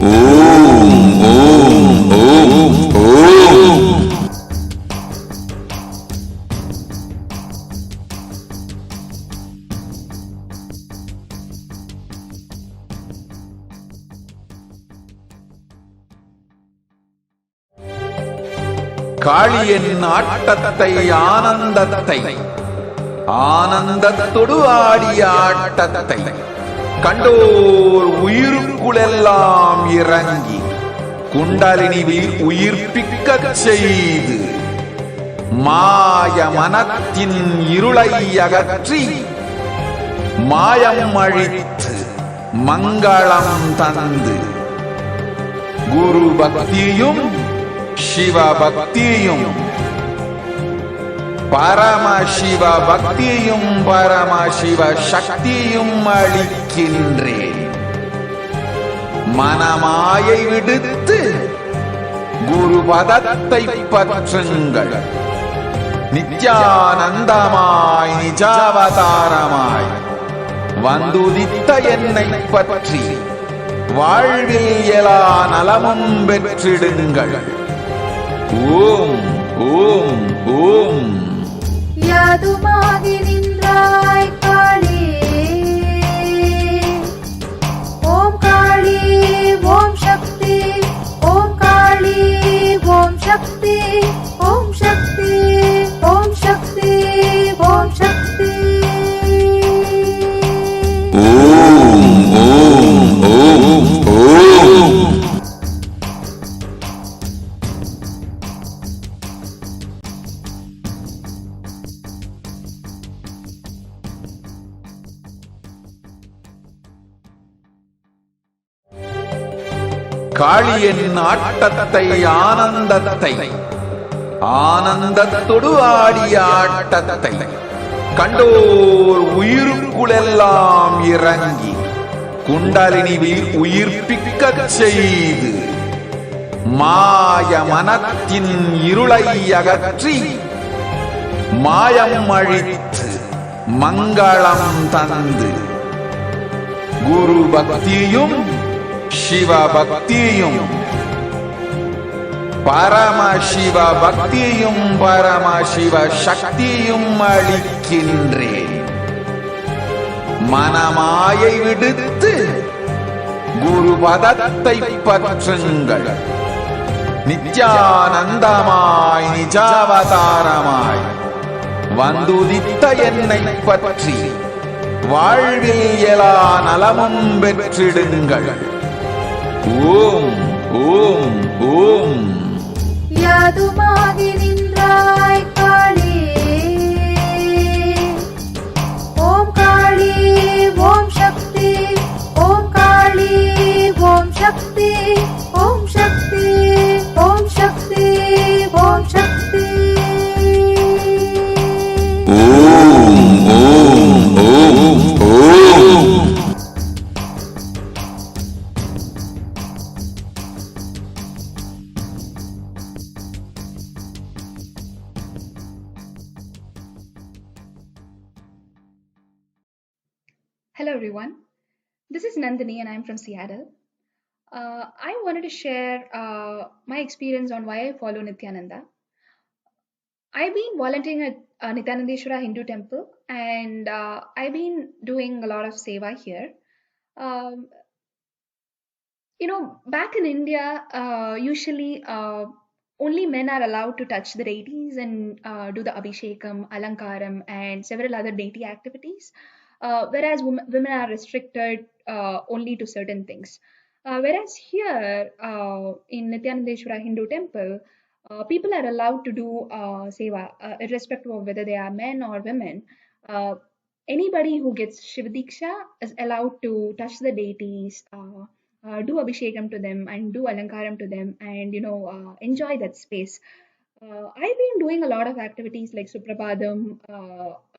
ஓம் ஓம் ஓம் ஓம். காளியின் ஆட்டத்தை ஆனந்தத்தை ஆனந்தத்தொடு ஆடிய ஆட்டத்தை கண்டோர் உயிருக்குளெல்லாம் இறங்கி குண்டலினிவில் உயிர்ப்பிக்கச் செய்து மாய மனத்தின் இருளை அகற்றி மாயம் அழித்து மங்களம் தந்து குரு பக்தியும் சிவ பக்தியும் பரமசிவ பக்தியும் பரமசிவ சக்தியும் அளிக்கின்றேன். மனமாயை விடுத்து குரு பதத்தை பற்றுங்கள். நித்யானந்தமாய் நிஜாவதாரமாய் வந்துதித்த என்னை பற்றி வாழ்வில் எல்லா நலமும் பெற்றிடுங்கள். ஓம் ஓம் ஓம். யாதுமாகி நின்றாய் காளி, ஓம் காளி ஓம் சக்தி, ஓம் காளி ஓம் சக்தி, ஓம் சக்தி ஓம் சக்தி ஓம் சக்தி. ஓம் ஓம் ஓம் ஓம். காளியின் ஆட்டத்தை ஆனந்தத்தை ஆனந்தத்தொடு ஆடிய ஆட்டத்தை கண்டோர் உயிருக்குளெல்லாம் இறங்கி குண்டலினிவில் உயிர்ப்பிக்கச் செய்து மாய மனத்தின் இருளை அகற்றி மாயம் அழித்து மங்களம் தந்து குரு பக்தியும் சிவ பக்தியும் பரமசிவ பக்தியும் பரமசிவ சக்தியும் அளிக்கின்றேன். மனமாயை விடுத்து குரு பதத்தை பற்றுங்கள். நித்யானந்தமாய் நிஜாவதாரமாய் வந்துதித்த என்னை பற்றி வாழ்வில் எல்லா நலமும் பெற்றிடுங்கள். ஓம் ஓம் ஓம். யாதுமாகி நின்றாய் காளி, ஓம் காளி ஓம் சக்தி, ஓம் காளி ஓம் சக்தி, ஓம் சக்தி ஓம் சக்தி ஓம் சக்தி. ஓம் ஓம் ஓம் ஓம். Hello everyone, this is Nandini and I'm from Seattle. I wanted to share my experience on why I follow Nithyananda. I've been volunteering at Nithyanandeshwara Hindu Temple and I've been doing a lot of seva here. Back in India, usually only men are allowed to touch the deities and do the Abhishekam, Alankaram and several other deity activities. Whereas women are restricted only to certain things. Whereas here in Nithyanandeshwara Hindu Temple, people are allowed to do seva, irrespective of whether they are men or women. anybody who gets Shiva Diksha is allowed to touch the deities, do Abhishekam to them and do Alankaram to them, and enjoy that space. I've been doing a lot of activities like Suprabhadam,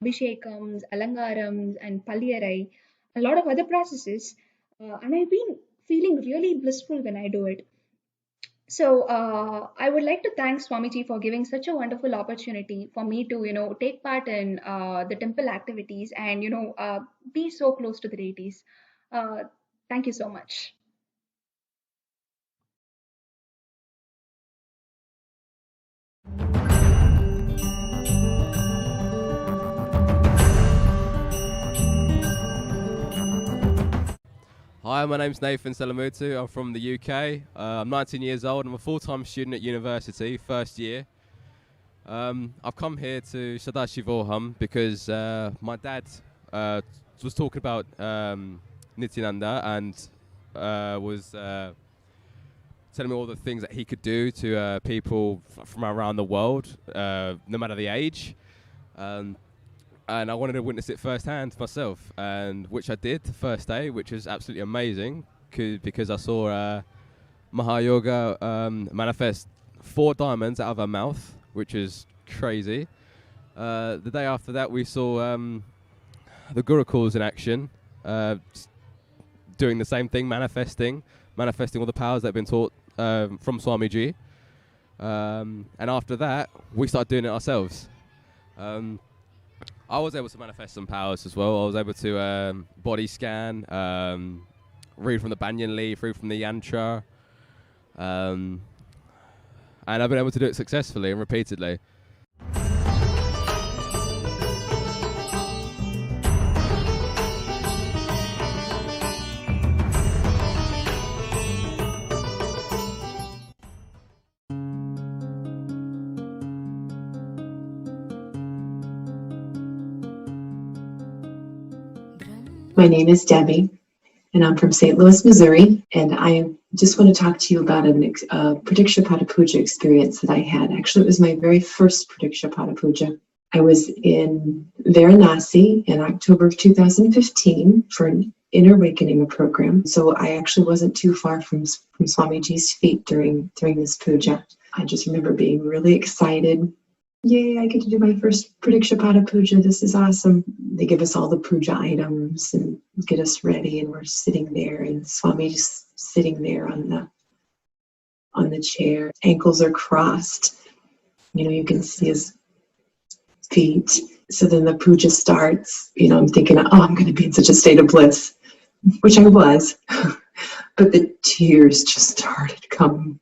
Abhishekams, Alangarams, and Palliyarai, a lot of other processes, and I've been feeling really blissful when I do it. So I would like to thank Swamiji for giving such a wonderful opportunity for me to, take part in the temple activities and, be so close to the deities. Thank you so much. Hi, my name's Nathan Selamutu. I'm from the UK. I'm 19 years old. I'm a full-time student at university, first year. I've come here to Paramashivoham because my dad was talking about Nithyananda and was telling me all the things that he could do to people from around the world, no matter the age. And I wanted to witness it firsthand myself, and which I did the first day, which was absolutely amazing because I saw Mahayoga manifest 4 diamonds out of her mouth, which is crazy. The day after that, we saw the Gurukuls in action, doing the same thing, manifesting all the powers that have been taught from Swamiji. And after that, we started doing it ourselves. I was able to manifest some powers as well. I was able to body scan, read from the banyan leaf, read from the yantra, and I've been able to do it successfully and repeatedly. My name is Debbie, and I'm from St. Louis, Missouri, and I just want to talk to you about a Pradikshapata Puja experience that I had. Actually, it was my very first Pradikshapata Puja. I was in Varanasi in October of 2015 for an Inner Awakening program, so I actually wasn't too far from Swamiji's feet during this puja. I just remember being really excited. Yay, I get to do my first Pradikshapata Puja. This is awesome. They give us all the puja items and get us ready, and we're sitting there, and Swamiji's sitting there on the chair. Ankles are crossed. You can see his feet. So then the puja starts. I'm thinking, I'm going to be in such a state of bliss, which I was. But the tears just started coming,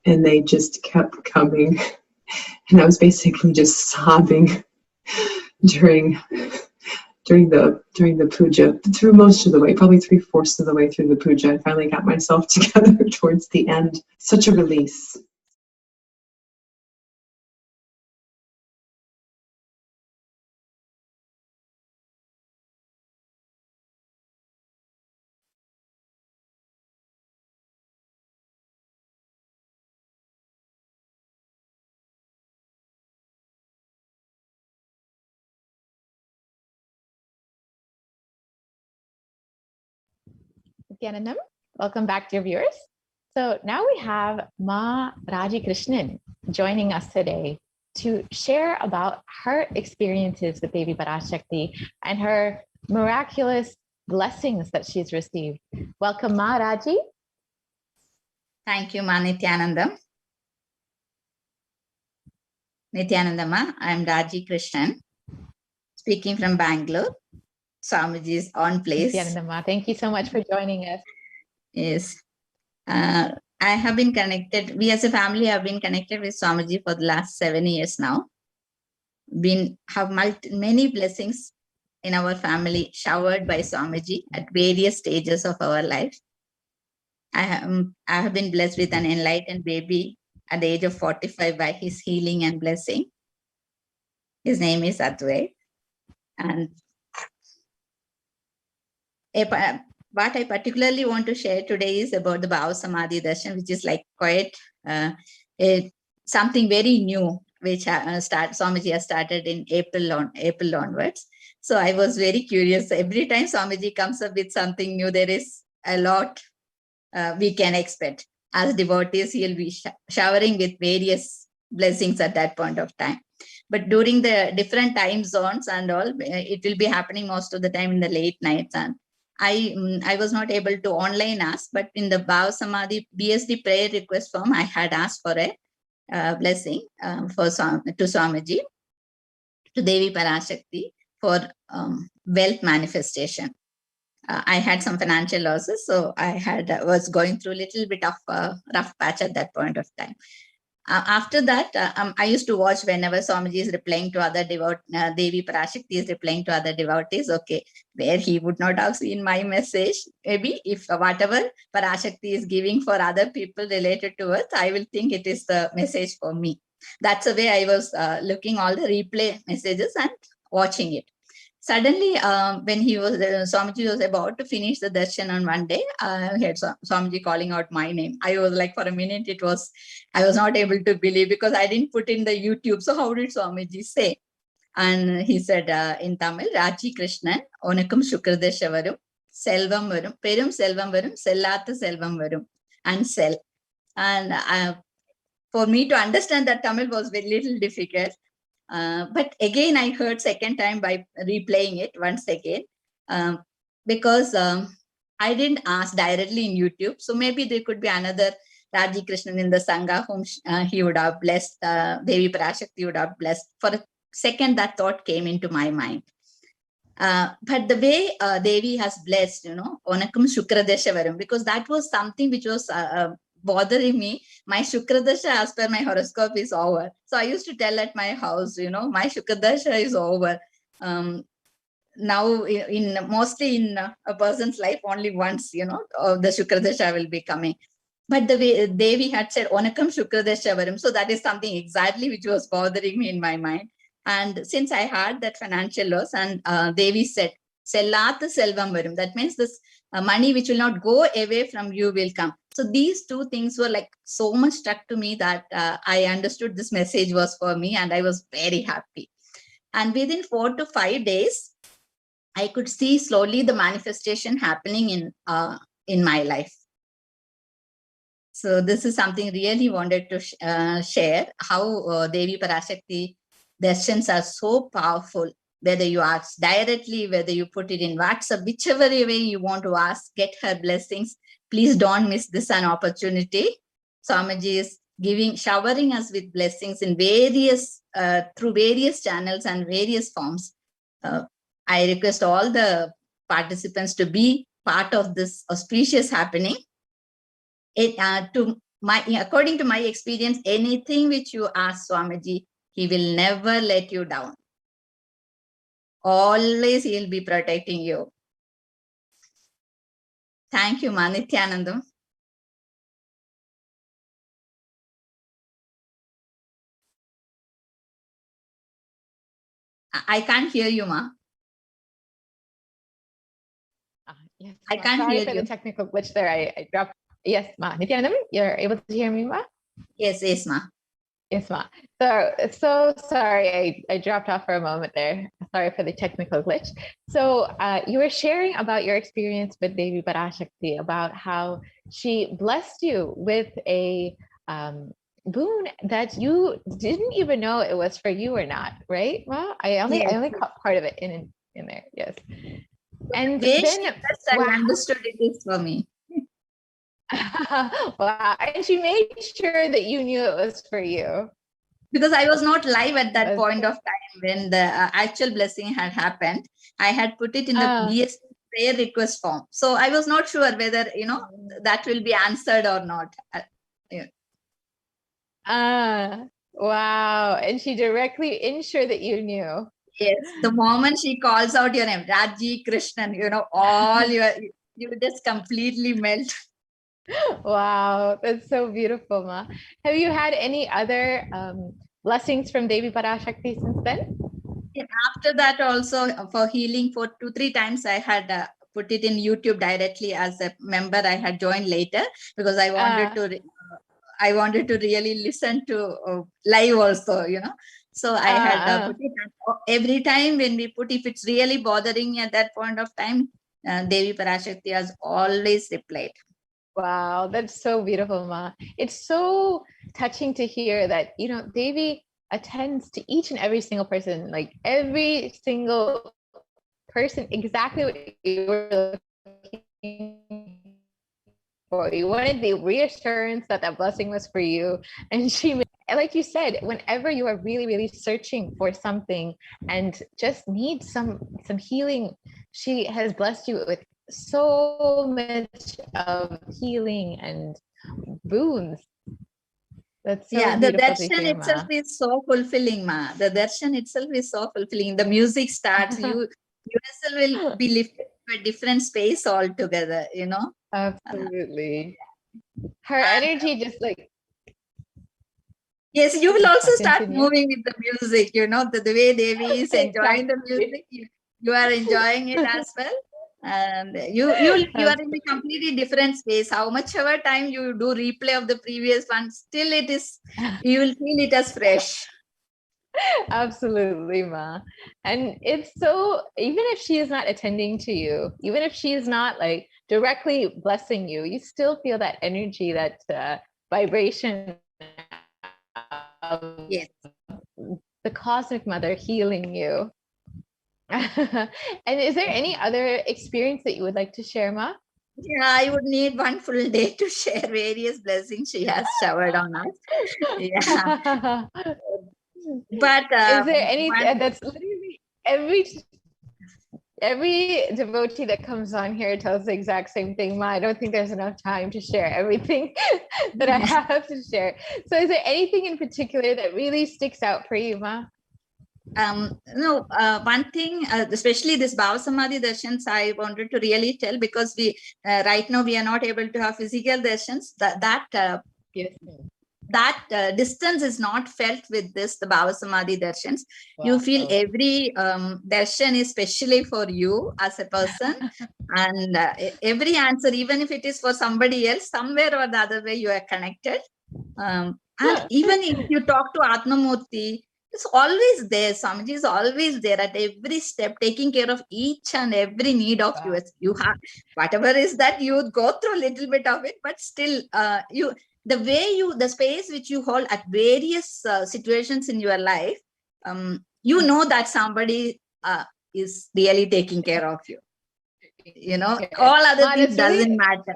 and they just kept coming. And I was basically just sobbing during the puja, through most of the way, probably 3/4 of the way through the puja. I finally got myself together towards the end. Such a release. Nithyanandam, welcome back, dear viewers. So now we have Ma Raji Krishnan joining us today to share about her experiences with Devi Parashakti and her miraculous blessings that she's received. Welcome, Ma Raji. Thank you, Ma Nithyanandam. Nithyanandama, I am Raji Krishnan, speaking from Bangalore. Swamiji's on place. Nithyanandama, thank you so much for joining us. Yes. I have been connected, we as a family have been connected with Swamiji for the last 7 years now. Have many blessings in our family showered by Swamiji at various stages of our life. I have been blessed with an enlightened baby at the age of 45 by his healing and blessing. His name is Advait. And what I particularly want to share today is about the Bhava Samadhi Darshan, which is like quite something very new, which Swamiji has started in April onwards. So I was very curious. Every time Swamiji comes up with something new, there is a lot we can expect. As devotees, he'll be showering with various blessings at that point of time. But during the different time zones and all, it will be happening most of the time in the late nights. And I was not able to online ask, but in the Bhava Samadhi BSD prayer request form, I had asked for a blessing to Swamiji, to Devi Parashakti, for wealth manifestation. I had some financial losses, so I was going through a little bit of a rough patch at that point of time. After that, I used to watch whenever Swamiji is replying to other Devi Parashakti is replying to other devotees, okay, where he would not have seen my message. Maybe if whatever Parashakti is giving for other people related to it, I will think it is the message for me. That's the way I was looking all the replay messages and watching it. Suddenly, when Swamiji was about to finish the darshan on one day, I heard Swamiji calling out my name. I was like, for a minute, I was not able to believe, because I didn't put in the YouTube. So how did Swamiji say? And he said in Tamil, Raji Krishnan, Onakam Shukradesha Varum, Selvam Varum, Perum Selvam Varum, Sellata Selvam Varum, and Sell. And for me to understand that Tamil was very little difficult. But again, I heard second time by replaying it once again, because I didn't ask directly in YouTube. So maybe there could be another Raji Krishnan in the Sangha whom he would have blessed, Devi Parashakti would have blessed. For a second, that thought came into my mind. But the way Devi has blessed, Onakam Shukradesha Varam, because that was something which was bothering me. My Shukradasha, as per my horoscope, is over. So I used to tell at my house, my Shukradasha is over. Now, mostly in a person's life, only once, the Shukradasha will be coming. But the way Devi had said, Onakam Shukradasha Varam, so that is something exactly which was bothering me in my mind. And since I had that financial loss, and Devi said, Sellata Selvam Varum, that means this money which will not go away from you will come. So these two things were like so much stuck to me that I understood this message was for me, and I was very happy. And within 4 to 5 days, I could see slowly the manifestation happening in my life. So this is something really wanted to share, how Devi Parashakti darshans are so powerful. Whether you ask directly, whether you put it in WhatsApp, whichever way you want to ask, get her blessings. Please don't miss this an opportunity. Swamiji is showering us with blessings in through various channels and various forms. I request all the participants to be part of this auspicious happening. According to my experience, anything which you ask Swamiji, he will never let you down. Always he'll be protecting you. Thank you, Nithyanandam. I can't hear you, Ma. Yes, I can't sorry hear for you. the technical glitch there. I dropped. Yes, Ma. Nithyanandam, you're able to hear me, Ma? Yes, Ma. Yes, Ma. So sorry, I dropped off for a moment there. Sorry for the technical glitch. So you were sharing about your experience with Devi Parashakti, about how she blessed you with a boon that you didn't even know it was for you or not, right, Ma? I only caught part of it in there. Yes. And then I understood it is for me. Wow. And she made sure that you knew it was for you. Because I was not live at that point of time when the actual blessing had happened. I had put it in the BS prayer request form. So I was not sure whether, that will be answered or not. Wow. And she directly ensured that you knew. Yes. The moment she calls out your name, Raji Krishnan, all you just completely melt. Wow, that's so beautiful, Ma. Have you had any other blessings from Devi Parashakti since then? After that, also for healing, for 2-3 times, I had put it in YouTube directly as a member. I had joined later because I wanted to. I wanted to really listen to live also, So I had put it. Every time when we put, if it's really bothering me at that point of time, Devi Parashakti has always replied. Wow, that's so beautiful, Ma. It's so touching to hear that, Devi attends to each and every single person, like every single person, exactly what you were looking for. You wanted the reassurance that that blessing was for you. And like you said, whenever you are really, really searching for something and just need some healing, she has blessed you with so much of healing and boons. That's so Yeah, the beautiful to darshan hear, itself Ma. is so fulfilling, Ma. The darshan itself is so fulfilling. The music starts, you yourself will be lifted to a different space altogether, Absolutely. Her energy just like, yes, you will also start continue. moving with the music, the way Devi is enjoying the Exactly. music, you are enjoying it as well. And you are in a completely different space. How much ever time you do replay of the previous one, still you will feel it as fresh. Absolutely, Ma. And it's so, even if she is not attending to you, even if she is not like directly blessing you, you still feel that energy, that vibration of yes, the cosmic mother healing you. And is there any other experience that you would like to share, Ma? Yeah, I would need one full day to share various blessings she has showered on us. Yeah. But is there anything that's literally every devotee that comes on here tells the exact same thing, Ma? I don't think there's enough time to share everything that I have to share. So is there anything in particular that really sticks out for you, Ma? No, one thing, especially this Bhava Samadhi darshans, I wanted to really tell, because we right now we are not able to have physical darshans. Yes. That distance is not felt with the Bhava Samadhi darshans. Wow. You feel every darshan is specially for you as a person. And every answer, even if it is for somebody else, somewhere or the other way you are connected. And even if you talk to Atmamurti, it's always there. Swamiji is always there at every step, taking care of each and every need of yours. You have whatever is that, you go through a little bit of it, but still the space which you hold at various situations in your life, you know that somebody is really taking care of you. All other things doesn't matter.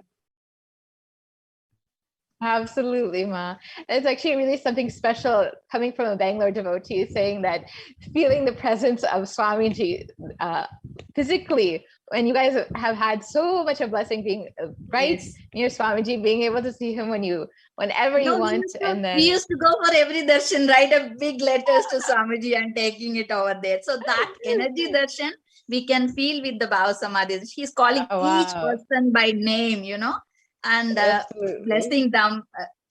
Absolutely, Ma. It's actually really something special coming from a Bangalore devotee, saying that feeling the presence of Swamiji physically, when you guys have had so much of blessing being right near Swamiji, being able to see him whenever you want. We used to go for every darshan, write a big letters to Swamiji and taking it over there. So that energy darshan we can feel with the Bhava Samadhi. He's calling each person by name, and blessing them,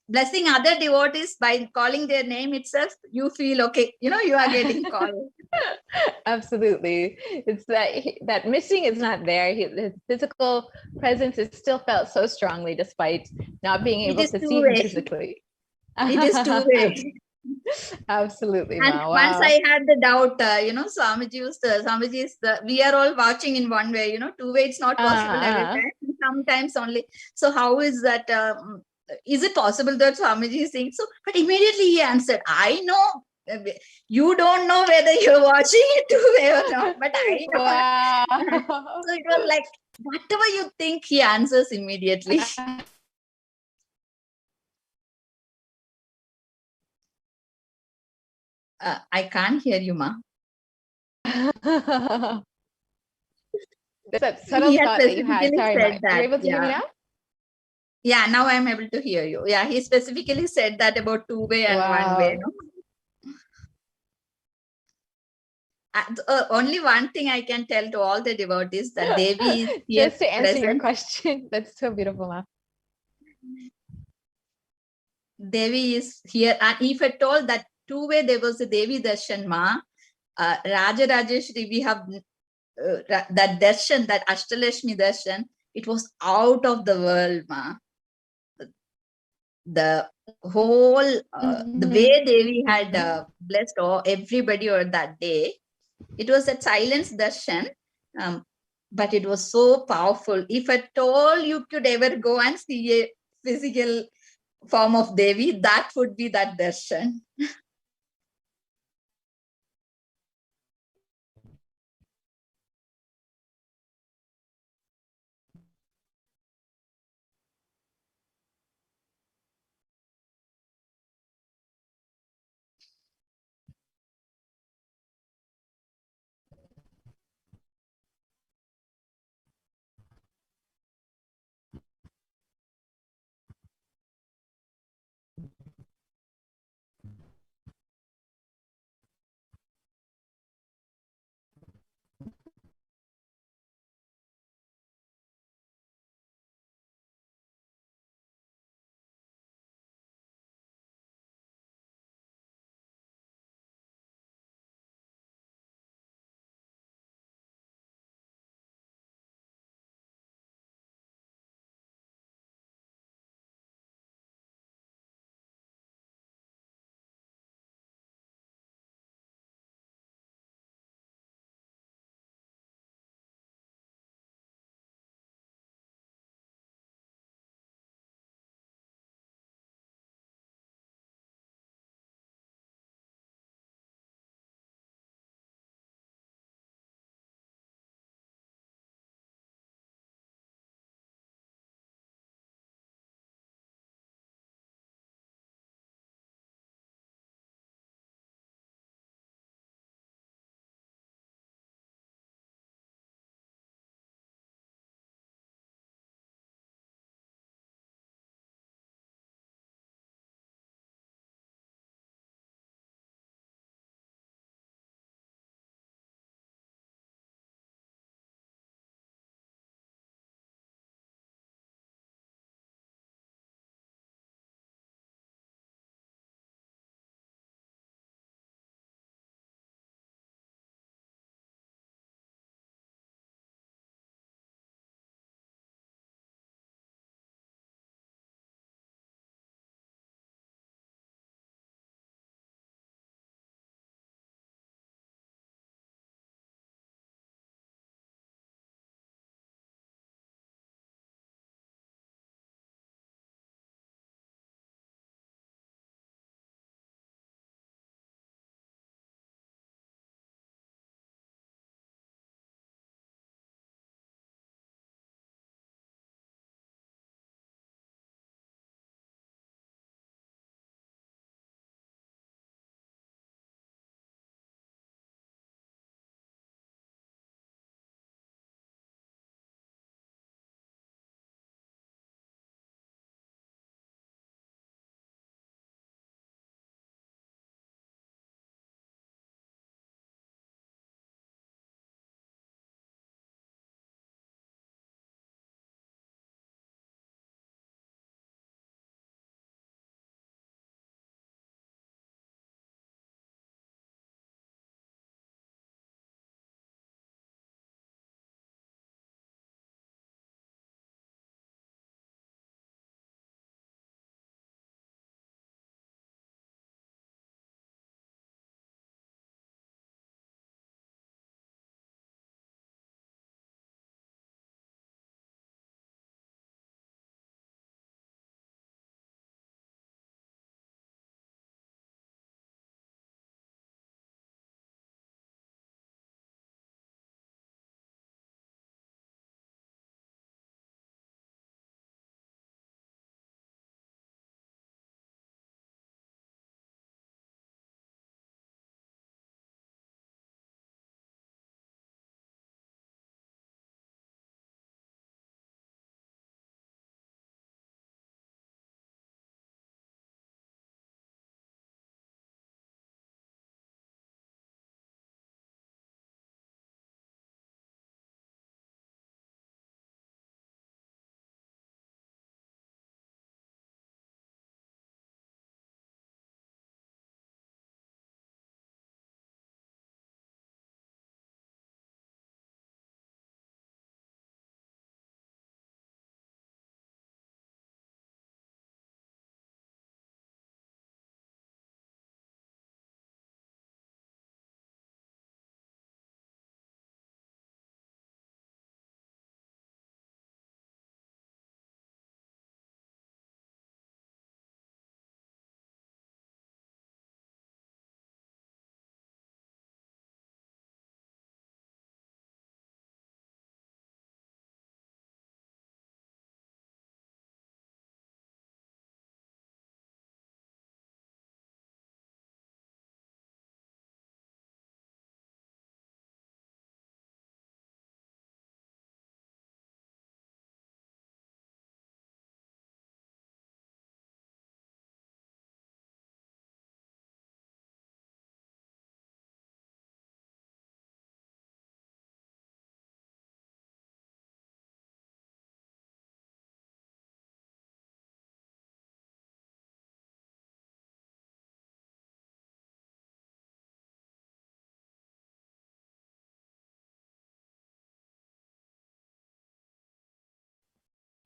blessing other devotees by calling their name itself. You feel okay, you are getting called. Absolutely. It's that missing is not there. His physical presence is still felt so strongly despite not being able to see him physically. It is two-way. Absolutely. And Ma. Wow. once I had the doubt, Swamiji is we are all watching in one way, two-way it's not possible every time, sometimes only. So how is that, is it possible that Swamiji is saying so? But immediately he answered, I know, you don't know whether you're watching it two-way or not, but I know. Wow. So it was like, whatever you think, he answers immediately. I can't hear you, Ma. That subtle thought that you had. Sorry, Ma. Are you able to hear me now? Yeah, now I'm able to hear you. Yeah, he specifically said that about two-way and one-way. Only one thing I can tell to all the devotees, that Devi is here. Just to answer your question, that's so beautiful, Ma. Devi is here, and if at all that two-way there was a Devi darshan, Ma, Raja Rajeshri, we have that darshan, that Ashtalashmi darshan, it was out of the world, Ma. the whole the way Devi had blessed everybody or that day. It was a silence darshan, but it was so powerful. If at all you could ever go and see a physical form of Devi, that would be that darshan.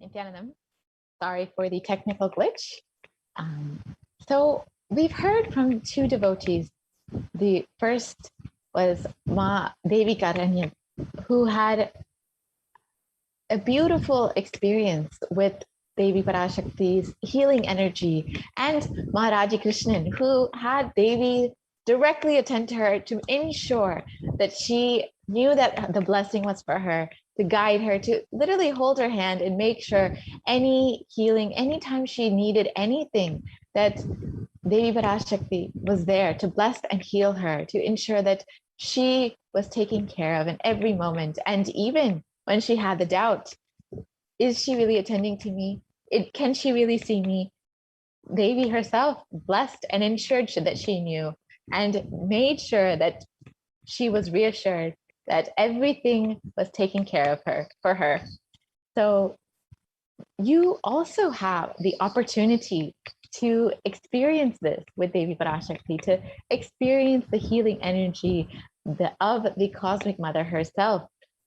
Nithyanandam. Sorry for the technical glitch. So we've heard from two devotees. The first was Ma Devi Karanyan, who had a beautiful experience with Devi Parashakti's healing energy, and Maharaji Krishnan, who had Devi directly attend to her to ensure that she knew that the blessing was for her, to guide her, to literally hold her hand and make sure any healing, anytime she needed anything, that Devi Parashakti was there to bless and heal her, to ensure that she was taken care of in every moment. And even when she had the doubt, is she really attending to me? Can she really see me? Devi herself blessed and ensured that she knew, and made sure that she was reassured that everything was taken care of her for her. So you also have the opportunity to experience this with Devi Parashakti, to experience the healing energy of the Cosmic Mother herself,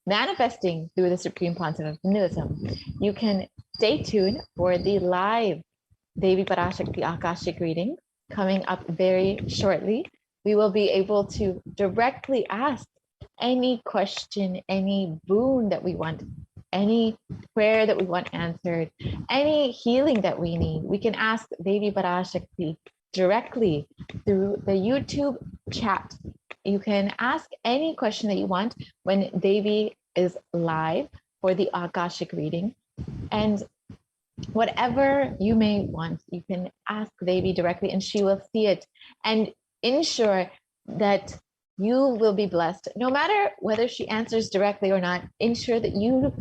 manifesting through the Supreme Pontiff of Hinduism. You can stay tuned for the live Devi Parashakti Akashic reading coming up very shortly. We will be able to directly ask any question, any boon that we want, any prayer that we want answered, any healing that we need. We can ask Devi Parashakti directly through the YouTube chat. You can ask any question that you want when Devi is live for the Akashic reading. And whatever you may want, you can ask Devi directly and she will see it and ensure that you will be blessed. No matter whether she answers directly or not, ensure that you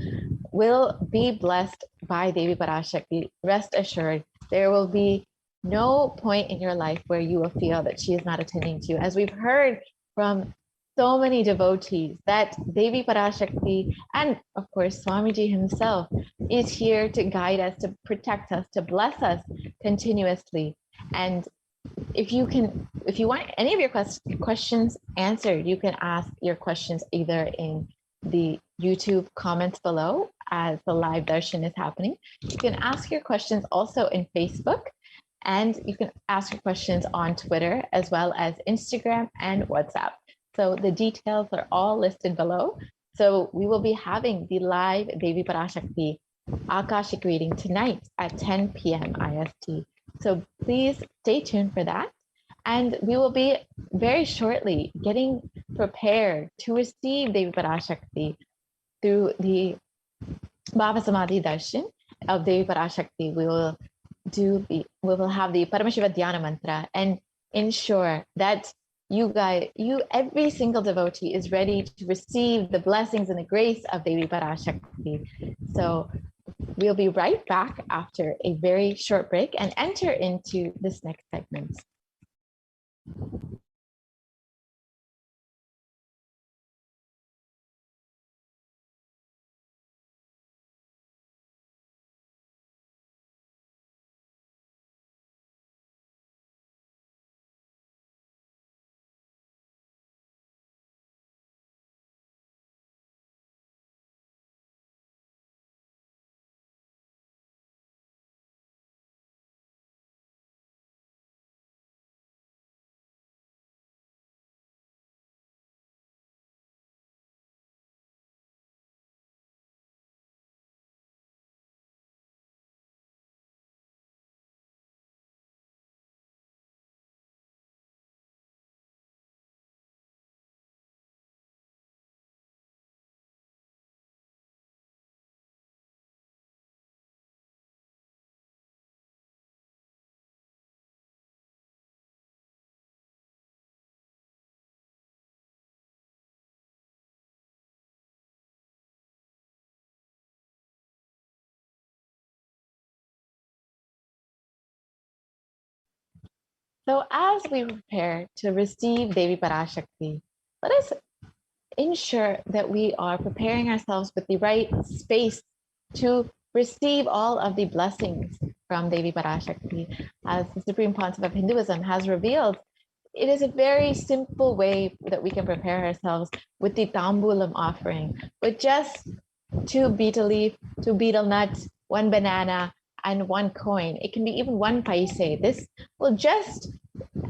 will be blessed by Devi Parashakti. Rest assured, there will be no point in your life where you will feel that she is not attending to you. As we've heard from so many devotees, that Devi Parashakti and of course Swamiji himself is here to guide us, to protect us, to bless us continuously. And if you want any of your questions answered, you can ask your questions either in the YouTube comments below as the live darshan is happening. You can ask your questions also in Facebook, and you can ask your questions on Twitter as well as Instagram and WhatsApp. So the details are all listed below. So we will be having the live Devi Parashakti Akashic reading tonight at 10 p.m. IST. So please stay tuned for that. And we will be very shortly getting prepared to receive Devi Parashakti through the Bhava Samadhi Darshan of Devi Parashakti. We will have the Paramashiva Dhyana mantra and ensure that every single devotee is ready to receive the blessings and the grace of Devi Parashakti. So we'll be right back after a very short break and enter into this next segment. So as we prepare to receive Devi Parashakti, let us ensure that we are preparing ourselves with the right space to receive all of the blessings from Devi Parashakti. As the Supreme Pontiff of Hinduism has revealed, it is a very simple way that we can prepare ourselves with the Tambulam offering, with just 2 betel leaf, 2 betel nuts, one banana, and one coin. It can be even one paise. This will just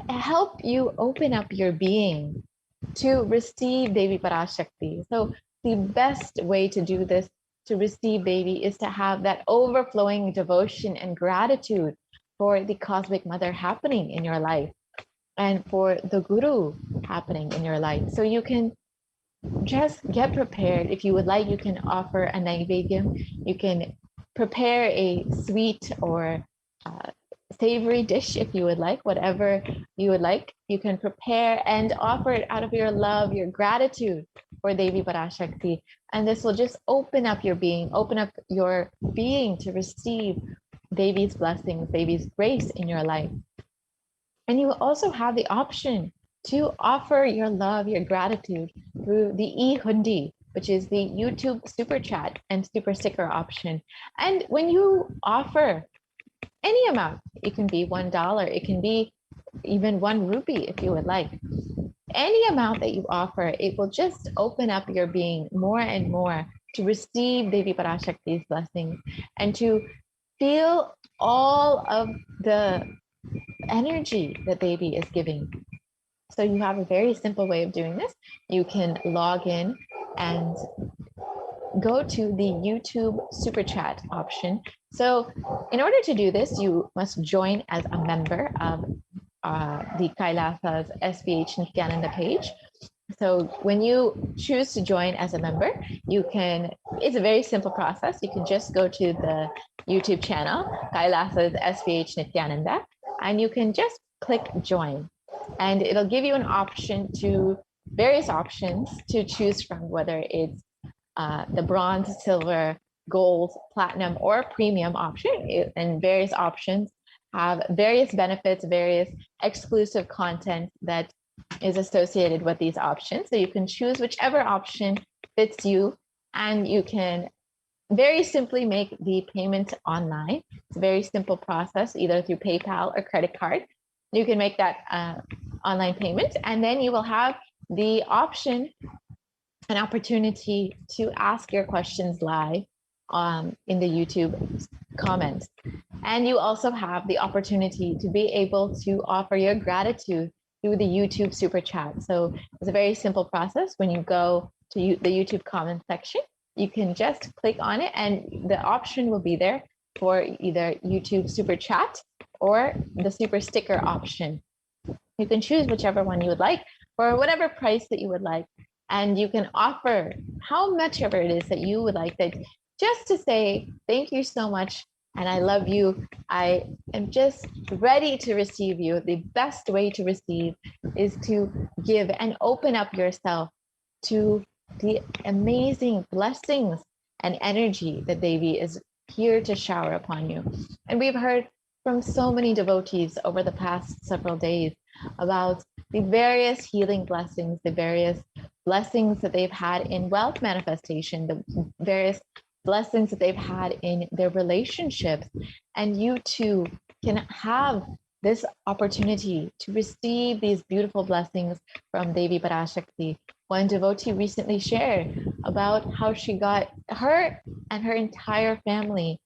help you open up your being to receive Devi Parashakti. So the best way to do this, to receive Devi, is to have that overflowing devotion and gratitude for the cosmic mother happening in your life and for the guru happening in your life. So you can just get prepared. If you would like, you can offer a naivedyam. You can prepare a sweet or savory dish if you would like, whatever you would like. You can prepare and offer it out of your love, your gratitude for Devi Parashakti. And this will just open up your being, open up your being to receive Devi's blessings, Devi's grace in your life. And you also have the option to offer your love, your gratitude through the e-hundi, which is the YouTube super chat and super sticker option. And when you offer any amount, it can be $1, it can be even 1 rupee if you would like. Any amount that you offer, it will just open up your being more and more to receive Devi Parashakti's blessings and to feel all of the energy that Devi is giving. So you have a very simple way of doing this. You can log in and go to the YouTube super chat option. So in order to do this, you must join as a member of the Kailasa's HDH Nithyananda page. So when you choose to join as a member, you can, it's a very simple process. You can just go to the YouTube channel, Kailasa's HDH Nithyananda, and you can just click join. And it'll give you an option to, various options to choose from, whether it's the bronze, silver, gold, platinum, or premium option. And various options have various benefits, various exclusive content that is associated with these options. So you can choose whichever option fits you, and you can very simply make the payment online. It's a very simple process, either through PayPal or credit card. You can make that online payment, and then you will have the option, an opportunity to ask your questions live in the YouTube comments. And you also have the opportunity to be able to offer your gratitude through the YouTube super chat. So it's a very simple process. When you go to the YouTube comment section, you can just click on it and the option will be there for either YouTube super chat or the super sticker option. You can choose whichever one you would like for whatever price that you would like. And you can offer how much ever it is that you would like, that just to say, thank you so much, and I love you. I am just ready to receive you. The best way to receive is to give and open up yourself to the amazing blessings and energy that Devi is here to shower upon you. And we've heard from so many devotees over the past several days about the various healing blessings, the various blessings that they've had in wealth manifestation, the various blessings that they've had in their relationships. And you too can have this opportunity to receive these beautiful blessings from Devi Parashakti. One devotee recently shared about how she got, her and her entire family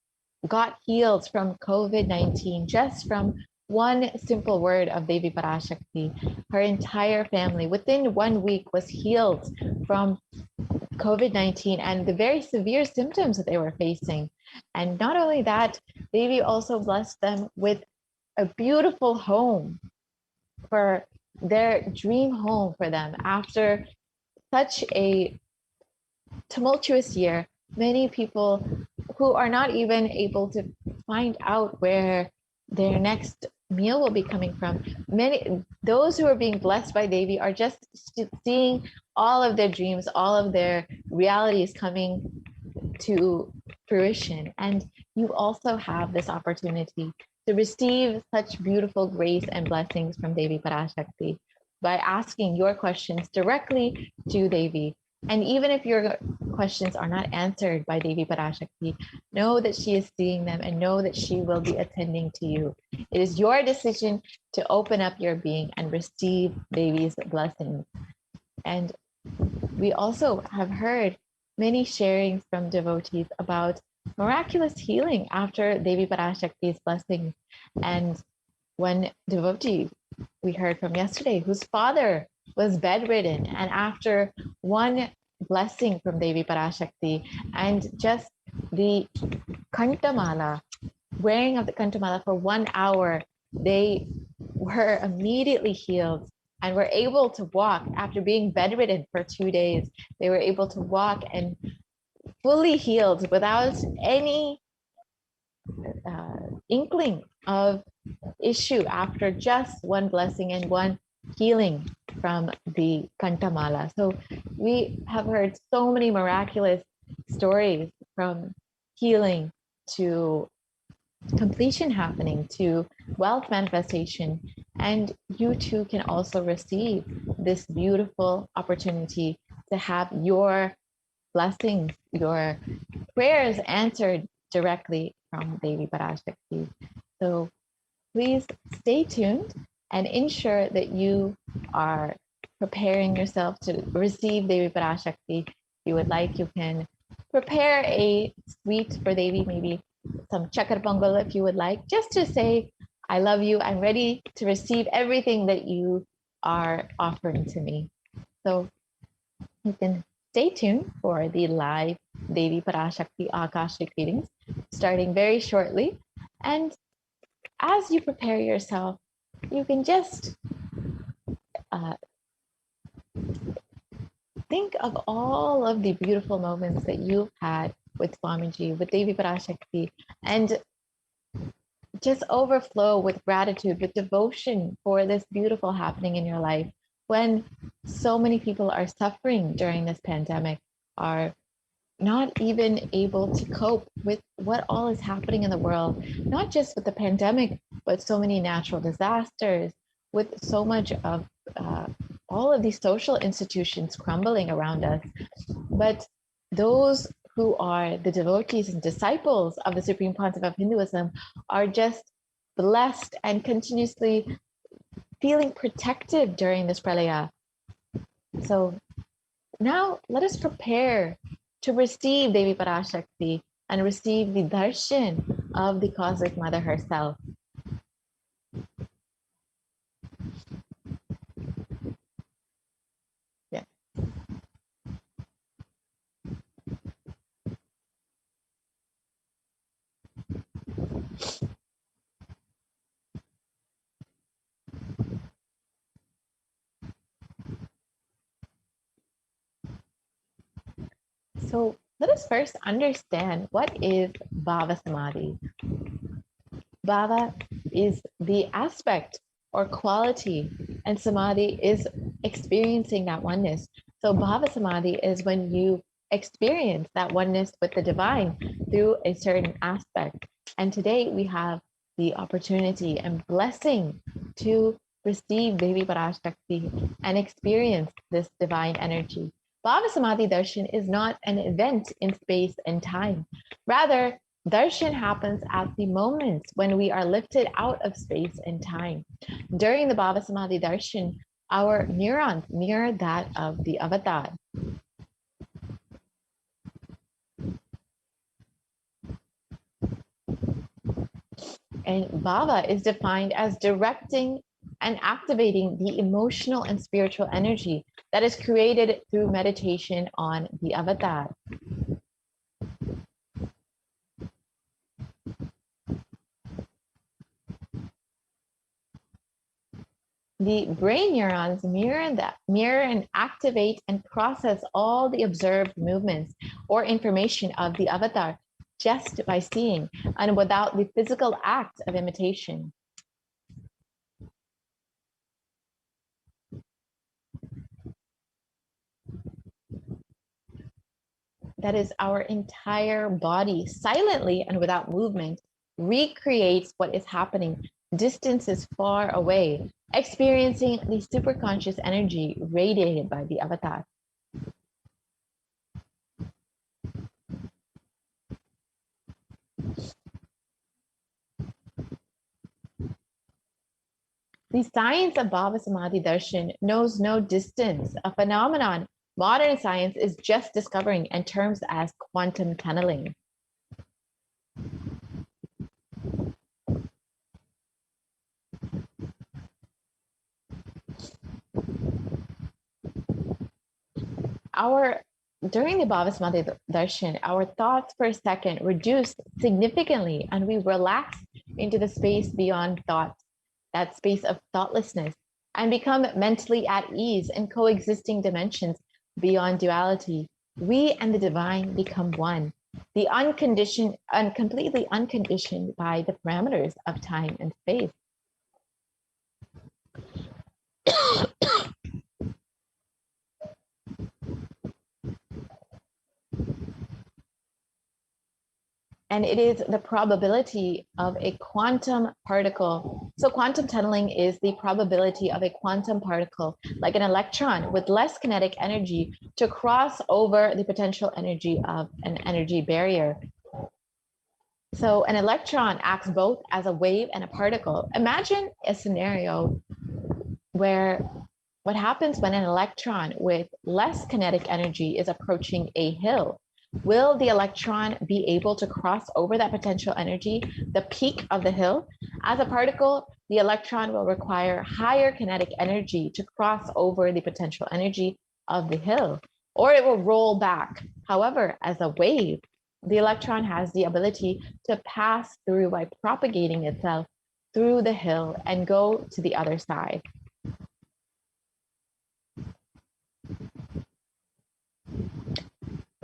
got healed from COVID-19 just from one simple word of Devi Parashakti. Her entire family within 1 week was healed from COVID-19 and the very severe symptoms that they were facing. And not only that, Devi also blessed them with a beautiful home, for their dream home for them. After such a tumultuous year, many people who are not even able to find out where their next meal will be coming from, those who are being blessed by Devi are just seeing all of their dreams, all of their realities coming to fruition. And you also have this opportunity to receive such beautiful grace and blessings from Devi Parashakti by asking your questions directly to Devi. And even if your questions are not answered by Devi Parashakti, know that she is seeing them and know that she will be attending to you. It is your decision to open up your being and receive Devi's blessings. And we also have heard many sharings from devotees about miraculous healing after Devi Parashakti's blessing. And one devotee we heard from yesterday, whose father was bedridden, and after one blessing from Devi Parashakti and just the Kantamala, wearing of the Kantamala for 1 hour, they were immediately healed and were able to walk after being bedridden for 2 days. They were able to walk and fully healed without any inkling of issue after just one blessing and one healing from the Kantamala. So we have heard so many miraculous stories, from healing to completion happening to wealth manifestation. And you too can also receive this beautiful opportunity to have your blessings, your prayers answered directly from Devi Parashakti. So please stay tuned and ensure that you are preparing yourself to receive Devi Parashakti. If you would like, you can prepare a sweet for Devi, maybe some chakar pongal if you would like, just to say, I love you, I'm ready to receive everything that you are offering to me. So you can stay tuned for the live Devi Parashakti Akashic readings starting very shortly. And as you prepare yourself, you can just think of all of the beautiful moments that you've had with Swamiji, with Devi Parashakti, and just overflow with gratitude, with devotion for this beautiful happening in your life. When so many people are suffering during this pandemic, are not even able to cope with what all is happening in the world, not just with the pandemic, but so many natural disasters, with so much of all of these social institutions crumbling around us. But those who are the devotees and disciples of the Supreme Pontiff of Hinduism are just blessed and continuously feeling protected during this pralaya. So now let us prepare to receive Devi Parashakti and receive the darshan of the Cosmic Mother herself. Yeah. So let us first understand what is Bhava Samadhi. Bhava is the aspect or quality, and Samadhi is experiencing that oneness. So Bhava Samadhi is when you experience that oneness with the divine through a certain aspect. And today we have the opportunity and blessing to receive Devi Parashakti and experience this divine energy. Bhava Samadhi Darshan is not an event in space and time. Rather, darshan happens at the moments when we are lifted out of space and time. During the Bhava Samadhi darshan, our neurons mirror that of the avatar. And bhava is defined as directing and activating the emotional and spiritual energy that is created through meditation on the avatar. The brain neurons mirror and activate and process all the observed movements or information of the avatar just by seeing and without the physical act of imitation. That is, our entire body silently and without movement recreates what is happening distances far away, experiencing the superconscious energy radiated by the avatar. The science of Bhava Samadhi Darshan knows no distance, a phenomenon modern science is just discovering and terms as quantum tunneling. during the Bhavasmati darshan, our thoughts per second reduced significantly, and we relax into the space beyond thought, that space of thoughtlessness, and become mentally at ease in coexisting dimensions beyond duality. We and the divine become one, the unconditioned and completely unconditioned by the parameters of time and space. And it is the probability of a quantum particle. So quantum tunneling is the probability of a quantum particle, like an electron with less kinetic energy, to cross over the potential energy of an energy barrier. So an electron acts both as a wave and a particle. Imagine a scenario where what happens when an electron with less kinetic energy is approaching a hill. Will the electron be able to cross over that potential energy, the peak of the hill? As a particle, the electron will require higher kinetic energy to cross over the potential energy of the hill, or it will roll back. However, as a wave, the electron has the ability to pass through by propagating itself through the hill and go to the other side.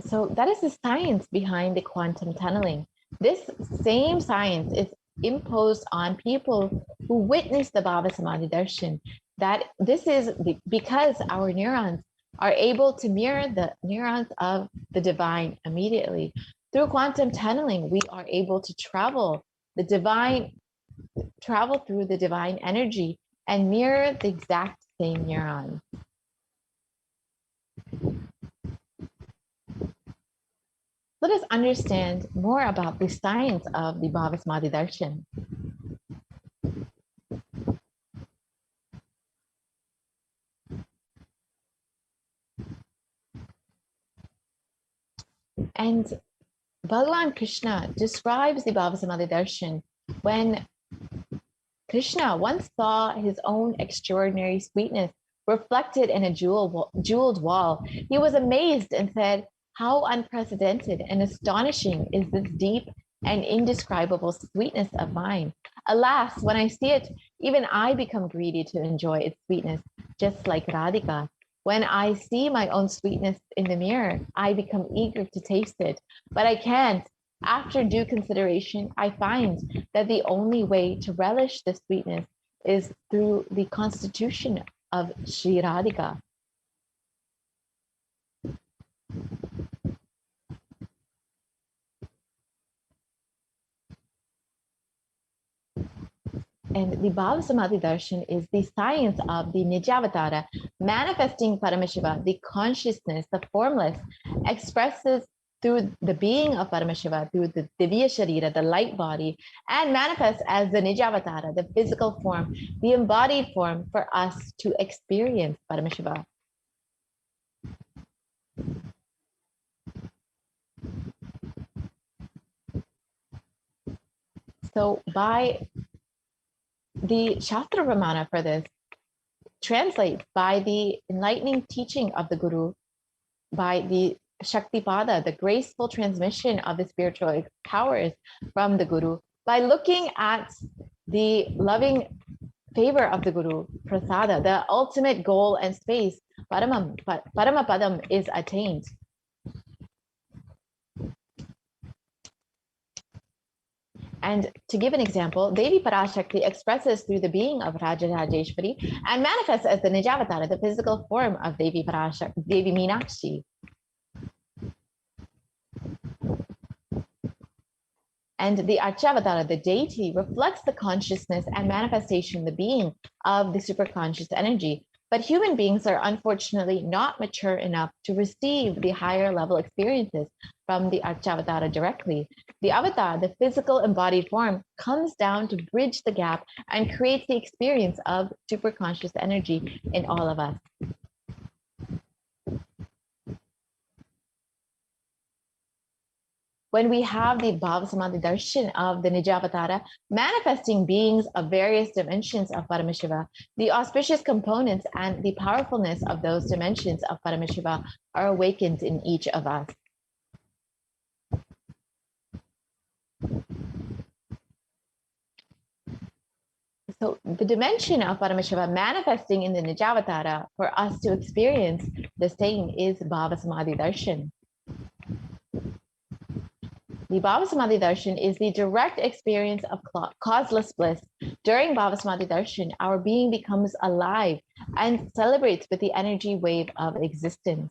So that is the science behind the quantum tunneling. This same science is imposed on people who witness the Bhavasamadhi darshan. That this is because our neurons are able to mirror the neurons of the divine immediately. Through quantum tunneling, we are able to travel through the divine energy and mirror the exact same neuron. Let us understand more about the science of the Bhavasmadhi darshan. And Bhagavan Krishna describes the Bhavasamadhi darshan when Krishna once saw his own extraordinary sweetness reflected in a jeweled wall. He was amazed and said, "How unprecedented and astonishing is this deep and indescribable sweetness of mine. Alas, when I see it, even I become greedy to enjoy its sweetness, just like Radhika. When I see my own sweetness in the mirror, I become eager to taste it, but I can't. After due consideration, I find that the only way to relish the sweetness is through the constitution of Sri Radhika." And the Bhavasamadhi darshan is the science of the Nijavatara, manifesting Paramashiva, the consciousness, the formless, expresses through the being of Paramashiva, through the Divya Sharira, the light body, and manifests as the Nijavatara, the physical form, the embodied form for us to experience Paramashiva. So by the Shastra Pramana for this translates by the enlightening teaching of the Guru, by the Shaktipada, the graceful transmission of the spiritual powers from the Guru, by looking at the loving favor of the Guru, Prasada, the ultimate goal and space, Paramapadam is attained. And to give an example, Devi Parashakti expresses through the being of Rajarajeshwari and manifests as the Nijavatara, the physical form of Devi Parashakti, Devi Meenakshi. And the Archavatara, the deity, reflects the consciousness and manifestation, the being of the superconscious energy. But human beings are unfortunately not mature enough to receive the higher level experiences from the Archavatara directly. The avatar, the physical embodied form, comes down to bridge the gap and creates the experience of superconscious energy in all of us. when we have the Bhava Samadhi Darshan of the Nijavatara, manifesting beings of various dimensions of Paramashiva, the auspicious components and the powerfulness of those dimensions of Paramashiva are awakened in each of us. So the dimension of Paramashiva manifesting in the Nijavatara, for us to experience the same, is Bhava Samadhi Darshan. The Bhava Samadhi Darshan is the direct experience of causeless bliss. During Bhava Samadhi Darshan, our being becomes alive and celebrates with the energy wave of existence.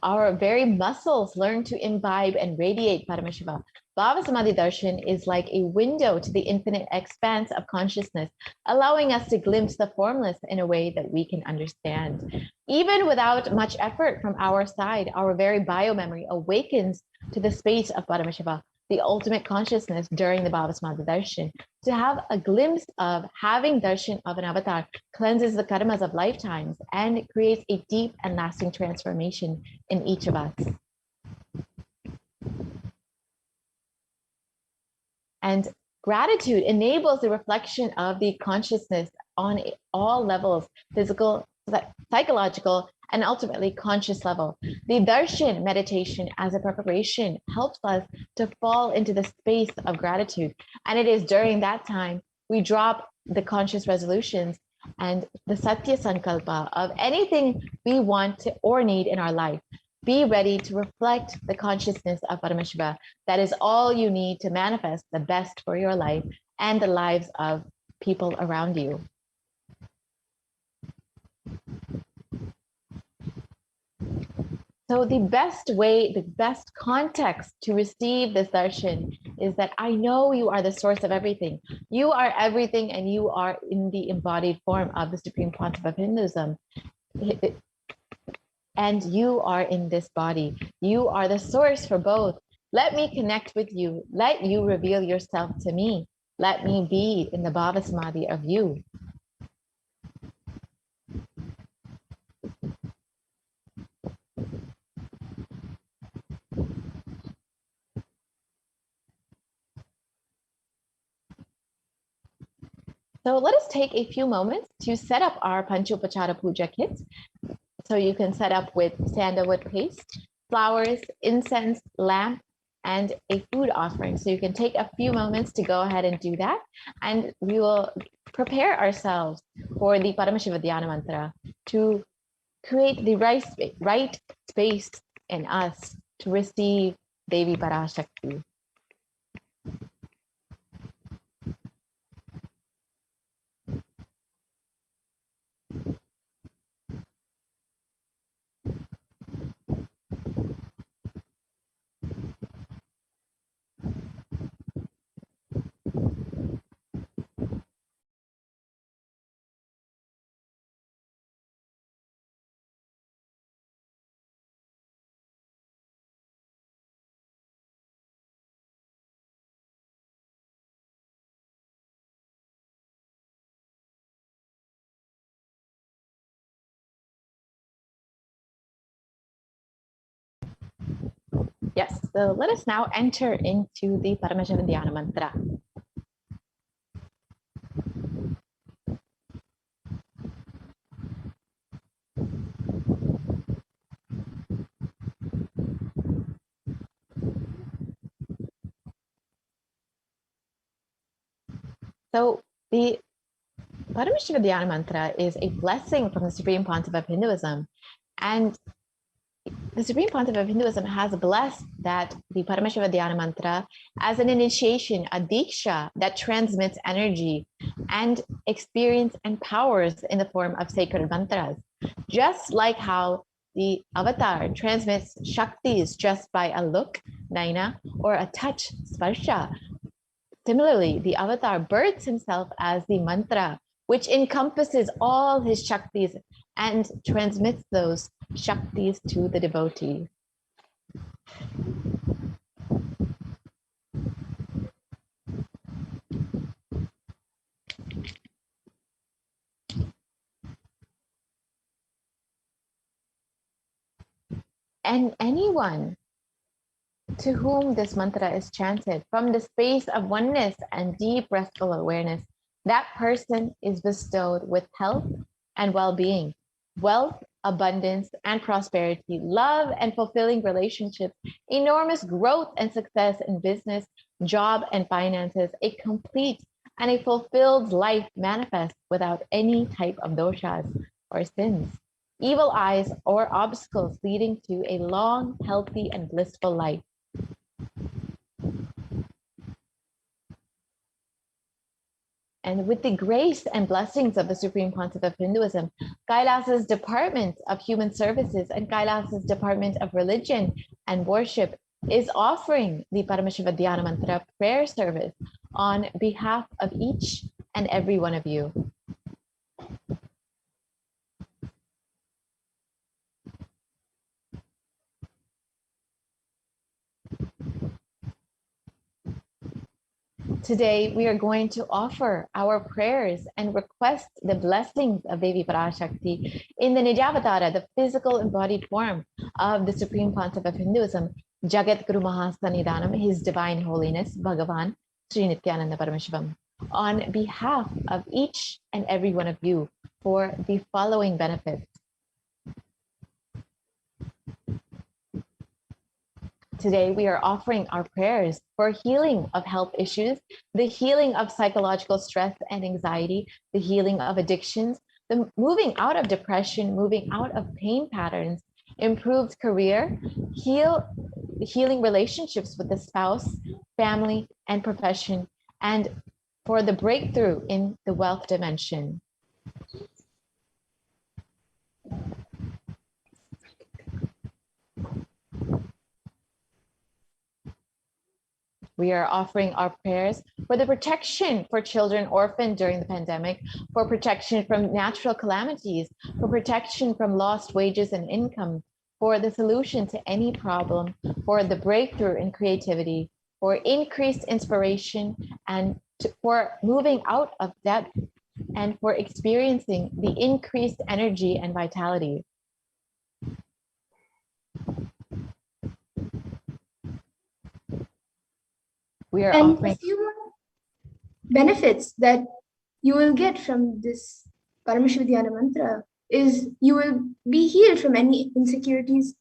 Our very muscles learn to imbibe and radiate Paramashiva. Bhava Samadhi Darshan is like a window to the infinite expanse of consciousness, allowing us to glimpse the formless in a way that we can understand. Even without much effort from our side, our very biomemory awakens to the space of Paramashiva, the ultimate consciousness, during the Bhava Samadhi Darshan. To have a glimpse of having darshan of an avatar cleanses the karmas of lifetimes and creates a deep and lasting transformation in each of us. And gratitude enables the reflection of the consciousness on all levels, physical, psychological, and ultimately conscious level. The darshan meditation as a preparation helps us to fall into the space of gratitude. And it is during that time we drop the conscious resolutions and the satya sankalpa of anything we want to or need in our life. Be ready to reflect the consciousness of Paramashiva. That is all you need to manifest the best for your life and the lives of people around you. So the best way, the best context to receive this darshan is that I know you are the source of everything. You are everything, and you are in the embodied form of the Supreme Pontiff of Hinduism. And you are in this body. You are the source for both. Let me connect with you. Let you reveal yourself to me. Let me be in the Bhava Samadhi of you. So let us take a few moments to set up our Panchopachara Puja kit. So you can set up with sandalwood paste, flowers, incense, lamp, and a food offering. So you can take a few moments to go ahead and do that. And we will prepare ourselves for the Paramashiva Dhyana Mantra to create the right space in us to receive Devi Parashakti. Yes, so let us now enter into the Paramashiva Dhyana Mantra. So the Paramashiva Dhyana Mantra is a blessing from the Supreme Pontiff of Hinduism. And the Supreme Pontiff of Hinduism has blessed that the Paramashiva Dhyana Mantra as an initiation, a diksha that transmits energy and experience and powers in the form of sacred mantras. Just like how the avatar transmits shaktis just by a look, naina, or a touch, sparsha. Similarly, the avatar births himself as the mantra, which encompasses all his shaktis and transmits those shaktis to the devotee. and anyone to whom this mantra is chanted from the space of oneness and deep restful awareness, that person is bestowed with health and well-being, wealth, abundance and prosperity, love and fulfilling relationships, enormous growth and success in business, job and finances, a complete and a fulfilled life manifest without any type of doshas or sins, evil eyes or obstacles, leading to a long, healthy and blissful life. And with the grace and blessings of the Supreme Pontiff of Hinduism, Kailasa's Department of Human Services and Kailasa's Department of Religion and Worship is offering the Paramashiva Dhyana Mantra prayer service on behalf of each and every one of you. Today, we are going to offer our prayers and request the blessings of Devi Parashakti in the Nijavatara, the physical embodied form of the Supreme Pontiff of Hinduism, Jagat Guru Mahasanidanam, His Divine Holiness, Bhagavan Sri Nithyananda Paramashivam, on behalf of each and every one of you for the following benefits. Today, we are offering our prayers for healing of health issues, the healing of psychological stress and anxiety, the healing of addictions, the moving out of depression, moving out of pain patterns, improved career, healing relationships with the spouse, family, and profession, and for the breakthrough in the wealth dimension. We are offering our prayers for the protection for children orphaned during the pandemic, for protection from natural calamities, for protection from lost wages and income, for the solution to any problem, for the breakthrough in creativity, for increased inspiration, and for moving out of debt, and for experiencing the increased energy and vitality. We are And offering a few more benefits that you will get from this Paramashivoham mantra is you will be healed from any insecurities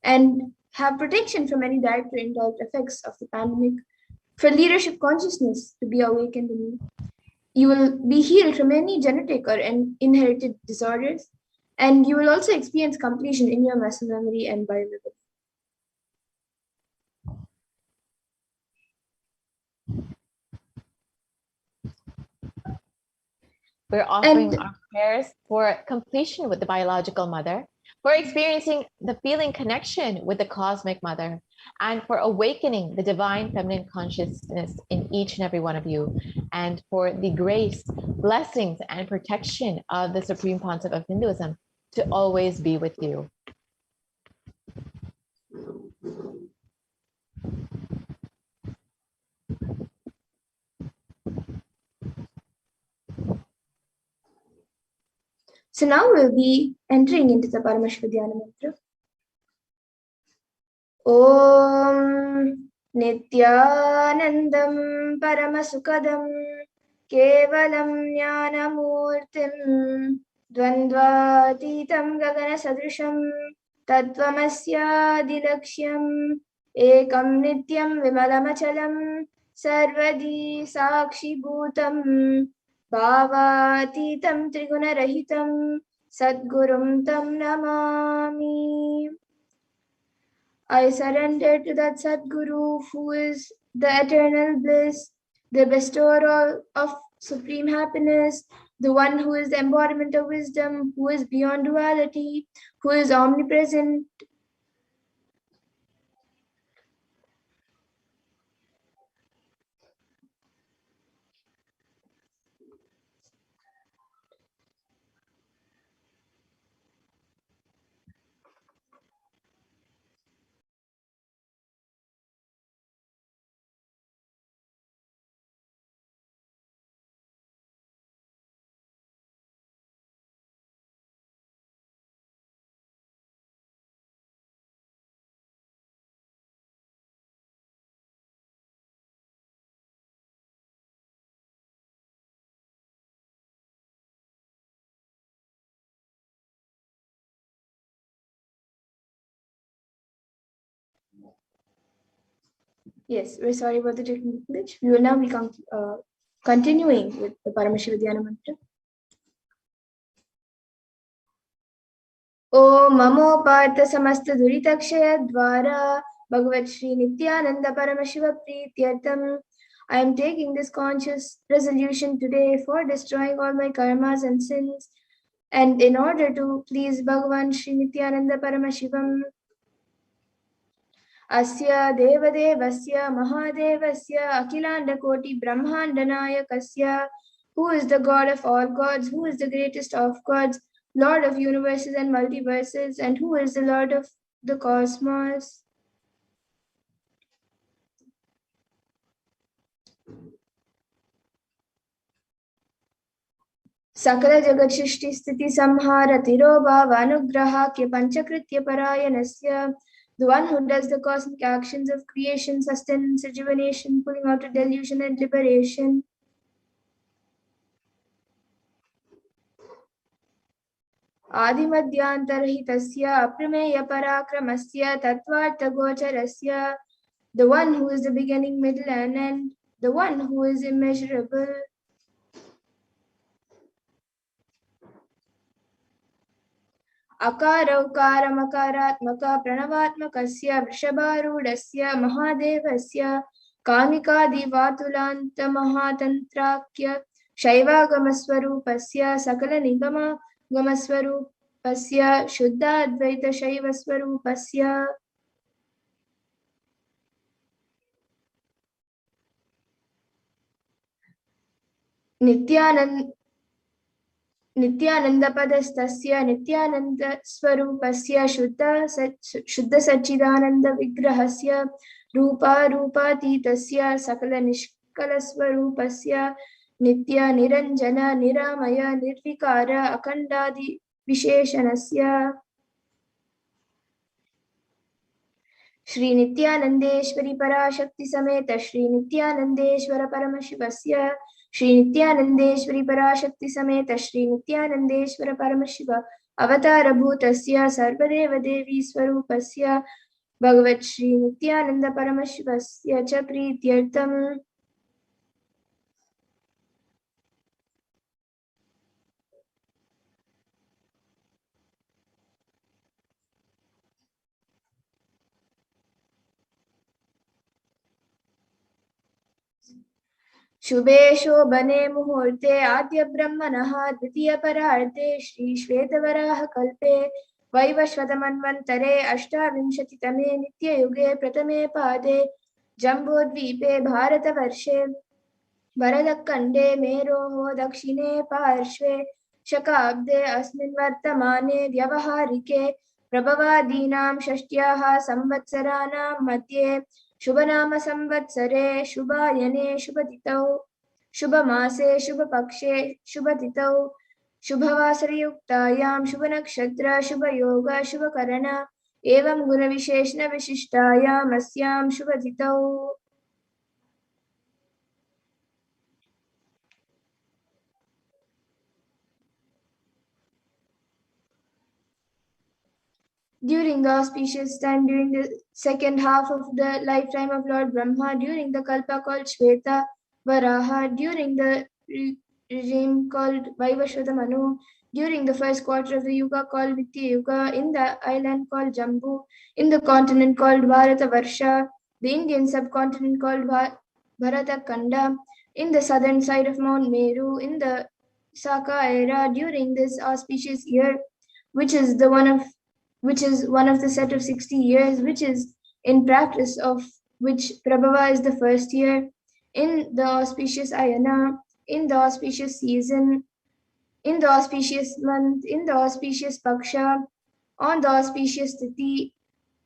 and have protection from any direct or indirect effects of the pandemic. For leadership consciousness to be awakened in you, you will be healed from any genetic or inherited disorders, and you will also experience completion in your muscle memory and biomemory. We're offering our prayers for completion with the biological mother, for experiencing the feeling connection with the cosmic mother, and for awakening the divine feminine consciousness in each and every one of you, and for the grace, blessings, and protection of the Supreme Pontiff of Hinduism to always be with you. So now we'll be entering into the Paramashivoham mantra. Om Nithyanandam Paramasukadam Kevalam Jnanamurtim Dvandvatitam Gagana Sadrisham Tattvamasya Ekam Nityam Vimalamachalam Sarvadi Sakshi Bhutam Bhavatitam Trigunarahitam Sadgurum Tam Namami. I surrender to that Sadguru who is the eternal bliss, the bestower of supreme happiness, the one who is the embodiment of wisdom, who is beyond duality, who is omnipresent, Yes, we're sorry about the technical glitch. We will now be continuing with the Paramashivoham mantra. Om Mamo Partha Samasta Duritakshaya Dvara Bhagavat Shri Nithyananda Paramashiva Prityartham. I am taking this conscious resolution today for destroying all my karmas and sins, and in order to please Bhagavan Shri Nithyananda Paramashivam. Asya Devadevasya Mahadevasya Akilanda Koti Brahmanda Nayakasya, who is the God of all gods, who is the greatest of gods, Lord of universes and multiverses, and who is the Lord of the cosmos. Sakala Jagat Shrishti Sthiti Samhara Tirobhava Anugraha Kya Panchakritya Parayanasya, the one who does the cosmic actions of creation, sustenance, rejuvenation, pulling out of delusion and liberation. Adimadhyantarhitasya aprameya parakramasya tattvartha gocharasya, the one who is the beginning, middle and end, the one who is immeasurable. Akara ukara makaratmaka pranavatmakasya vrishabharudasya mahadevasya kamikadi vatulanta mahatantrakya shaivagamaswarupasya sakala nigama gamaswarupasya shuddha advaita shaivaswarupasya. Nithyananda padastasya Nithyananda swarupasya Shuddha Sachidananda Vigrahasya Rupa Rupatitasya Sakala Nishkala Swarupasya Nitya Niranjana Niramaya Nirvikara Akandadi Visheshanasya. Shri Nithyanandeshwari Parashakti Sameta Shri Nithyanandeshwara Paramashivasya Shri Nithyanandeshwari Parashakti Sameta Shri Nithyanandeshwara Paramashiva Avatara Bhutasya Sarvadeva Devi Swarupasya Bhagavat Shri Nithyananda Paramashivasya Cha Prityartham. शुभे शोभने मुहूर्ते आद्य ब्रह्मणः द्वितीय परार्धे श्री श्वेतवराह कल्पे वैवस्वतमन्वन्तरे अष्टाविंशतितमे नित्ययुगे प्रथमे पादे जम्बूद्वीपे भारतवर्षे भरतखण्डे मेरोः दक्षिणे पार्श्वे शकाब्दे अस्मिन् वर्तमाने व्यवहारिके प्रभवादीनां षष्ट्याः संवत्सराणां मध्ये शुभनाम संवत्सरे शुभायने शुभतिथौ शुभमासे शुभपक्षे शुभतिथौ शुभवासरयुक्तायां शुभनक्षत्र शुभयोग शुभकरण एवं गुणविशेषण विशिष्टायाम् अस्यां शुभतिथौ. During the auspicious time, during the second half of the lifetime of Lord Brahma, during the Kalpa called Shweta Varaha, during the regime called Vaivashvata Manu, during the first quarter of the Yuga called Nitya Yuga, in the island called Jambu, in the continent called Bharata Varsha, the Indian subcontinent called Bharata Kanda, in the southern side of Mount Meru, in the Saka era, during this auspicious year, which is one of the set of 60 years, which is in practice of which Prabhava is the first year, in the auspicious Ayana, in the auspicious season, in the auspicious month, in the auspicious Paksha, on the auspicious Tithi,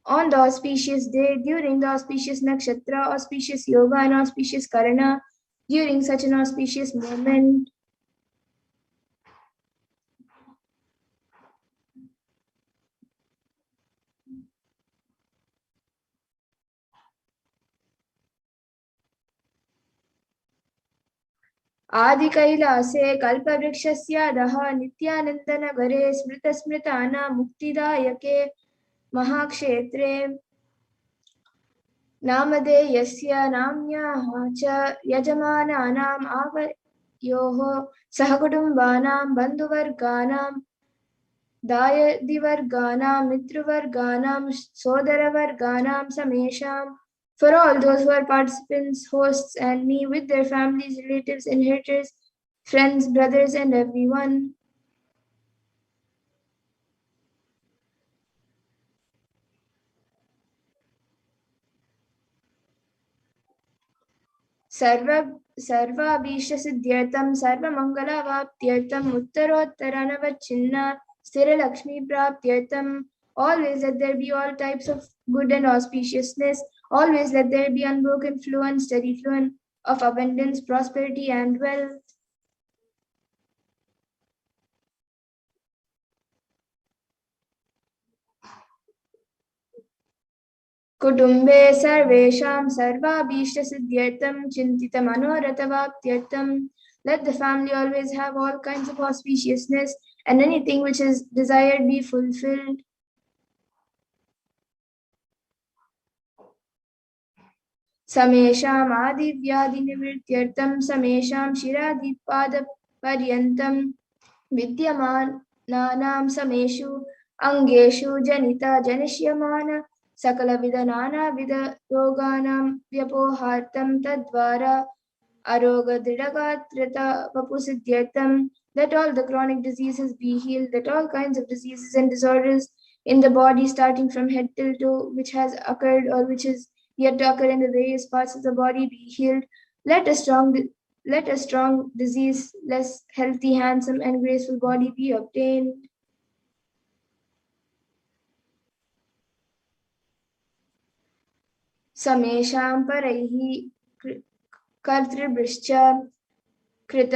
on the auspicious day, during the auspicious Nakshatra, auspicious Yoga and auspicious Karana, during such an auspicious moment. आदि कैलासे कल्पवृक्षस्याधः नित्यानन्दनगरे स्मृतस्मृतानां मुक्तिदायके महाक्षेत्रे नामधेयस्य नाम्न्याः च यजमानानाम् आवयोः सहकुटुम्बानां बन्धुवर्गानां दायदिवर्गानां मित्रवर्गानां सोदरवर्गानां समेषां. For all those who are participants, hosts, and me with their families, relatives, inheritors, friends, brothers, and everyone. सर्वाभीष्टसिद्ध्यर्थं सर्वमङ्गलावाप्त्यर्थम् उत्तरोत्तरनवच्छिन्न स्थिरलक्ष्मीप्राप्त्यर्थम्. Always let there be all types of good and auspiciousness. Always let there be unbroken flow and steady flow of abundance, prosperity, and wealth. कुटुम्बे सर्वेषां सर्वाभीष्टसिद्ध्यर्थं चिन्तितमनोरथवाप्त्यर्थं. Let the family always have all kinds of auspiciousness and anything which is desired be fulfilled. समेषाम् आदिव्याधिनिवृत्त्यर्थं समेषां शिरादिपादपर्यन्तं विद्यमानानां समेषु अङ्गेषु जनिता जनिष्यमान सकलविध नानाविध रोगाणां व्यपोहार्थं तद्वारा आरोग्यदृढगात्रता वपुसिद्ध्यर्थं. Let all the chronic diseases be healed, let all kinds of diseases and disorders in the body starting from head till toe which has occurred or which is yet to occur in the various parts of the body be healed. Let a strong, disease-less, healthy, handsome, and graceful body be obtained. समेषां परैः कर्तृभ्यश्च कृत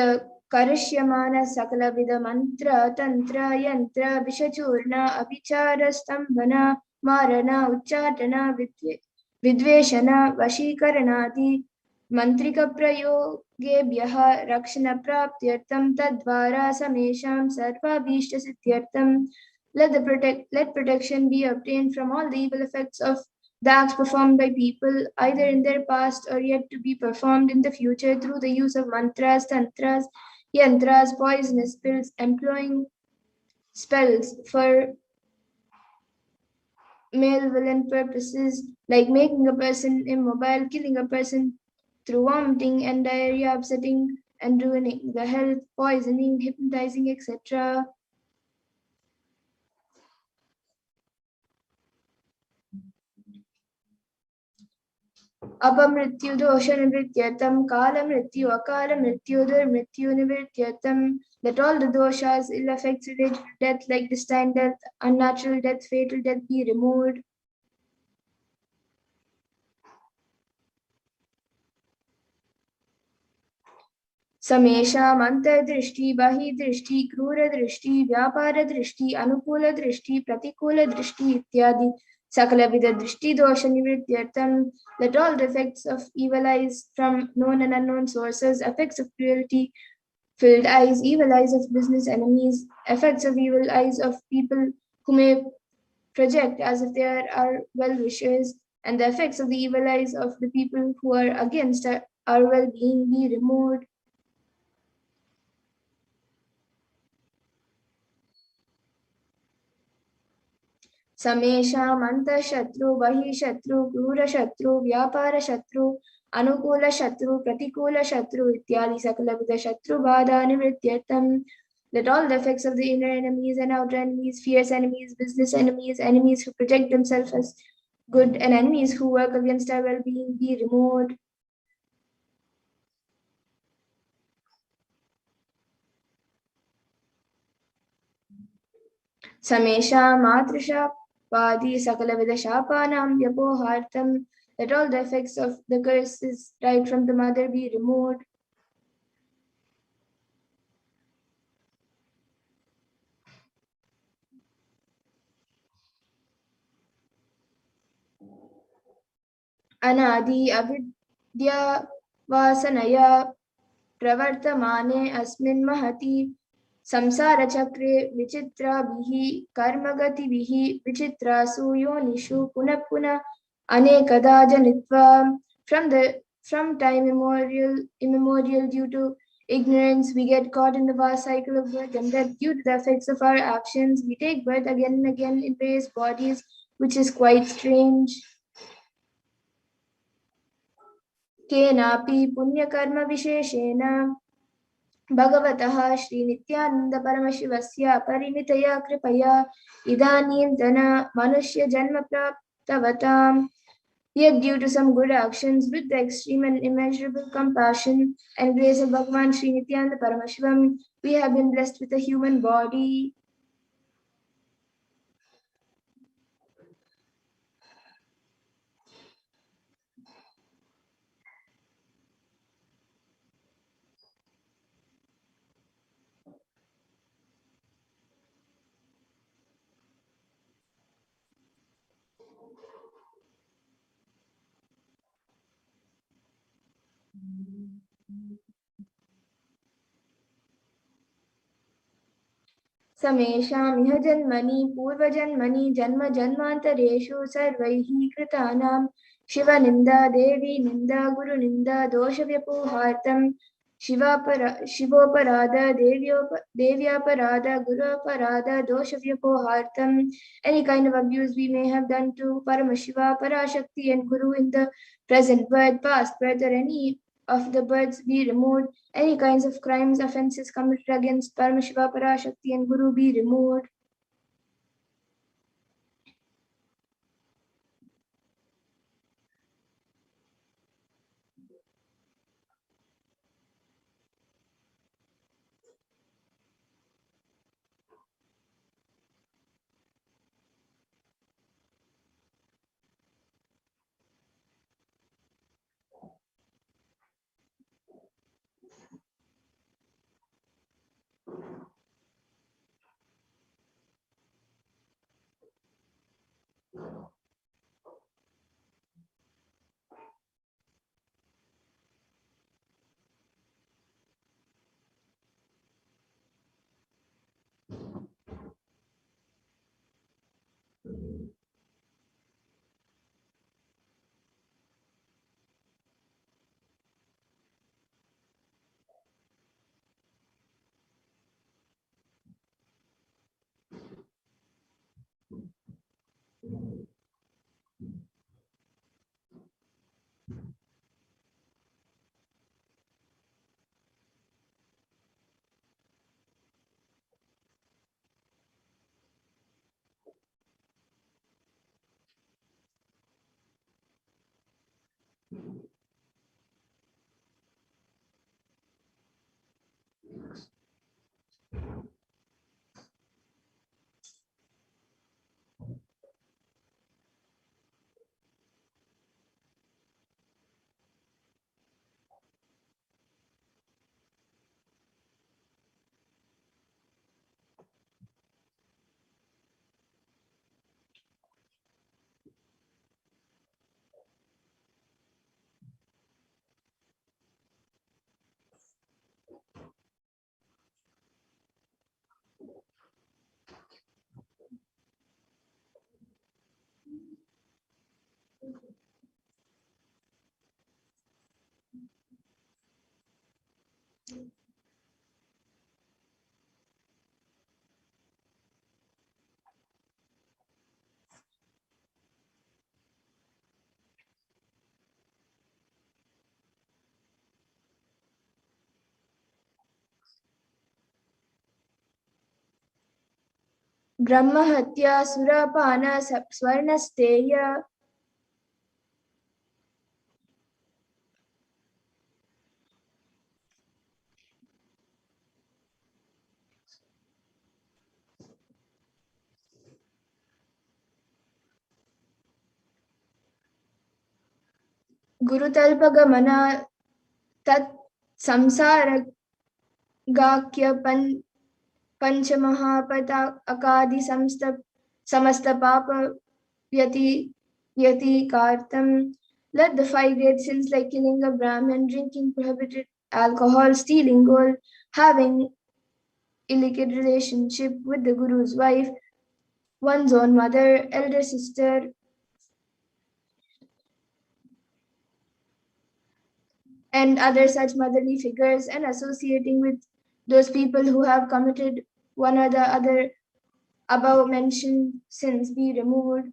करिष्यमान सकलविध मंत्र तंत्र यंत्र विषचूर्ण अभिचार स्तंभन मारण उच्चाटन विद्वेषण वशीकरणादि मंत्रिक प्रयोगेभ्यः रक्षण प्राप्त्यर्थं तद्वारा समेषां सर्वाभीष्टसिद्ध्यर्थं. Let protection be obtained from all the evil effects of the acts performed by people, either in their past or yet to be performed in the future, through the use of mantras, tantras, yantras, poisonous pills, employing spells for malevolent purposes, like making a person immobile, killing a person through vomiting and diarrhea, upsetting and ruining the health, poisoning, hypnotizing, etc. अपमृत्यु दोष निवृत्त्यर्थं काल मृत्यु अकाल मृत्यु दुर्मृत्यु निवृत्त्यर्थं. Let all the doshas, ill effects related to death like destined death, unnatural death, fatal death be removed. समेषाम् अंतर्दृष्टि बहिर्दृष्टि क्रूरदृष्टि व्यापारदृष्टि अनुकूलदृष्टि प्रतिकूलदृष्टि इत्यादि सकलविध दृष्टि दोष निवृत्त्यर्थं. Let all the effects of evil eyes from known and unknown sources, effects of cruelty filled eyes, evil eyes of business enemies, effects of evil eyes of people who may project as if they are well wishers, and the effects of the evil eyes of the people who are against our well-being be removed. समेषाम् अंतःशत्रु बहिःशत्रु क्रूरशत्रु व्यापारशत्रु अनुकूलशत्रु प्रतिकूलशत्रु इत्यादि सकलविध शत्रुबाधा निवृत्त्यर्थं. Let all the effects of the inner enemies and outer enemies, fierce enemies, business enemies, enemies who project themselves as good, and enemies who work against our well-being be removed. समेषां मातृशापादि सकलविध शापानां व्यपोहार्थं. Let all the effects of the curses right from the mother be removed. अनादि अविद्या वासनया प्रवर्तमाने अस्मिन् महति संसारचक्रे विचित्राभिः कर्मगतिभिः विचित्रासु योनिषु पुनः पुनः Anekada janitva. From time immemorial, due to ignorance, we get caught in the vast cycle of birth and death. Due to the effects of our actions, we take birth again and again in various bodies, which is quite strange. केनापि पुण्यकर्म विशेषेण भगवतः श्री नित्यानंद परमशिवस्य परिमितया कृपया इदानीन्तन मनुष्य जन्म प्राप्तवताम्. Yet due to some good actions, with the extreme and immeasurable compassion and grace of Bhagavan Sri Nithyananda Paramashivam, we have been blessed with a human body. समेषामिह जन्मनि पूर्वजन्मनि जन्म जन्मान्तरेषु सर्वैः कृतानां शिवनिन्दा देवी निन्दा गुरुनिन्दा दोषव्यपोहार्थं शिवोपराध देव्यापराध गुरुपराध दोषव्यपोहार्थं. Any kind of abuse we may have done to Paramashiva, Parashakti and Guru in the present birth, past birth, or any of the births be removed. Any kinds of crimes, offenses committed against Paramashiva, Parashakti and Guru be removed. Brahmahatya Surapana Swarnasteya. Gurutalpagamana Tat Samsara Gakya Panchamahapada Akadi Samasta Papa Yati Kartam. Let the 5 great sins like killing a Brahmin, drinking prohibited alcohol, stealing gold, having illicit relationship with the Guru's wife, one's own mother, elder sister, and other such motherly figures, and associating with those people who have committed one or the other above mentioned sins be removed.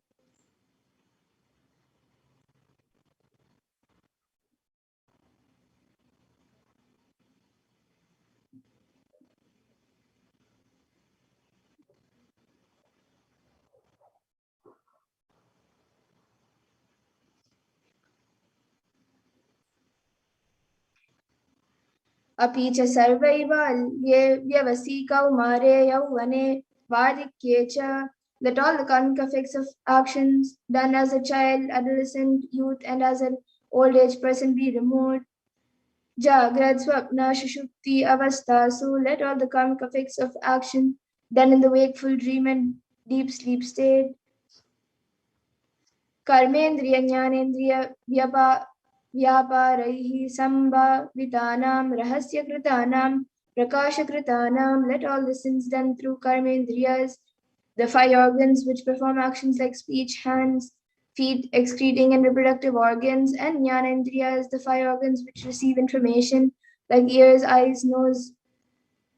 अपि च सर्वैवाल्ये व्यवसि कौमारे यौवने वार्धक्ये च, that all the karmic effects of actions done as a child, adolescent, youth, and as an old age person be removed. Jagrad, Swapna, Shushupti, Avastasu, let all the karmic effects of action done in the wakeful dream and deep sleep state. Karmendriya, Jnanendriya, Vyaparaihi, Sambhavitanam, Rahasyakritanam, Prakashakritanam, let all the sins done through Karmendriyas, the 5 organs which perform actions like speech, hands, feet, excreting and reproductive organs, and Jnanendriyas, the 5 organs which receive information like ears, eyes, nose,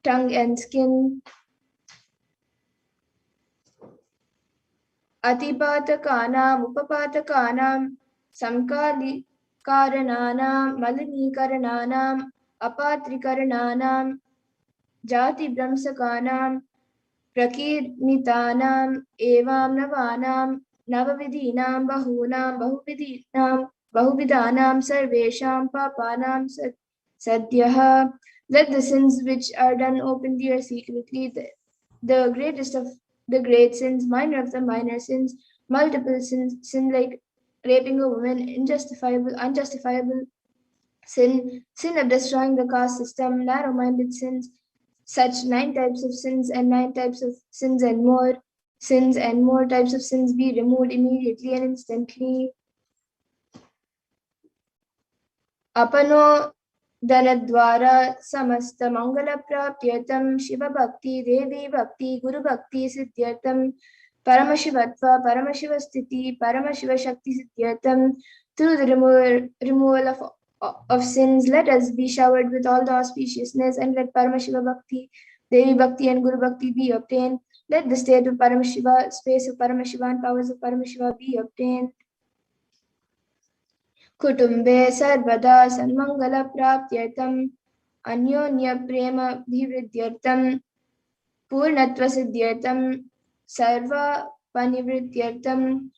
tongue, and skin. Atipatakanam, Upapatakanam, Samkalikarananam, Malinikarananam, Apatrikarananam, Jati Brahmsakanam, Prakirnitanam, Evam Navanam, Navavidinam, Bahunam, Bahuvidanam, Sarvesham, Papanam, Sadhyaha. Let the sins which are done openly or secretly, the greatest of the great sins, minor of the minor sins, multiple sins, sin like raping a woman, unjustifiable sin, sin of destroying the caste system, narrow-minded sins, such 9 types of sins and 9 types of sins and more types of sins be removed immediately and instantly. Apano Danadwara Samasta Mangala Prapyatam Shiva Bhakti Devi Bhakti Guru Bhakti Siddhyatam Paramashivatva Paramashivastiti Paramashiva Shakti Siddhyatam. Through the removal of sins, let us be showered with all the auspiciousness, and let Paramashiva Bhakti, Devi Bhakti, and Guru Bhakti be obtained. Let the state of Paramashiva, space of Paramashiva, and powers of Paramashiva be obtained. Kutumbe Sarvada Sanmangala Praptyatam Anyonya Prema Bhivridyartam Purnatva Siddhyatam Sarva Panivridyartam.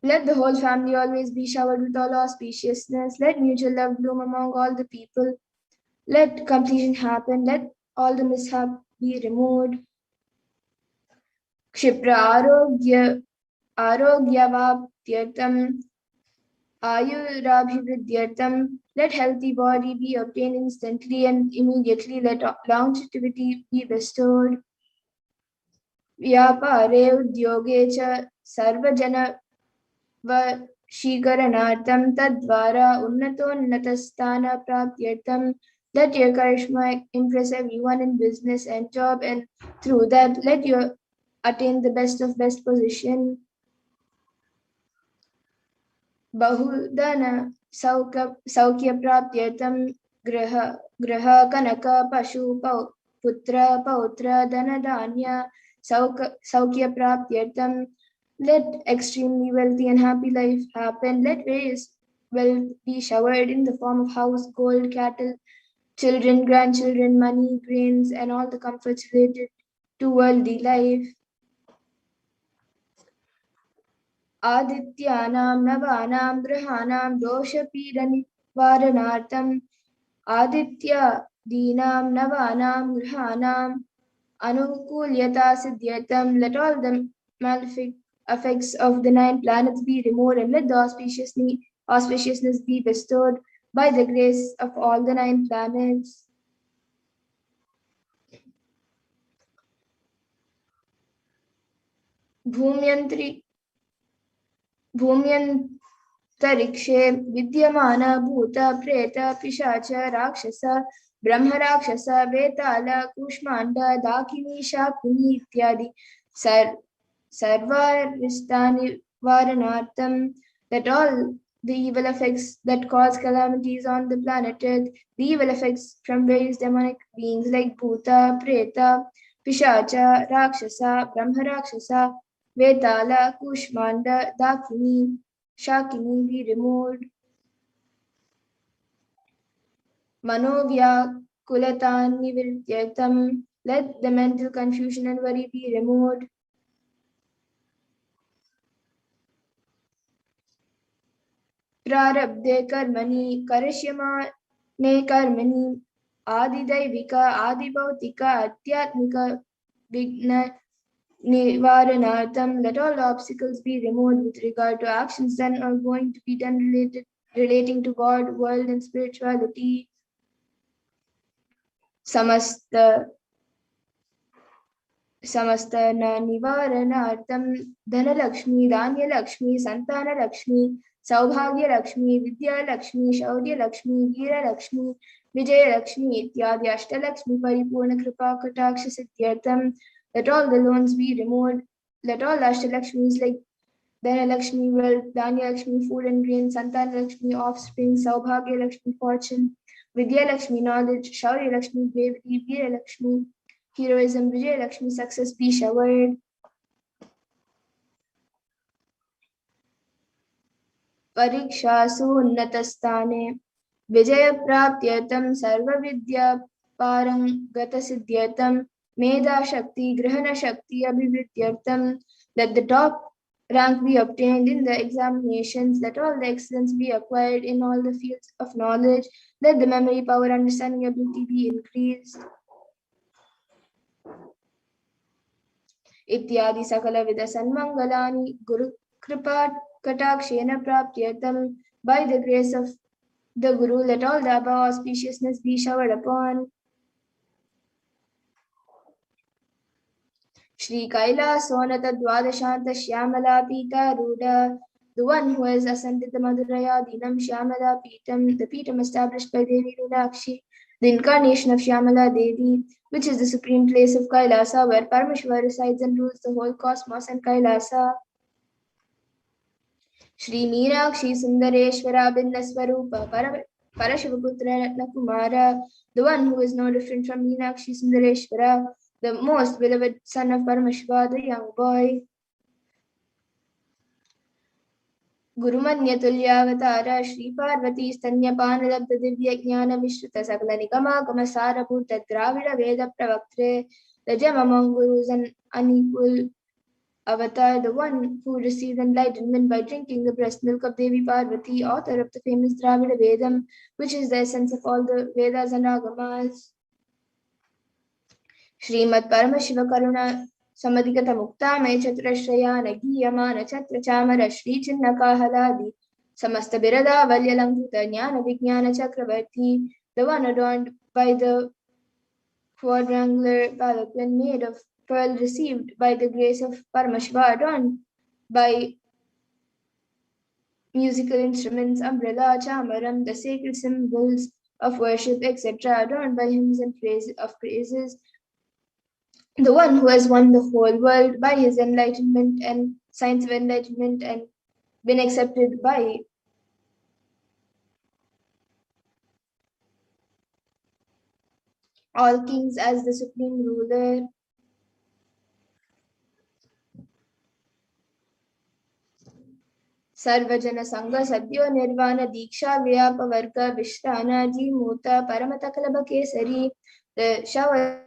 Let the whole family always be showered with all auspiciousness. Let mutual love bloom among all the people. Let completion happen. Let all the mishap be removed. Kshipra Arogyavaptyatam Ayurabhividyartam. Let healthy body be obtained instantly and immediately. Let longevity be bestowed. Vyapare udyoge cha sarvajana Vashikaranartam Tadvara Unnatonnatastana Praptyartam. Let your charisma impress everyone in business and job, and through that let you attain the best of best position. Bahudana Saukya Praptyartam Graha Kanaka Pashu Putra Pautra Dhanadanya Saukya Praptyartam. Let extremely wealthy and happy life happen. Let various wealth be showered in the form of house, gold, cattle, children, grandchildren, money, grains, and all the comforts related to worldly life. Adityanam Navanam Grahanam Dosha Pidani Varanartam Aditya Dinam Navanam Grahanam Anukulyata Siddhyatam. Let all the malefic effects of the 9 planets be removed, and let the auspiciousness be bestowed by the grace of all the 9 planets. Bhumyantarikshe Vidyamana Bhuta Preta Pishacha Rakshasa Brahma Rakshasa Betala Kushmanda Dakini Shakuni Ityadi Sarvaristani Varanartam. That all the evil effects that cause calamities on the planet Earth, the evil effects from various demonic beings like Bhuta, Preta, Pishacha, Rakshasa, Brahma Rakshasa, Vetala, Kushmanda, Dakini, Shakini be removed. Manovya Kulatan Nivirtyatam, let the mental confusion and worry be removed. Prarabdhe karmani karishyamane karmani adidaivika adibhautika adhyatmika vigna nivaranartham, let all obstacles be removed with regard to actions done or going to be done relating to God, world and spirituality. Samasta nivaranartham dhanalakshmi, dhanyalakshmi, santanalakshmi, सौभाग्यलक्ष्मी, Vidyalakshmi, शौर्यलक्ष्मी, Veerlakshmi, Vijayalakshmi इत्यादि अष्टलक्ष्मी परिपूर्ण कृपा कटाक्ष सिद्ध्यर्थम, let all the loans be removed, let all Ashtalakshmis like Dhanalakshmi, wealth, Dhanyalakshmi, food and grain, Santanalakshmi, offspring, Saubhagyalakshmi, fortune, Vidyalakshmi, knowledge, Shaurya-Lakshmi, bravery, Veera-Lakshmi, heroism, Vijay-Lakshmi, success be showered. परीक्षासु उन्नतस्थाने विजयप्राप्त्यर्थं सर्वविद्यापारंगतसिद्ध्यर्थं मेधाशक्ति ग्रहणशक्ति अभिवृद्ध्यर्थं, let the top rank be obtained in the examinations, let all the excellence be acquired in all the fields of knowledge, let the memory power understanding ability be increased. इत्यादि सकलविध सन्मंगलानि गुरु कृपा Katakshena Praptyatam, by the grace of the Guru, let all the above auspiciousness be showered upon. Shri Kailasa Dwadashanta Shyamala Pita Ruda, the one who has ascended the Madhuraya Dinam Shyamala Pitam, the Pitam established by Devi Meenakshi, the incarnation of Shyamala Devi, which is the supreme place of Kailasa, where Paramashiva resides and rules the whole cosmos and Kailasa. Shri Meenakshi Sundareshwara Bindaswarupa Parashivaputra Ratnakumara, the one who is no different from Meenakshi Sundareshwara, the most beloved son of Paramashiva, the young boy. Gurumanya Tulyavatara Shri Parvati Stanyapanadabda Divya Jnana Vishruta Sakla Nikama Kamasara Bhuta Dravida Veda Pravaktre, the gem among gurus and unequal Avatar, the one who received enlightenment by drinking the breast milk of Devi Parvati, author of the famous Dravida Vedam, which is the essence of all the Vedas and Agamas. Srimad Paramashiva Karuna Samadhikata Mukta Me Chatrashrayana Giyamana Chatra Chamara Shri Chinnakahaladi Samasta Birada Valyalankuta Jnana Vijnana Chakravarti, the one adorned by the quadrangular palanquin made of pearl received by the grace of Paramashiva, adorned by musical instruments, umbrella, chamaram, the sacred symbols of worship, etc., adorned by hymns and praises, the one who has won the whole world by his enlightenment and science of enlightenment and been accepted by all kings as the supreme ruler. सर्वजन संग सद्यो निर्वाण दीक्षा व्याप वर्ग विश्राना जी मूत परम तकलब Kesari, the shower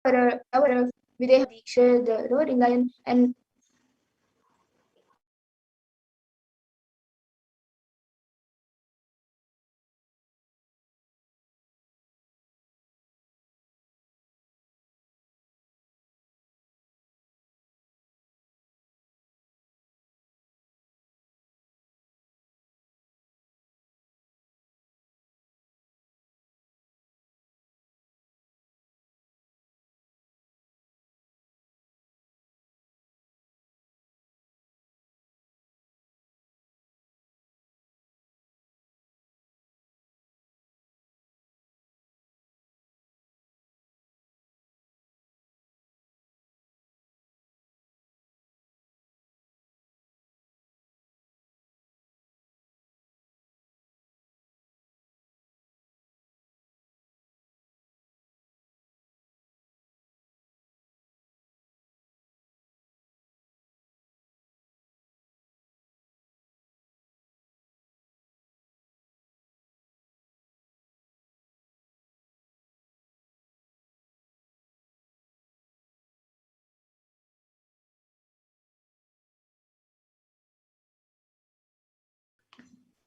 of Videha Diksha, the roaring lion, and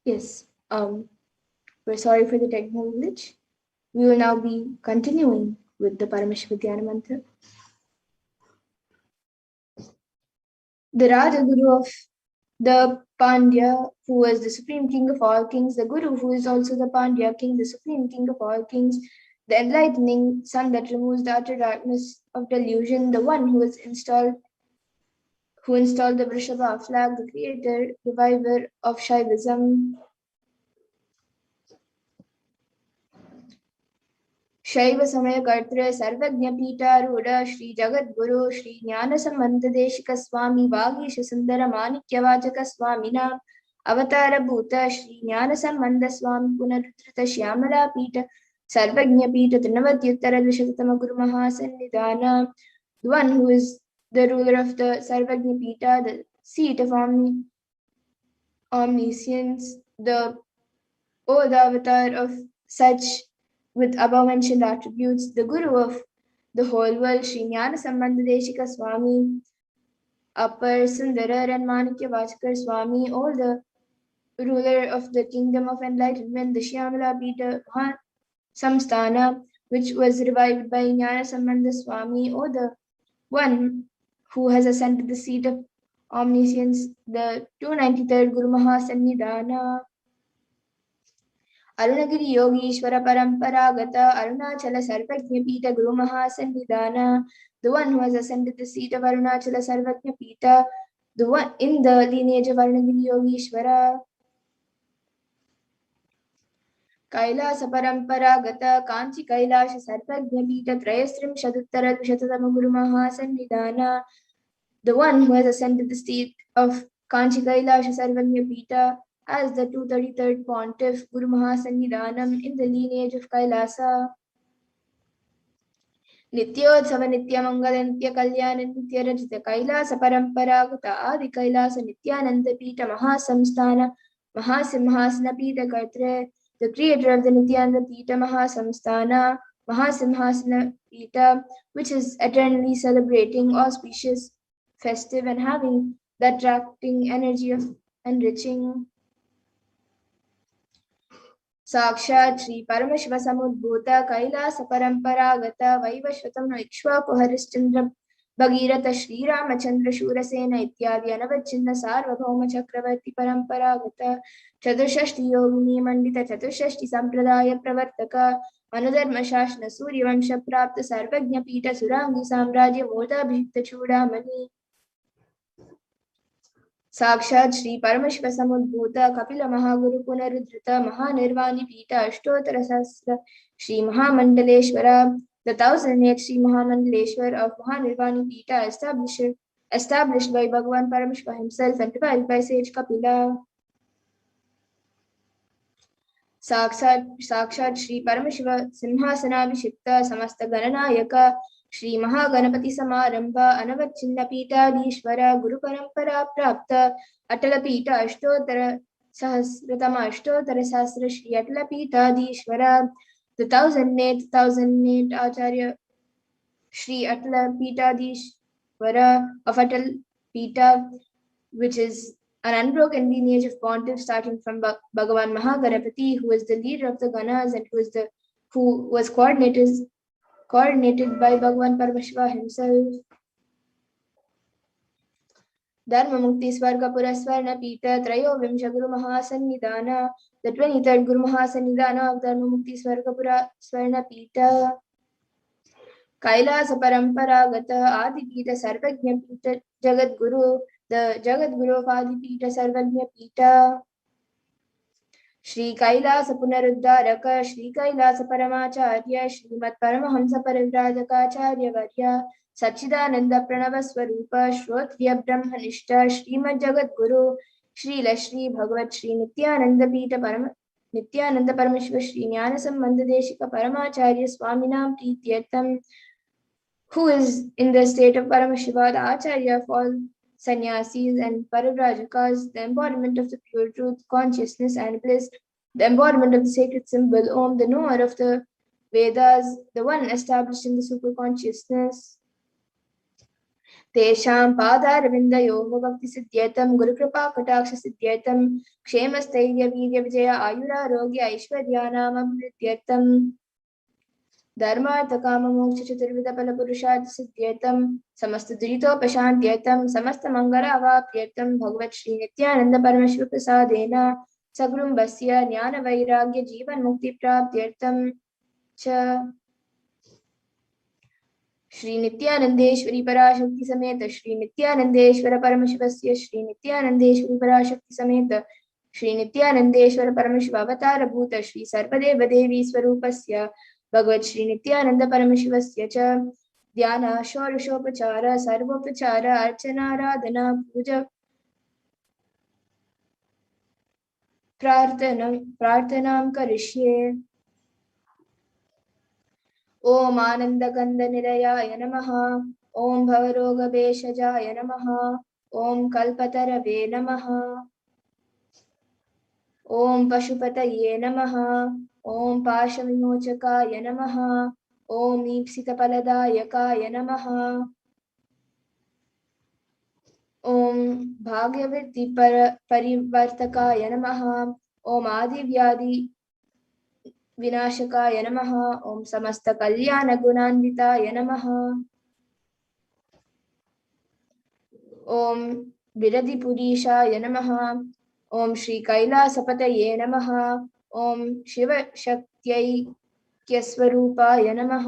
Yes, we're sorry for the technical glitch. We will now be continuing with the Paramashivoham mantra. The Raja Guru of the Pandya, who was the supreme king of all kings, the Guru, who is also the Pandya king, the supreme king of all kings, the enlightening sun that removes the utter darkness of delusion, the one who installed the Vrishabha flag, the creator, reviver of Shaivism, शैव समय कर्तृ सर्वज्ञ पीठारूढ़ श्री जगत गुरु श्री ज्ञान संबंध देशिक स्वामी वागीश सुंदर माणिक्य वाचक स्वामिना अवतार भूत श्री ज्ञान संबंध स्वामी पुनरुद्धृत श्यामला पीठ सर्वज्ञ पीठ तृणवत्युत्तर द्विशततम गुरु महासन्निधान, the one who is the ruler of the Sarvagnya Pita, the seat of omniscience, the avatar of such with above mentioned attributes, the Guru of the whole world, Sri Jnana Sambandha Deshika Swami, Upper Sundarar and Manikya Vachakar Swami, all the ruler of the kingdom of enlightenment, the Shyamala Pita Samsthana, which was revived by Jnana Sambandha Swami, or the one who has ascended the seat of omniscience, the 293rd Guru Mahasannidhana, Arunagiri Yogishwara Paramparagata Arunachala Sarvajna Pita Guru Mahasannidhana, the one who has ascended the seat of Arunachala Sarvajna Pita, the one in the lineage of Arunagiri Yogishwara. Kailasa Paramparagata Kanchi Kailasha Sarvajna Pita Trayastrim Shaduttara Dvishatatama Guru Mahasannidhana, the one who has ascended the seat of Kanchi Kailasha Sarvajna Pita as the 233rd Pontiff Guru Mahasannidhanam in the lineage of Kailasa. Nityodhava Nityamangala Nitya Kalyana Nitya Rajita Kailasa Paramparagata Adi Kailasa Nithyananda Pita Mahasamsthana Mahasimhasana Pita Kartre, the creator of the Nithyananda Pita Mahasamsthana Mahasimhasana Pita, which is eternally celebrating, auspicious, festive, and having the attracting energy of enriching. साक्षात् श्री परमशिव समुद्भूत कैलास परंपरागत वैवस्वतं इक्ष्वाकु हरिश्चंद्र भगीरथ श्रीरामचंद्र शूरसेन इत्यादि अनवच्छिन्न सार्वभौम चक्रवर्ती परंपरागत चतुष्षष्टि योगिनी मंडित चतुष्षष्टि संप्रदाय प्रवर्तक अनुधर्म शासन सूर्यवंश प्राप्त सर्वज्ञ पीठ सुरांगी साम्राज्य मोदाभिक्त चूड़ामणि साक्षात् श्री परमशिव समुद्भूत कपिल महागुरु पुनरुद्धृत महानिर्वाणी पीठ अष्टोत्तर सहस्र श्री महामंडलेश्वर, the 1008 Sri Mahamandaleshwar of Mahanirvani Pita established by Bhagavan Paramashiva himself and devised by sage Kapila. साक्षात् श्री परमशिव सिंहासनाभिषिक्त समस्त गणनायक श्री महागणपति समारंभ अनवच्छिन्न पीठाधीश्वर गुरु परंपरा प्राप्त अटल पीठ अष्टोत्तर सहस्र श्री अटल पीठाधीश्वर, the 1008 Acharya Shri Atala Peethadishvara of Atal Peeta, which is an unbroken lineage of pontiffs starting from Bhagavan Mahaganapati, who is the leader of the Ganas and who was coordinated by Bhagavan Paramashiva himself. Dharma Mukti Swarga Purasvarna Pita Trayo Vimsha Guru Mahasannidhana, the 23rd Guru Mahasannidhana of Dharma Mukti Swarga Purasvarna Pita. Kailasa Paramparagata Adi Pita Sarvajna Pita Jagat Guru, the Jagat Guru of Adi Pita Sarvajna Pita. Shri Kailasa Punaruddharaka Shri Kailasa Paramacharya Shrimat Paramahamsa Parivrajaka Varya Sachidananda Pranava Swarupa Shrotriya Brahmanishta Shrimad Jagat Guru Shri Lashri Bhagavat Shri Nithyananda Paramashiva Shri Jnana Sambandha Deshika Paramacharya Swaminam Prityartham, who is in the state of Paramashiva, the Acharya of all sannyasis and parivrajaka's, the embodiment of the pure truth, consciousness and bliss, the embodiment of the sacred symbol Om, the knower of the Vedas, the one established in the super consciousness. तेषां पादारविन्दयोः भक्तिसिद्ध्यर्थं गुरुकृपाकटाक्षसिद्ध्यर्थं क्षेमस्थैर्यवीर्यविजय आयुरारोग्य ऐश्वर्याणामभिवृद्ध्यर्थं धर्मार्थकाममोक्षचतुर्विधफलपुरुषार्थसिद्ध्यर्थं समस्तदुरितोपशान्त्यर्थं समस्तमङ्गलावाप्त्यर्थं भगवत् श्रीनित्यानन्दपरमशिवप्रसादेन सगुरुम्बस्य ज्ञानवैराग्यजीवन्मुक्तिप्राप्त्यर्थं च श्री नित्यानंदेश्वरी पराशक्ति समेत श्री नित्यानंदेश्वर परमशिवस्य श्री नित्यानंदेश्वरी पराशक्ति समेत श्री नित्यानंदेश्वर परमशिव अवतार भूत श्री सर्वदेव देवी स्वरूपस्य भगवत् श्री नित्यानंद परमशिवस्य च ध्यान षोडशोपचार सर्वोपचार अर्चनाराधना पूजा प्रार्थनां करिष्ये। ओम आनंदकंद निलयाय नमः। ओम भवरोगभेषजाय नमः। ओम कल्पतरवे नमः। ओम पशुपतये नमः। ओम पाशविमोचकाय नमः। ओम ईप्सितफलदायकाय नमः। ओम भाग्यवृत्ति परिवर्तकाय नमः। ओम आदिव्याधि विनाशकाय नमः। ओम समस्त कल्याण गुणान्विताय नमः। ओम विरधिपुरीशाय नमः। ओम श्री कैलासपतये नमः। ओम शिव शक्त्यैक्यस्वरूपाय नमः।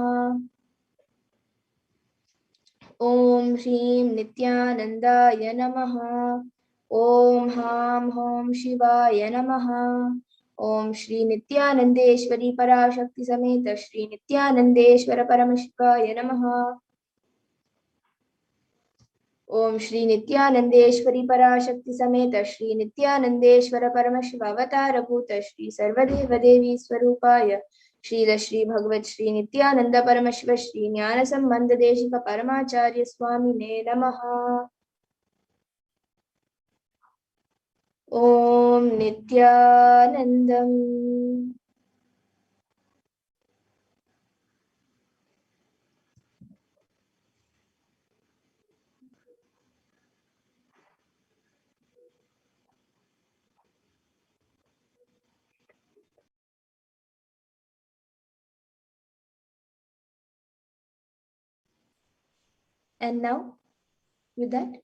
ओम ह्रीं नित्यानंदाय नमः। ओम हां हों शिवाय नमः। ओम श्री नित्यानंदेश्वरी पराशक्ति समेत श्री नित्यानंदेश्वर परमशिवाय नमः। ओम श्री नित्यानंदेश्वरी पराशक्ति समेत श्री नित्यानंदेश्वर परमशिव अवतार भूत श्री सर्वदेव देवी स्वरूपाय श्री भगवत श्री नित्यानंद परमशिव श्री ज्ञान संबंध देशिक परमाचार्य स्वामिने नमः। ओम Nityanandam. And now, with that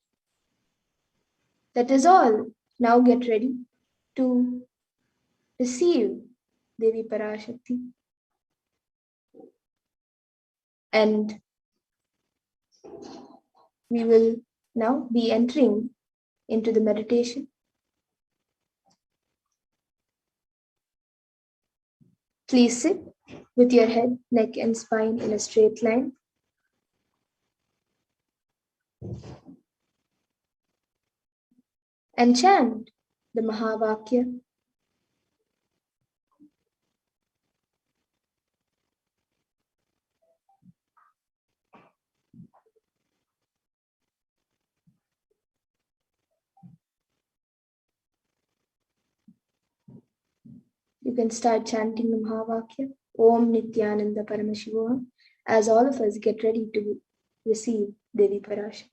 is all. Now get ready to receive Devi Parashakti. And we will now be entering into the meditation. Please sit with your head, neck, and spine in a straight line. And chant the Mahavakya. You can start chanting the Mahavakya, Om Nithyananda Paramashivoham, as all of us get ready to receive Devi Parashakti.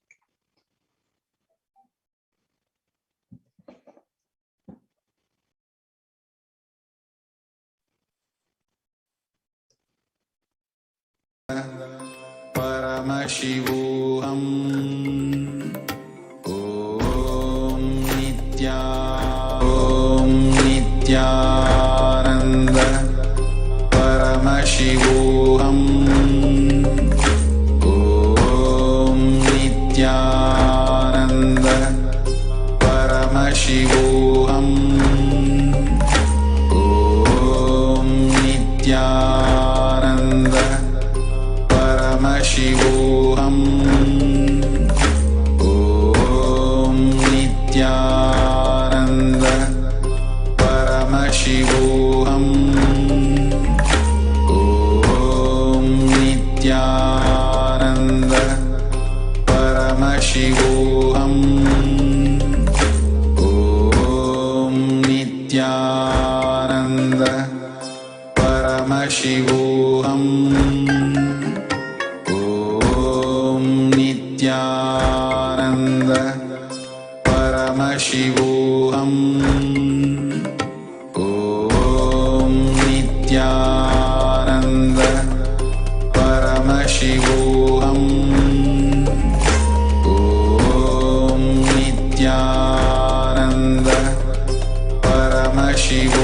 Paramashivoham. Om Nithyananda Paramashivoham. Om Nithyananda Paramashivoham. Om Nithyananda Paramashivoham. Om Nithyananda Paramashivoham. Om Nithyananda Paramashivoham. Om Nithyananda Paramashivoham. Om Nithyananda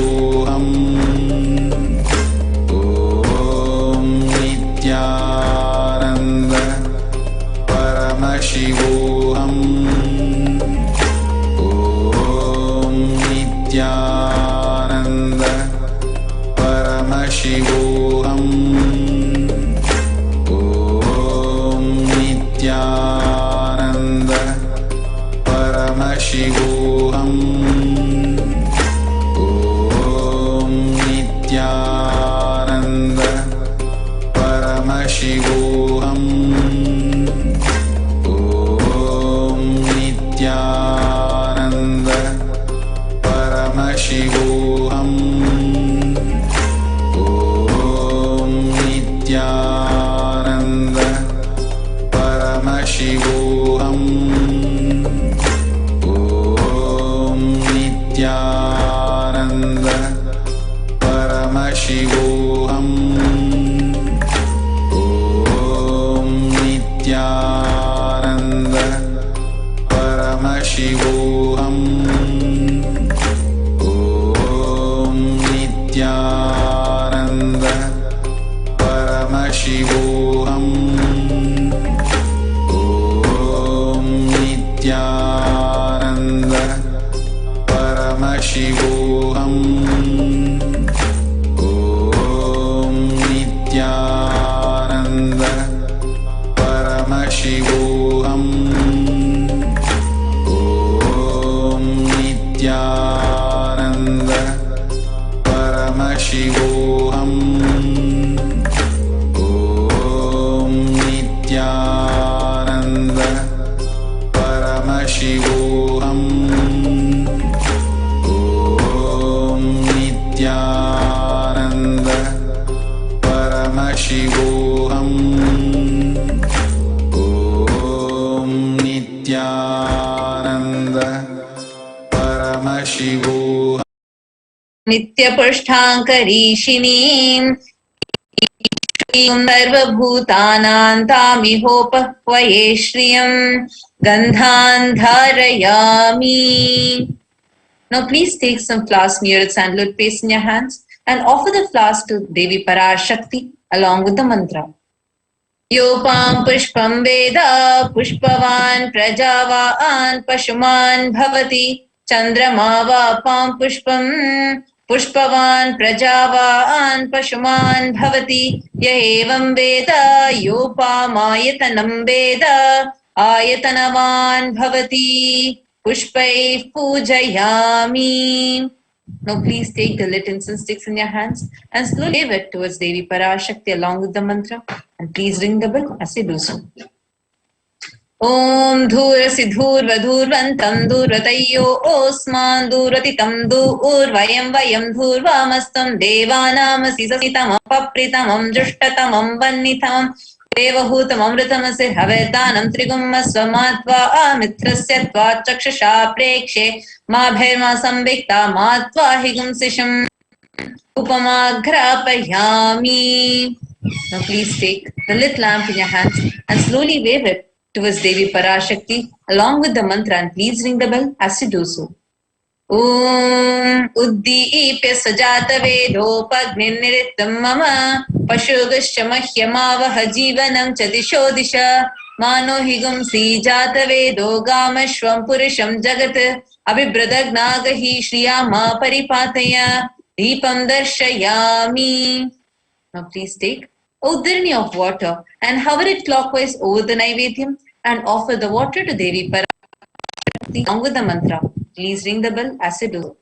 Paramashivoham. Om Nithyananda Paramashivoham. Om Nithyananda Paramashivoham. Om Nithyananda Paramashivoham. Om Nithyananda Paramashivoham. Om Nithyananda Paramashivoham. Om Nithyananda Paramashivoham. Om Nithyananda Paramashivoham. Om Nithyananda Paramashivoham. Om Nithyananda Paramashivoham. Om Nithyananda Paramashivoham. Om Nithyananda Paramashivoham. Om Nithyananda Paramashivoham. Om Nithyananda Paramashivoham. Om Nithyananda Paramashivoham. Om Nithyananda Paramashivoham. नित्यपुष्ठाङ्करीषिणीम् सर्वभूतानां तामिहोपह्वये श्रियम् गन्धान् धारयामि. Now please take some flask near its sandalwood paste in your hands and offer the flask to Devi Parashakti along with the mantra. Yopam pushpam veda pushpavan prajavahan pashuman bhavati chandrama vapam pushpam pushpavan prajavahan pashuman bhavati yaevam veda yopamayatanam veda ayatanavan bhavati pushpai pujayami. Now please take the lit incense sticks in your hands and slowly wave it towards Devi Parashakti along with the mantra, and please ring the bell as you do so. Om dhurasi dhurvadhurvantam dhurvatayyo osman dhuratitam dhurvayam vayam dhurvamastam devanamasi sasitamam papritamam jushtatamam vannitamam देवहूतममृतमसि हवेदानं त्रिगुम्म स्वमात्वा मित्रस्य त्वा चक्षुषा प्रेक्षे माभैर्मा संविक्ता मात्वा हिगुंसिषम् उपमाघ्रापयामि. Now please take the lit lamp in your hands and slowly wave it towards Devi Parashakti along with the mantra, and please ring the bell as you do so. Om Uddipya Sajata Vedopagniniritam Mama Pashugascha Mahyamavaha Jivanam Chadisho Disha Mano Higumsi Jata Vedo Gamashvam Purisham Jagat Abhibradagnaga Shriyama Paripataya Deepam Darshayami. Now please take a uddarani of water and hover it clockwise over the Naivedyam and offer the water to Devi Parashakti along with the mantra. Please ring the bell as you do.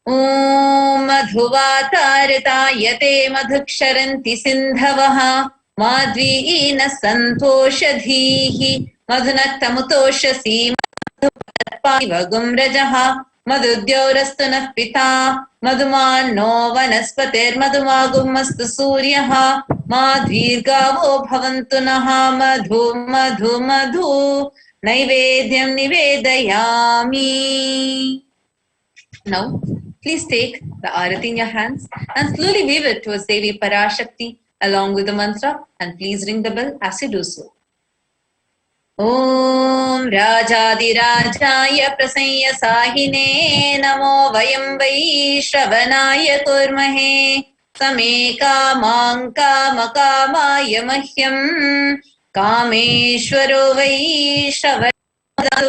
Om Madhuvatarayate Madhuksharanti Sindhavaha Madviina Santoshadhihi Madhunaktamutoshasi Madhupatpavagum Rajaha Madhudyaurastunah Pita Madhumanno Vanaspatir Madhumagummastu Suryaha Madhvirgavo Bhavantunaha Madhu Madhu Madhu Naivedyam Nivedayami. Now, please take the arati in your hands and slowly wave it towards Devi Parashakti along with the mantra, and please ring the bell as you do so. ॐ राजाधिराजाय प्रसंय साहिने नमो वयं वै श्रवणाय कुर्महे समे कामां कामकामाय मह्यं कामेश्वरो वै श्रवणाय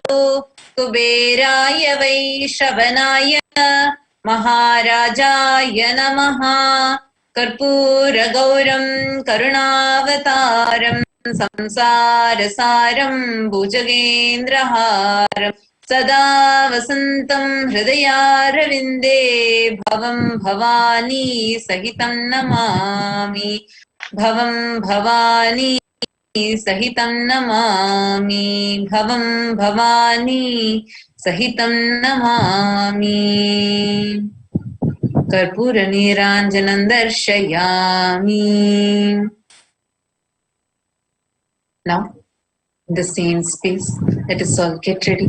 कुबेराय वै श्रवणाय महाराजाय नमः कर्पूरगौरं करुणावतारम् संसारसारं भुजगेन्द्रहारं सदा वसन्तं हृदयारविन्दे भवं भवानी सहितं नमामि भवं भवानी सहितं नमामि भवं भवानी सहितं नमामि कर्पूरनीराञ्जनं दर्शयामि. Now, in the same space, let us all get ready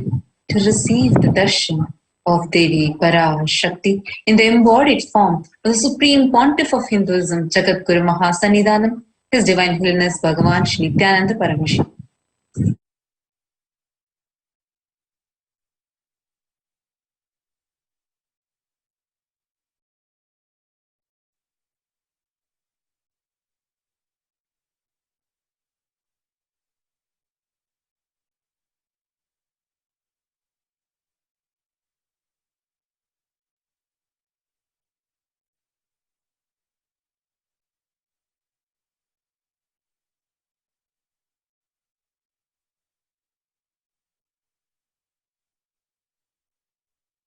to receive the darshan of Devi Parashakti in the embodied form of the Supreme Pontiff of Hinduism, Jagadguru Mahasannidhanam, His Divine Holiness Bhagavan Shri Nithyananda Paramashivam.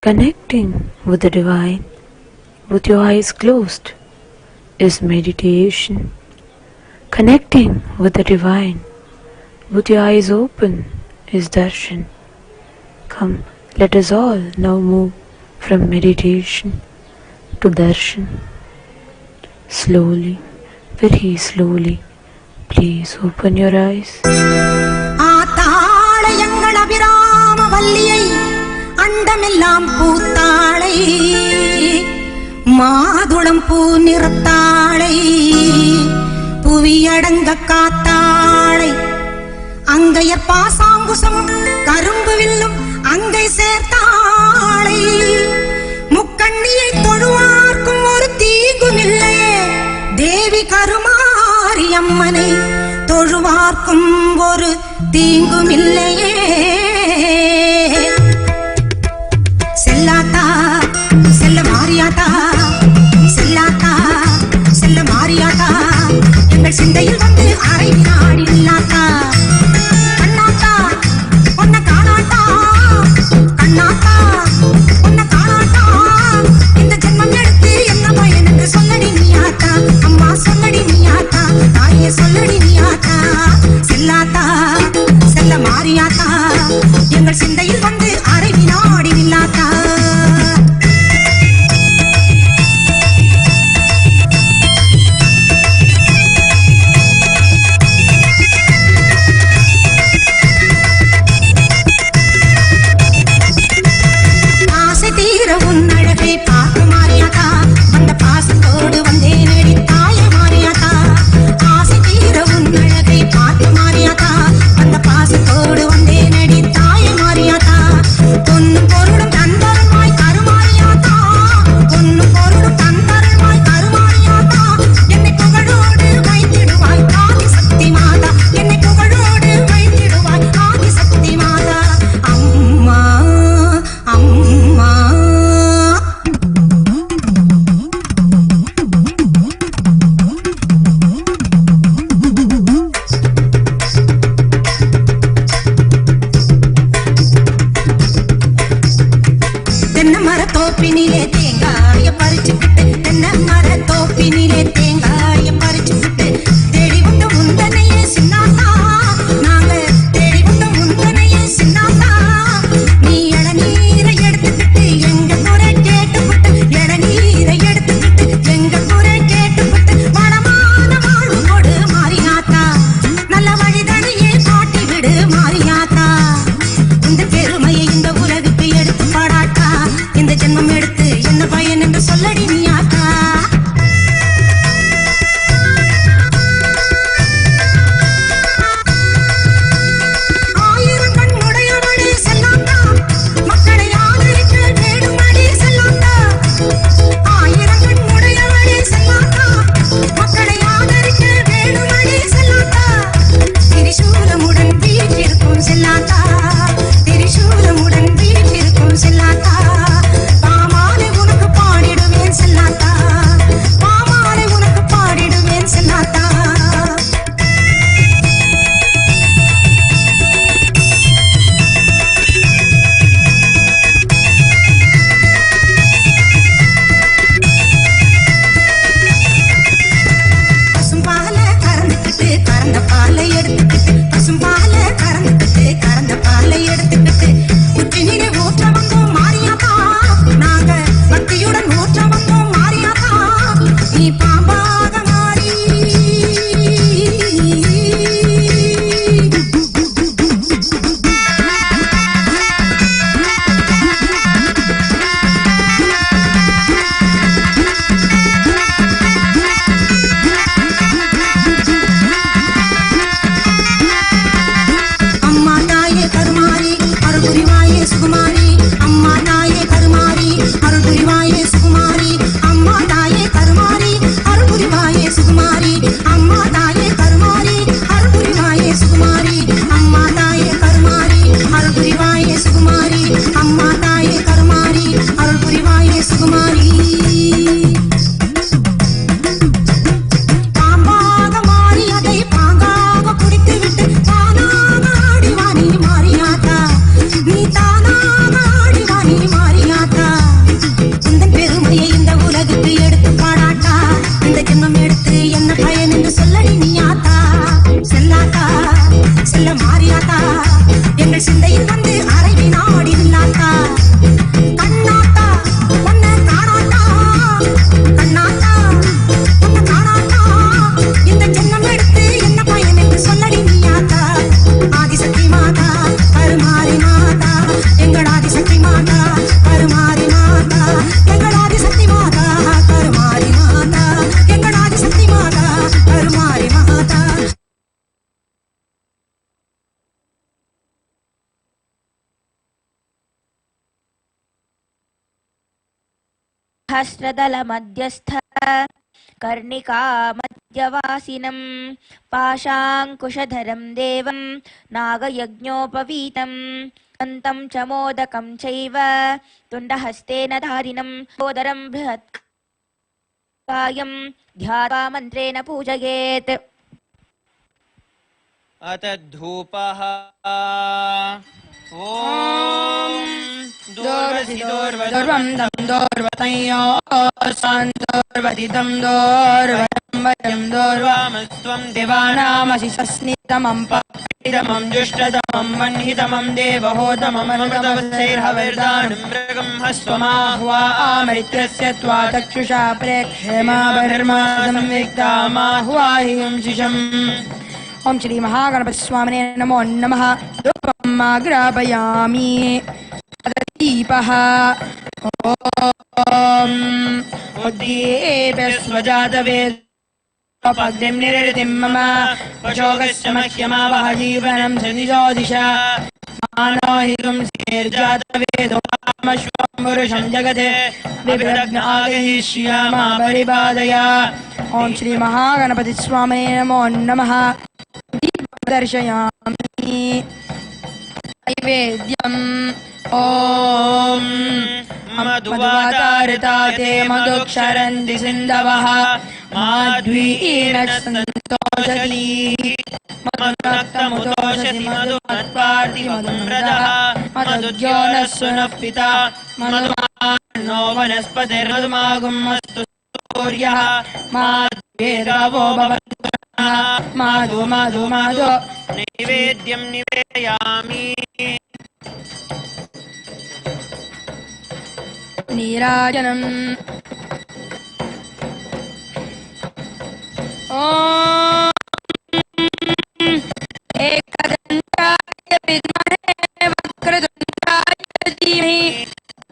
Connecting with the divine with your eyes closed is meditation. Connecting with the divine with your eyes open is darshan. Come, let us all now move from meditation to darshan. Slowly, very slowly, please open your eyes. அண்டமெல்லாம் பூத்தாளை மாதுளம் பூ நிறத்தாளை புவியடங்க காத்தாளை அங்கையர் பாசாங்குசம் கரும்பு வில்லும் அங்கை சேர்த்தாளை முக்கண்ணியை தொழுவார்க்கும் ஒரு தீங்கும் இல்லையே தேவி கருமாரி அம்மனை தொழுவார்க்கும் ஒரு தீங்கும் இல்லையே செல்லாத்தா செல்ல மாரியாத்தா செல்லாத்தா செல்ல மாரியாத்தா எங்கள் சிந்தையில் வந்து அரை நாடி இல்லாத்தா கண்ணாத்தா பொன்ன காணாத்தா கண்ணாத்தா பொன்ன காணாத்தா இந்த ஜென்மம் எடுத்து என்ன பயன் என்று சொல்லடி நீயாத்தா அம்மா சொல்லடி நீயாத்தா தாயே சொல்லடி நீயாத்தா செல்லாத்தா செல்ல மாரியாத்தா सहस्रदलमध्यस्थ कर्णिकामध्यवासिनं पाशाङ्कुशधरं देवं नागयज्ञोपवीतं अन्तं च मोदकं चैव तुण्डहस्तेन धारिणं सोदरं बृहत्कायं ध्यात्वा मन्त्रेण पूजयेत्। अथ धूपः ॐ दूर्वं दं दोर्वतयो सान्दोर्वदिदं दोर्वयं वयं दोर्वामस्त्वं देवानामसि सस्नितमं पीडमं जुष्टतमं वह्नितमं देवहोतममनुमतवसैर्हविर्दानं मृगं हस्त्वमाह्वामृत्यस्य त्वा चक्षुषा प्रेक्षेमा बहिर्मा संविक्तामाह्वाहिं शिशम्। ओम श्री महागणपति स्वामिने नमो नमः। धूपम् आग्रापयामि। दीपः ॐ उद्दीप्यस्वजातवेदोपग्निं निरृतिं मम पशोकस्य मह्यमावह जीवनं सनिजोदिशा मानो हि पुंसेर्जातवेदोमश्वं पुरुषं जगते विप्रज्ञ आगहिष्यामा परिपादय। ओम श्री महागणपति स्वामिने नमो नमः। दर्शयामि नैवेद्यम् ॐ मधुवातारताते मधुक्षरन्ति सिन्धवः माध्वीनसन्तोषधी मधुनक्तमुदोषधि मधुमत्पार्ति मधुमृदः मधुद्योनः सुनः पिता मधुमानो वनस्पतिर्मधुमागुमस्तु सूर्यः माध्वेर्गवो भवन्तु माधु माधु माधु। नैवेद्यं निवेदयामि। नीराजनम् ॐ एकदन्ताय विद्महे वक्रतुण्डाय धीमहि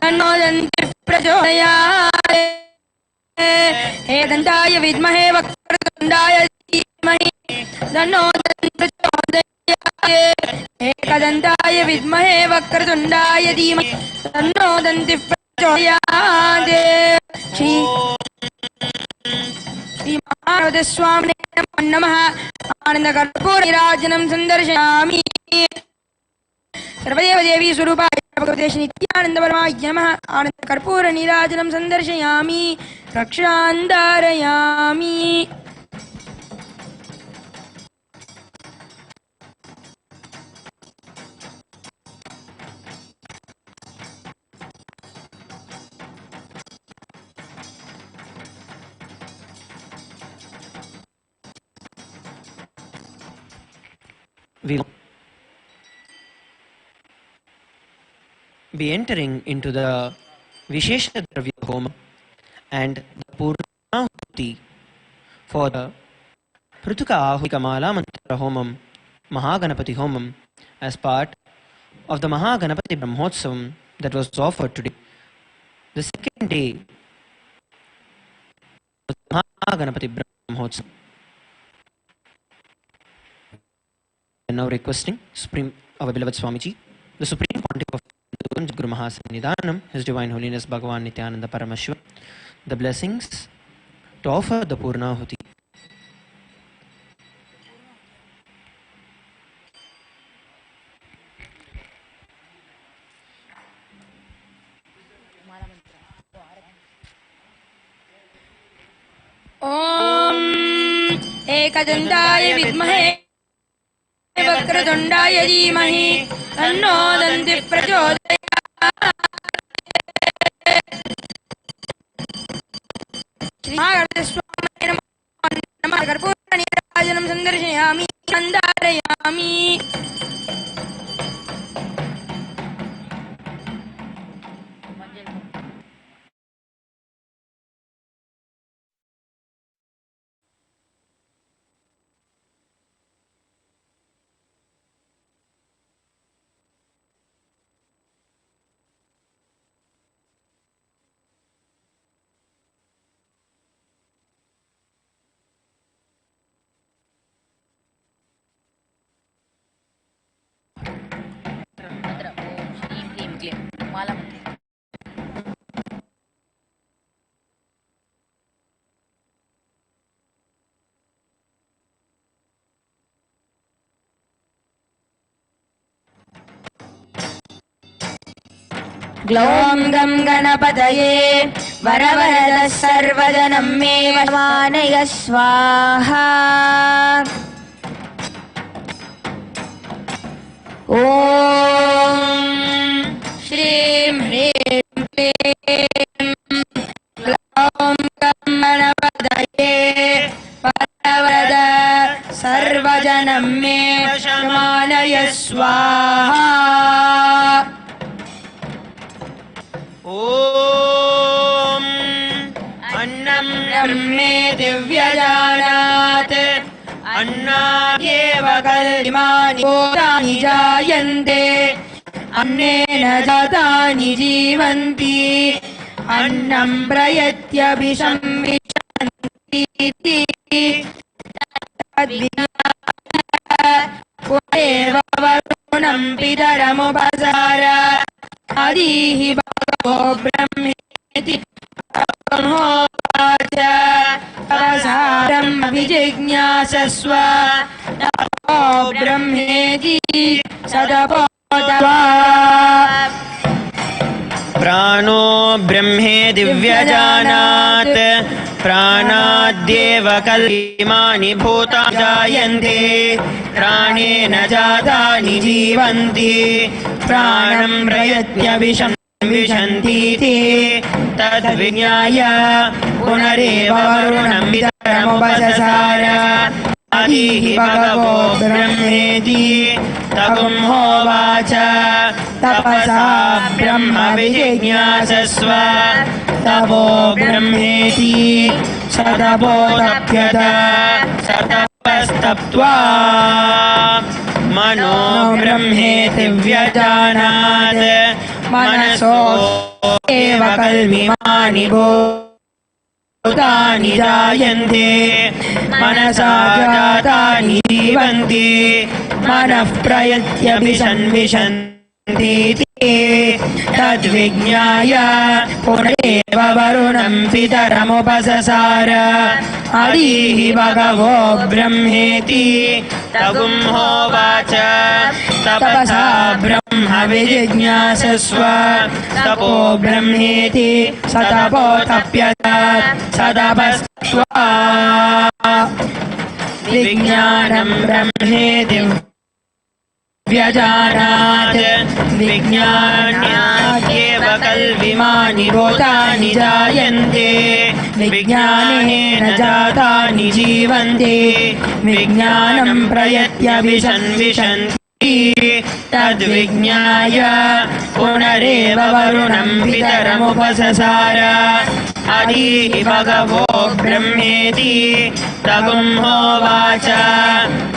तन्नो दन्तिः प्रचोदयात्। एकदन्ताय विद्महे वक्रतुण्डाय धीमहि तन्नो दन्तिः प्रचोदयात्। एकदन्ताय विद्महे वक्रतुण्डाय धीमहि तन्नो दन्तिः प्रचोदयात्। श्री महागणपति स्वामिने नमो नमः। आनन्दकर्पूर नीराजनं सन्दर्शयामि। सर्वदेव देवी स्वरूपाय भगवते श्री नित्यानंद परमाय नमः। आनन्दकर्पूर नीराजनं सन्दर्शयामि। रक्षां धारयामि। We'll be entering into the Vishesha Dravya Homa and the Purnahuti for the Prutuka Ahurika Mala Mantra Homam, Mahaganapati Homam, as part of the Mahaganapati Brahmotsavam that was offered today. The second day of the Mahaganapati Brahmotsavam. And now requesting our beloved Swamiji, the Supreme Pontiff of Guru Mahasanidanam, His Divine Holiness Bhagavan Nithyananda Paramashivam, the blessings to offer the Purnahuti. Om Ekadandaya Vidmahe वक्रतुण्डाय धीमहि तन्नो दन्तिः प्रचोदयात्। श्री महागणपति स्वामिने नमः। कर्पूर नीराजनं सन्दर्शयामि। धारयामि। ग्लौं गं गणपतये वरवरदः सर्वजनं मे वशमानय स्वाहा। ॐ श्रीं ह्रीं क्लीं ग्लौं गं गणपतये वरवरद सर्वजनं मे वशमानय स्वाहा। ॐ अन्नं ब्रह्मे दिव्यजानात् अन्नाद्येव कल्मानि भूतानि जायन्ते अन्नेन जातानि जीवन्ति अन्नं प्रयत्यभिसंविशन्ति पुनरेव वरुणं पितरमुपसार आदिः भगवो ब्रह्मेति ब्रह्मोवाच तपसारं विजिज्ञासस्व तपो ब्रह्मेति सदपोतवा। प्राणो ब्रह्मेति व्यजानात् प्राणाद्येव कल्मानि भूतानि जायन्ते प्राणेन जातानि जीवन्ति प्राणं प्रयत्यभिसंविशन्तीति तद्विज्ञाय पुनरेव वरुणं पितरमुपससार आदिः भगवो ब्रह्मेति तगुंहोवाच तपसा ब्रह्म विजिज्ञासस्व तपो ब्रह्मेति सतपोतप्यत सतपस्तप्त्वा मनो ब्रह्मेति व्यजानात् मनसो एव कल्मिमानि भूतानि जायन्ते मनसा जातानि जीवन्ति मनः प्रयत्यभिसंविशन्तीति तद्विज्ञाय पुनरेव वरुणं पितरमुपससार आदिः भगवो ब्रह्मेति तगुंहोवाच तपसा ब्रह्म विजिज्ञासस्व तपो ब्रह्मेति सतपोतप्यत सतपस्त्वा विज्ञानं ब्रह्मेति व्यजानात् विज्ञानाद्येव कल्विमानि भूतानि जायन्ते विज्ञानेन जातानि जीवन्ते विज्ञानं प्रयत्यभिसंविशन्ति तद्विज्ञाय पुनरेव वरुणं पितरमुपससार आदिः भगवो ब्रह्मेति तगुंहोवाच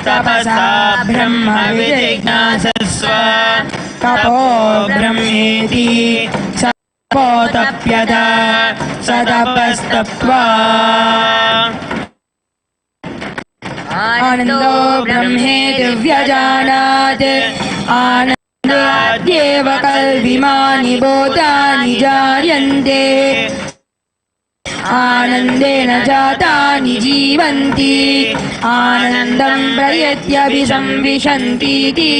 तपसा ब्रह्म विजिज्ञासस्व तपो ब्रह्मेति सतपोतप्यत सतपस्तप्त्वा आनन्दो ब्रह्मेति व्यजानात् आनन्दाद्येव कल्विमानि भूतानि जायन्ते आनन्देन जातानि जीवन्ति आनन्दं प्रयत्यभिसंविशन्तीति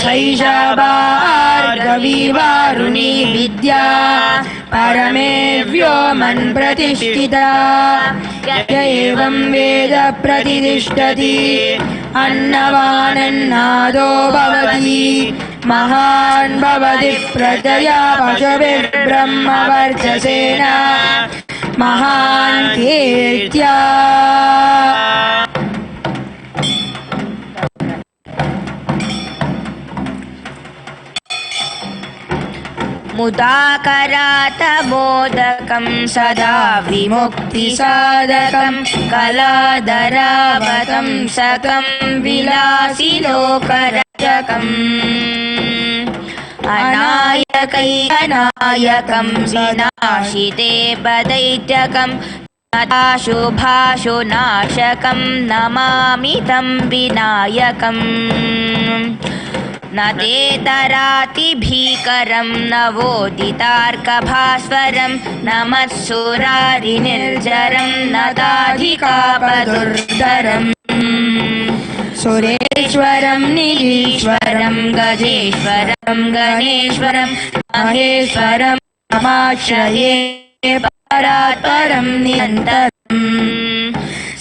सैषा भार्गवी वारुणी विद्या परमे व्योमन् प्रतिष्ठिता य एवं वेद प्रतिष्ठति अन्नवानन्नादो भवति महान् भवति प्रजया पशुभिर्ब्रह्मवर्चसेन महान् कीर्त्या। मुदाकरात मोदकं सदा विमुक्तिसाधकं कलाधरावतं सकं विलासिलोकरजकम् अनायकैकनायकं विनाशिते पदैत्यकं शुभाशुनाशकं नमामि तं विनायकम् न ते तराति भीकरं नवोदितार्कभास्वरं नमस्सुरारिनिर्जरं न ताधिकापदुर्धरम् सुरे सर्वेश्वरं निधीश्वरं गजेश्वरं गणेश्वरं महेश्वरं समाश्रये परात्परं निरन्तरम्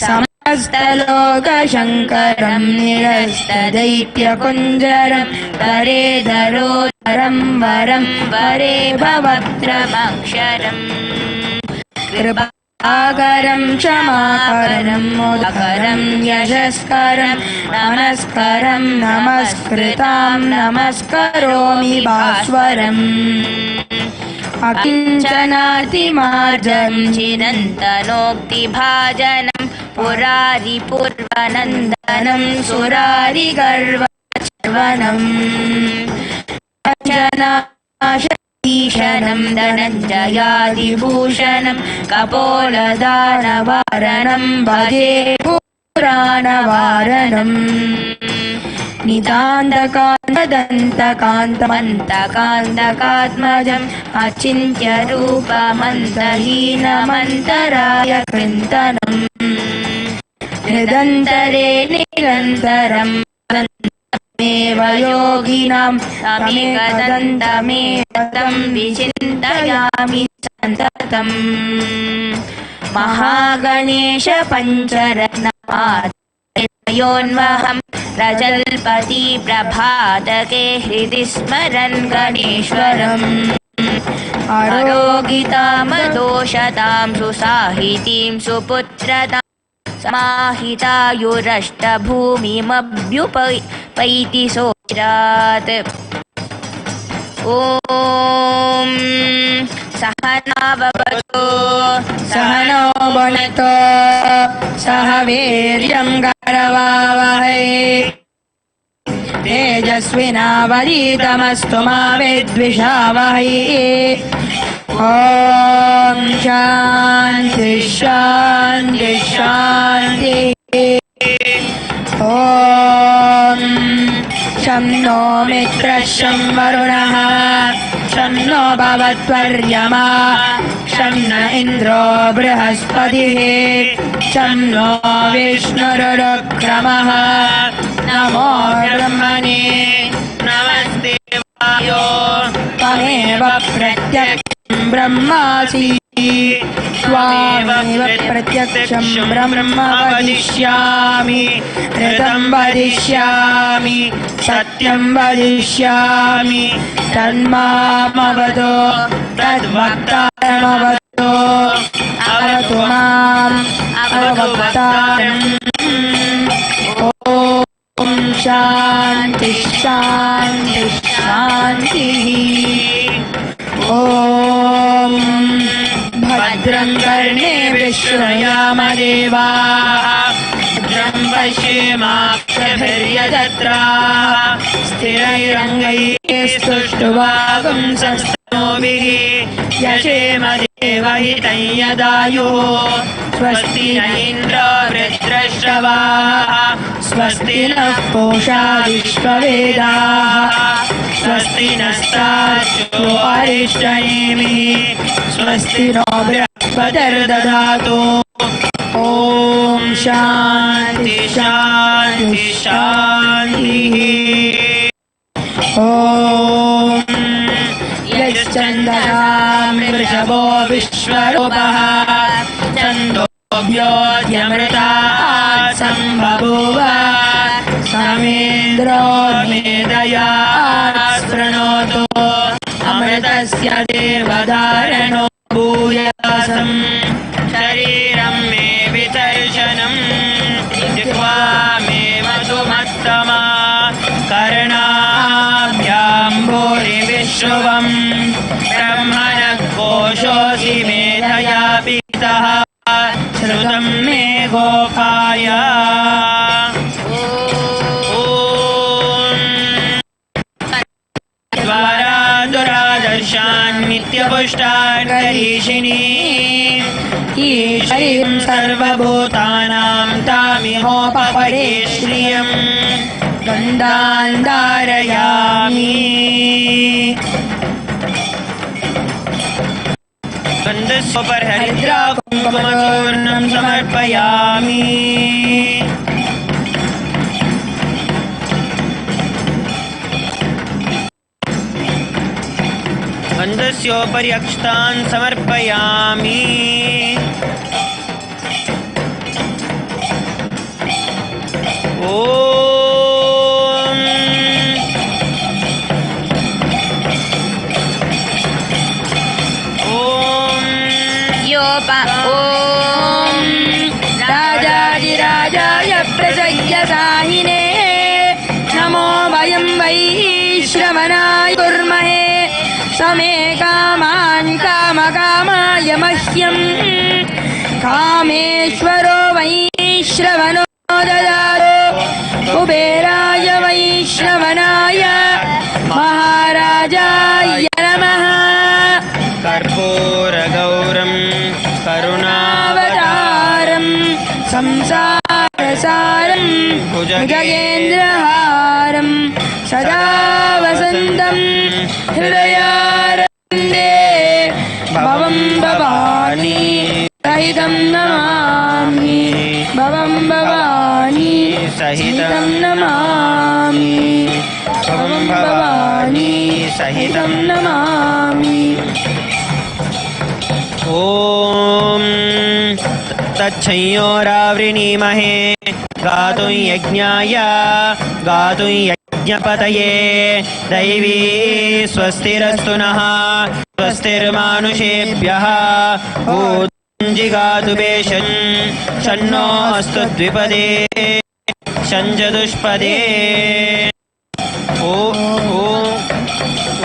समस्तलोकशङ्करं निरस्तदैत्यकुञ्जरं वरेधरोधरं वरं वरे भवत्रमक्षरम् कृपाकरं क्षमाकरं मोदकरं यशस्करं नमस्करं नमस्कृतां नमस्करोमि भास्वरम् अकिञ्चनातिमार्जं चिरन्तनोक्तिभाजनं पुरारिपूर्वनन्दनं सुरारिगर्वचर्वणम् ईशनं धनञ्जयादिभूषणं कपोलदानवारणं भजे पुराणवारणम् नितान्तकान्तदन्तकान्तमन्तकान्तकात्मजम् अचिन्त्यरूपमन्तहीनमन्तराय कृन्तनम् हृदन्तरे निरन्तरम् तमेव योगिनां तमेकदन्तमेतं विचिन्तयामि सन्ततम् महागणेश पञ्चरत्नमायोन्वहं प्रजल्पति प्रभातके हृदि स्मरन् गणेश्वरम् अरोगितामदोषतां सुसाहितीं सुपुत्रतां समाहितायुरष्टभूमिमभ्युपैति सोचिरात् ॐ सहनाववतु सहनो भुनक्तु सह वीर्यं करवावहै तेजस्विनावधीतमस्तु मा विद्विषावहै ॐ शान्ति शान्ति शान्तिः ॐ शं नो मित्रः शं वरुणः शं नो भवत्वर्यमा शं न इन्द्रो बृहस्पतिः शं नो विष्णुरुक्रमः नमो ब्रह्मणे नमस्ते वायो त्वमेव प्रत्यक्षं ब्रह्मासि त्वामेव प्रत्यक्षं ब्रह्म वदिष्यामि ऋतं वदिष्यामि सत्यं वदिष्यामि तन्मामवदो तद्वक्तारमवदो अवतु माम् अवक्तारम् ॐ शान्ति शान्ति शान्तिः ॐ भद्रं कर्णे विश्वयामदेवाः भद्रं पश्येमाक्षभिर्यजत्राः स्थिरैरङ्गैः स्तुष्टुवागुंसस्तनोभिः यशेम देवहितं यदायुः स्वस्ति न इन्द्रो वृत्रश्रवाः स्वस्ति नः पूषा विश्ववेदाः स्वस्ति नस्तार्क्ष्यो अरिष्टनेमिः स्वस्ति नो बृहस्पतिर्दधातु ॐ शान्ति शान्ति शान्तिः ॐ यश्चन्द्रतां वृषभो विश्वरूपः छन्दोभ्योऽध्यमृतात् सम्बभूव समेन्द्रो मेधया स्पृणोतु अमृतस्य देवधारणो भूयासम् शरीरं मे वितर्शनं जिह्वा मे मधुमत्तमा कर्णाभ्यां भूरिविश्रुवं ब्रह्मणः कोशोऽसि मेधया पितः श्रुतं मे गोपाय द्वारादुरादर्शान्नित्यपुष्टार्गरीषिणी ईश्वरीं सर्वभूतानां तामिहोपपरे श्रियं गन्धान् धारयामि गन्धस्वपरहरिद्रा कुङ्कुमचूर्णं समर्पयामि तस्योपरि अक्षतान् समर्पयामि। ॐ राजाधिराजाय प्रसय्यसाहिने नमो वयं वै श्रवणाय कुर्महे समे कामान् कामकामाय मह्यं कामेश्वरो वै श्रवणो ददातु कुबेराय वै श्रवणाय महाराजाय नमः। कर्पूरगौरं करुणावतारं संसारसारं भुजगेन्द्रहारं सदा वसन्तं हृदयारविन्दे भवं भवानी सहितं नमामि। भवं भवानी सहितं नमामि। भवं भवानी सहितं नमामि। ॐ तच्छंयोरावृणीमहे गातुं यज्ञाय गातुं यज्ञपतये दैवी स्वस्तिरस्तु नः स्वस्तिर्मानुषेभ्यः जिगातु बेशं शन्नो अस्तु द्विपदे शञ्चतुष्पदे।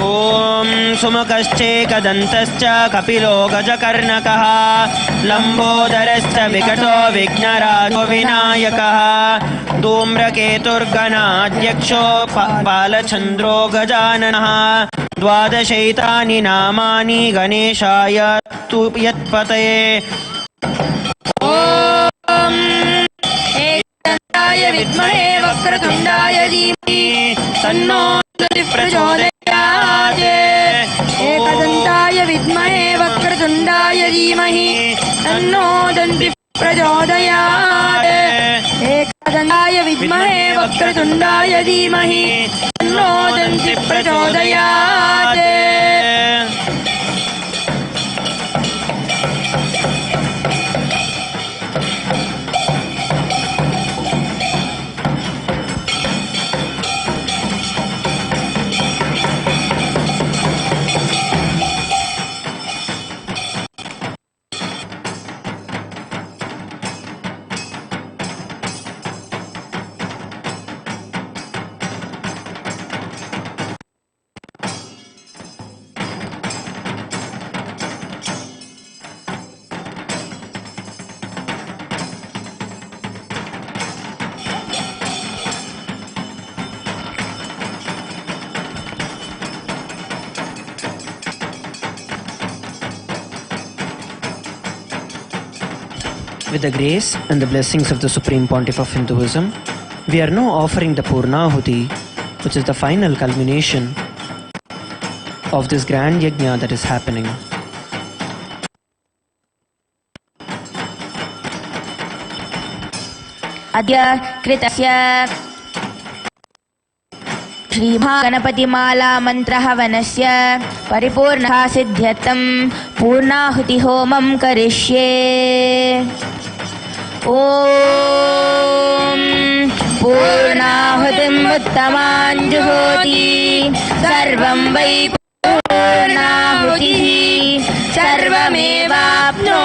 ॐ सुमुखश्चेकदन्तश्च कपिलो गजकर्णकः लम्बोदरश्च विकटो विघ्नराजो विनायकः धूम्रकेतुर्गणाध्यक्षो बालचन्द्रो गजाननः। द्वादशैतानि नामानि गणेशाय तु यत्पतये। एकदन्ताय विद्महे वक्रतुण्डाय धीमहि तन्नो प्रचोदयात्। एकदन्ताय विद्महे वक्रतुण्डाय धीमहि तन्नो दन्तिः प्रचोदयात्। एकदन्ताय विद्महे वक्रतुण्डाय धीमहि तन्नो दन्तिः प्रचोदयात्। With the grace and the blessings of the Supreme Pontiff of Hinduism, we are now offering the Purnahuti, which is the final culmination of this grand yajna that is happening. अद्य कृतस्य श्रीमहागणपतिमाला मन्त्रहवनस्य परिपूर्णः सिद्ध्यर्थं पूर्णाहुतिहोमं करिष्ये। ॐ पूर्णाहुतिम् उत्तमां जुहोति सर्वं वै पूर्णाहुतिः सर्वमेवाप्नोति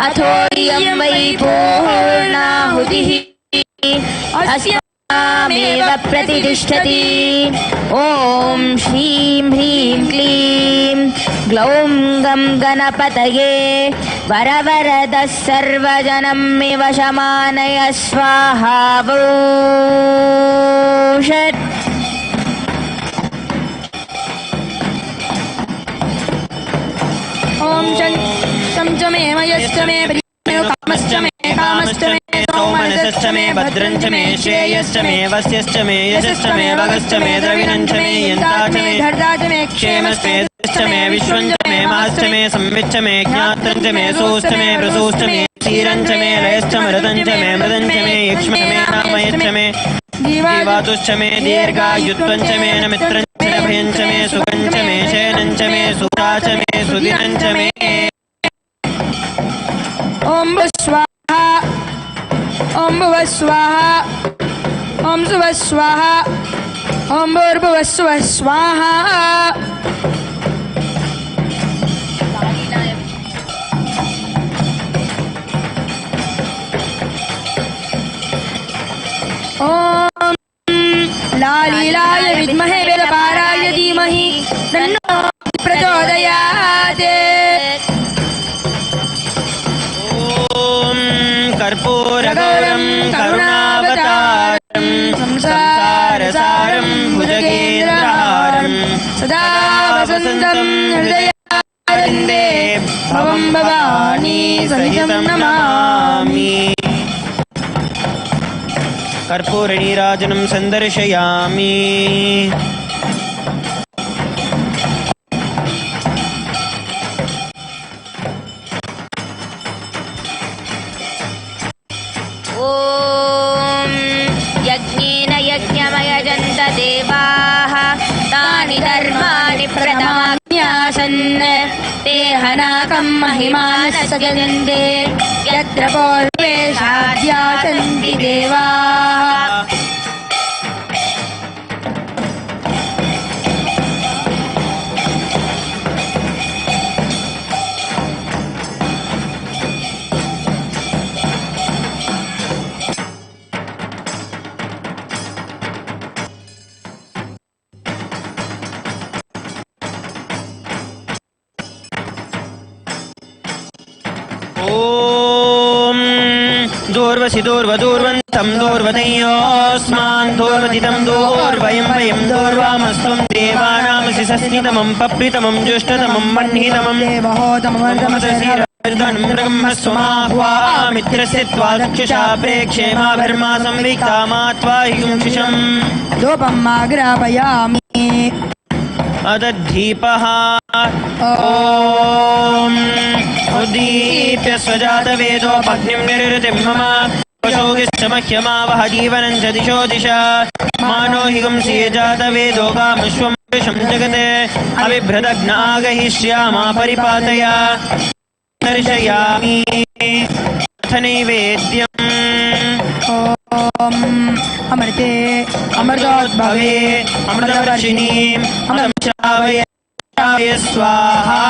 अथोऽयं वै पूर्णाहुतिः अस्यामेव प्रतिष्ठति। ॐ श्रीं ह्रीं क्लीं ग्लौं गं गणपतये वरवरदः सर्वजनं मे वशमानय स्वाहा। षट् ॐ शं च मे मयश्च मे कामश्च मे कामश्च मे सौमनसश्च मे भद्रं च मे श्रेयश्च मे वस्यश्च मे यशश्च मे भगश्च मे द्रविणं च मे यन्ता च मे धर्ता च मे क्षेमश्च मे विश्वं च मे महश्च मे संविच्च मे ज्ञात्रं च मे सोश्च मे प्रसोश्च मे क्षीरं च मे लयश्च मृतं च मे मृदं च मे यक्ष्म च मे नामयश्च मे जीवातुश्च मे दीर्घायुत्वं च मे न मित्रं च न भयं च मे सुखं च मे शयनं च मे सुखा च मे सुदिनं च मे। ॐ स्वाहा ॐ भुवः स्वाहा ॐ सुवः स्वाहा ॐ भूर्भुवः स्वः स्वाहा। ॐ लालीलाय विद्महे वेदपाराय धीमहि तन्नो प्रचोदयात्। ॐ कर्पूरगौरं करुणावतारं संसारसारं भुजगेन्द्रहारं सदा वसन्तं हृदयारविन्दे भवं भवानी सहितं नमामि। कर्पूरनीराजनं सन्दर्शयामि। ॐ यज्ञेन यज्ञमयजन्त देवाः तानि धर्माणि प्रथमाज्ञासन् ते हनाकं महिमानः सजन्ते यत्र पूर्वे साध्यासन्ति देवाः। ॐ दूर्वसि दूर्वदूर्वन्तं दूर्वदयोस्मान् दूर्वदितं दूर्वयं वयं दूर्वामस्त्वं देवानामसि सस्नितमं पप्रितमं जुष्टतमं वह्नितमं देवहोतमवर्धनं ब्रह्मस्वमाह्वामित्रस्य त्वा चक्षुषा प्रेक्षे मा भर्मा संविक्ता मा त्वा युंशिषम् धूपं माग्रापयामि अदद्धीपः ॐ उद्दीप्य स्वजातवेदोपग्निं निरृतिं मम पशोगिश्च मह्यमावह जीवनं च दिशो दिशा मानो हि गुंसि जातवेदो गामश्वं विषं जगते अविभ्रदग्नागहिष्यामा परिपातय दर्शयामि नैवेद्यम्। ॐ अमृते अमृतोद्भवे अमृतवर्षिणीम् अमृतं श्रावय स्वाहा।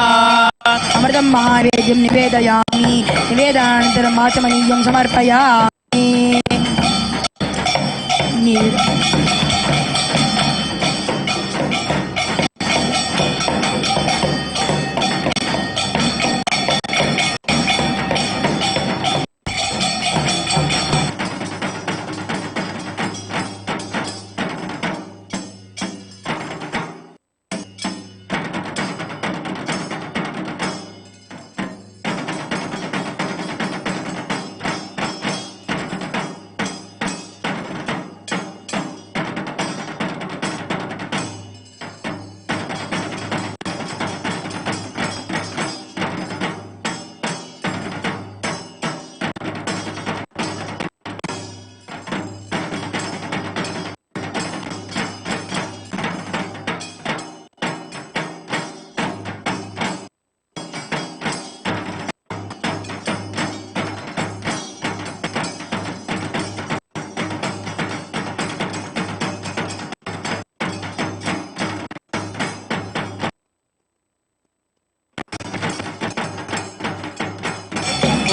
अमृतं महावेद्यं निवेदयामि निवेदनानन्तरम् आचमनीयं समर्पयामि।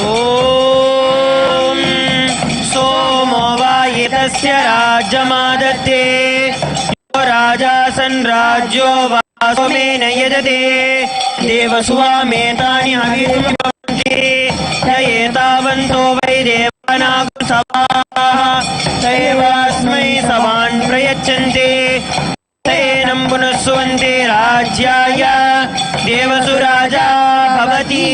ॐ सोमो वायितस्य राज्यमादत्ते यो राजासन् राज्यो वा सोमेन यजते देवसुवामेतानि हविर्भवन्ति य एतावन्तो वै देवानागु सवाः तैवास्मै सवान् प्रयच्छन्ति तेनं पुनः सुवन्ते राज्याय देवसु राजा भवति।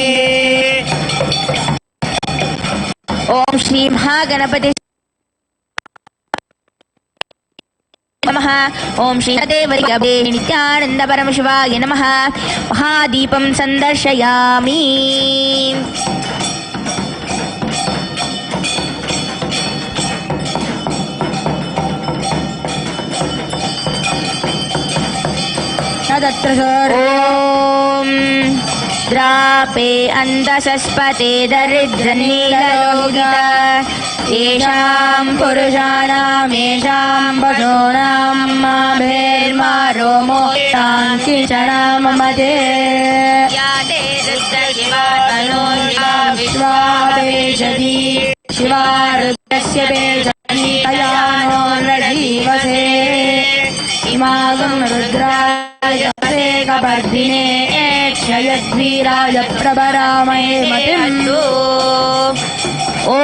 ॐ श्री महागणपति नमः। ॐ श्री देवदेव नित्यानंद परमशिवाय नमः। महादीपं संदर्शयामि। तत्र ॐ द्रापे अन्तसस्पते दरिद्रनीललोहिता येषां पुरुषाणामेषां पशूनां माभेर्मा रोमो किञ्चना ममते विश्वापेशति शिवारुद्रस्य पेशनीतयानो रजीवसे इमागं रुद्राय कपर्दिने क्षयद्वीराय प्रभरामहे मतिमस्तु ॐ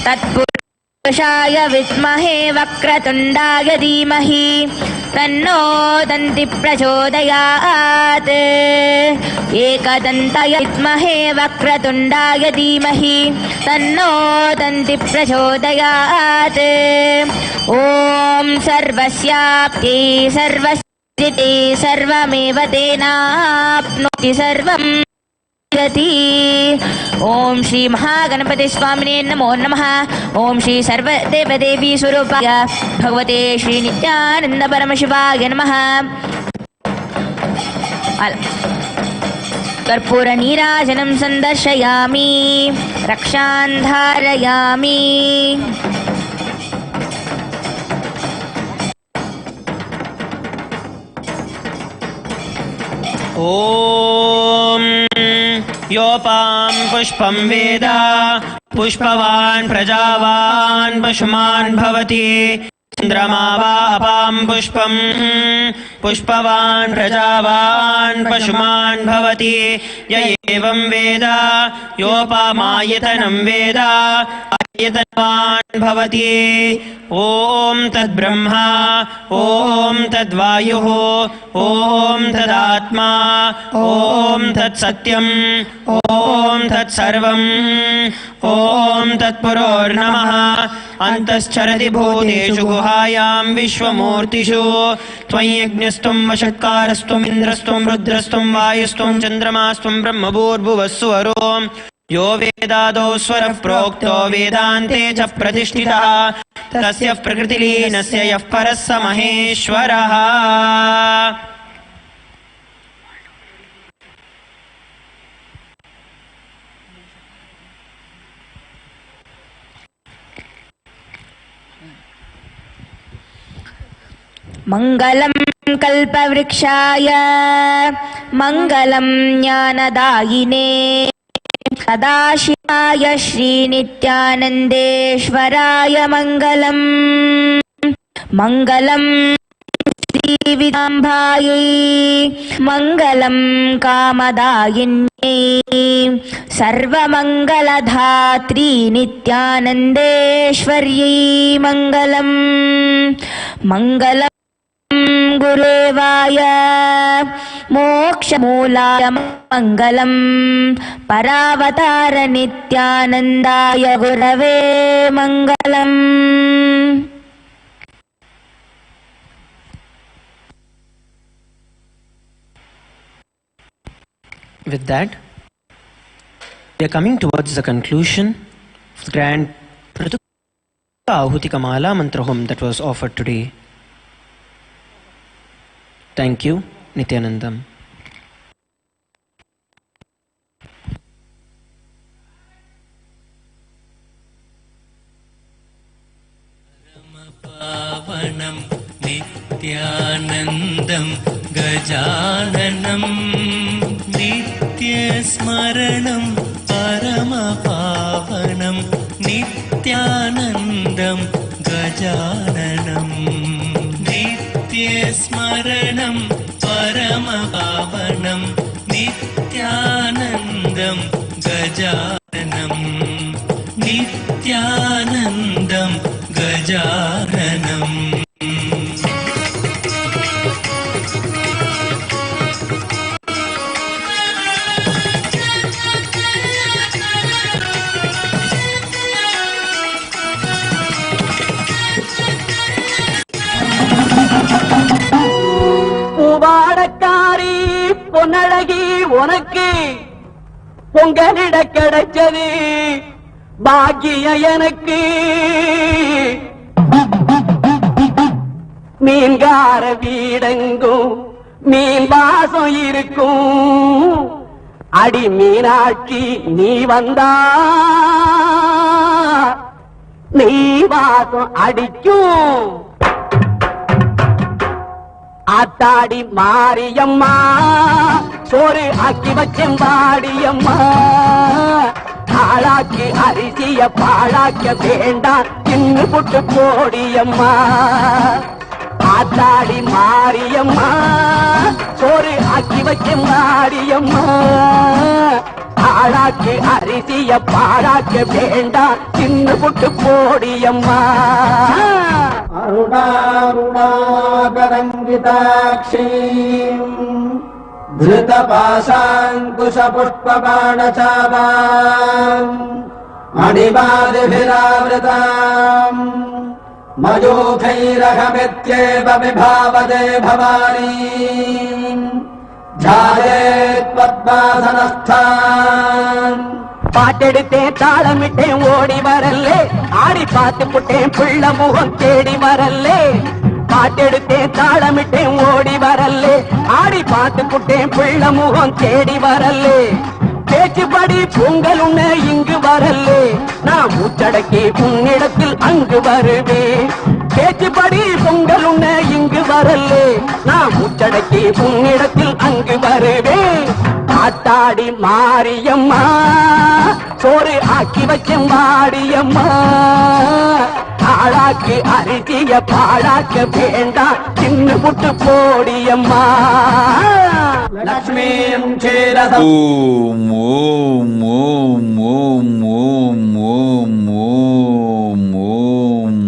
तत्पुरुषाय विद्महे वक्रतुण्डाय धीमहि तन्नो दन्ति प्रचोदयात् एकदन्ताय विद्महे वक्रतुण्डाय धीमहि तन्नो दन्ति प्रचोदयात् ॐ सर्वस्याप्त्यै सर्वस्थिते सर्वमेव तेनाप्नोति सर्वं ओम श्री महागणपति स्वामिने नमो नमः। ओम श्री सर्वदेवदेवी स्वरूपाय भगवते श्री नित्यानंद परमशिवाय नमः। कर्पूर नीराजनं संदर्शयामि, रक्षान् धारयामि। ॐ योपां पुष्पं वेद पुष्पवान् प्रजावान् पशुमान् भवति। चन्द्रमा वा अपां पुष्पं पुष्पवान् प्रजावान् पशुमान् भवति। य एवं वेद योपामायतनं वेद आयतनवान् भवति। ॐ तद्ब्रह्मा ॐ तद्वायुः ॐ तदात्मा ॐ तत्सत्यम् ॐ तत्सर्वम् ॐ तत्पुरोर्नमः। अन्तश्चरति भूतेषु गुहायां विश्वमूर्तिषु त्वय्यज्ञस्त्वं वषट्कारस्त्वम् इन्द्रस्त्वं रुद्रस्त्वं वायुस्त्वं चन्द्रमास्त्वं ब्रह्मभूर्भुवस्सुवरो यो वेदादौ स्वरः प्रोक्तो वेदान्ते च प्रतिष्ठितः तस्य प्रकृतिलीनस्य यः परः स महेश्वरः। मङ्गलं कल्पवृक्षाय मङ्गलं ज्ञानदायिने सदाशिवाय श्रीनित्यानन्देश्वराय मङ्गलम्। मङ्गलं श्रीविदाम्बायै मङ्गलं कामदायिन्यै सर्वमङ्गलधात्री नित्यानन्देश्वर्यै मङ्गलम्। मङ्गलं गुरुदेवाय मोक्षमूलाय मङ्गलं परावतार नित्यानन्दाय गुरवे मङ्गलम्। With that, we are coming towards the conclusion of the grand Pratuka Ahuti Kamala Mantra Home that was offered today. Thank you, Nithyanandam. पावनं नित्यानन्दं गजाननं नित्यस्मरणं परमपावनं नित्यानन्दं गजाननं नित्यस्मरणं परमपावनं नित्यानन्दं गजाननं नित्यानन्दं गजाननम्। பூவாடக்காரி Ponnazhagi உனக்கு பொங்கலிட கிடைச்சது பாக்கிய எனக்கு. மீன்கார வீடெங்கும் மீன் வாசம் இருக்கும். அடி மீனாட்சி நீ வந்தா நீ வாசம் அடிக்கும். ஆத்தாடி மாரியம்மா சோறு ஆக்கி வச்சேன் வாடியம்மா. ஆளாக்கி அரிசிய பாழாக்க வேண்டாம் தின்னு புட்டு போடியம்மா. ஆத்தாடி மாரியம்மா சோறு ஆக்கி வச்சேன் வாடியம்மா. ஆளாக்கி அரிசிய பாழாக்க வேண்டாம் தின்னு புட்டு போடியம்மா. அருணாருணாகரங்கிதாட்சீம் धृतपाशाङ्कुशपुष्पबाणचापाम् मणिमादिभिरावृताम् मयूखैरहमित्येव विभावदे भवानी ध्यायेत् पद्मासनस्थान्. பாட்டெடுத்தேன் தாளமிட்டேன் ஓடி வரல்லே. ஆடி பார்த்து புட்டேன் பிள்ள முகம் தேடி வரல்லே. பாட்டெடுத்தேன் தாளமிட்டேன் ஓடி வரல்லே. ஆடி பார்த்து புட்டேன் பிள்ள முகம் தேடி வரல்லே. பேச்சுப்படி பொங்கல் உன்ன இங்கு வரல்லே. நான் மூச்சடக்கி உன்னிடத்தில் அங்கு வருவேன். பேச்சுப்படி பொங்கல் உன்ன இங்கு வரல்லே. நான் மூச்சடக்கி உன்னிடத்தில் அங்கு வருவேன். ஆத்தாடி மாரியம்மா சோறு ஆக்கி வச்சேன் வாடியம்மா. ஆளாக்கி அரிசிய பாழாக்க வேண்டாம் தின்னு புட்டு போடியம்மா. லக்ஷ்மீம் சேரத ஓம் ஓம் ஓம் ஓம் ஓம் ஓம் ஓம் ஓம்.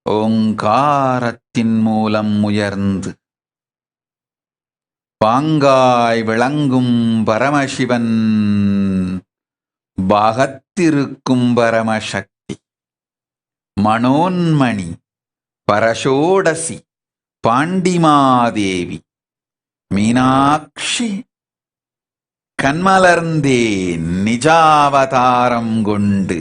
ஓங்காரத்தின் மூலம் உயர்ந்து பாங்காய் விளங்கும் பரமசிவன் பாகத்திருக்கும் பரமசக்தி மனோன்மணி பரஷோடசி பாண்டிமாதேவி மீனாட்சி கண்மலர்ந்தே நிஜாவதாரம் கொண்டு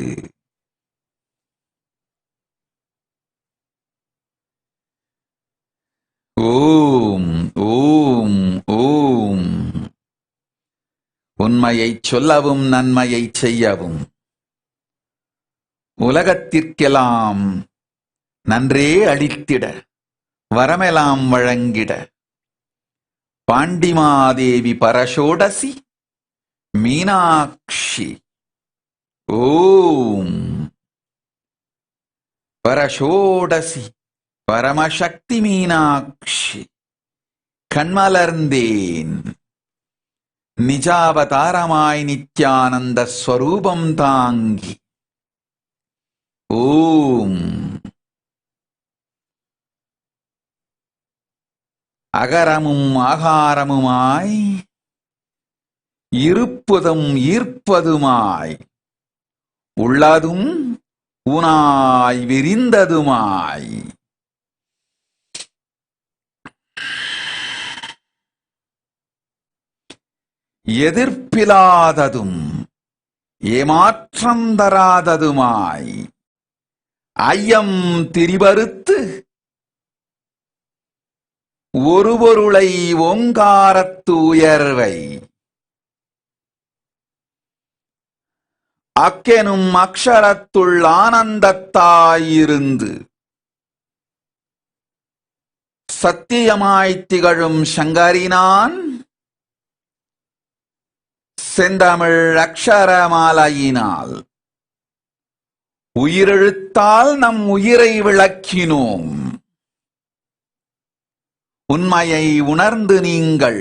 ஓம் ஓம் ஓம். உண்மையைச் சொல்லவும் நன்மையைச் செய்யவும் உலகத்திற்கெல்லாம் நன்றே அளித்திட வரமெல்லாம் வழங்கிட பாண்டிமாதேவி பரஷோடசி மீனாட்சி. ஓம் பரஷோடசி பரமசக்தி மீனாட்சி கண்மலர்ந்தேன் நிஜாவதாரமாய் நித்யானந்த ஸ்வரூபம் தாங்கி. ஓம் அகரமும் ஆகாரமுமாய் இருப்பதும் ஈர்ப்பதுமாய் உள்ளதும் ஊனாய் விரிந்ததுமாய் எதிர்ப்பிலாததும் ஏமாற்றம் தராததுமாய் ஐயம் திரிபறுத்து ஒரு பொருளை ஓங்காரத்து உயர்வை அக்கெனும் அக்ஷரத்துள் ஆனந்தத்தாயிருந்து சத்தியமாய் திகழும் சங்கரினான் செந்தமிழ் அக்ஷரமாலையினால் உயிரெழுத்தால் நம் உயிரை விளக்கினோம். உண்மையை உணர்ந்து நீங்கள்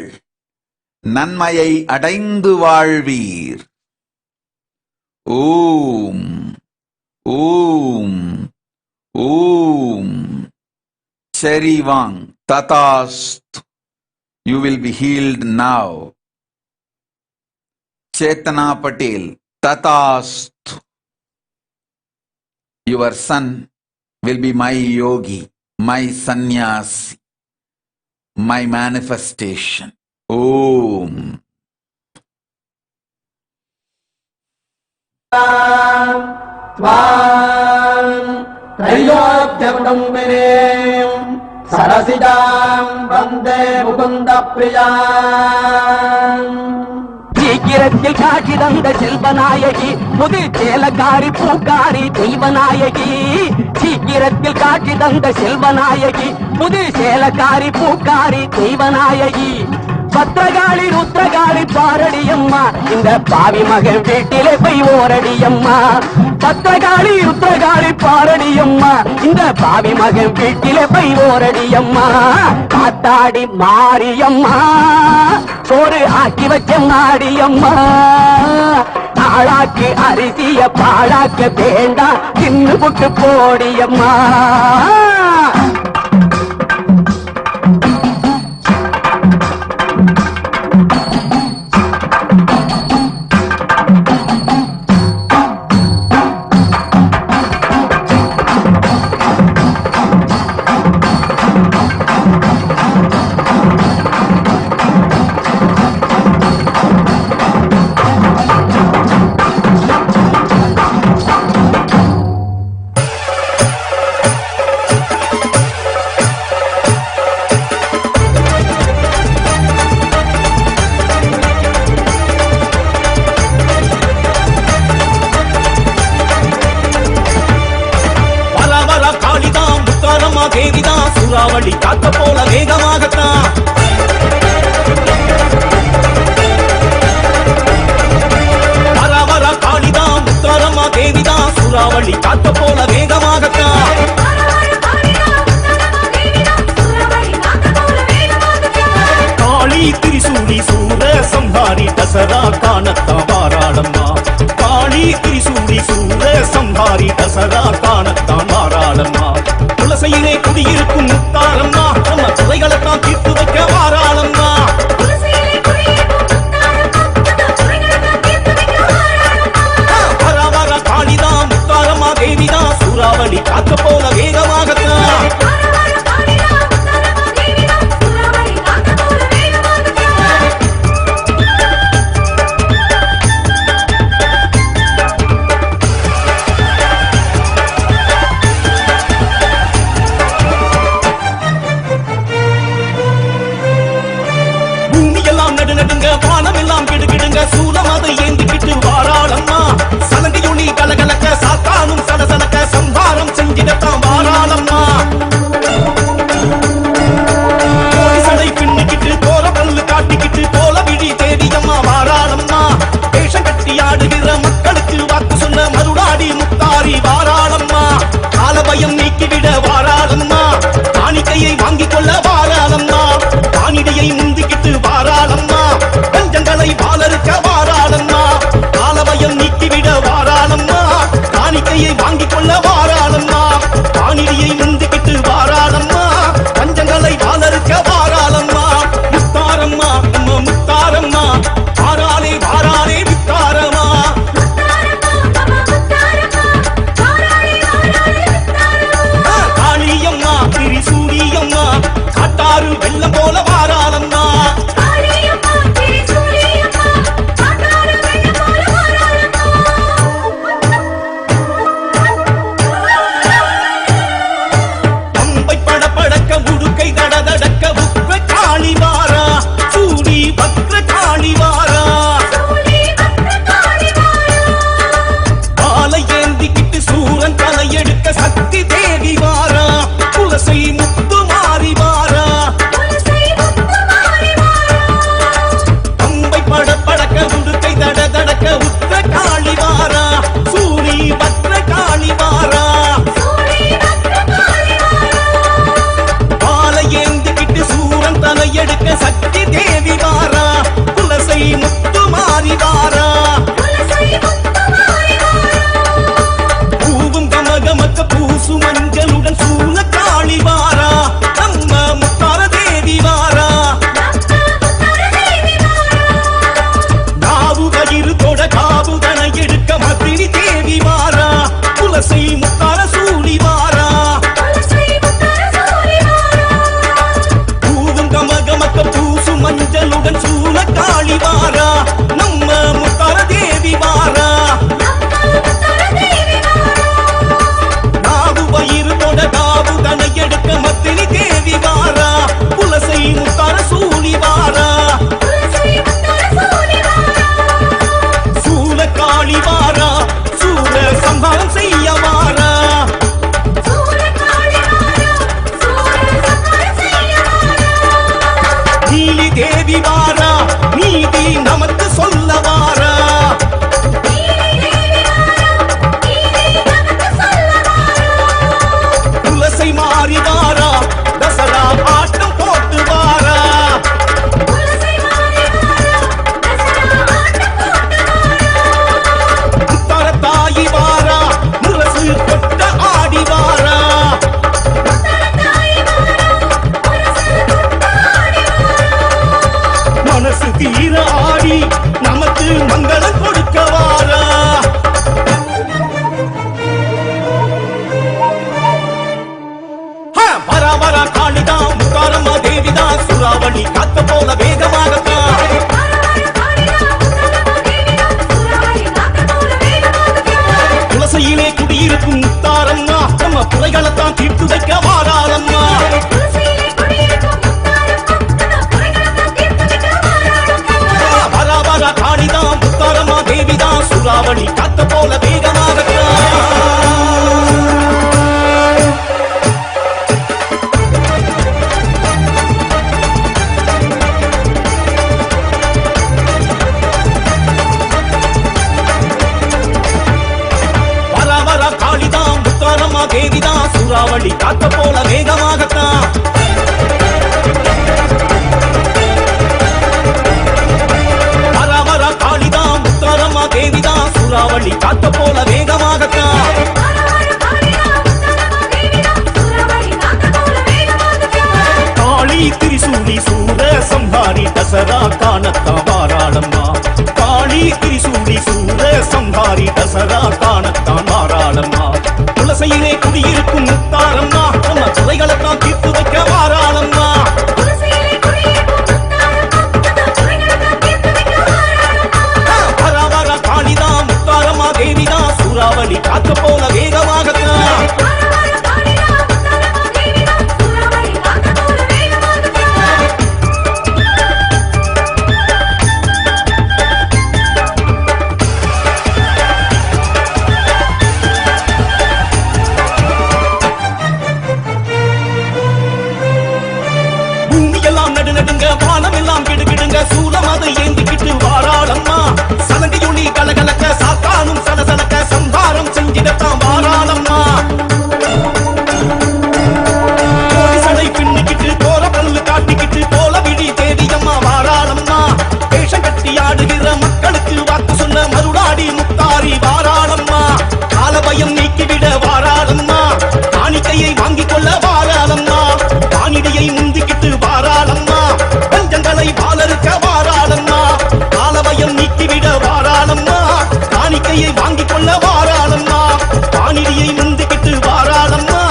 நன்மையை அடைந்து வாழ்வீர். ஓம் ஓம் ஓம். சரிவாங் ததாஸ்து. You will be healed now. Chetana Patel, Tatastu. Your son will be my yogi, my sannyasi, my manifestation. Om. Tvam त्रयोद्यकुटुम्बिनीम् सरसिजाम् वन्दे मुकुन्दप्रियाम् சீக்கிரத்தில் காட்சி தந்த செல்வநாயகி புது சேலக்காரி பூக்காரி தெய்வநாயகி சீக்கிரத்தில் காட்சி தந்த செல்வநாயகி புது சேலக்காரி பூக்காரி தெய்வநாயகி பத்திரகாளி ருத்ரகாளி பாரடியம்மா இந்த பாவி மகன் வீட்டிலே போய் ஓரடியம்மா பத்திரகாளி ருத்ரகாளி பாரடியம்மா இந்த பாவி மகன் வீட்டிலே போய் ஓரடியம்மா காத்தாடி மாரியம்மா சோறு ஆக்கி வச்ச மாடியம்மா நாளாக்கு அரிசிய பாழாக்க வேண்டாம் தின்னு புட்டு போடியம்மா சூறாவளி காத்த போல வேகமாகத்தான் வர காளிதான் முத்தாரம்மா தேவிதான் சூறாவளி காத்த போல வேகமாகத்தான் காளி திரிசூலி சூர சம்ஹாரி தசரா காணத்தான் வாராளம்மா காளி திரிசூலி சூர சம்ஹாரி தசரா காணத்தான் வாராளம்மா துளசையிலே குடியிருக்கும் முத்தாரம்மா நம்ம துறைகளைத்தான் தீர்த்து வைக்க வாராளம்மா வர காளிதான் முத்தாரம்மா தேவிதான் சூறாவளி காத்த போல வேகமாகத்தான் திரிசூடி சூர சம்ஹாரி தசரா காணத்தான் வாராளம்மா. துளசையிலே குடியிருக்கும் முத்தாரம்மா, நம்ம துறைகளைத்தான் தீர்த்து வைக்க வாராளம்மா. வர காளிதா முத்தாரம்மா தேவிதா, சூறாவளி காக்க போல வேகமாகத்தான். வானம் எல்லாம் கிடுகிடுங்க, சூலம் அதை ஏந்திக்கிட்டு வாராளம்மா. சலங்கையொளி கலகலக்க, சாத்தானும் சலசலக்க, சம்ஹாரம் செஞ்சிடத்தான் வாராளம்மா. சடை பின்னிக்கிட்டு கோர பல்லு காட்டிக்கிட்டு கோல விழி தேவியம்மா வாராளம்மா. வேஷம் கட்டி ஆடுகிற மக்களுக்கு வாக்கு சொன்ன மருளாடி முத்தாரி வாராளம்மா. காலபயம் நீக்கிவிட வாராளம்மா, காணிக்கையை வாங்கிக் கொள்ள வாராளம்மா. வானிடியை முந்திக்கிட்டு வாராளம்மா, பஞ்சங்களை பாலருக்க வாராளம்மா. காலபயம் நீக்கிவிட வாராளம்மா, காணிக்கையை வாங்கிக் கொள்ள வாராளம்மா. வானிடியை முந்திக்கிட்டு வாராளம்மா,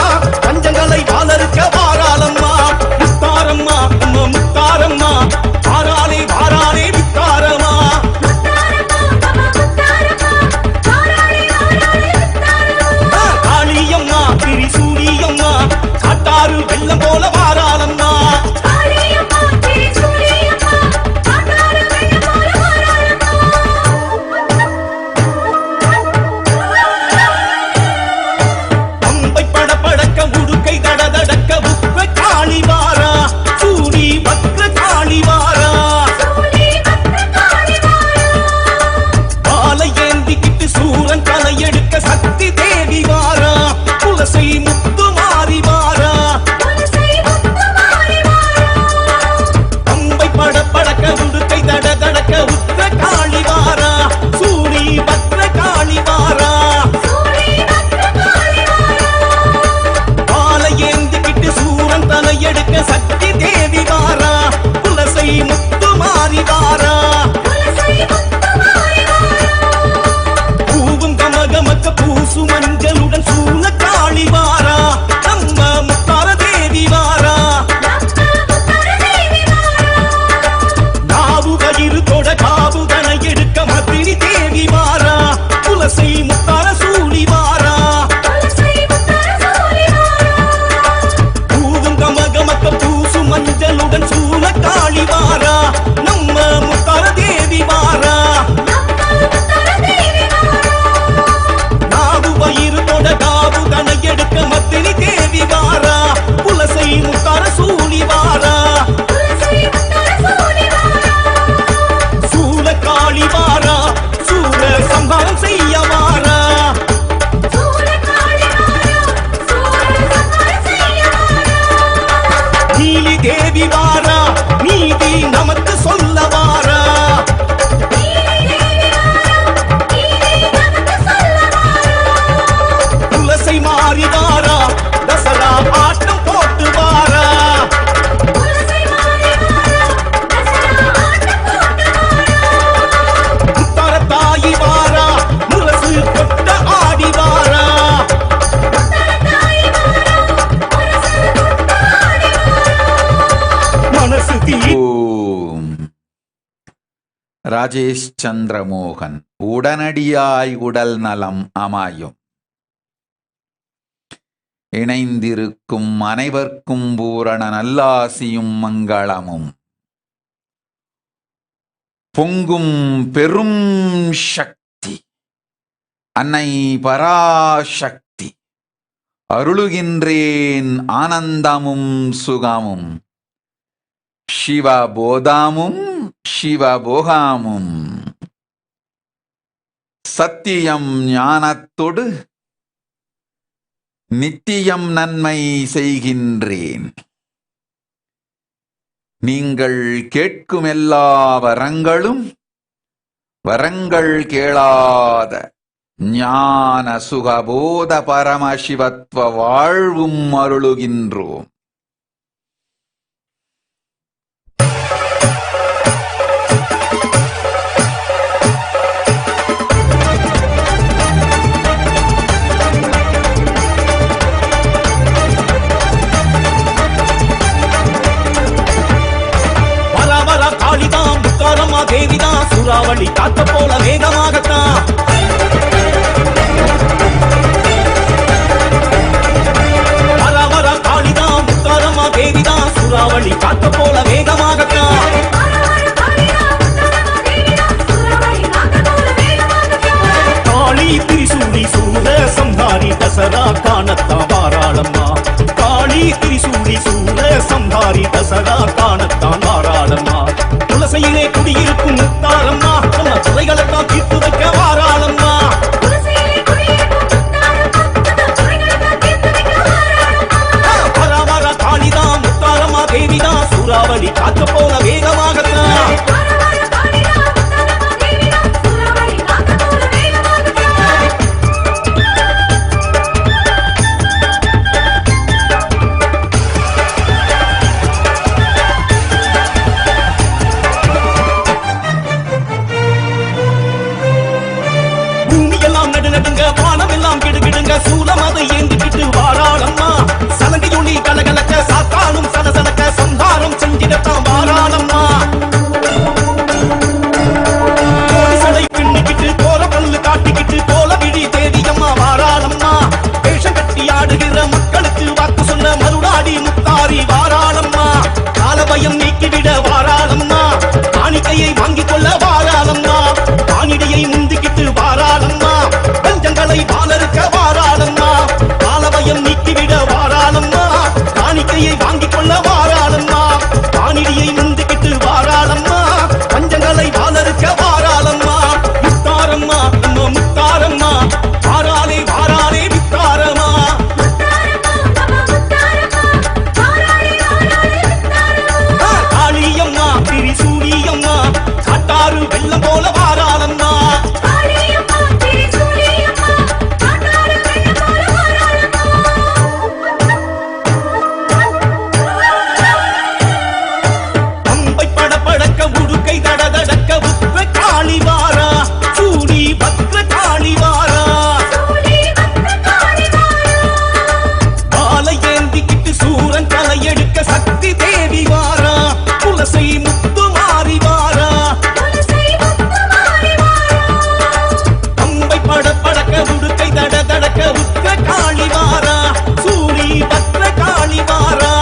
பஞ்சங்களை பாலருக்க வாராளம்மா. முத்தாரம்மா நம்ம முத்தாரம்மா, வாராளே வாராளே முத்தாரம்மா. காளியம்மா திரிசூலியம்மா, காட்டாறு வெள்ளம் போல வாராளம்மா. பம்பை படபடக்க உடுக்கை தடதடக்க உக்ர காளி வாரா, சூடி வக்ர காளி வாரா. பாலை ஏந்திக்கிட்டு சூரன் தலையெடுக்க சக்தி தேவி வாரா, துளசை முத்து மாறி வாரா. பம்பை படபடக்க உடுக்கை தடதடக்க உக்ர காளி வாரா, சூடி வக்ர காளி வாரா. பாலை ஏந்திக்கிட்டு சூரன் தலையெடுக்க சக்தி தேவி வாரா, துளசை முத்து மாறி வாரா. பூவும் கமகமக்க பூசு மஞ்சளுடன் சூழ காளி வாரா, நம்ம முத்தார தேவி வாரா. நாவு கயிறு தொட காவுதனை எடுக்க மத்திரி தேவி வாரா, துளசை முத்தார சூழி வாரா. பூவும் கமகமக்க பூசு மஞ்சளுடன் சூழ காளி வாரா, நம்ம முத்தார தேவி வாரா. நாவு வயிறு தொட காவுதனை எடுக்க மத்திரி தேவி வாரா, துளசை முத்தார சூழி வாரா. சூல காளி வாரா, சூர சம்ஹாரம் செய்ய வாரா. நீலி தேவி வாரா, நீதி நமக்கு சொல்ல வாரா. துளசை மாறி வாரா, தசரா ஆட்டம் போட்டு வாரா. முத்தார தாயி வாரா, முரசு கொட்ட ஆடி வாரா. மனசு தீ ஓம் ராஜேஷ் சந்திரமோகன் உடனடியாய் உடல் நலம் அமையும். இணைந்திருக்கும் அனைவர்க்கும் பூரண நல்லாசியும் மங்களமும். பொங்கும் பெரும் சக்தி அன்னை பராசக்தி அருளுகின்றேன் ஆனந்தமும் சுகமும் சிவபோதமும் சிவபோகமும். சத்தியம் ஞானத்தொடு நித்தியம் நன்மை செய்கின்றேன். நீங்கள் கேட்கும் எல்லா வரங்களும் வரங்கள் கேளாத ஞான சுகபோத பரமசிவத்துவ வாழ்வும் அருளுகின்றோம். காத்த போல வேகமாகத்தான். வர வர காளிதான் முத்தாரம்மா தேவிதான் சூறாவளி காத்த போல வேகமாகத்தான். காளி திரிசூலி சூர சம்ஹாரி தசரா காணத்தான் வாராளம்மா. காளி திரிசூலி சூர சம்ஹாரி தசரா காணத்தான் வாராளம்மா. துளசையிலே குடியிருக்கும் முத்தாரம்மா நம்ம துறைகளைத்தான் தீர்த்து வைக்க வாராளம்மா. வர வர காளிதான் முத்தாரம்மா தேவிதான் சூறாவளி காத்த போல வேகமாகத்தான். சூலம் அதை ஏந்திக்கிட்டு வாராளம்மா. சலங்கையொளி கலகலக்க சாத்தானும் சலசலக்க சம்ஹாரம் செஞ்சிடத்தான் வாராளம்மா. கோடிசடை பின்னிக்கிட்டு கோர பல்லு காட்டிக்கிட்டு கோல விழி தேவியம்மா வாராளம்மா. வேஷம் கட்டி ஆடுகிற மக்களுக்கு வாக்கு சொன்ன மருடாடி முத்தாரி வாராளம்மா. காலபயம் நீக்கிவிட வாராளம்மா. காணிக்கையை வாங்கிக் கொள்ள வாராளம்மா. காணிடையை முந்திக்கிட்டு வாராளம்மா. பஞ்சங்களை பாலருக்க வாராளம்மா. காலபயம் நீக்கிவிட வாராளம்மா. காணிக்கையை வாங்கிக் கொள்ள வாராளம்மா. காணிடியை முந்திக்கிட்டு வாராளம்மா. பஞ்சங்களை பாலருக்க வாராளம்மா. முத்தாரம்மா நம்ம முத்தாரம்மா வாராளே வாராளே முத்தாரம்மா. காளியம்மா திரிசூலியம்மா காட்டாறு வெள்ளம் போல வாராளம்மா. அம்பை படபடக்க உடுக்கை தடதடக்க உத்ர காளி வாரா. சூடி பத்ர காளி வாரா. பாலை ஏந்திக்கிட்டு சூரன் தலை எடுக்க சக்தி தேவி வாரா. துளசை முத்து மாறி வாரா. அம்பை படபடக்க உடுக்கை தடதடக்க உத்ர காளி வாரா. சூடி பத்ர காளி வாரா.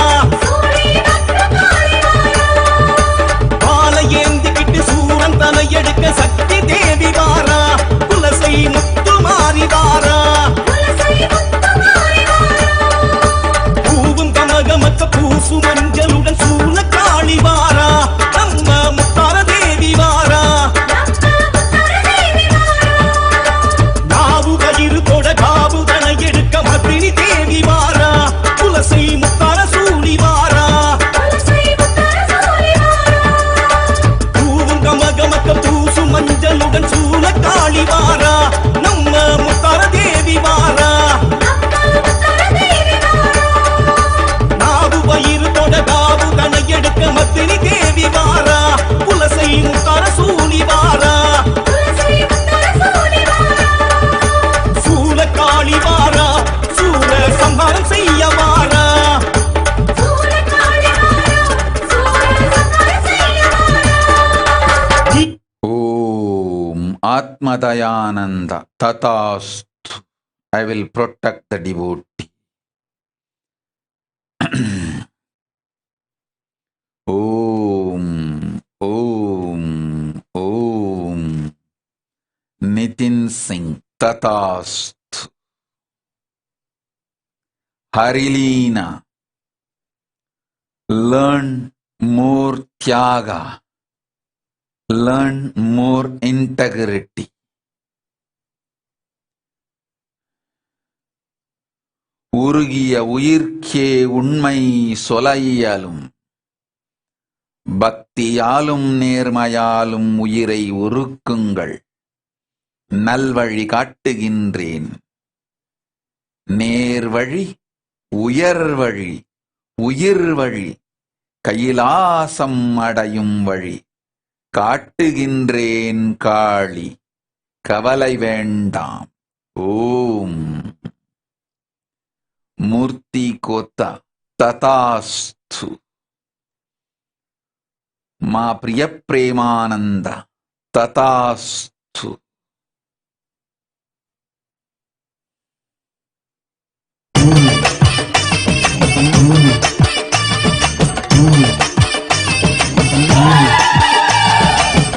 பாலை ஏந்திக்கிட்டு சூரன் தலை எடுக்க சக்தி தேவி வாரா. துளசை முத்து மாறி வாரா. பூவும் கமகமக்க பூசு மஞ்சளுடன் சூழ காளி வாரா. நம்ம முத்தார தேவி வாரா. நாவு கயிறு தொட காவு தனை எடுக்க மத்தினி தேவி வாரா. துளசை முத்தார சூழி வாரா. பூவும் கமகமக்க பூசு மஞ்சளுடன் சூழ காளி வாரா. நம்ம முத்தார தேவி வாரா. நாவு வயிறு தொட காவு தனை எடுக்க மத்தினி தேவி வாரா. துளசை முத்தார சூழி வாரா. சூழ காளி வாரா. சூழ சம்ஹாரம் செய்ய வாரா. Om Atmadayananda Tatasthu. I will protect the devotee. Om Om Om Nitin Singh Tatasthu. Harilina. Learn more Tyaga. Learn more integrity. உருகிய உயிர்க்கே உண்மை சொலையலும் பக்தியாலும் நேர்மையாலும் உயிரை உருக்குங்கள். நல்வழி காட்டுகின்றேன். நேர்வழி, உயர்வழி, உயிர்வழி, கைலாசம் அடையும் வழி காட்டுகின்றேன் காளி, கவலை வேண்டாம். ஓம் மூர்த்தி கோத்தா ததாஸ்து. మా ప్రియ ప్రేమానంద ததாஸ்து.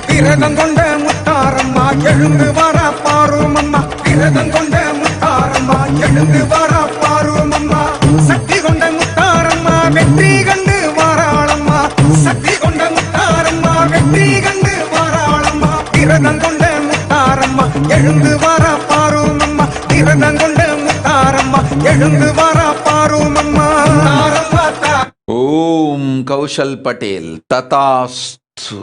விரதம் கொண்ட முத்தாரம்மா எழுந்து வர பாரும் அம்மா. விரதம் கொண்ட முத்தாரம்மா எழுந்து வர பாரும் அம்மா. சக்தி கொண்ட முத்தாரம்மா வெற்றி கண்டு வாராளம்மா. சக்தி கொண்ட முத்தாரம்மா வெற்றி கண்டு வாராளம்மா. விரதம் கொண்ட முத்தாரம்மா எழுந்து வர பாரும் அம்மா. விரதம் கொண்ட முத்தாரம்மா எழுந்து வர பாரும் அம்மா. ஓம் கௌஷல் பட்டேல் ததாஸ்து.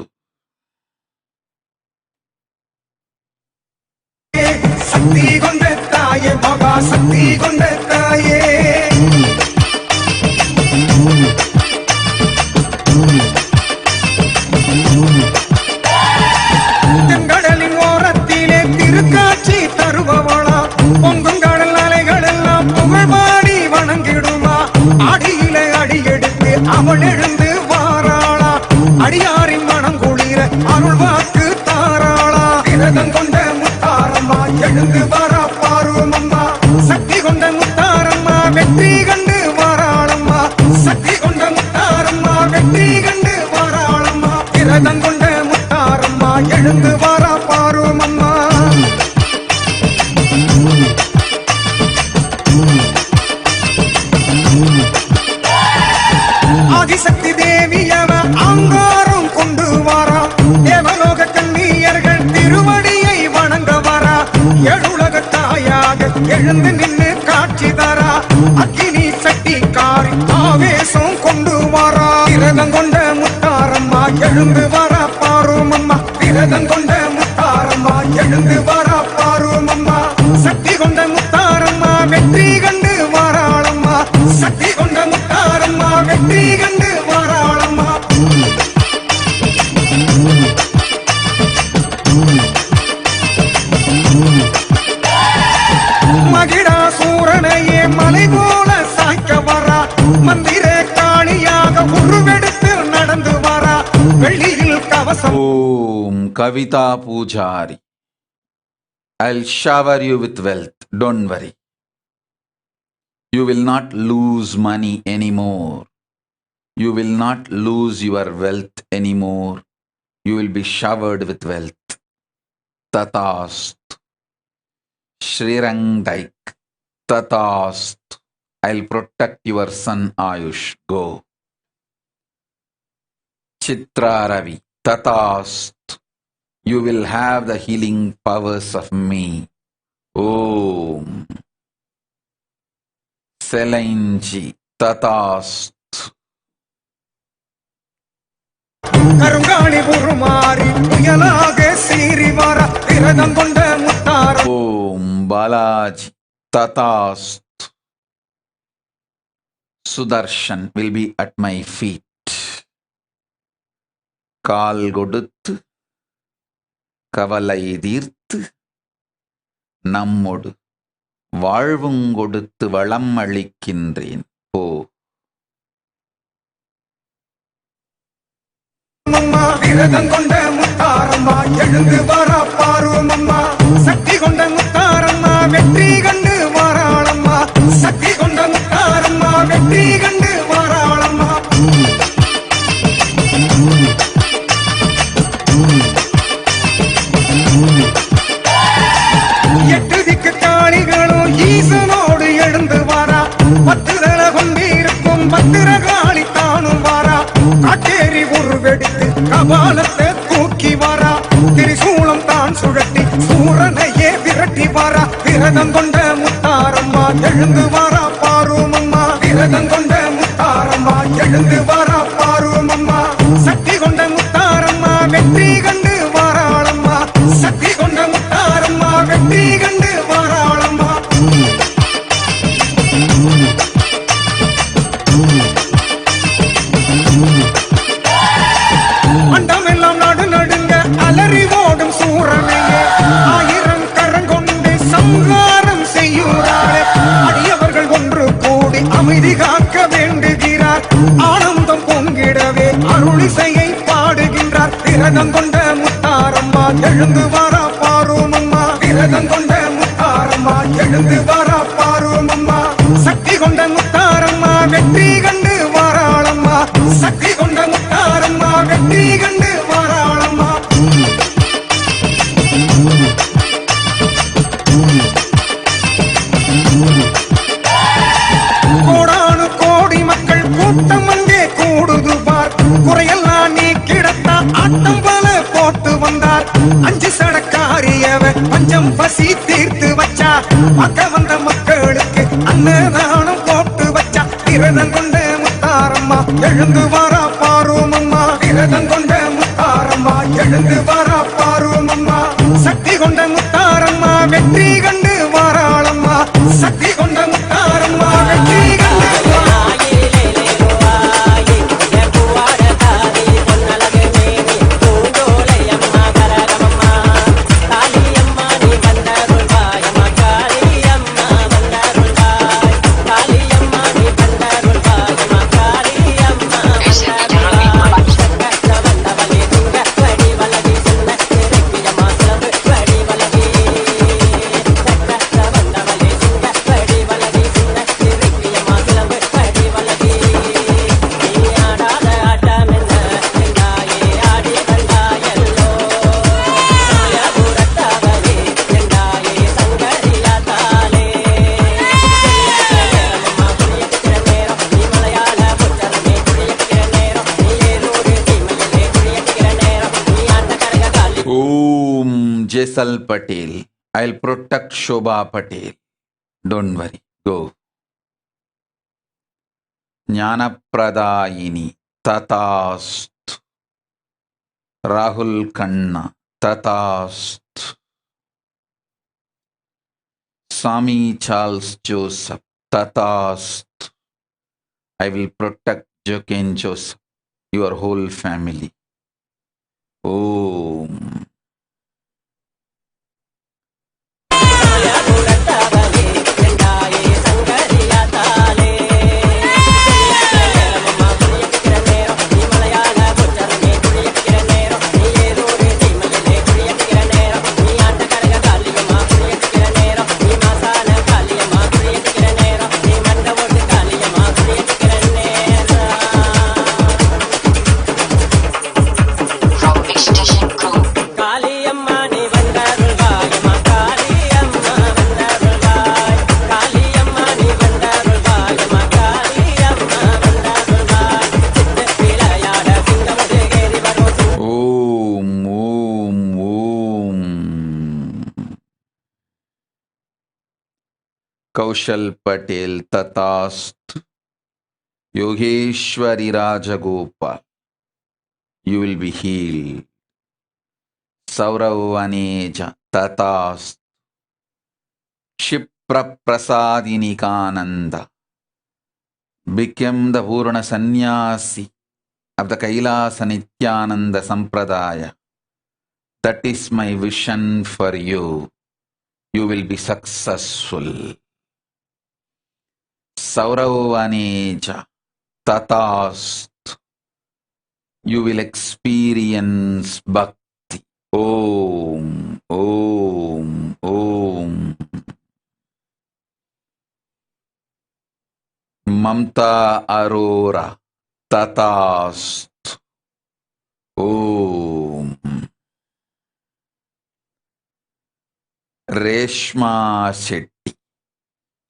சக்தி கொண்ட தாயே, மகா சக்தி கொண்ட தாயே. தென்கடலின் ஓரத்திலே திருக்காட்சி தருபவளா. பொங்கும் கடல் அலைகள் எல்லாம் புகழ்பாடி வணங்கிடுமா. அடியிலே அடி எடுத்து அவள் எழுந்து வாராளா. அடியாரின் மனம் குளிர அருள் வாக்கு தாராளா. விரதம் கொண்ட முத்தாரம்மா எழுந்து வர பாரும் அம்மா. சக்தி கொண்ட முத்தாரம்மா வெற்றி கண்டு வாராளம்மா. சக்தி கொண்ட முத்தாரம்மா வெற்றி கண்டு வாராளம்மா. விரதம் கொண்ட முத்தாரம்மா எழுந்து வர பாரும் அம்மா. ஆதிசக்தி தேவியவ அங்காரம் கொண்டு வாரா. தேவலோக கண்ணியர்கள் திருவடியை வணங்க வரா. எழுலக தாயாக எழுந்து நின்று காட்சி தரா. அக்கினி சக்தி காரி ஆவேசம் கொண்டு வாரா. விரதம் கொண்ட முத்தாரம்மா எழுந்து வர பாரும் அம்மா. விரதம் கொண்ட முத்தாரம்மா எழுந்து வர பாரும் அம்மா. சக்தி கொண்ட முத்தாரம்மா வெற்றி கண்டு வாராளம்மா. சக்தி கொண்ட முத்தாரம்மா வெற்றி கண்டு வாராளம்மா. மகிடாசூரனையே மலை போல சாய்க்க வரா. மந்திர காணியாக உருவெடுத்து நடந்து வரா. வெள்ளியில் கவசம். ஓம் Kavitha pujari. I'll shower you with wealth. Don't worry. You will not lose money anymore. You will not lose your wealth anymore. You will be showered with wealth. Tatast. Shrirangdaik. Tatast. I'll protect your son Ayush. Go. Chitra Ravi. Tatast. You will have the healing powers of me. Om. Selainji. Tatast. கருங்காணி உருமாறி புயலாக சீறி வர. விரதம் கொண்ட Mutharam. Om Balaji. Tatast. Sudarshan will be at my feet. கால் கொடுத்து கவலை தீர்த்து நம்மொடு வாழ்வும் கொடுத்து வளம் அளிக்கின்றேன். போ. விரதம் கொண்ட முத்தாரம்மா எழுந்து வர பாரும் அம்மா. சக்தி கொண்ட முத்தாரம்மா வெற்றி கண்டு வாராளம்மா. சக்தி கொண்ட முத்தாரம்மா வெற்றி கண்டு வாராளம்மா. எட்டு திக்கு காளிகளும் ஈசனோடு எழுந்து வாரா. பத்து தல கொண்டிருக்கும் பத்திரகாளி தானும் வாரா. காட்டேரி உருவெடுத்து கபாலத்தை தூக்கி வாரா. திரிசூலம் தான் சுழட்டி சூரனையே விரட்டி வாரா. விரதம் கொண்ட முத்தாரம்மா எழுந்து வாரா பாரும் அம்மா. விரதம் கொண்ட முத்தாரம்மா எழுந்து வாரா பாரும் அம்மா. சக்தி கொண்ட முத்தாரம்மா வெற்றி கண்டு வாராளம்மா. சக்தி கொண்ட முத்தாரம்மா வெற்றி கண்டு வாராளம்மா. மண்டமெல்லாம் நடு நடுங்க அலறி ஓடும் சூரனையே. ஆயிரம் கரங்கொண்டு சம்ஹாரம் செய்யுறாரே. அடியவர்கள் ஒன்று கூடி அமைதி காக்க வேண்டுகிறார். ஆனந்தம் பொங்கிடவே அருளிசையை பாடுகின்றார். விரதம் கொண்ட முத்தாரம்மா விரதம் கொண்ட முத்தாரம்மா எழுந்து வரா பாருமம்மா சக்தி கொண்ட முத்தாரம்மா வெற்றி கண்டு வாராளம்மா சக்தி கொண்ட முத்தாரம்மா வெற்றி கண்டு வாராளம்மா கோடானு கோடி மக்கள் கூட்டம் அங்கே கூடுது பார் குறையெல்லாம் நீ கிடத்தா ஆட்டம் பல போட்டு வந்தார் அஞ்சு சடக்காரியவ பஞ்சம் பசி தீர்த்து வச்சா மக்க வந்த மக்களுக்கு அன்னதானம் போட்டு வச்சா விரதம் கொண்ட முத்தாரம்மா எழுந்து வரா பாருமம்மா விரதம் கொண்ட முத்தாரம்மா எழுந்து வரா பாருமம்மா சக்தி கொண்ட முத்தாரம்மா வெற்றி கண்டு வாராளம்மா சக்தி கொண்ட முத்தாரம்மா வெற்றி கண்டு Jaisal Patel. I'll protect Shobha Patel. Don't worry. Go. Jnanapradaini. Tatast. Rahul Khanna. Tatast. Swami Charles Joseph. Tatast. I will protect Joaquin Joseph. Your whole family. Om. Kaushal Patel Tatast. Yogeshwari Rajagopal. You will be healed. Saurav Aneja Tatast. Shipra Prasadini Kananda became the Purana Sannyasi of the Kailasa Nithyananda Sampradaya. That is my vision for you. You will be successful. Sauravaneja Tatast. You will experience bhakti. Om, Om, Om. Mamta Arora Tatast. Om. Reshma Shetty.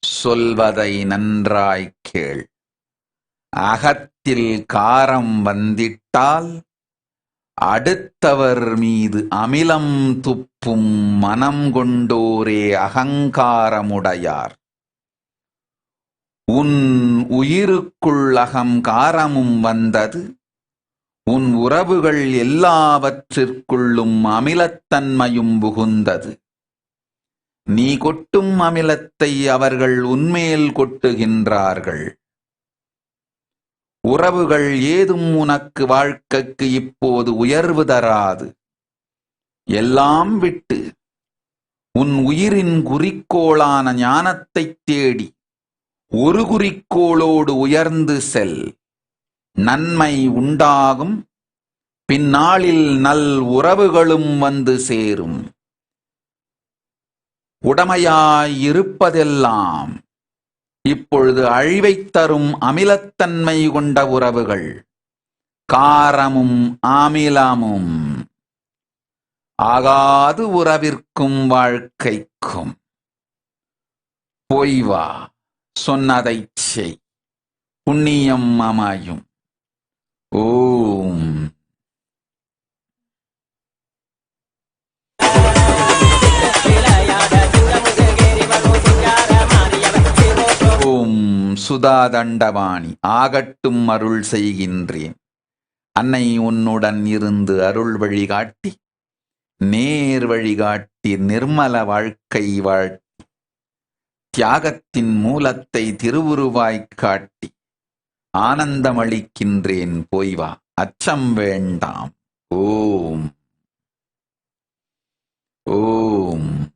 சொல்வதை நன்றாய் கேள். அகத்தில் காரம் வந்திட்டால் அடுத்தவர் மீது அமிலம் துப்பும் மனம் கொண்டோரே அகங்காரமுடையார். உன் உயிருக்குள் அகங்காரமும் வந்தது. உன் உறவுகள் எல்லாவற்றிற்குள்ளும் அமிலத்தன்மையும் புகுந்தது. நீ கொட்டும் அமிலத்தை அவர்கள் உன்மேல் கொட்டுகின்றார்கள். உறவுகள் ஏதும் உனக்கு வாழ்க்கைக்கு இப்போது உயர்வு தராது. எல்லாம் விட்டு உன் உயிரின் குறிக்கோளான ஞானத்தைத் தேடி ஒரு குறிக்கோளோடு உயர்ந்து செல். நன்மை உண்டாகும். பின்னாளில் நல் உறவுகளும் வந்து சேரும். உடமையாயிருப்பதெல்லாம் இப்பொழுது அழிவைத் தரும் அமிலத்தன்மை கொண்ட உறவுகள், காரமும் அமிலமும் ஆகாது உறவிற்கும் வாழ்க்கைக்கும். போய் வா, சொன்னதைச் செய், புண்ணியம் அமையும். ஓம் ஓம் சுதாதண்டவாணி ஆகட்டும் அருள் செய்கின்றேன். அன்னை உன்னுடன் இருந்து அருள் வழிகாட்டி, நேர் வழிகாட்டி நிர்மல வாழ்க்கை வாழ்த்தி, தியாகத்தின் மூலத்தை திருவுருவாய்க் காட்டி ஆனந்தமளிக்கின்றேன். போய் வா, அச்சம் வேண்டாம். ஓம் ஓம்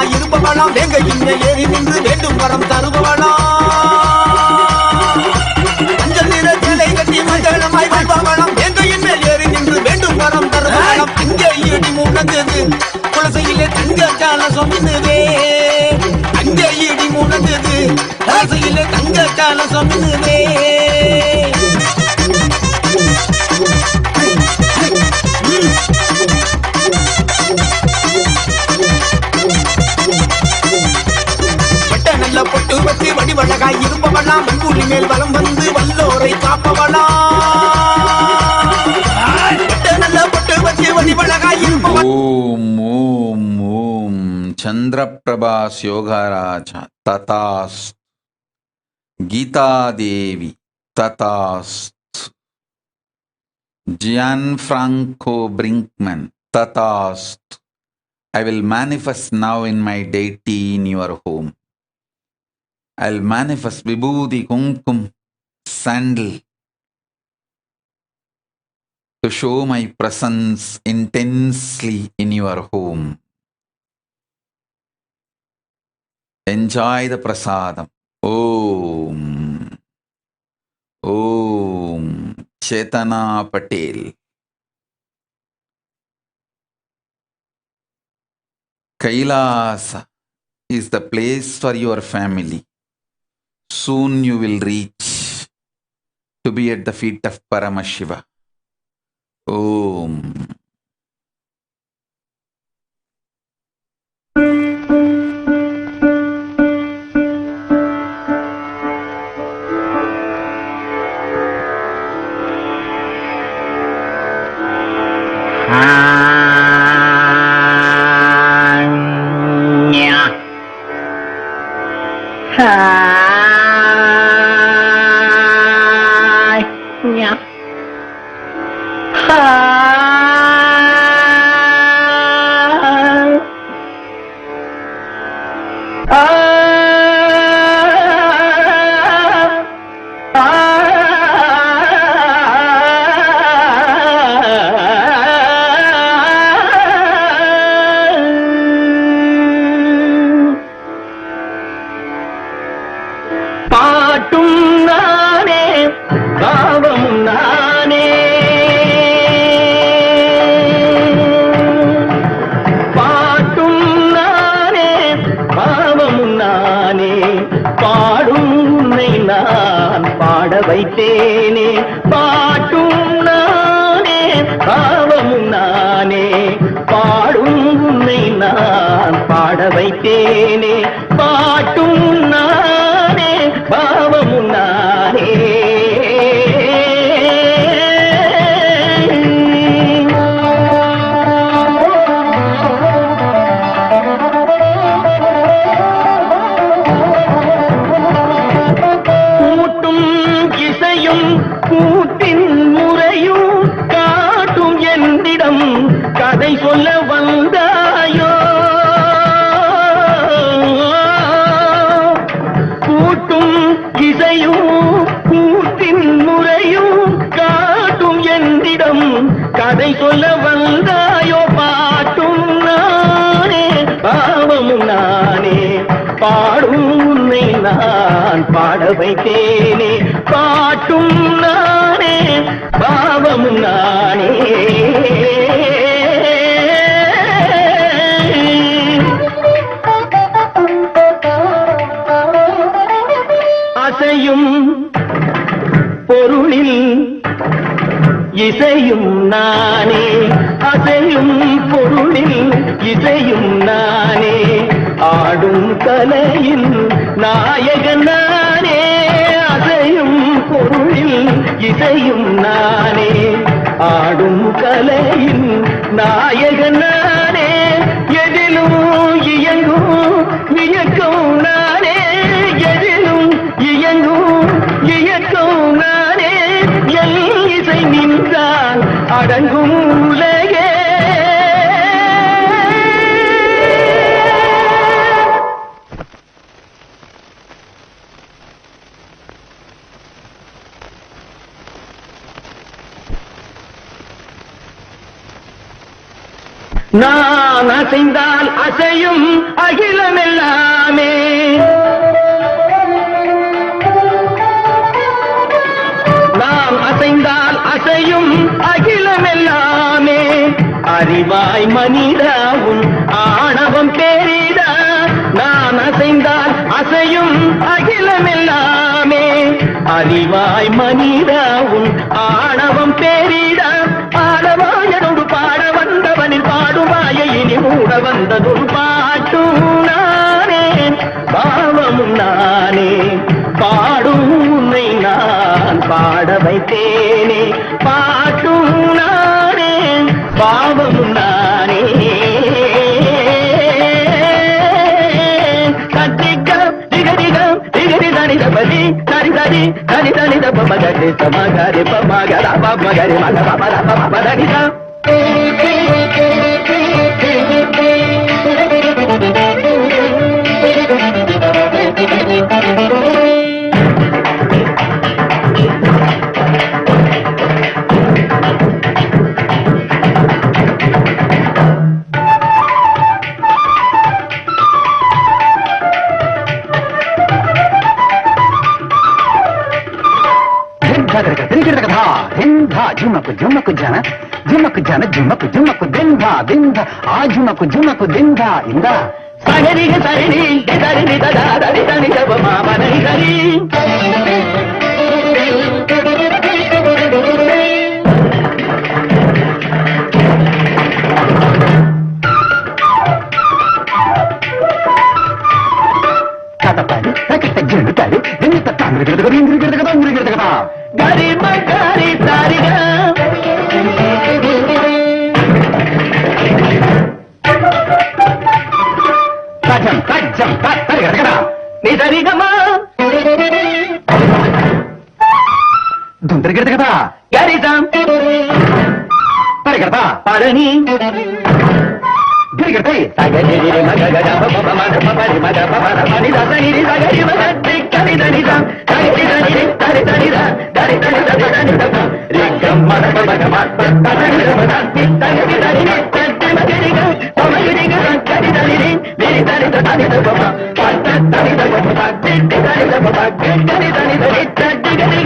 இருப்பவளாம், வேங்க இன்ன ஏறி நின்று வேண்டும் வரம் தருபவளாம். மஞ்சள் நிற சேலை கட்டி மஞ்சளமாய் வாழ்பவளாம், வேங்க இன்ன ஏறி நின்று வேண்டும் வரம் தருபவளாம். அங்கே இடி முழங்குது, குலசையிலே தங்க கலசம் மின்னுதே. அங்கே இடி முழங்குது, குலசையிலே தங்க கலசம் மின்னுதே. பொட்டு வச்சு வடிவழகாய் இருப்பவளாம், மண்புலி மேல் வலம் வந்து வல்லோரை காப்பவளாம். நல்ல பொட்டு வச்சு வடிவழகாய் இருப்பவளாம். ஓம் ஓம் ஓம் சந்திரபிரபாஸ் Yogaraja ததாஸ்து. கீதாதேவி ததாஸ்து. Gianfranco Brinkman ததாஸ்து. I will manifest now in my deity in your home. I'll manifest Vibhuti Kumkum sandal to show my presence intensely in your home. Enjoy the prasadam. Om. Om. Chetana Patel. Kailasa is the place for your family. Soon you will reach to be at the feet of Paramashiva. Om. பாட்டும் நானே பாவமும் நானே பாட்டும் நானே பாவமும் நானே பாடும் உன்னை நான் பாட வைத்தேனே பாட்டும் நானே பாவமும் நானே பாடும் உன்னை நான் பாட வைத்தேனே பாட்டும் நானே பாவமும் நானே கூட்டும் இசையும் கூட்டின் முறையும் காட்டும் என்னிடம் கதை சொல்ல வந்தாயோ கூட்டும் இசையும் கூட்டின் முறையும் காட்டும் என்னிடம் கதை சொல்ல வந்தாயோ பாட்டும் நானே பாவமும் நானே பாடும் உன்னை நான் பாட வைத்தேனே பாட்டும் நானே பாவமும் நானே அசையும் பொருளில் இசையும் நானே அசையும் பொருளில் இசையும் நானே ஆடும் கலையில் நாயகன் நானே அசையும் பொருளில் இசையும் நானே ஆடும் கலையில் நாயகன் நானே எதிலும் இயங்கும் இயக்கம் நானே எதிலும் இயங்கும் இயக்கம் நானே எல் இசை நின்றால் அடங்கும் உலகே நான் அசைந்தால் அசையும் அகிலமெல்லாமே நாம் அசைந்தால் அசையும் அகிலமெல்லாமே அறிவாய் மனிதாவும் ஆணவம் பேரிடா நான் அசைந்தால் அசையும் அகிலமெல்லாமே அறிவாய் மனிதாவும் ஆணவம் பேரிடா ஆடவாயனோடு பாட வந்தவனில் பாடுவாய இனி மூட வந்ததும் பாட்டும் நானே பாவமும் நானே பாடும் உன்னை நான் பாட வைத்தேனே பாட்டும் நானே பாவமும் நானே கத்திகம் திகதிகம் திகதி தனிதபதி தனிதடி தனிதனித பமகரி சமகரி பமகர பமகரி மக பமர பமதனிதம் झुमक झुमक जन झुमक जन झुमक झुमक दिंधा दिंधा आ झुमक झुमक दिंधा इंदा सगरी सरी दरी ददा दरी दरी जब मामा नहीं करी कटपारी तकट जुनुतारी दिनित तांद्र गिरदगा गरी मगरी तारिगा कजम कजम तरिगडगडा నిసరిగమా దుందరగడ కదా యారిజం పరిగడ పాడని గిరిగడై సగరి మగగడ పప మగ పపరి మగ పపర మని దసని సగరి మగ తిక్కని దనిద దరి దరి దరి దరి దరి దరి దరి దరి రిగం మగ మగ మగ పపరి మగ తిక్కని దరి దరి మగరిగ సమగిరిగ దరి దరి దరి దరి దరి పప పట్ట దరి దరి పప తిక్క దరి పప గరి దరి దరి దరి దరి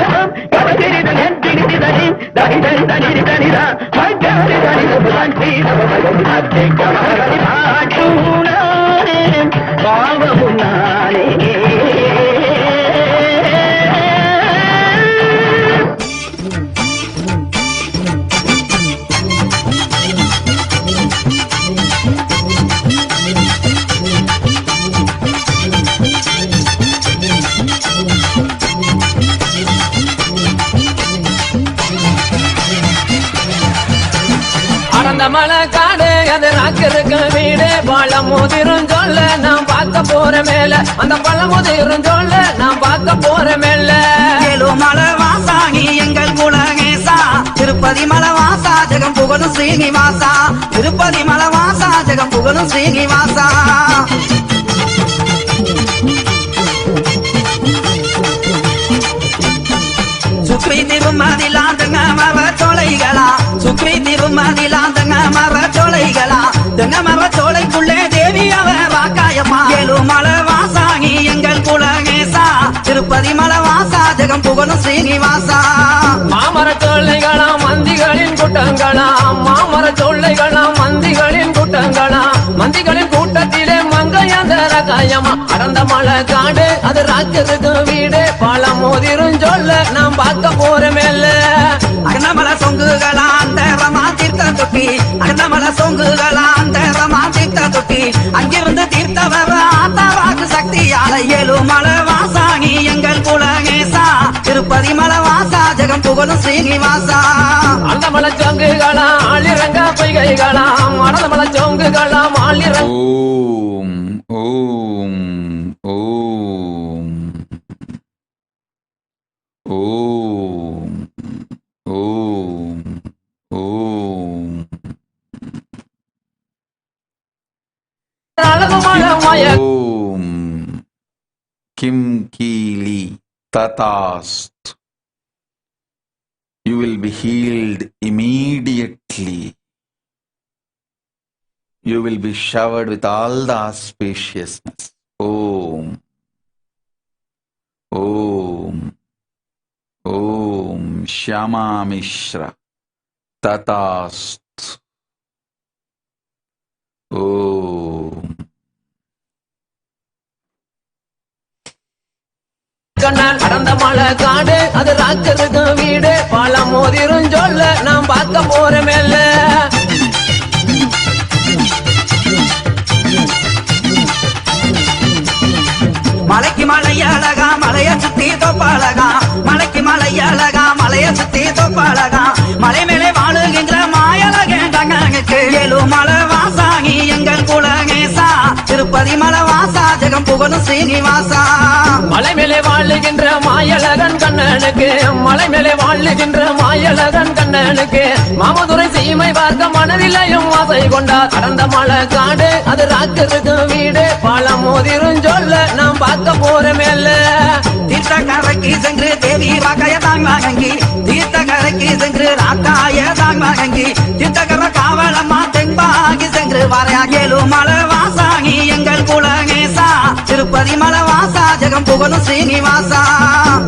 గవగిరి దరి దరి దరి దరి దరి దరి దరి మగరి దరి దరి దరి దరి భాటునానే భావమునానే அடந்த மலை காடு அது ராக்கிருக்க வீடு பழமுதிரும் சொல்ல நான் பார்க்க போற மேல அந்த பழமுதிரும் சொல்ல நான் பார்க்க போற மேல மலை வாசாகி எங்கள் குலகேசா திருப்பதி மலை வாசா ஜெகம் புகழும் ஸ்ரீனிவாசா திருப்பதி மலை வாசா ஜெகம் புகழும் ஸ்ரீனிவாசா சுக்ரி திருமதிலாந்தங்க மர சோலைகளா சுக்ரி திருமதிலாந்தங்க மர சோலைகளா தெங்க மர சோலைக்குள்ளே தேவி அவ வாக்காயம்மா மலை வாசாகி எங்கள் குலகேசா திருப்பதி மலை வாசா ஜெகம் புகழும் ஸ்ரீனிவாசா மாமர சோலைகளா மந்திகளின் கூட்டங்களா மாமர சோலைகளா மந்திகளின் கூட்டங்களா மந்திகளின் கூட்டத்திலே மங்கையந்தர காயமா அடந்த மலை காடு அது ராஜ்யத்துக்கு வீடு பழமுதிரும் சொல்ல நாம் பார்க்க போற மேல அகனமல சொங்குகளா அந்த ரமா தீர்த்த தொட்டி அகனமல சொங்குகளா அந்த ரமா தீர்த்த தொட்டி அங்கிருந்து தீர்த்த வர ஆத்தாவாக்கு சக்தியால மலை வாசாகி எங்கள் குலகேசா திருப்பதி மலை வாசா ஜெகம் புகழும் ஸ்ரீனிவாசா அந்த மலை சொங்குகளா ஆளிரங்க பொய்கைகளா அடந்த மலை சொங்குகளா ஆளிரங்க ஓம் ஓம் ஓம் ஓம் ஓம் ஓம் கிம் Geely ததாஸ்த். You will be healed immediately. You will be showered with all the auspiciousness. Om. Om. Om. Shyama Mishra. Tatast. Om. அடந்த மலை காடு அது ராஜ்யத்துக்கு வீடு பழமுதிரும் சொல்ல நாம் பார்க்க போற மேல மலைக்கு மலை அழகா மலைய சுத்தி தொப்பழகா மலைக்கு மலை அழகா மலைய சுத்தி தொப்பழகா மலை மேலே வாழுகின்ற மாயழகேண்டங்களுக்கு மலை வாசாகி எங்கள் குலகேசா திருப்பதி மலை வாசா ஜெகம் புகழும் ஸ்ரீனிவாசா மலை மேலே வாழுகின்ற மாயழகன் கண்ணனுக்கு மலை மேலே வாழுகின்ற மாயழகன் கண்ணனுக்கு மாமதுரை சீமை பார்க்க மனதிலையும் ஆசை கொண்டார் அடந்த மலை காடு அது ராஜ்யத்துக்கு வீடு பழமுதிரும் சொல்ல நாம் பார்க்க போற மேல தீர்த்த கரைக்கு சென்று தேவி வாக்கைய தாங் வாங்கி தீர்த்த கரைக்கு சென்று ராக்காய தாங் வாங்கி தீர்த்தகர காவலம்மா தென்பாகி சென்று வரையா மலை வாசாகி எங்கள் குலகேசா திருப்பதி மலை வாசா ஜெகம் புகழும் ஸ்ரீனிவாசா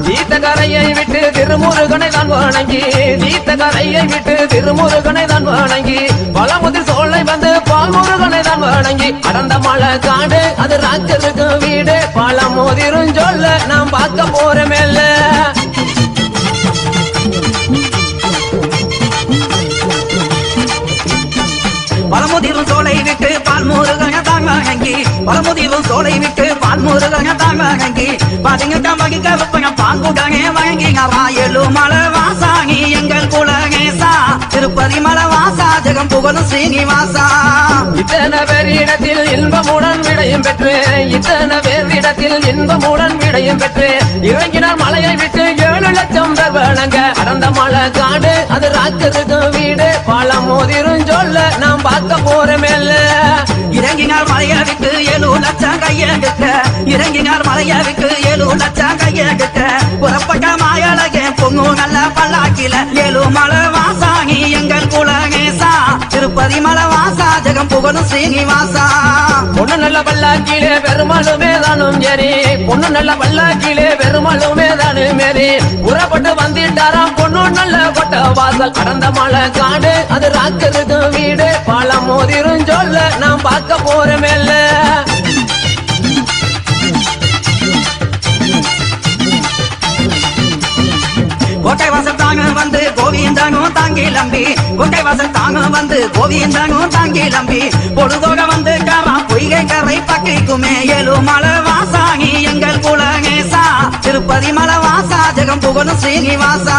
தீர்த்தகரையை விட்டு திருமுருகனை தான் வணங்கி தீர்த்தகரையை விட்டு திருமுருகனை தான் வணங்கி பழமுதிர் சோலை வந்து பால்முருகனை தான் வணங்கி அடந்த மலை காடு அது ராஜ்யத்துக்கு வீடு பழமுதிரும் சொல்ல நாம் பார்க்க போற மேல பழமுதிரும் சோலை விட்டு பால்முருகனை தான் வணங்கி பழமுதிரும் சோலை விட்டு பால்முருகனை தான் வணங்கி பாதிங்க வகிக்க பாங்குடனே வணங்கி மலை வாசாகி எங்கள் குலகேசா திரு திருப்பதி மலவாசா ஜெகம் புகழும் ஸ்ரீனிவாசா. இத்தனை பேரிடத்தில் இன்பமுடன் விடையும் பெற்று இத்தனை பேரிடத்தில் இன்பமுடன் விடையும் பெற்று இறங்கினார் மலையை விட்டு 7 லட்சம் பேர் வணங்க அடர்ந்த மலை காடு அது ராக்கருக்கு வீடு பாலம் மோதிரும் சொல்ல நாம் பார்க்க போறமேல்ல. இறங்கினார் மலையை விட்டு 7 லட்சம் கையெடுக்க இறங்கினார் மலையை விட்டு 7 லட்சம் கையெடுக்க புறப்பட்ட மாயழகே பொங்கு நல்ல பல்லாக்கில 7 மலை வாசாகி எங்கள் குலகேசா திருப்பதி மலை வாசா ஜெகம் புகழும் ஸ்ரீனிவாசா. பொண்ணு நல்ல பல்லாக்கிலே பெருமாளுமே தானும் சரி பொண்ணு நல்ல பல்லாக்கிலே பெருமாளுமே தானும் மேரி புறப்பட்டு வந்துட்டாராம் பொண்ணு நல்ல கொட்ட வாசல் அடர்ந்த மலை காடு அது ராக்கருக்கு வீடு பாலம் மோதிரும் சொல்ல நாம் பார்க்க போறமேல்ல. கோட்டை வாசல் தாங்க வந்து கோவிந்தனும் தாங்கி லம்பி கோட்டை வாசல் தாங்க வந்து கோவிந்தனும் தாங்கி லம்பி பொழுதோக வந்து காரா பொய்கை கரை பக்கைக்குமே 7 மலை வாசாகி எங்கள் குலகேசா திருப்பதி மலை வாசா ஜெகம் புகழும் ஸ்ரீனிவாசா.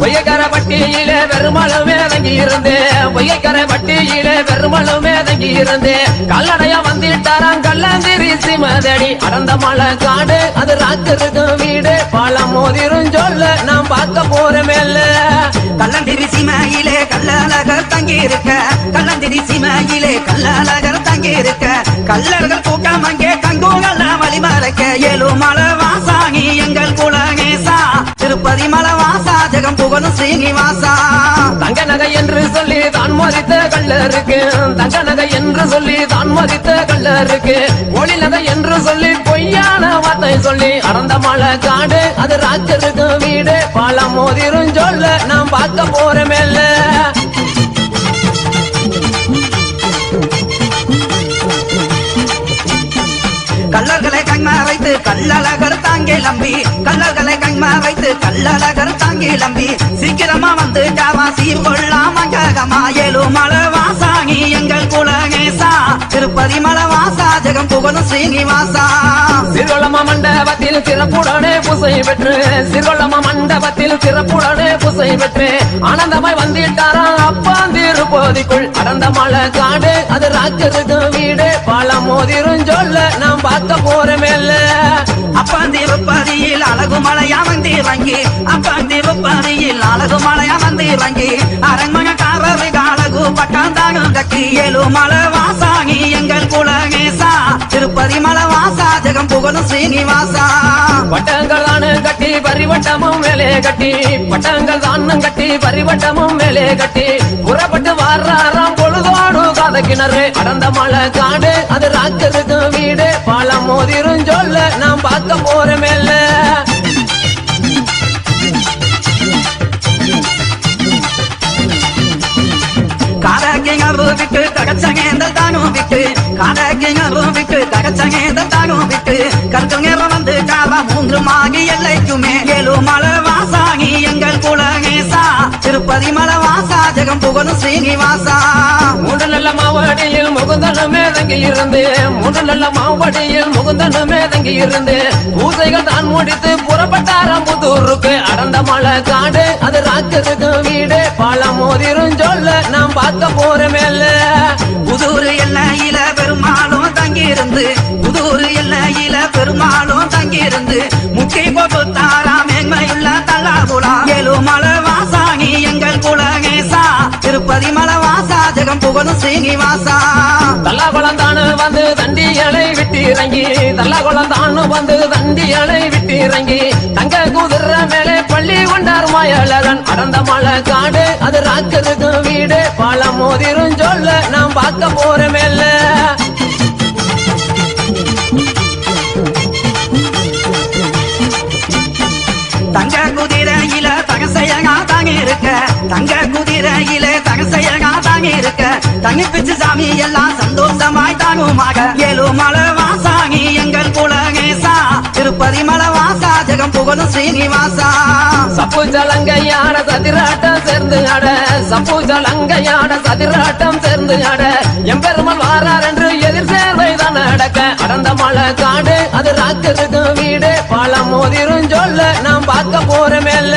பொய்யக்கரை பட்டியிலே பெருமாளுமே தங்கி இருந்து பொய்யக்கரை பட்டியிலே பெருமாளுமே தங்கி இருந்து கல்லடையா வந்துட்டாராம் கல்லந்திரி சிமதடி அடர்ந்த மலை காடு அது ராக்கருக்கு வீடு பாலம் மோதிரும் சொல்ல நாம் பார்க்க போறமேல்ல. கல்லந்திரி சீமையிலே கல்லழகர் தங்கி இருக்க கல்லந்திரி சீமையிலே கல்லழகர் தங்கி இருக்க கல்லர்கள் கூட்டம் அங்கே கங்கூகல்ல வழிமறைக்க 7 மலை வாசாகி எங்கள் குலகேசா திருப்பதி மலை வாசா ஜெகம் புகழும் ஸ்ரீனிவாசா. தங்க நகை என்று சொல்லி தான் மதித்த கல்லருக்கு தங்க நகை என்று சொல்லி தான் மதித்த கல்லருக்கு ஒளி நகை என்று சொல்லி பொய்யான வார்த்தை சொல்லி அடர்ந்த மலை காடு அது ராக்கருக்கு வீடு பாலம் மோதிரும் சொல்ல நாம் பார்க்க போறமேல்ல. கல்லர்களை கண்மா வைத்து கல்லழகர் தாங்கி லம்பி கல்லர்களை கண்மா வைத்து கல்லழகர் தாங்கி லம்பி சீக்கிரமா வந்து காவா சீர் கொள்ளாம ககமா 7 மலை வாசாகி எங்கள் குலகேசா திருப்பதி மலை வாசா ஜெகம் புகழும் ஸ்ரீனிவாசா. சிறுவளம மண்டபத்தில் சிறப்புடனே பூசை பெற்று சிறுவளம மண்டபத்தில் சிறப்புடனே பூசை பெற்று ஆனந்தமாய் வந்துட்டாராம் அப்பாந்திருப்பதிக்குள் அடர்ந்த மலை காடு அது ராக்கருக்கு வீடு பாலம் மோதிரும் சொல்ல நாம் பார்க்க போறமேல்ல. அப்பாந்திருப்பதியில் அழகு மலையா வந்து இறங்கி அப்பாந்திருப்பதியில் அழகு மலையா வந்து இறங்கி அரண்மனைக்காரரு அழகு பட்டம் தானும் கட்டி 7 மலை வாசாகி எங்கள் குலகேசா திருப்பதி மலை வாசா ஜெகம் புகழும் ஸ்ரீனிவாசா. பட்டங்கள் தானு கட்டி பரிவட்டமும் மேலே கட்டி பட்டங்கள் தானும் கட்டி பரிவட்டமும் மேலே கட்டி புறப்பட்டு வாராராம் பொழுதோடு காத கிணறு அடர்ந்த மலை காடு அது ராக்கருக்கு வீடு பாலம் மோதிரும் சொல்ல நாம் பார்க்க போறமேல்ல. காரக்கிணறு விட்டு தகச்சங்கேந்தல் தானும் விட்டு காரக்கிணறு விட்டு தகச்சங்கேந்தல் தானும் விட்டு கற்கங்கிற வந்து காவா 3 மாகி எல்லைக்குமே 7 மலை வாசாகி எங்கள் குலகேசா திருப்பதி மலை வாசா ஜெகம் புகழும் ஸ்ரீனிவாசா. 3 நல்ல மாவடியில் முகுந்தனுமே தங்கி இருந்து 3 நல்ல மாவடியில் முகுந்தனுமே தங்கி இருந்து பூசைகள் தான் முடித்து புறப்பட்டாராம் புதூருக்கு அடர்ந்த மலை காடு அது ராக்கருக்கு வீடு பாலம் மோதிரும் சொல்ல நாம் பார்க்க போறமேல்ல. புதூர் எல்லையில பெருமாளும் தங்கி இருந்து புதூர் எல்லையில பெருமாளும் தங்கி இருந்து முக்கை கொடுத்தாரா மேன்மையுள்ள தள்ளாகுலா 7 மலை வாசாகி எங்கள் குலகேசா திருப்பதி மலை வாசா ஜெகம் புகழும் ஸ்ரீனிவாசா. தல்லாகுளம் தானு வந்து தண்டியலை விட்டு இறங்கி தல்லாகுளம் தானு வந்து தண்டியலை விட்டு இறங்கி தங்க குதிர மேலே பள்ளி கொண்டார் மாயழகன் அடர்ந்த மலை காடு அது ராக்கருக்கு வீடு பாலம் மோதிரும் சொல்ல நாம் பார்க்க போறமேல்ல. தங்க குதிரையில தகசையகா தாங்கி இருக்க தங்க குதிரையில தகசையகா தாங்கி இருக்க தங்கி பிச்சு சாமி எல்லாம் சந்தோஷமாய் தாங்குமாக 7 மலை வாசாகி எங்கள் குலகேசா திருப்பதி மலை வாசா ஜெகம் புகழும் ஸ்ரீனிவாசா. சப்பு ஜலங்கையாட சதிராட்டம் சேர்ந்து ஆட சப்பு ஜலங்கையாட சதிராட்டம் சேர்ந்து ஆட எம்பெருமாள் வாரார் என்று எதிர் சேர்வை தான் நடக்க அடர்ந்த மலை காடு அது ராக்கருக்கு வீடு பாலம் மோதிரும் சொல்ல நாம் பார்க்க போறமேல்ல.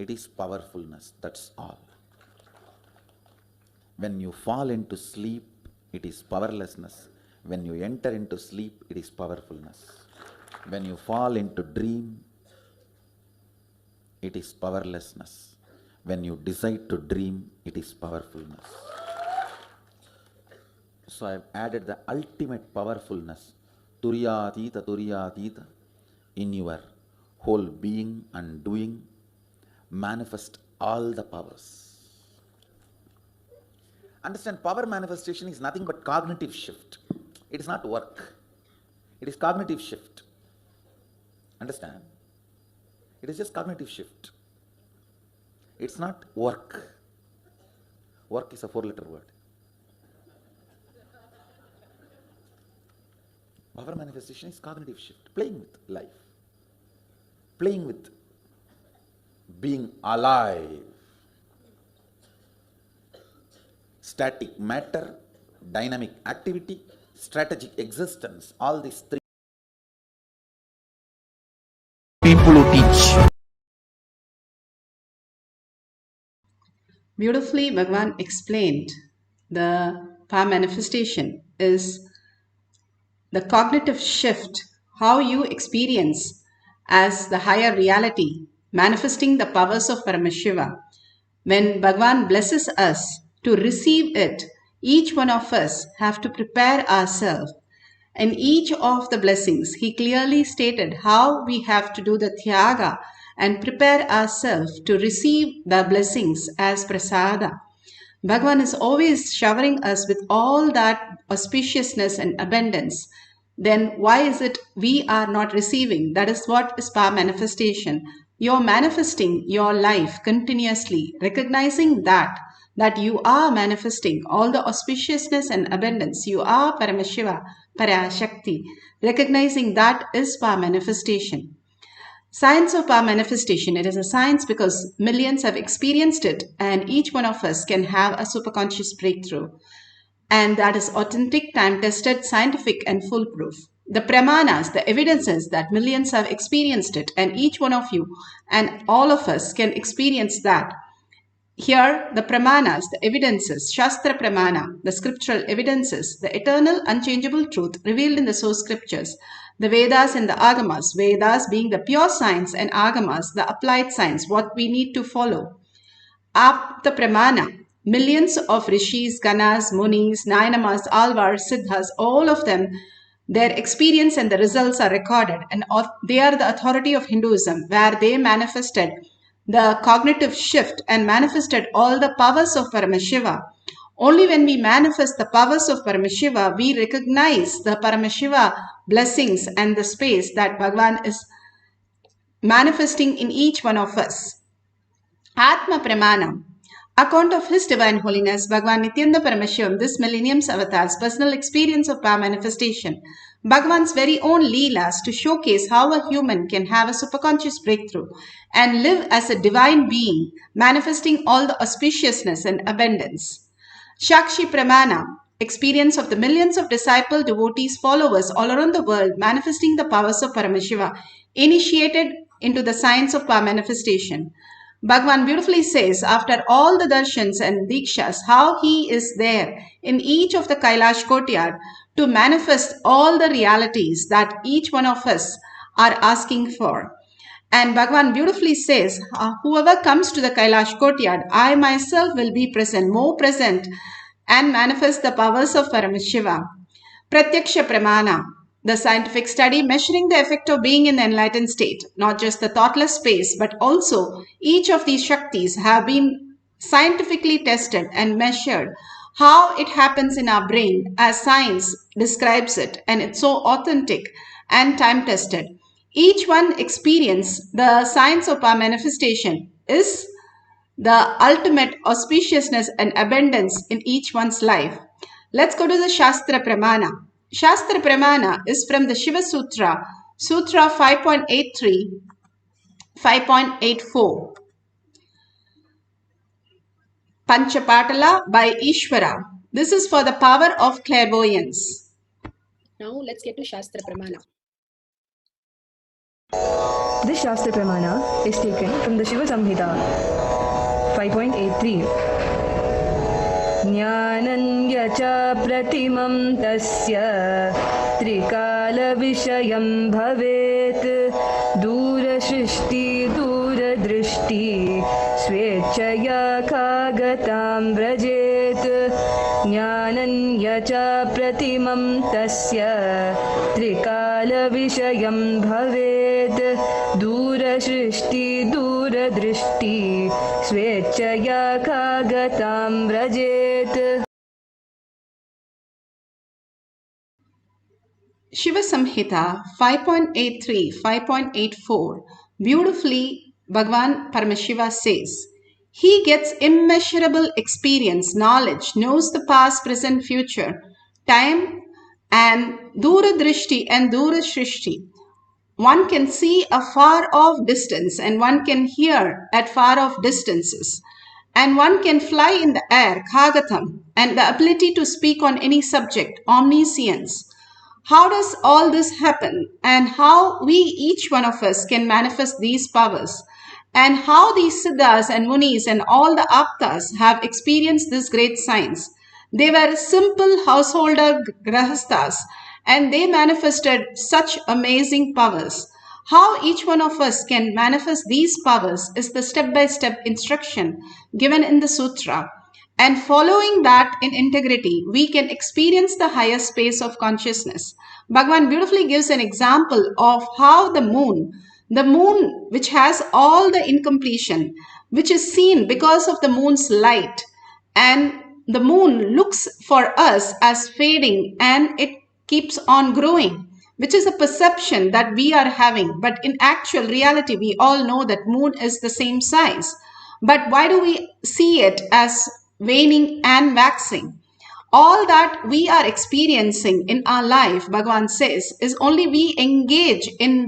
It is powerfulness, that's all. When you fall into sleep, it is powerlessness. When you enter into sleep, it is powerfulness. When you fall into dream, it is powerlessness. When you decide to dream, it is powerfulness. So I have added the ultimate powerfulness, Turyatita, in your whole being and doing. Manifest all the powers. Understand, power manifestation is nothing but cognitive shift. It is not work. It is cognitive shift. Understand? It is just cognitive shift. It's not work. Work is a 4-letter word. Power manifestation is cognitive shift. Playing with life. Playing with being alive. Static matter, dynamic activity, strategic existence, all these three people who teach. Beautifully, Bhagavan explained the power manifestation is the cognitive shift, how you experience as the higher reality, manifesting the powers of Paramashiva. When Bhagavan blesses us to receive it, each one of us have to prepare ourselves. In each of the blessings, he clearly stated how we have to do the Tyaga and prepare ourselves to receive the blessings as prasada. Bhagavan is always showering us with all that auspiciousness and abundance. Then why is it we are not receiving? That is what is power manifestation. You're manifesting your life continuously, recognizing that you are manifesting all the auspiciousness and abundance. You are Paramashiva, Parashakti. Recognizing that is power manifestation. Science of power manifestation. It is a science because millions have experienced it, and each one of us can have a superconscious breakthrough. And that is authentic, time-tested, scientific, and foolproof. The pramanas, the evidences that millions have experienced it, and each one of you and all of us can experience that. Here, the pramanas, the evidences, Shastra Pramana, the scriptural evidences, the eternal, unchangeable truth revealed in the source scriptures, the Vedas and the Agamas, Vedas being the pure science and Agamas, the applied science, what we need to follow. Apta Pramana, millions of rishis, ganas, munis, nayanamas, alvars, siddhas, all of them, their experience and the results are recorded, and they are the authority of Hinduism, where they manifested the cognitive shift and manifested all the powers of Paramashiva. Only when we manifest the powers of Paramashiva, we recognize the Paramashiva blessings and the space that Bhagavan is manifesting in each one of us. Atma Pramana. Account of His Divine Holiness Bhagavan Nithyananda Paramashivam, this millennium's avatar's personal experience of power manifestation, Bhagavan's very own Leelas to showcase how a human can have a superconscious breakthrough and live as a divine being, manifesting all the auspiciousness and abundance. Shakshi Pramana, experience of the millions of disciple, devotees, followers all around the world, manifesting the powers of Paramashiva, initiated into the science of power manifestation. Bhagavan beautifully says, after all the darshans and dikshas, how he is there in each of the Kailash courtyard to manifest all the realities that each one of us are asking for. And Bhagavan beautifully says, whoever comes to the Kailash courtyard, I myself will be present, more present, and manifest the powers of Paramashiva. Pratyaksha Pramana, the scientific study measuring the effect of being in the enlightened state, not just the thoughtless space, but also each of these Shaktis have been scientifically tested and measured how it happens in our brain as science describes it, and it's so authentic and time tested. Each one experience the science of our manifestation is the ultimate auspiciousness and abundance in each one's life. Let's go to the Shastra Pramana. Shastra Pramana is from the Shiva Sutra, Sutra 5.83, 5.84. Panchapatala by Ishvara. This is for the power of clairvoyance. Now let's get to Shastra Pramana. This Shastra Pramana is taken from the Shiva Samhita 5.83. Jnananya cha pratimam tasya trikala vishayam bhavet dura shrishti dura drishti swechaya khagatam vrajet Jnananya cha pratimam tasya trikala vishayam bhavet dura shrishti dura drishti swechaya khagatam vrajet. Shiva Samhita 5.83, 5.84, beautifully Bhagavan Paramashiva says, he gets immeasurable experience, knowledge, knows the past, present, future, time, and Dura Drishti and Dura Shrishti. One can see a far off distance and one can hear at far off distances. And one can fly in the air, Khagatam, and the ability to speak on any subject, omniscience. How does all this happen, and how we, each one of us, can manifest these powers, and how these Siddhas and Munis and all the Aptas have experienced this great science? They were simple householder grahasthas, and they manifested such amazing powers. How each one of us can manifest these powers is the step-by-step instruction given in the sutra. And following that in integrity, we can experience the higher space of consciousness. Bhagavan beautifully gives an example of how the moon which has all the incompletion, which is seen because of the moon's light, and the moon looks for us as fading and it keeps on growing, which is a perception that we are having. But in actual reality, we all know that moon is the same size. But why do we see it as waning and waxing? All that we are experiencing in our life, Bhagavan says, is only we engage in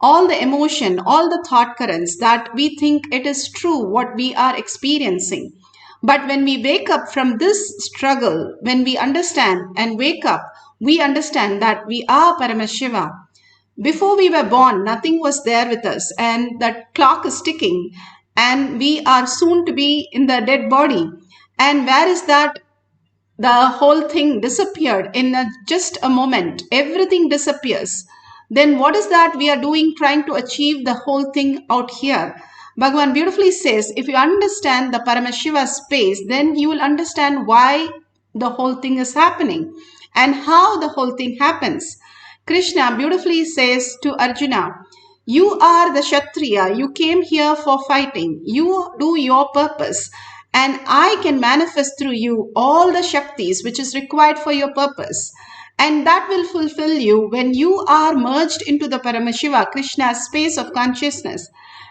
all the emotion, all the thought currents that we think it is true what we are experiencing. But when we wake up from this struggle, when we understand and wake up, we understand that we are Paramashiva. Before we were born, nothing was there with us, and the clock is ticking, and we are soon to be in the dead body. And where is that? The whole thing disappeared in just a moment. Everything disappears. Then what is that we are doing, trying to achieve the whole thing out here? Bhagavan beautifully says, if you understand the Paramashiva space, then you will understand why the whole thing is happening and how the whole thing happens. Krishna beautifully says to Arjuna, you are the Kshatriya, you came here for fighting, you do your purpose, and I can manifest through you all the Shaktis which is required for your purpose. And that will fulfill you when you are merged into the Paramashiva, Krishna's space of consciousness.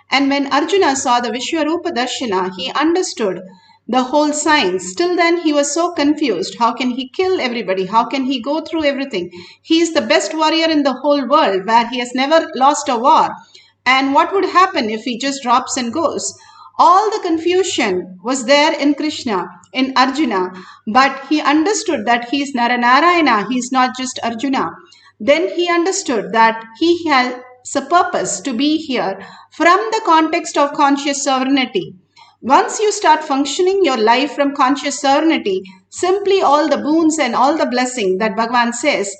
And when Arjuna saw the Vishwarupa Darshana, he understood the whole science. Till then, he was so confused. How can he kill everybody? How can he go through everything? He is the best warrior in the whole world, where he has never lost a war. And what would happen if he just drops and goes? All the confusion was there in Krishna, in Arjuna, but he understood that he is Naranarayana, he is not just Arjuna. Then he understood that he has a purpose to be here from the context of conscious sovereignty. Once you start functioning your life from conscious sovereignty, simply all the boons and all the blessing that Bhagavan says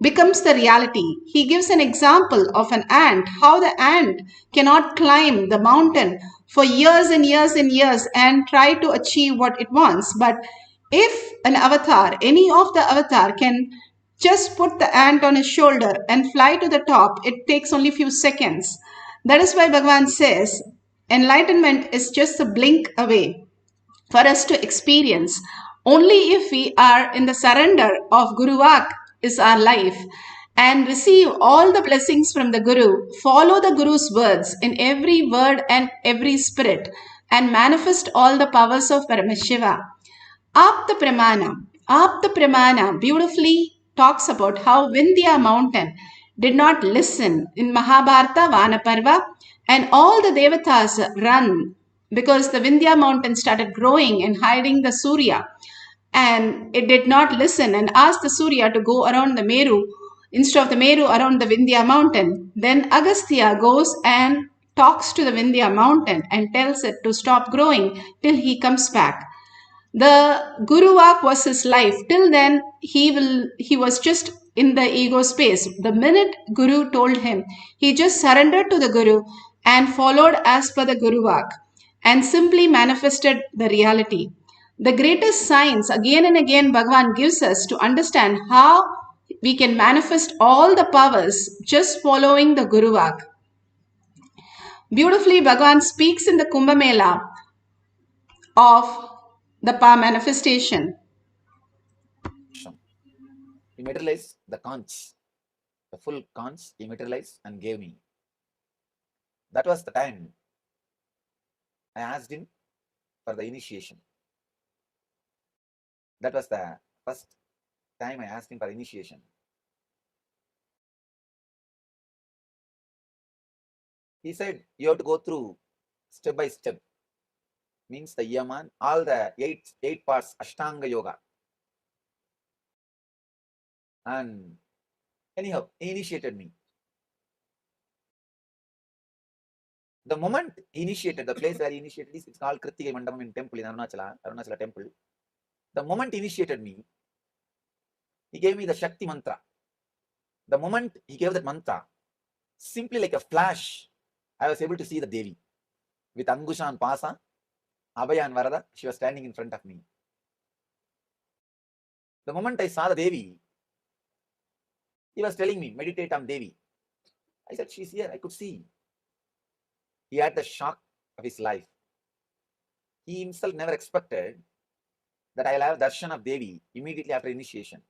becomes the reality. He gives an example of an ant, how the ant cannot climb the mountain for years and years and years and try to achieve what it wants. But if an avatar, any of the avatar can just put the ant on his shoulder and fly to the top, it takes only few seconds. That is why Bhagavan says, enlightenment is just a blink away for us to experience. Only if we are in the surrender of Guru Vak is our life, and receive all the blessings from the Guru, follow the Guru's words in every word and every spirit, and manifest all the powers of Paramashiva. Apta Pramana beautifully talks about how Vindhya mountain did not listen in Mahabharata, Vanaparva, and all the Devatas run because the Vindhya mountain started growing and hiding the Surya. And it did not listen and asked the Surya to go around the Meru instead of the Meru around the Vindhya mountain. Then Agastya goes and talks to the Vindhya mountain and tells it to stop growing till he comes back. The Guru Vak was his life. Till then, he was just in the ego space. The minute Guru told him, he just surrendered to the Guru and followed as per the Guru Vak and simply manifested the reality. The greatest signs again and again Bhagavan gives us to understand how we can manifest all the powers just following the Guru Vak. Beautifully, Bhagavan speaks in the Kumbh Mela of the power manifestation. He materialized the conch, the full conch he materialized and gave me. That was the time I asked him for the initiation. That was the first time I asked him for initiation. He said, you have to go through step by step. Means the Yaman, all the eight parts, Ashtanga Yoga. And anyhow, he initiated me. The moment he initiated, the place where he initiated is, it's called Kritikai Mandapam in temple in Arunachala temple. The moment he initiated me, he gave me the Shakti mantra. The moment he gave that mantra, simply like a flash, I was able to see the Devi. With Angusha and Pasa, Abhaya and Varada, she was standing in front of me. The moment I saw the Devi, he was telling me, meditate on Devi. I said, she's here, I could see. He had the shock of his life. He himself never expected that I'll have darshan of Devi immediately after initiation.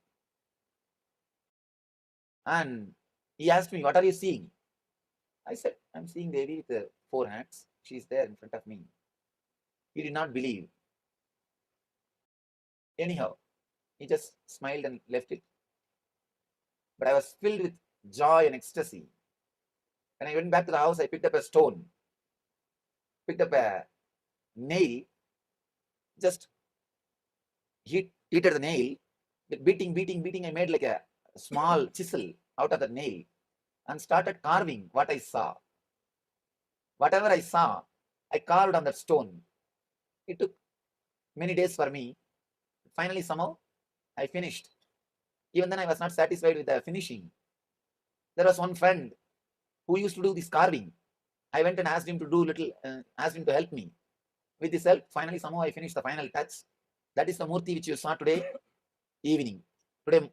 And he asked me, what are you seeing? I said, I'm seeing Devi with the 4 hands. She's there in front of me. He did not believe. Anyhow, he just smiled and left it. But I was filled with joy and ecstasy. When I went back to the house, I picked up a stone, picked up a nail, just heated the nail, with beating, I made like a small chisel out of the nail and started carving what I saw. Whatever I saw, I carved on that stone. It took many days for me. Finally, somehow, I finished. Even then, I was not satisfied with the finishing. There was one friend who used to do this carving. I went and asked him to do asked him to help me. With his help, finally, somehow I finished the final touch. That is the Murti which you saw today evening, today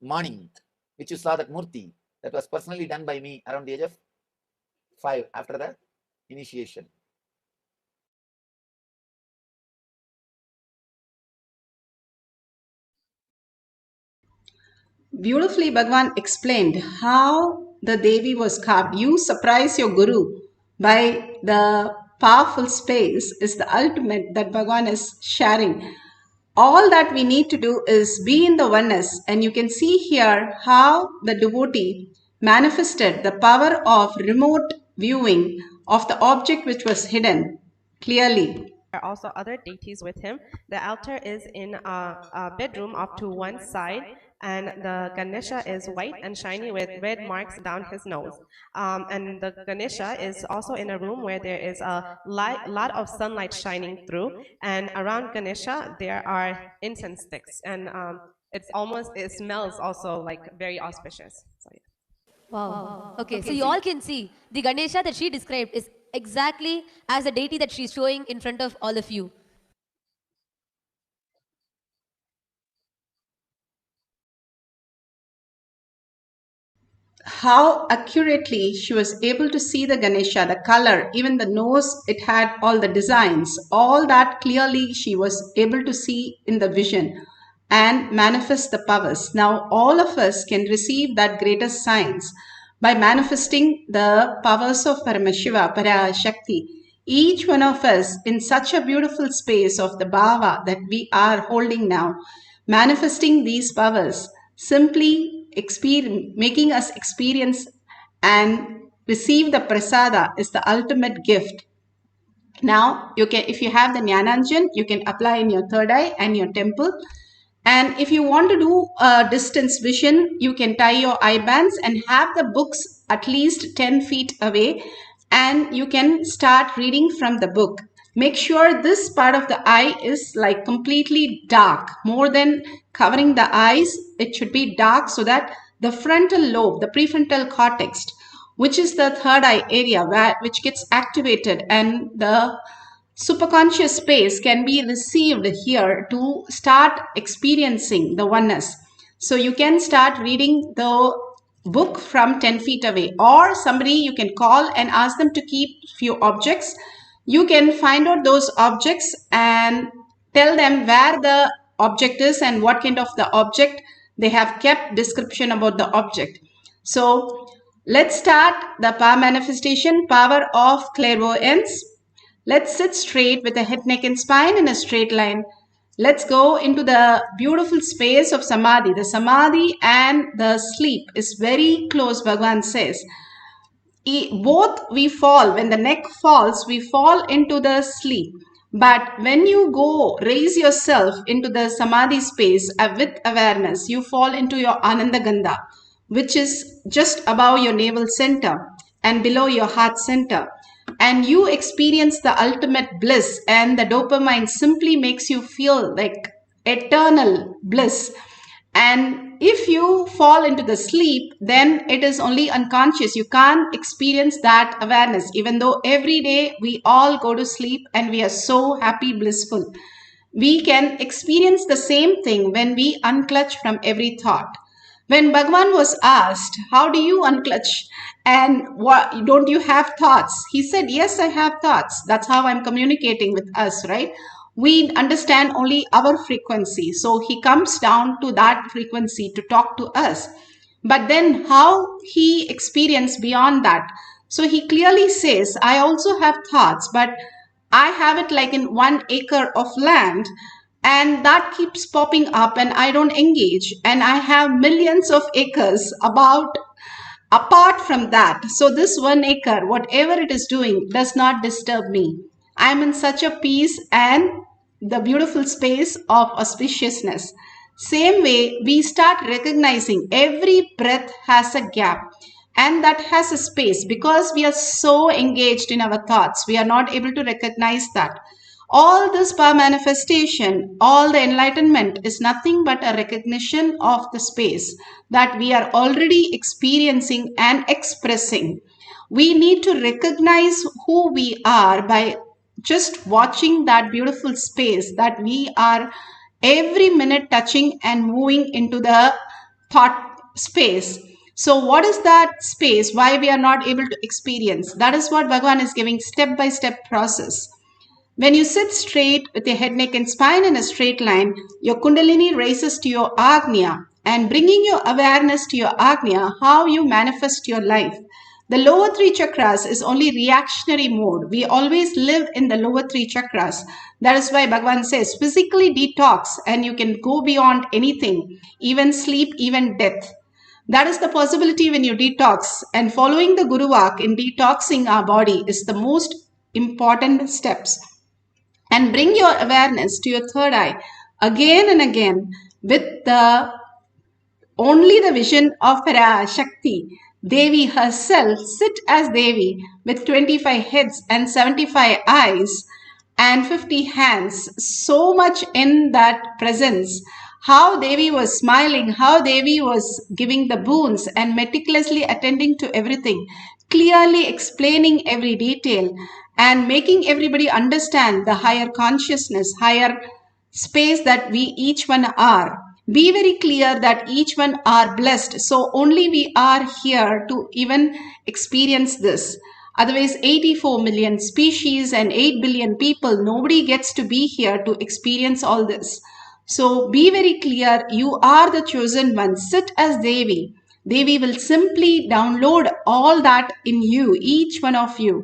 morning, which you saw that Murti. That was personally done by me around the age of 5 after the initiation. Beautifully, Bhagavan explained how the Devi was carved. You surprise your Guru by the powerful space is the ultimate that Bhagavan is sharing. All that we need to do is be in the oneness, and you can see here how the devotee manifested the power of remote viewing of the object which was hidden clearly. There are also other deities with him. The altar is in a bedroom off to one side, and the Ganesha is white and shiny with red marks down his nose. And the Ganesha is also in a room where there is a lot of sunlight shining through, and around Ganesha there are incense sticks, and it smells also like very auspicious. So, yeah. Wow. Okay, so you all can see the Ganesha that she described is exactly as the deity that she's showing in front of all of you. How accurately she was able to see the Ganesha, the color, even the nose, it had all the designs, all that clearly she was able to see in the vision and manifest the powers. Now all of us can receive that greatest science by manifesting the powers of Paramashiva, Parashakti. Each one of us in such a beautiful space of the bhava that we are holding now, manifesting these powers, simply making us experience and receive the prasada is the ultimate gift. Now, you can, if you have the Jnananjan, you can apply in your third eye and your temple. And if you want to do a distance vision, you can tie your eye bands and have the books at least 10 feet away, and you can start reading from the book. Make sure this part of the eye is like completely dark. More than covering the eyes, it should be dark so that the frontal lobe, the prefrontal cortex, which is the third eye area which gets activated, and the superconscious space can be received here to start experiencing the oneness. So you can start reading the book from 10 feet away, or somebody you can call and ask them to keep few objects. You can find out those objects and tell them where the object is and what kind of the object they have kept description about the object. So let's start the power manifestation, power of clairvoyance. Let's sit straight with the head, neck and spine in a straight line. Let's go into the beautiful space of Samadhi. The Samadhi and the sleep is very close, Bhagavan says. Both we fall, when the neck falls, we fall into the sleep. But when you go raise yourself into the Samadhi space with awareness, you fall into your Ananda Gandha, which is just above your navel center and below your heart center. And you experience the ultimate bliss, and the dopamine simply makes you feel like eternal bliss. And if you fall into the sleep, then it is only unconscious. You can't experience that awareness, even though every day we all go to sleep and we are so happy, blissful. We can experience the same thing when we unclutch from every thought. When Bhagavan was asked, how do you unclutch and what, don't you have thoughts? He said, yes, I have thoughts. That's how I'm communicating with us, right? We understand only our frequency. So he comes down to that frequency to talk to us. But then how he experienced beyond that? So he clearly says, I also have thoughts, but I have it like in 1 acre of land, and that keeps popping up and I don't engage. And I have millions of acres apart from that. So this 1 acre, whatever it is doing, does not disturb me. I'm in such a peace and the beautiful space of auspiciousness. Same way, we start recognizing every breath has a gap, and that has a space. Because we are so engaged in our thoughts, we are not able to recognize that. All this power manifestation, all the enlightenment is nothing but a recognition of the space that we are already experiencing and expressing. We need to recognize who we are by just watching that beautiful space that we are every minute touching and moving into the thought space. So what is that space? Why we are not able to experience? That is what Bhagavan is giving step-by-step process. When you sit straight with your head, neck and spine in a straight line, your Kundalini raises to your Agnya, and bringing your awareness to your Agnya, how you manifest your life. The lower 3 chakras is only reactionary mode. We always live in the lower 3 chakras. That is why Bhagavan says, physically detox, and you can go beyond anything, even sleep, even death. That is the possibility when you detox, and following the Guru Vak in detoxing our body is the most important steps. And bring your awareness to your third eye again and again with only the vision of Parashakti. Devi herself sit as Devi with 25 heads and 75 eyes and 50 hands, so much in that presence. How Devi was smiling, how Devi was giving the boons and meticulously attending to everything, clearly explaining every detail and making everybody understand the higher consciousness, higher space that we each one are. Be very clear that each one are blessed. So only we are here to even experience this. Otherwise, 84 million species and 8 billion people, nobody gets to be here to experience all this. So be very clear, you are the chosen one. Sit as Devi. Devi will simply download all that in you, each one of you.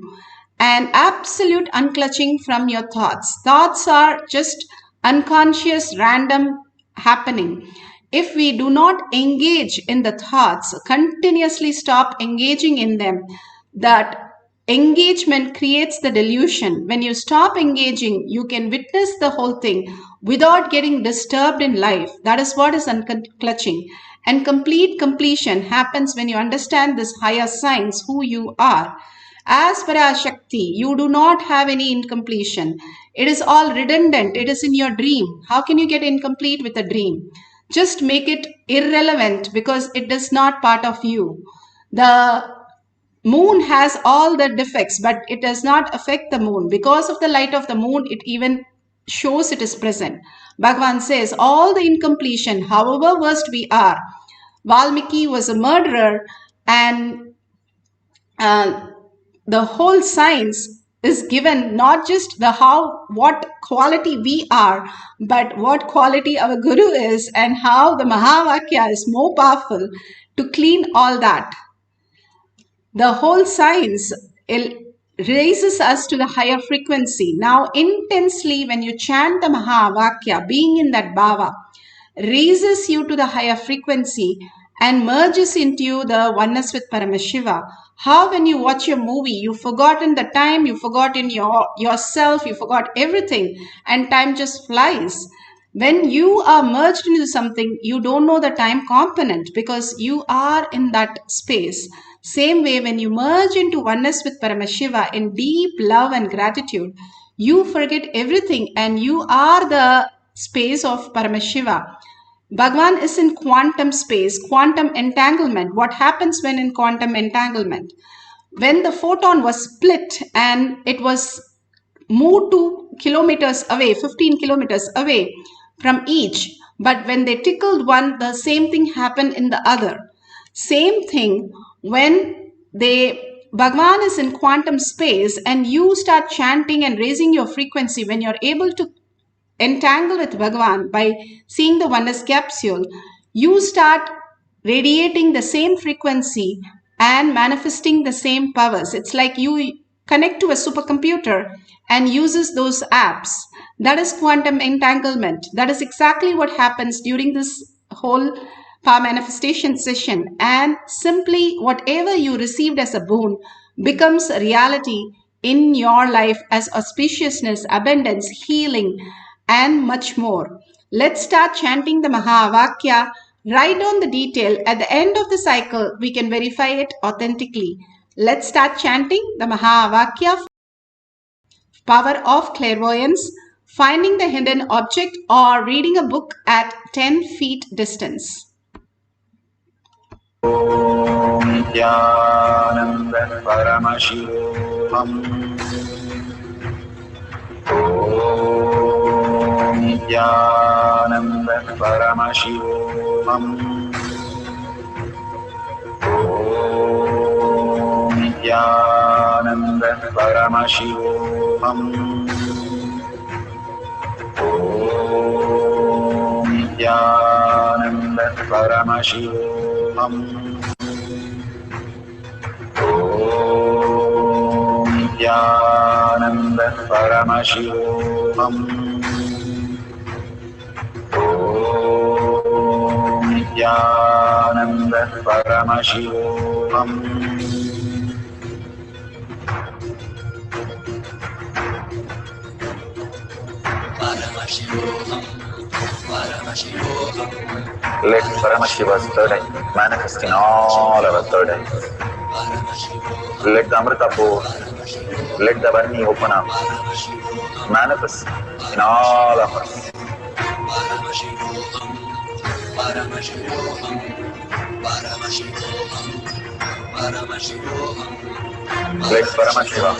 And absolute unclutching from your thoughts. Thoughts are just unconscious, random happening. If we do not engage in the thoughts, continuously stop engaging in them, that engagement creates the delusion. When you stop engaging, you can witness the whole thing. without getting disturbed in life. That is what is unclutching. And complete completion happens when you understand this higher science, who you are. As Parashakti, you do not have any incompletion. It is all redundant. It is in your dream. How can you get incomplete with a dream? Just make it irrelevant because it is not part of you. The moon has all the defects, but it does not affect the moon. Because of the light of the moon, it even shows it is present. Bhagavan says, all the incompletion, however worst we are, Valmiki was a murderer, and the whole science is given not just the what quality we are, but what quality our Guru is, and how the Mahavakya is more powerful to clean all that. The whole science raises us to the higher frequency. Now, intensely, when you chant the Mahavakya, being in that bhava, raises you to the higher frequency and merges into you the oneness with Paramashiva. How when you watch your movie, you've forgotten the time, you've forgotten yourself, you forgot everything, and time just flies. When you are merged into something, you don't know the time component because you are in that space. Same way, when you merge into oneness with Paramashiva in deep love and gratitude, you forget everything and you are the space of Paramashiva. Bhagavan is in quantum space, quantum entanglement. What happens when in quantum entanglement? When the photon was split and it was moved 2 kilometers away, 15 kilometers away from each, but when they tickled one, the same thing happened in the other. Same thing when Bhagavan is in quantum space and you start chanting and raising your frequency, when you're able to entangle with Bhagavan by seeing the oneness capsule, you start radiating the same frequency and manifesting the same powers. It's like you connect to a supercomputer and uses those apps. That is quantum entanglement. That is exactly what happens during this whole power manifestation session. And simply whatever you received as a boon becomes a reality in your life as auspiciousness, abundance, healing, and much more. Let's start chanting the Mahavakya. Write down the detail. At the end of the cycle, we can verify it authentically. Let's start chanting the Mahavakya. Power of clairvoyance, finding the hidden object, or reading a book at 10 feet distance. Nithyananda Paramashivoham. Nithyananda Paramashivoham. Nithyananda Paramashivoham. Nithyananda Paramashivoham. Nithyananda Paramashivoham. Nithyananda Paramashivoham. Let Paramashiva's third eye manifest in all our third eyes. Let the Amrita pour, let the Varni open up, manifest in all of us. Let Paramashiva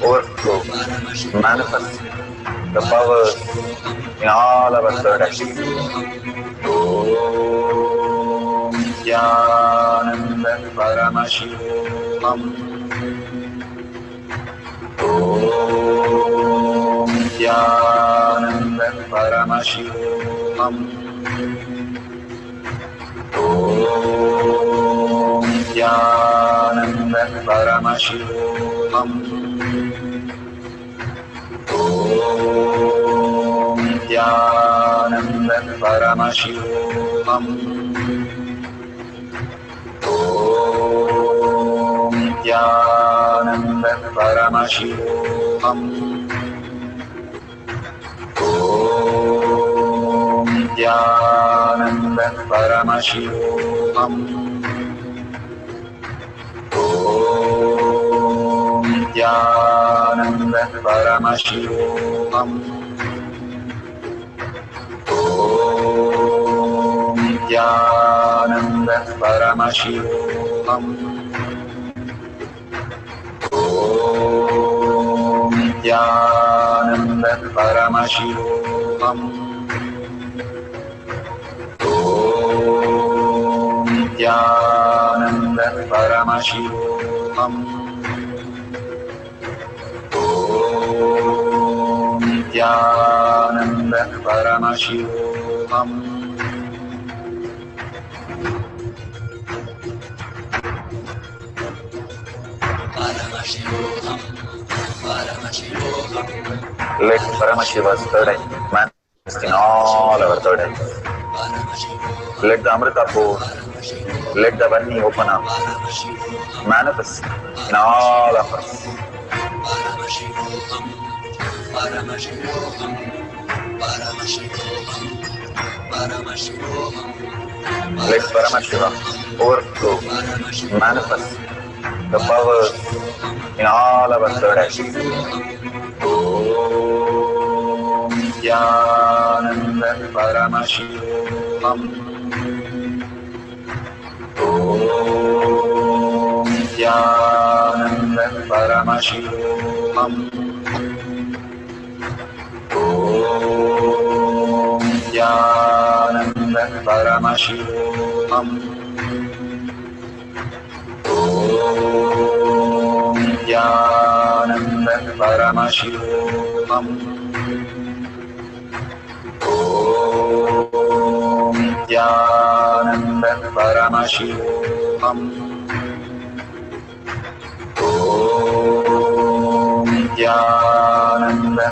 overflow, manifest the powers in all our third eyes. Om Nithyananda Paramashivoham. Om Nithyananda Paramashivoham. Om Nithyananda Paramashivoham. Om Nithyananda Paramashivoham. Om Nithyananda Paramashivoham. Om Nithyananda Paramashivoham. Om Nithyananda Paramashivoham. Om Nithyananda Paramashivoham. Om Nithyananda Paramashivoham. Om Nithyananda Paramashivoham. Om Nithyananda Paramashivoham. Let Paramashiva's third eye manifest in all our third eyes. Let the Amrita pour, let the Vani open up, manifest in all of us. Let Paramashiva overflow, manifest the powers in all our third eyes. Om Nithyananda Paramashivoham. Om Nithyananda Paramashivoham. Om Nithyananda Paramashivoham. Om Nithyananda Paramashivoham. Om Nithyananda Paramashivoham.